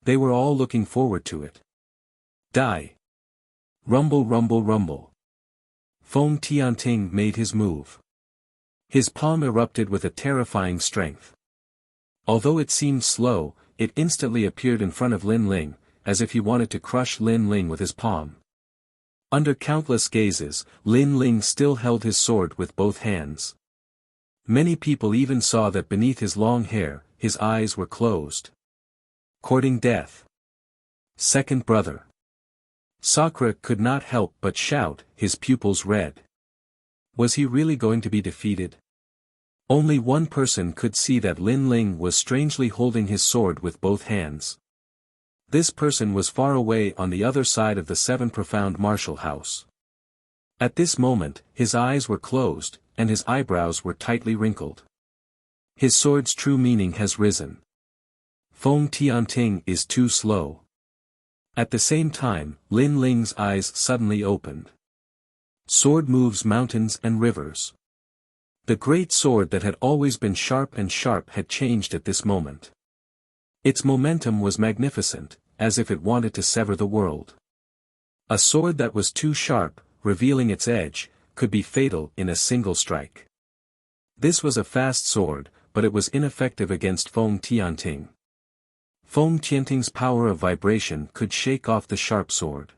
They were all looking forward to it. Die. Rumble rumble rumble. Feng Tianting made his move. His palm erupted with a terrifying strength. Although it seemed slow, it instantly appeared in front of Lin Ling, as if he wanted to crush Lin Ling with his palm. Under countless gazes, Lin Ling still held his sword with both hands. Many people even saw that beneath his long hair, his eyes were closed. Courting death. Second brother. Sakura could not help but shout, his pupils red. Was he really going to be defeated? Only one person could see that Lin Ling was strangely holding his sword with both hands. This person was far away on the other side of the seven profound martial house. At this moment, his eyes were closed, and his eyebrows were tightly wrinkled. His sword's true meaning has risen. Feng Tianting is too slow. At the same time, Lin Ling's eyes suddenly opened. Sword moves mountains and rivers. The great sword that had always been sharp had changed at this moment. Its momentum was magnificent, as if it wanted to sever the world. A sword that was too sharp, revealing its edge, could be fatal in a single strike. This was a fast sword, but it was ineffective against Feng Tianting. Feng Tianting's power of vibration could shake off the sharp sword.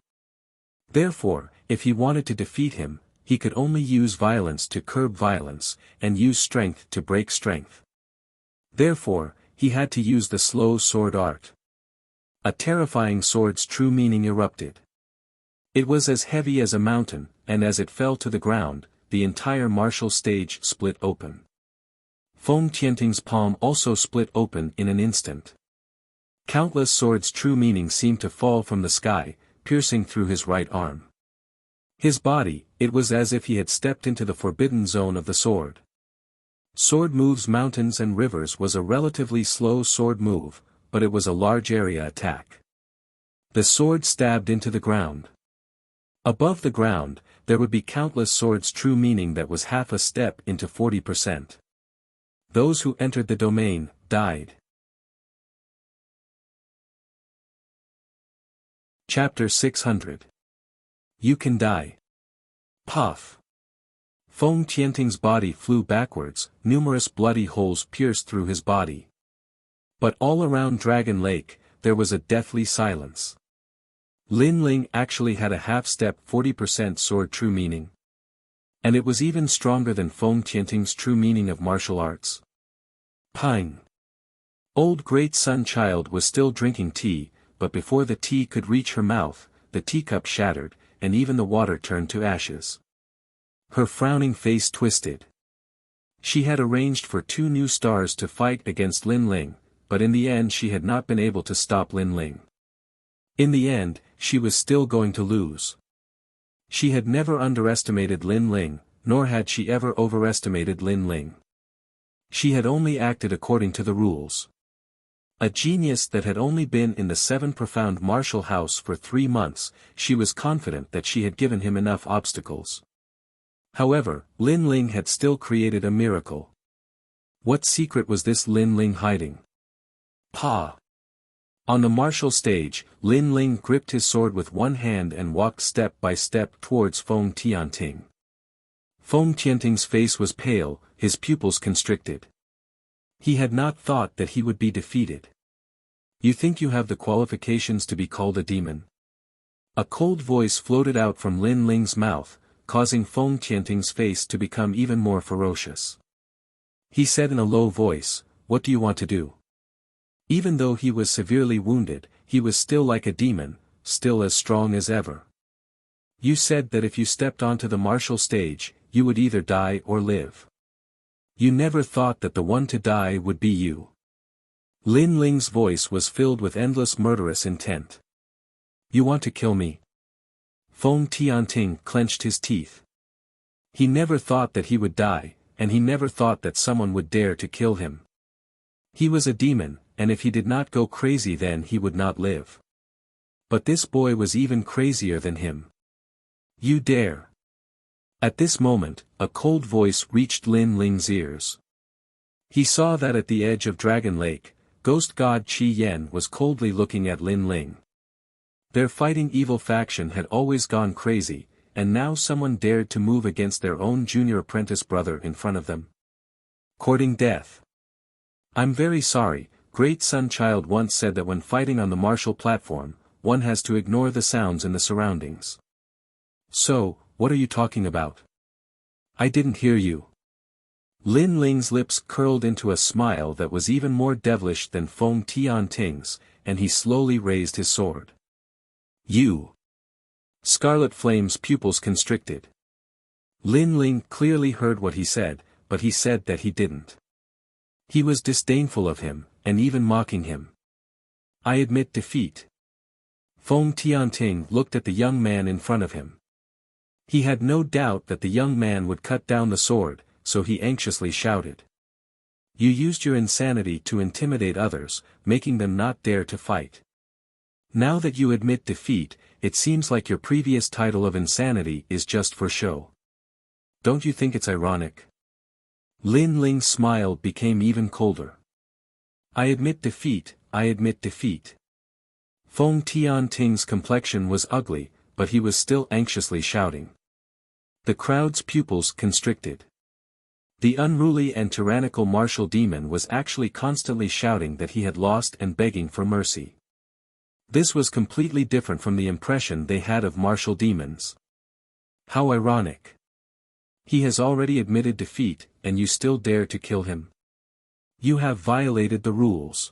Therefore, if he wanted to defeat him, he could only use violence to curb violence, and use strength to break strength. Therefore, he had to use the slow sword art. A terrifying sword's true meaning erupted. It was as heavy as a mountain, and as it fell to the ground, the entire martial stage split open. Feng Tianting's palm also split open in an instant. Countless swords' true meaning seemed to fall from the sky, piercing through his right arm. His body, it was as if he had stepped into the forbidden zone of the sword. Sword moves mountains and rivers was a relatively slow sword move, but it was a large area attack. The sword stabbed into the ground. Above the ground, there would be countless swords' true meaning that was half a step into 40%. Those who entered the domain, died. Chapter 600. You can die. Puff. Feng Tianting's body flew backwards, numerous bloody holes pierced through his body. But all around Dragon Lake, there was a deathly silence. Lin Ling actually had a half-step 40% sword true meaning. And it was even stronger than Feng Tianting's true meaning of martial arts. Pine. Old Great Sun Child was still drinking tea, but before the tea could reach her mouth, the teacup shattered, and even the water turned to ashes. Her frowning face twisted. She had arranged for 2 new stars to fight against Lin Ling, but in the end she had not been able to stop Lin Ling. In the end, she was still going to lose. She had never underestimated Lin Ling, nor had she ever overestimated Lin Ling. She had only acted according to the rules. A genius that had only been in the 7 profound martial house for 3 months, she was confident that she had given him enough obstacles. However, Lin Ling had still created a miracle. What secret was this Lin Ling hiding? Pa! On the martial stage, Lin Ling gripped his sword with one hand and walked step by step towards Feng Tianting. Feng Tianting's face was pale, his pupils constricted. He had not thought that he would be defeated. You think you have the qualifications to be called a demon? A cold voice floated out from Lin Ling's mouth, causing Feng Tianting's face to become even more ferocious. He said in a low voice, "What do you want to do?" Even though he was severely wounded, he was still like a demon, still as strong as ever. You said that if you stepped onto the martial stage, you would either die or live. You never thought that the one to die would be you. Lin Ling's voice was filled with endless murderous intent. You want to kill me? Feng Tianting clenched his teeth. He never thought that he would die, and he never thought that someone would dare to kill him. He was a demon, and if he did not go crazy then he would not live. But this boy was even crazier than him. You dare! At this moment, a cold voice reached Lin Ling's ears. He saw that at the edge of Dragon Lake, ghost god Qi Yan was coldly looking at Lin Ling. Their fighting evil faction had always gone crazy, and now someone dared to move against their own junior apprentice brother in front of them. Courting death. I'm very sorry, Great Sun Child once said that when fighting on the martial platform, one has to ignore the sounds in the surroundings. So, what are you talking about? I didn't hear you. Lin Ling's lips curled into a smile that was even more devilish than Feng Tianting's, and he slowly raised his sword. You! Scarlet Flame's pupils constricted. Lin Ling clearly heard what he said, but he said that he didn't. He was disdainful of him, and even mocking him. I admit defeat. Feng Tianting looked at the young man in front of him. He had no doubt that the young man would cut down the sword, so he anxiously shouted. You used your insanity to intimidate others, making them not dare to fight. Now that you admit defeat, it seems like your previous title of insanity is just for show. Don't you think it's ironic? Lin Ling's smile became even colder. I admit defeat, I admit defeat. Feng Tianting's complexion was ugly, but he was still anxiously shouting. The crowd's pupils constricted. The unruly and tyrannical martial demon was actually constantly shouting that he had lost and begging for mercy. This was completely different from the impression they had of martial demons. How ironic. He has already admitted defeat, and you still dare to kill him. You have violated the rules.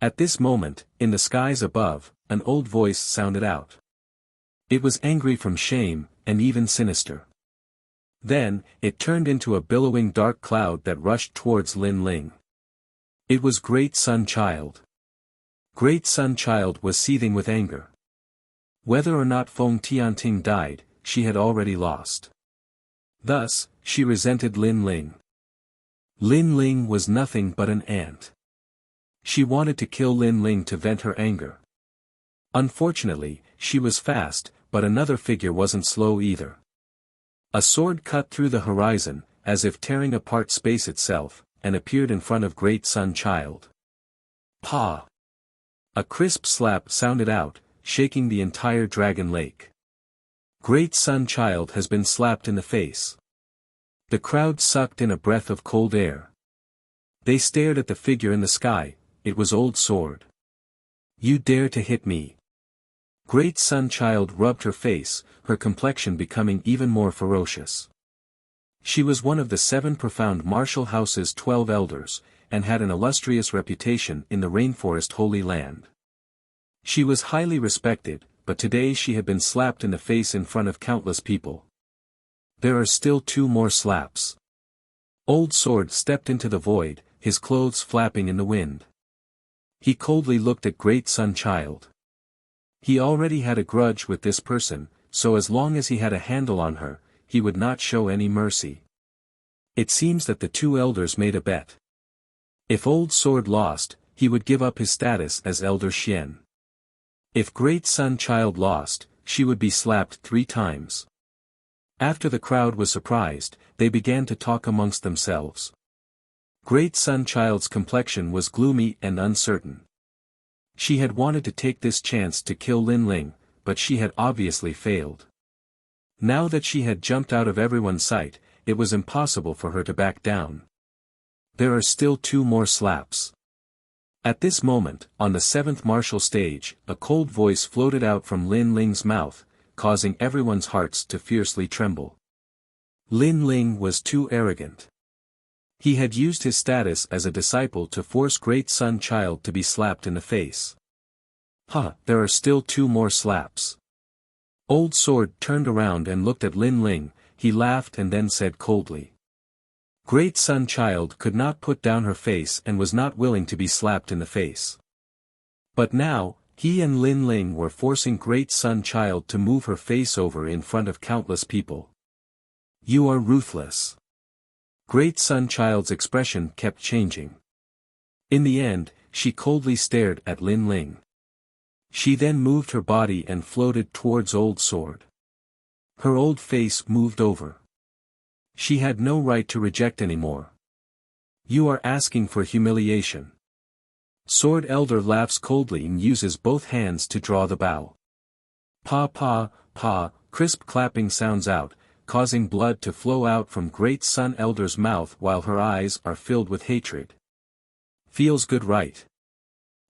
At this moment, in the skies above, an old voice sounded out. It was angry from shame, and even sinister. Then, it turned into a billowing dark cloud that rushed towards Lin Ling. It was Great Sun Child. Great Sun Child was seething with anger. Whether or not Feng Tianting died, she had already lost. Thus, she resented Lin Ling. Lin Ling was nothing but an ant. She wanted to kill Lin Ling to vent her anger. Unfortunately, she was fast, but another figure wasn't slow either. A sword cut through the horizon, as if tearing apart space itself, and appeared in front of Great Sun Child. Pa! A crisp slap sounded out, shaking the entire Dragon Lake. Great Sun Child has been slapped in the face. The crowd sucked in a breath of cold air. They stared at the figure in the sky. It was Old Sword. You dare to hit me? Great Sun Child rubbed her face, her complexion becoming even more ferocious. She was one of the 7 profound martial house's 12 elders, and had an illustrious reputation in the rainforest Holy Land. She was highly respected, but today she had been slapped in the face in front of countless people. There are still 2 more slaps. Old Sword stepped into the void, his clothes flapping in the wind. He coldly looked at Great Sun Child. He already had a grudge with this person, so as long as he had a handle on her, he would not show any mercy. It seems that the 2 elders made a bet. If Old Sword lost, he would give up his status as Elder Xian. If Great Sun Child lost, she would be slapped 3 times. After the crowd was surprised, they began to talk amongst themselves. Great Sun Child's complexion was gloomy and uncertain. She had wanted to take this chance to kill Lin Ling, but she had obviously failed. Now that she had jumped out of everyone's sight, it was impossible for her to back down. There are still 2 more slaps. At this moment, on the 7th martial stage, a cold voice floated out from Lin Ling's mouth, causing everyone's hearts to fiercely tremble. Lin Ling was too arrogant. He had used his status as a disciple to force Great Sun Child to be slapped in the face. There are still 2 more slaps. Old Sword turned around and looked at Lin Ling, he laughed and then said coldly. Great Sun Child could not put down her face and was not willing to be slapped in the face. But now, he and Lin Ling were forcing Great Sun Child to move her face over in front of countless people. You are ruthless. Great Sun Child's expression kept changing. In the end, she coldly stared at Lin Ling. She then moved her body and floated towards Old Sword. Her old face moved over. She had no right to reject anymore. You are asking for humiliation. Sword Elder laughs coldly and uses both hands to draw the bow. Pa pa, pa, crisp clapping sounds out, causing blood to flow out from Great Sun Elder's mouth while her eyes are filled with hatred. Feels good, right?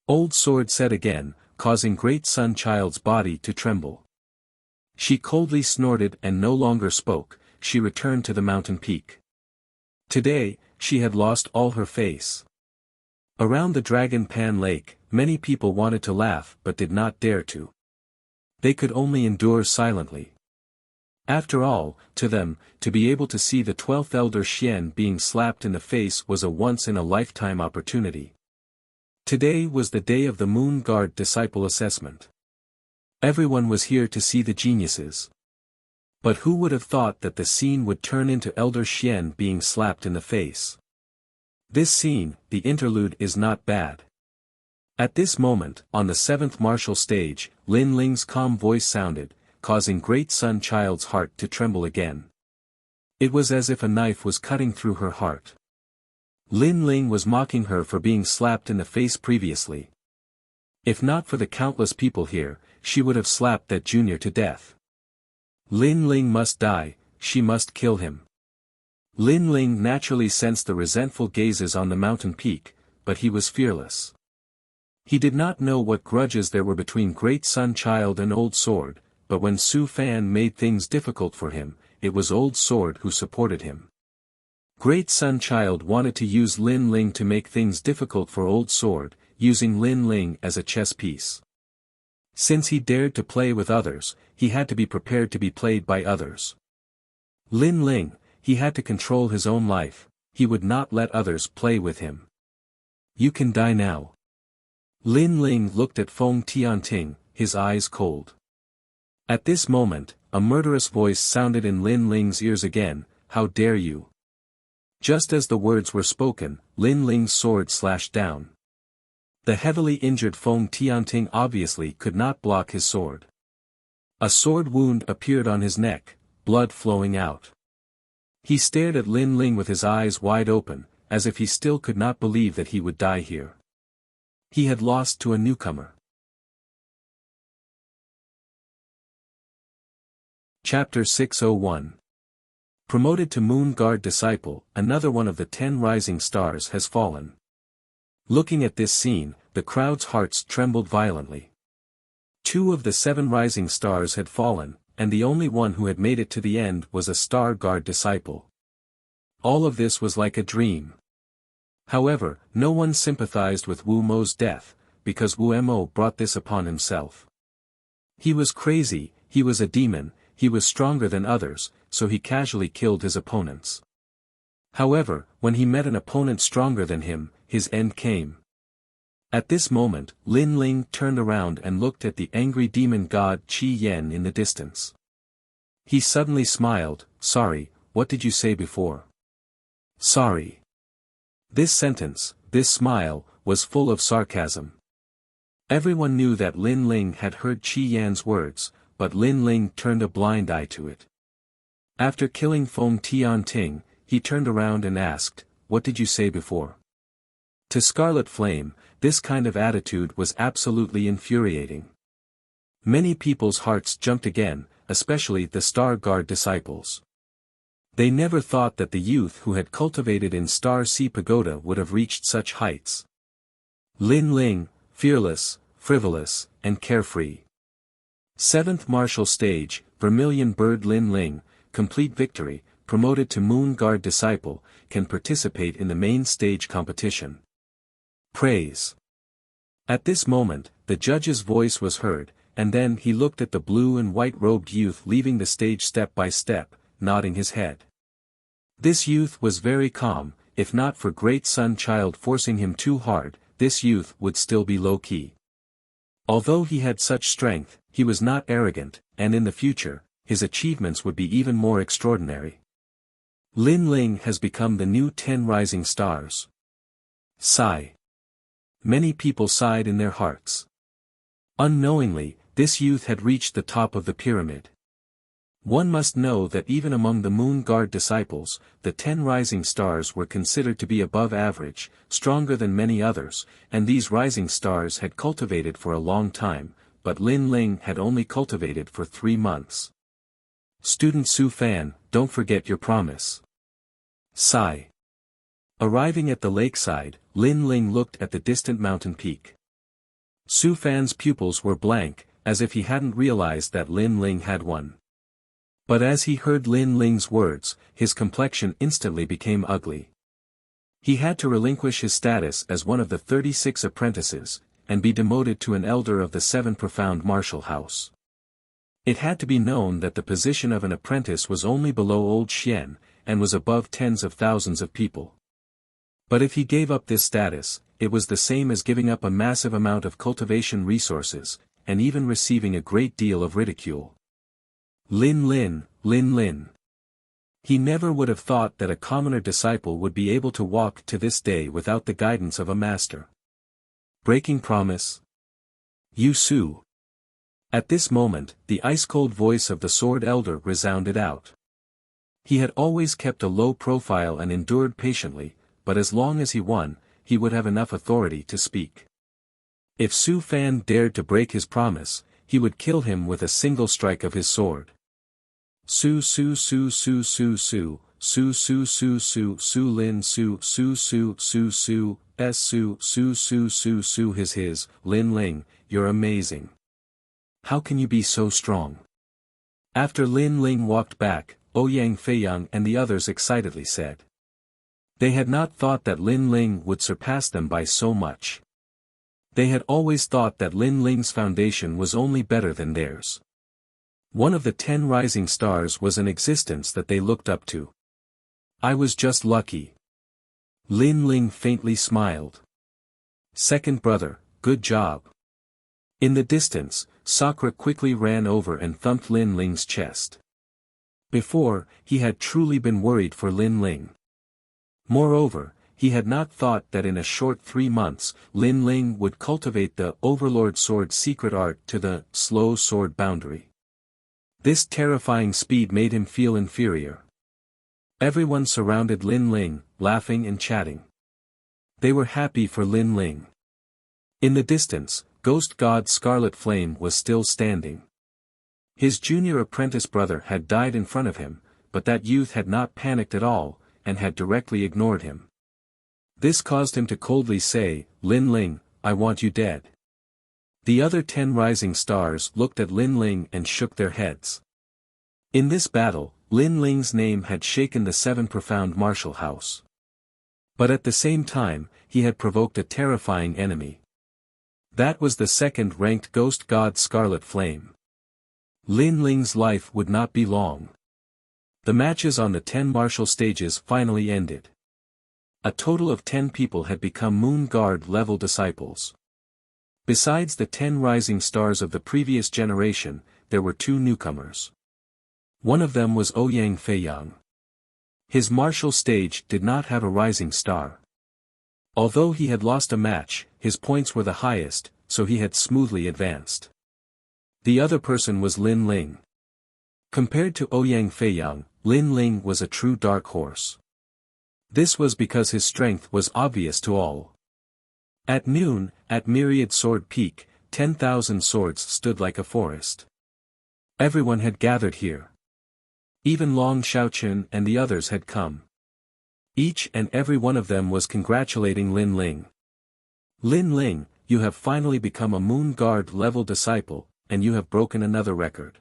Old Sword said again, causing Great Sun Child's body to tremble. She coldly snorted and no longer spoke. She returned to the mountain peak. Today, she had lost all her face. Around the Dragon Pan Lake, many people wanted to laugh but did not dare to. They could only endure silently. After all, to them, to be able to see the 12th Elder Xian being slapped in the face was a once-in-a-lifetime opportunity. Today was the day of the Moon Guard Disciple Assessment. Everyone was here to see the geniuses. But who would have thought that the scene would turn into Elder Xian being slapped in the face? This scene, the interlude, is not bad. At this moment, on the 7th martial stage, Lin Ling's calm voice sounded, causing Great Sun Child's heart to tremble again. It was as if a knife was cutting through her heart. Lin Ling was mocking her for being slapped in the face previously. If not for the countless people here, she would have slapped that junior to death. Lin Ling must die, she must kill him. Lin Ling naturally sensed the resentful gazes on the mountain peak, but he was fearless. He did not know what grudges there were between Great Sun Child and Old Sword, but when Su Fan made things difficult for him, it was Old Sword who supported him. Great Sun Child wanted to use Lin Ling to make things difficult for Old Sword, using Lin Ling as a chess piece. Since he dared to play with others, he had to be prepared to be played by others. Lin Ling, he had to control his own life, he would not let others play with him. You can die now. Lin Ling looked at Feng Tianting, his eyes cold. At this moment, a murderous voice sounded in Lin Ling's ears again, how dare you? Just as the words were spoken, Lin Ling's sword slashed down. The heavily injured Feng Tianting obviously could not block his sword. A sword wound appeared on his neck, blood flowing out. He stared at Lin Ling with his eyes wide open, as if he still could not believe that he would die here. He had lost to a newcomer. Chapter 601. Promoted to Moon Guard Disciple, another one of the 10 rising stars has fallen. Looking at this scene, the crowd's hearts trembled violently. 2 of the 7 rising stars had fallen, and the only one who had made it to the end was a Star Guard disciple. All of this was like a dream. However, no one sympathized with Wu Mo's death, because Wu Mo brought this upon himself. He was crazy, he was a demon, he was stronger than others, so he casually killed his opponents. However, when he met an opponent stronger than him, his end came. At this moment, Lin Ling turned around and looked at the angry demon god Qi Yan in the distance. He suddenly smiled. "Sorry, what did you say before?" "Sorry." This sentence, this smile, was full of sarcasm. Everyone knew that Lin Ling had heard Qi Yan's words, but Lin Ling turned a blind eye to it. After killing Feng Tianting, he turned around and asked, "What did you say before?" To Scarlet Flame, this kind of attitude was absolutely infuriating. Many people's hearts jumped again, especially the Star Guard disciples. They never thought that the youth who had cultivated in Star Sea Pagoda would have reached such heights. Lin Ling, fearless, frivolous, and carefree. 7th Martial Stage, Vermilion Bird Lin Ling, complete victory, promoted to Moon Guard disciple, can participate in the main stage competition. Praise. At this moment, the judge's voice was heard, and then he looked at the blue and white-robed youth leaving the stage step by step, nodding his head. This youth was very calm. If not for Great Sun Child forcing him too hard, this youth would still be low-key. Although he had such strength, he was not arrogant, and in the future, his achievements would be even more extraordinary. Lin Ling has become the new 10 rising stars. Sigh. Many people sighed in their hearts. Unknowingly, this youth had reached the top of the pyramid. One must know that even among the Moon Guard disciples, the 10 rising stars were considered to be above average, stronger than many others, and these rising stars had cultivated for a long time, but Lin Ling had only cultivated for 3 months. Student Su Fan, don't forget your promise. Sigh. Arriving at the lakeside, Lin Ling looked at the distant mountain peak. Su Fan's pupils were blank, as if he hadn't realized that Lin Ling had one. But as he heard Lin Ling's words, his complexion instantly became ugly. He had to relinquish his status as one of the 36 apprentices, and be demoted to an elder of the 7 profound martial house. It had to be known that the position of an apprentice was only below Old Xian, and was above tens of thousands of people. But if he gave up this status, it was the same as giving up a massive amount of cultivation resources, and even receiving a great deal of ridicule. Lin Lin. He never would have thought that a commoner disciple would be able to walk to this day without the guidance of a master. Breaking promise? You Su. At this moment, the ice-cold voice of the Sword Elder resounded out. He had always kept a low profile and endured patiently, but as long as he won, he would have enough authority to speak. If Su Fan dared to break his promise, he would kill him with a single strike of his sword. Su Lin his, Lin Ling, you're amazing. How can you be so strong? After Lin Ling walked back, Ouyang Feiyang and the others excitedly said. They had not thought that Lin Ling would surpass them by so much. They had always thought that Lin Ling's foundation was only better than theirs. One of the 10 rising stars was an existence that they looked up to. I was just lucky. Lin Ling faintly smiled. Second brother, good job. In the distance, Sakura quickly ran over and thumped Lin Ling's chest. Before, he had truly been worried for Lin Ling. Moreover, he had not thought that in a short 3 months, Lin Ling would cultivate the Overlord Sword secret art to the slow sword boundary. This terrifying speed made him feel inferior. Everyone surrounded Lin Ling, laughing and chatting. They were happy for Lin Ling. In the distance, Ghost God Scarlet Flame was still standing. His junior apprentice brother had died in front of him, but that youth had not panicked at all, and had directly ignored him. This caused him to coldly say, Lin Ling, I want you dead. The other 10 rising stars looked at Lin Ling and shook their heads. In this battle, Lin Ling's name had shaken the 7 profound martial house. But at the same time, he had provoked a terrifying enemy. That was the 2nd-ranked ghost god Scarlet Flame. Lin Ling's life would not be long. The matches on the 10 martial stages finally ended. A total of 10 people had become Moon Guard level disciples. Besides the 10 rising stars of the previous generation, there were 2 newcomers. One of them was Ouyang Feiyang. His martial stage did not have a rising star. Although he had lost a match, his points were the highest, so he had smoothly advanced. The other person was Lin Ling. Compared to Ouyang Feiyang, Lin Ling was a true dark horse. This was because his strength was obvious to all. At noon, at Myriad Sword Peak, 10,000 swords stood like a forest. Everyone had gathered here. Even Long Xiaoqun and the others had come. Each and every one of them was congratulating Lin Ling. Lin Ling, you have finally become a Moon Guard level disciple, and you have broken another record.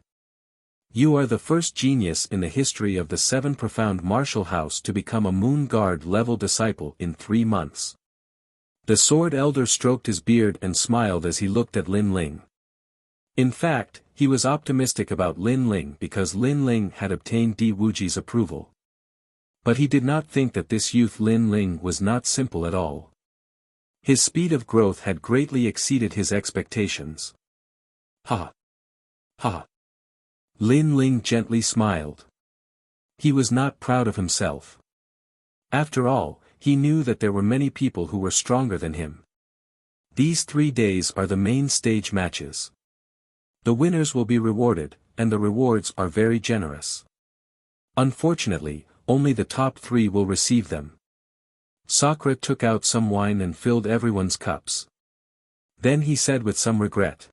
You are the first genius in the history of the 7 profound martial house to become a Moon Guard level disciple in 3 months. The sword elder stroked his beard and smiled as he looked at Lin Ling. In fact, he was optimistic about Lin Ling because Lin Ling had obtained Di Wuji's approval. But he did not think that this youth Lin Ling was not simple at all. His speed of growth had greatly exceeded his expectations. Ha! Ha! Lin Ling gently smiled. He was not proud of himself. After all, he knew that there were many people who were stronger than him. These 3 days are the main stage matches. The winners will be rewarded, and the rewards are very generous. Unfortunately, only the top 3 will receive them. Sakura took out some wine and filled everyone's cups. Then he said with some regret.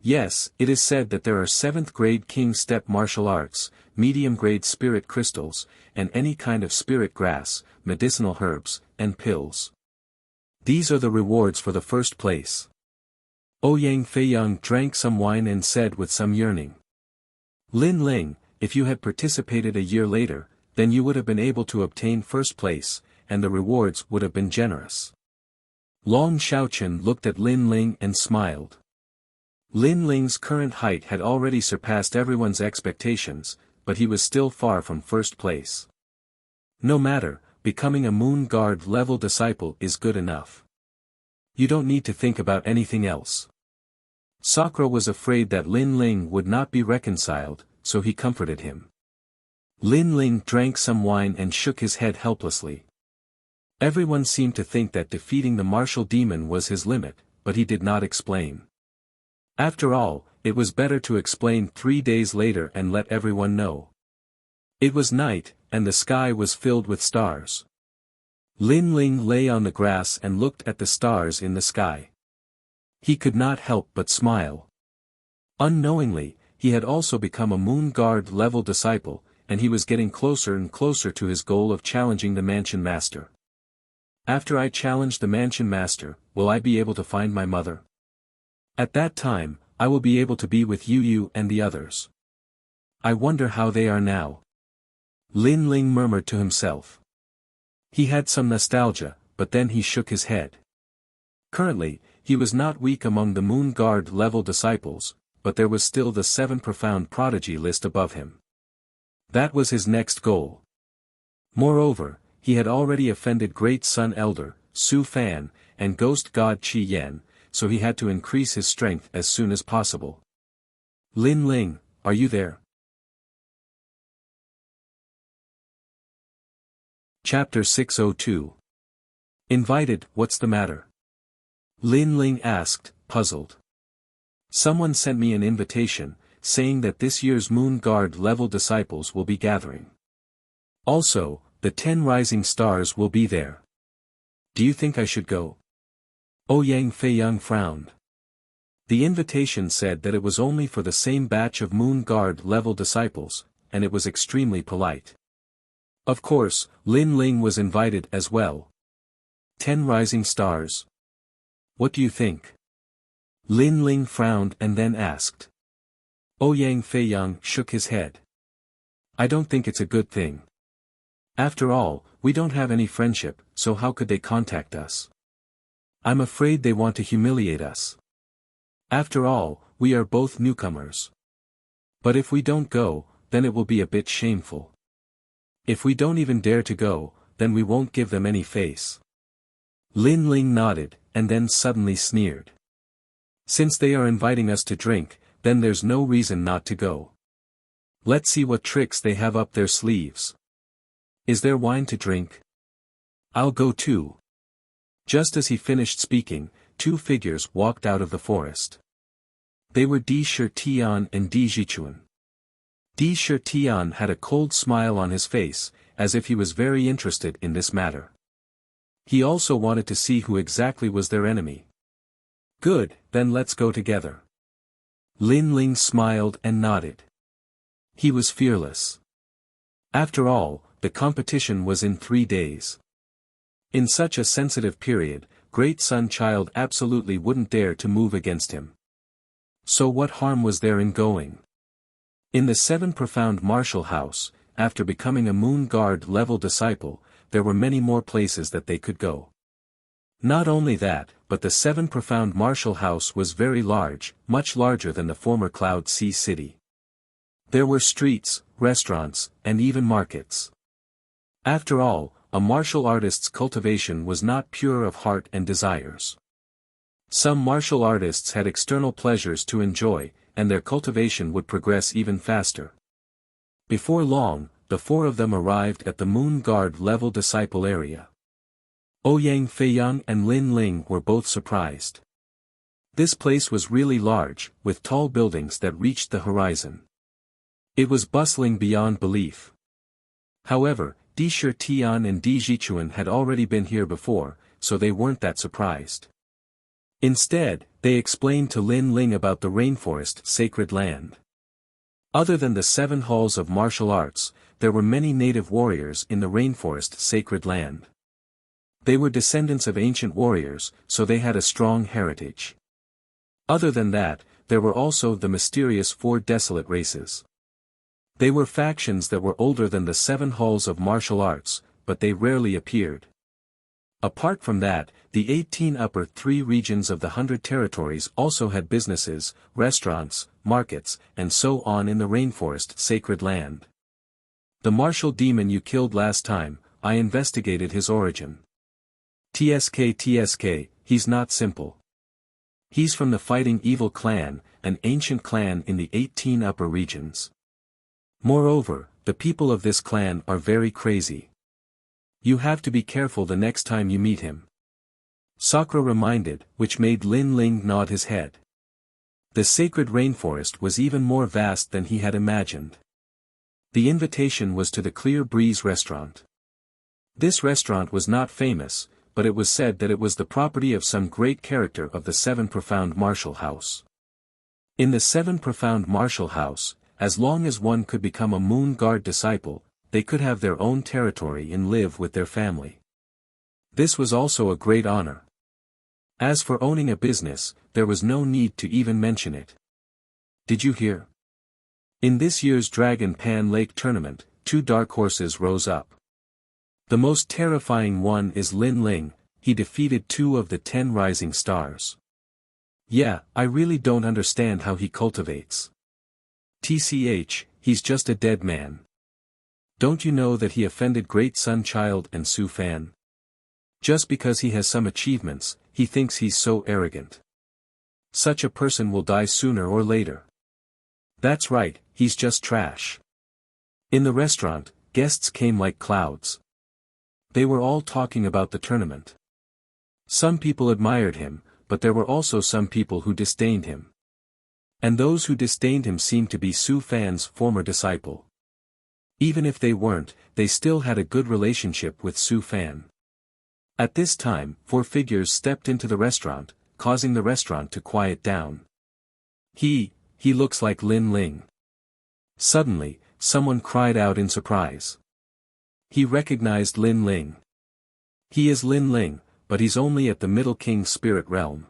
Yes, it is said that there are 7th grade King Step martial arts, medium grade spirit crystals, and any kind of spirit grass, medicinal herbs, and pills. These are the rewards for the first place. Ouyang Feiyang drank some wine and said with some yearning. Lin Ling, if you had participated a year later, then you would have been able to obtain first place, and the rewards would have been generous. Long Xiaoqun looked at Lin Ling and smiled. Lin Ling's current height had already surpassed everyone's expectations, but he was still far from first place. No matter, becoming a Moon Guard level disciple is good enough. You don't need to think about anything else. Sakura was afraid that Lin Ling would not be reconciled, so he comforted him. Lin Ling drank some wine and shook his head helplessly. Everyone seemed to think that defeating the martial demon was his limit, but he did not explain. After all, it was better to explain 3 days later and let everyone know. It was night, and the sky was filled with stars. Lin Ling lay on the grass and looked at the stars in the sky. He could not help but smile. Unknowingly, he had also become a Moon Guard level disciple, and he was getting closer and closer to his goal of challenging the Mansion Master. After I challenge the Mansion Master, will I be able to find my mother? At that time, I will be able to be with Yu and the others. I wonder how they are now. Lin Ling murmured to himself. He had some nostalgia, but then he shook his head. Currently, he was not weak among the Moon Guard level disciples, but there was still the 7 profound prodigy list above him. That was his next goal. Moreover, he had already offended Great Sun Elder, Su Fan, and Ghost God Qi Yan, so he had to increase his strength as soon as possible. Lin Ling, are you there? Chapter 602. Invited, what's the matter? Lin Ling asked, puzzled. Someone sent me an invitation, saying that this year's Moon Guard level disciples will be gathering. Also, the 10 rising stars will be there. Do you think I should go? Ouyang Feiyang frowned. The invitation said that it was only for the same batch of Moon Guard level disciples, and it was extremely polite. Of course, Lin Ling was invited as well. 10 rising stars. What do you think? Lin Ling frowned and then asked. Ouyang Feiyang shook his head. I don't think it's a good thing. After all, we don't have any friendship, so how could they contact us? I'm afraid they want to humiliate us. After all, we are both newcomers. But if we don't go, then it will be a bit shameful. If we don't even dare to go, then we won't give them any face. Lin Ling nodded, and then suddenly sneered. Since they are inviting us to drink, then there's no reason not to go. Let's see what tricks they have up their sleeves. Is there wine to drink? I'll go too. Just as he finished speaking, two figures walked out of the forest. They were Di Shitian and Di Jichuan. Di Shitian had a cold smile on his face, as if he was very interested in this matter. He also wanted to see who exactly was their enemy. Good, then let's go together. Lin Ling smiled and nodded. He was fearless. After all, the competition was in 3 days. In such a sensitive period, Great Sun Child absolutely wouldn't dare to move against him. So what harm was there in going? In the 7 Profound Martial House, after becoming a Moon Guard level disciple, there were many more places that they could go. Not only that, but the 7 Profound Martial House was very large, much larger than the former Cloud Sea City. There were streets, restaurants, and even markets. After all, a martial artist's cultivation was not pure of heart and desires. Some martial artists had external pleasures to enjoy, and their cultivation would progress even faster. Before long, the 4 of them arrived at the Moon Guard level disciple area. Ouyang Feiyang and Lin Ling were both surprised. This place was really large, with tall buildings that reached the horizon. It was bustling beyond belief. However, Di Shitian and Di Jichuan had already been here before, so they weren't that surprised. Instead, they explained to Lin Ling about the rainforest sacred land. Other than the 7 halls of martial arts, there were many native warriors in the rainforest sacred land. They were descendants of ancient warriors, so they had a strong heritage. Other than that, there were also the mysterious 4 desolate races. They were factions that were older than the 7 halls of martial arts, but they rarely appeared. Apart from that, the 18 upper 3 regions of the 100 territories also had businesses, restaurants, markets, and so on in the rainforest sacred land. The martial demon you killed last time, I investigated his origin. TSK, he's not simple. He's from the Fighting Evil clan, an ancient clan in the 18 upper regions. Moreover, the people of this clan are very crazy. You have to be careful the next time you meet him. Sakura reminded, which made Lin Ling nod his head. The sacred rainforest was even more vast than he had imagined. The invitation was to the Clear Breeze restaurant. This restaurant was not famous, but it was said that it was the property of some great character of the 7 Profound Martial House. In the 7 Profound Martial House, as long as one could become a Moon Guard disciple, they could have their own territory and live with their family. This was also a great honor. As for owning a business, there was no need to even mention it. Did you hear? In this year's Dragon Pan Lake tournament, 2 dark horses rose up. The most terrifying one is Lin Ling, he defeated 2 of the 10 rising stars. Yeah, I really don't understand how he cultivates. TCH, he's just a dead man. Don't you know that he offended Great Sun Child and Su Fan? Just because he has some achievements, he thinks he's so arrogant. Such a person will die sooner or later. That's right, he's just trash. In the restaurant, guests came like clouds. They were all talking about the tournament. Some people admired him, but there were also some people who disdained him. And those who disdained him seemed to be Su Fan's former disciple. Even if they weren't, they still had a good relationship with Su Fan. At this time, 4 figures stepped into the restaurant, causing the restaurant to quiet down. He looks like Lin Ling. Suddenly, someone cried out in surprise. He recognized Lin Ling. He is Lin Ling, but he's only at the Middle King spirit realm.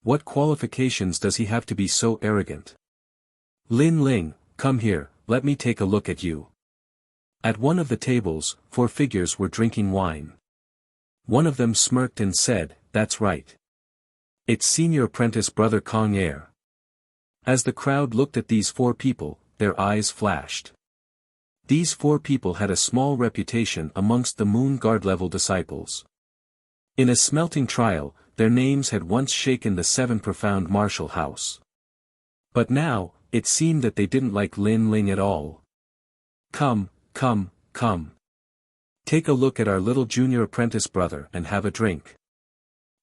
What qualifications does he have to be so arrogant? Lin Ling, come here, let me take a look at you. At one of the tables, 4 figures were drinking wine. One of them smirked and said, "That's right. It's senior apprentice brother Kong Air." As the crowd looked at these 4 people, their eyes flashed. These 4 people had a small reputation amongst the Moon Guard level disciples. In a smelting trial, their names had once shaken the 7 profound martial house. But now, it seemed that they didn't like Lin Ling at all. Come, come, come. Take a look at our little junior apprentice brother and have a drink.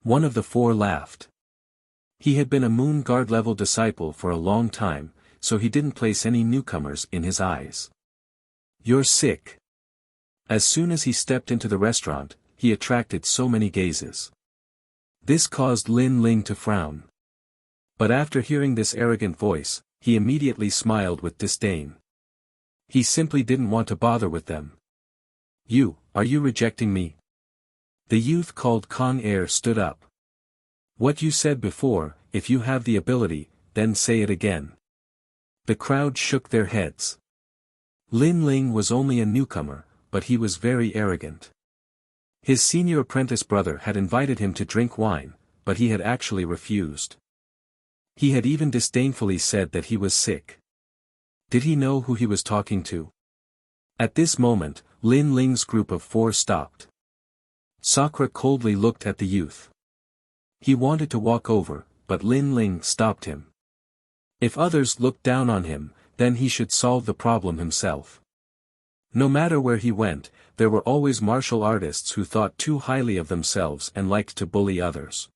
One of the 4 laughed. He had been a Moon Guard level disciple for a long time, so he didn't place any newcomers in his eyes. You're sick. As soon as he stepped into the restaurant, he attracted so many gazes. This caused Lin Ling to frown. But after hearing this arrogant voice, he immediately smiled with disdain. He simply didn't want to bother with them. Are you rejecting me? The youth called Kong Air stood up. What you said before, if you have the ability, then say it again. The crowd shook their heads. Lin Ling was only a newcomer, but he was very arrogant. His senior apprentice brother had invited him to drink wine, but he had actually refused. He had even disdainfully said that he was sick. Did he know who he was talking to? At this moment, Lin Ling's group of 4 stopped. Sakura coldly looked at the youth. He wanted to walk over, but Lin Ling stopped him. If others looked down on him, then he should solve the problem himself. No matter where he went, there were always martial artists who thought too highly of themselves and liked to bully others.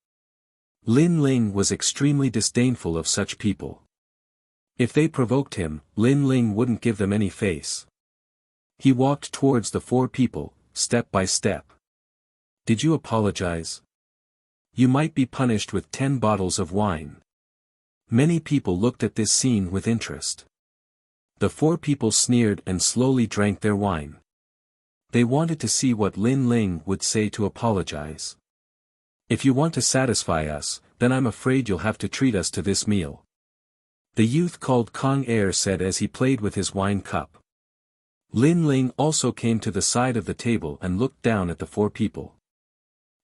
Lin Ling was extremely disdainful of such people. If they provoked him, Lin Ling wouldn't give them any face. He walked towards the 4 people, step by step. Did you apologize? You might be punished with 10 bottles of wine. Many people looked at this scene with interest. The 4 people sneered and slowly drank their wine. They wanted to see what Lin Ling would say to apologize. If you want to satisfy us, then I'm afraid you'll have to treat us to this meal. The youth called Kong Air said as he played with his wine cup. Lin Ling also came to the side of the table and looked down at the 4 people.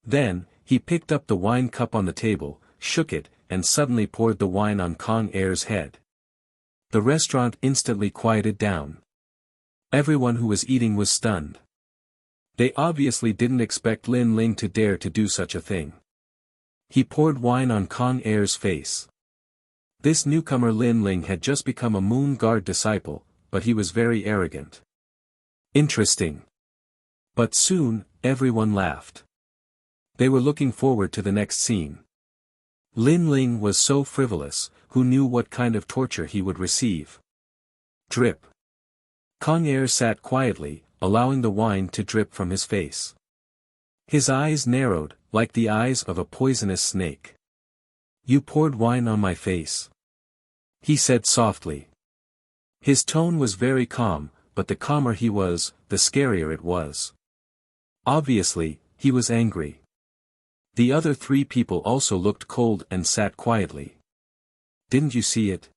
Then, he picked up the wine cup on the table, shook it, and suddenly poured the wine on Kong Air's head. The restaurant instantly quieted down. Everyone who was eating was stunned. They obviously didn't expect Lin Ling to dare to do such a thing. He poured wine on Kong Air's face. This newcomer Lin Ling had just become a Moon Guard disciple, but he was very arrogant. Interesting. But soon, everyone laughed. They were looking forward to the next scene. Lin Ling was so frivolous, who knew what kind of torture he would receive? Drip. Kong Air sat quietly, allowing the wine to drip from his face. His eyes narrowed, like the eyes of a poisonous snake. You poured wine on my face, he said softly. His tone was very calm, but the calmer he was, the scarier it was. Obviously, he was angry. The other 3 people also looked cold and sat quietly. Didn't you see it?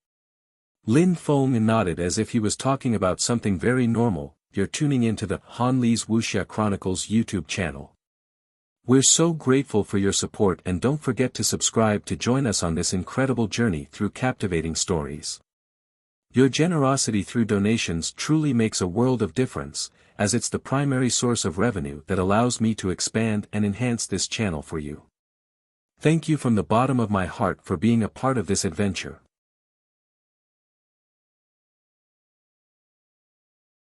Lin Feng nodded as if he was talking about something very normal. You're tuning into the Han Li's Wuxia Chronicles YouTube channel. We're so grateful for your support, and don't forget to subscribe to join us on this incredible journey through captivating stories. Your generosity through donations truly makes a world of difference, as it's the primary source of revenue that allows me to expand and enhance this channel for you. Thank you from the bottom of my heart for being a part of this adventure.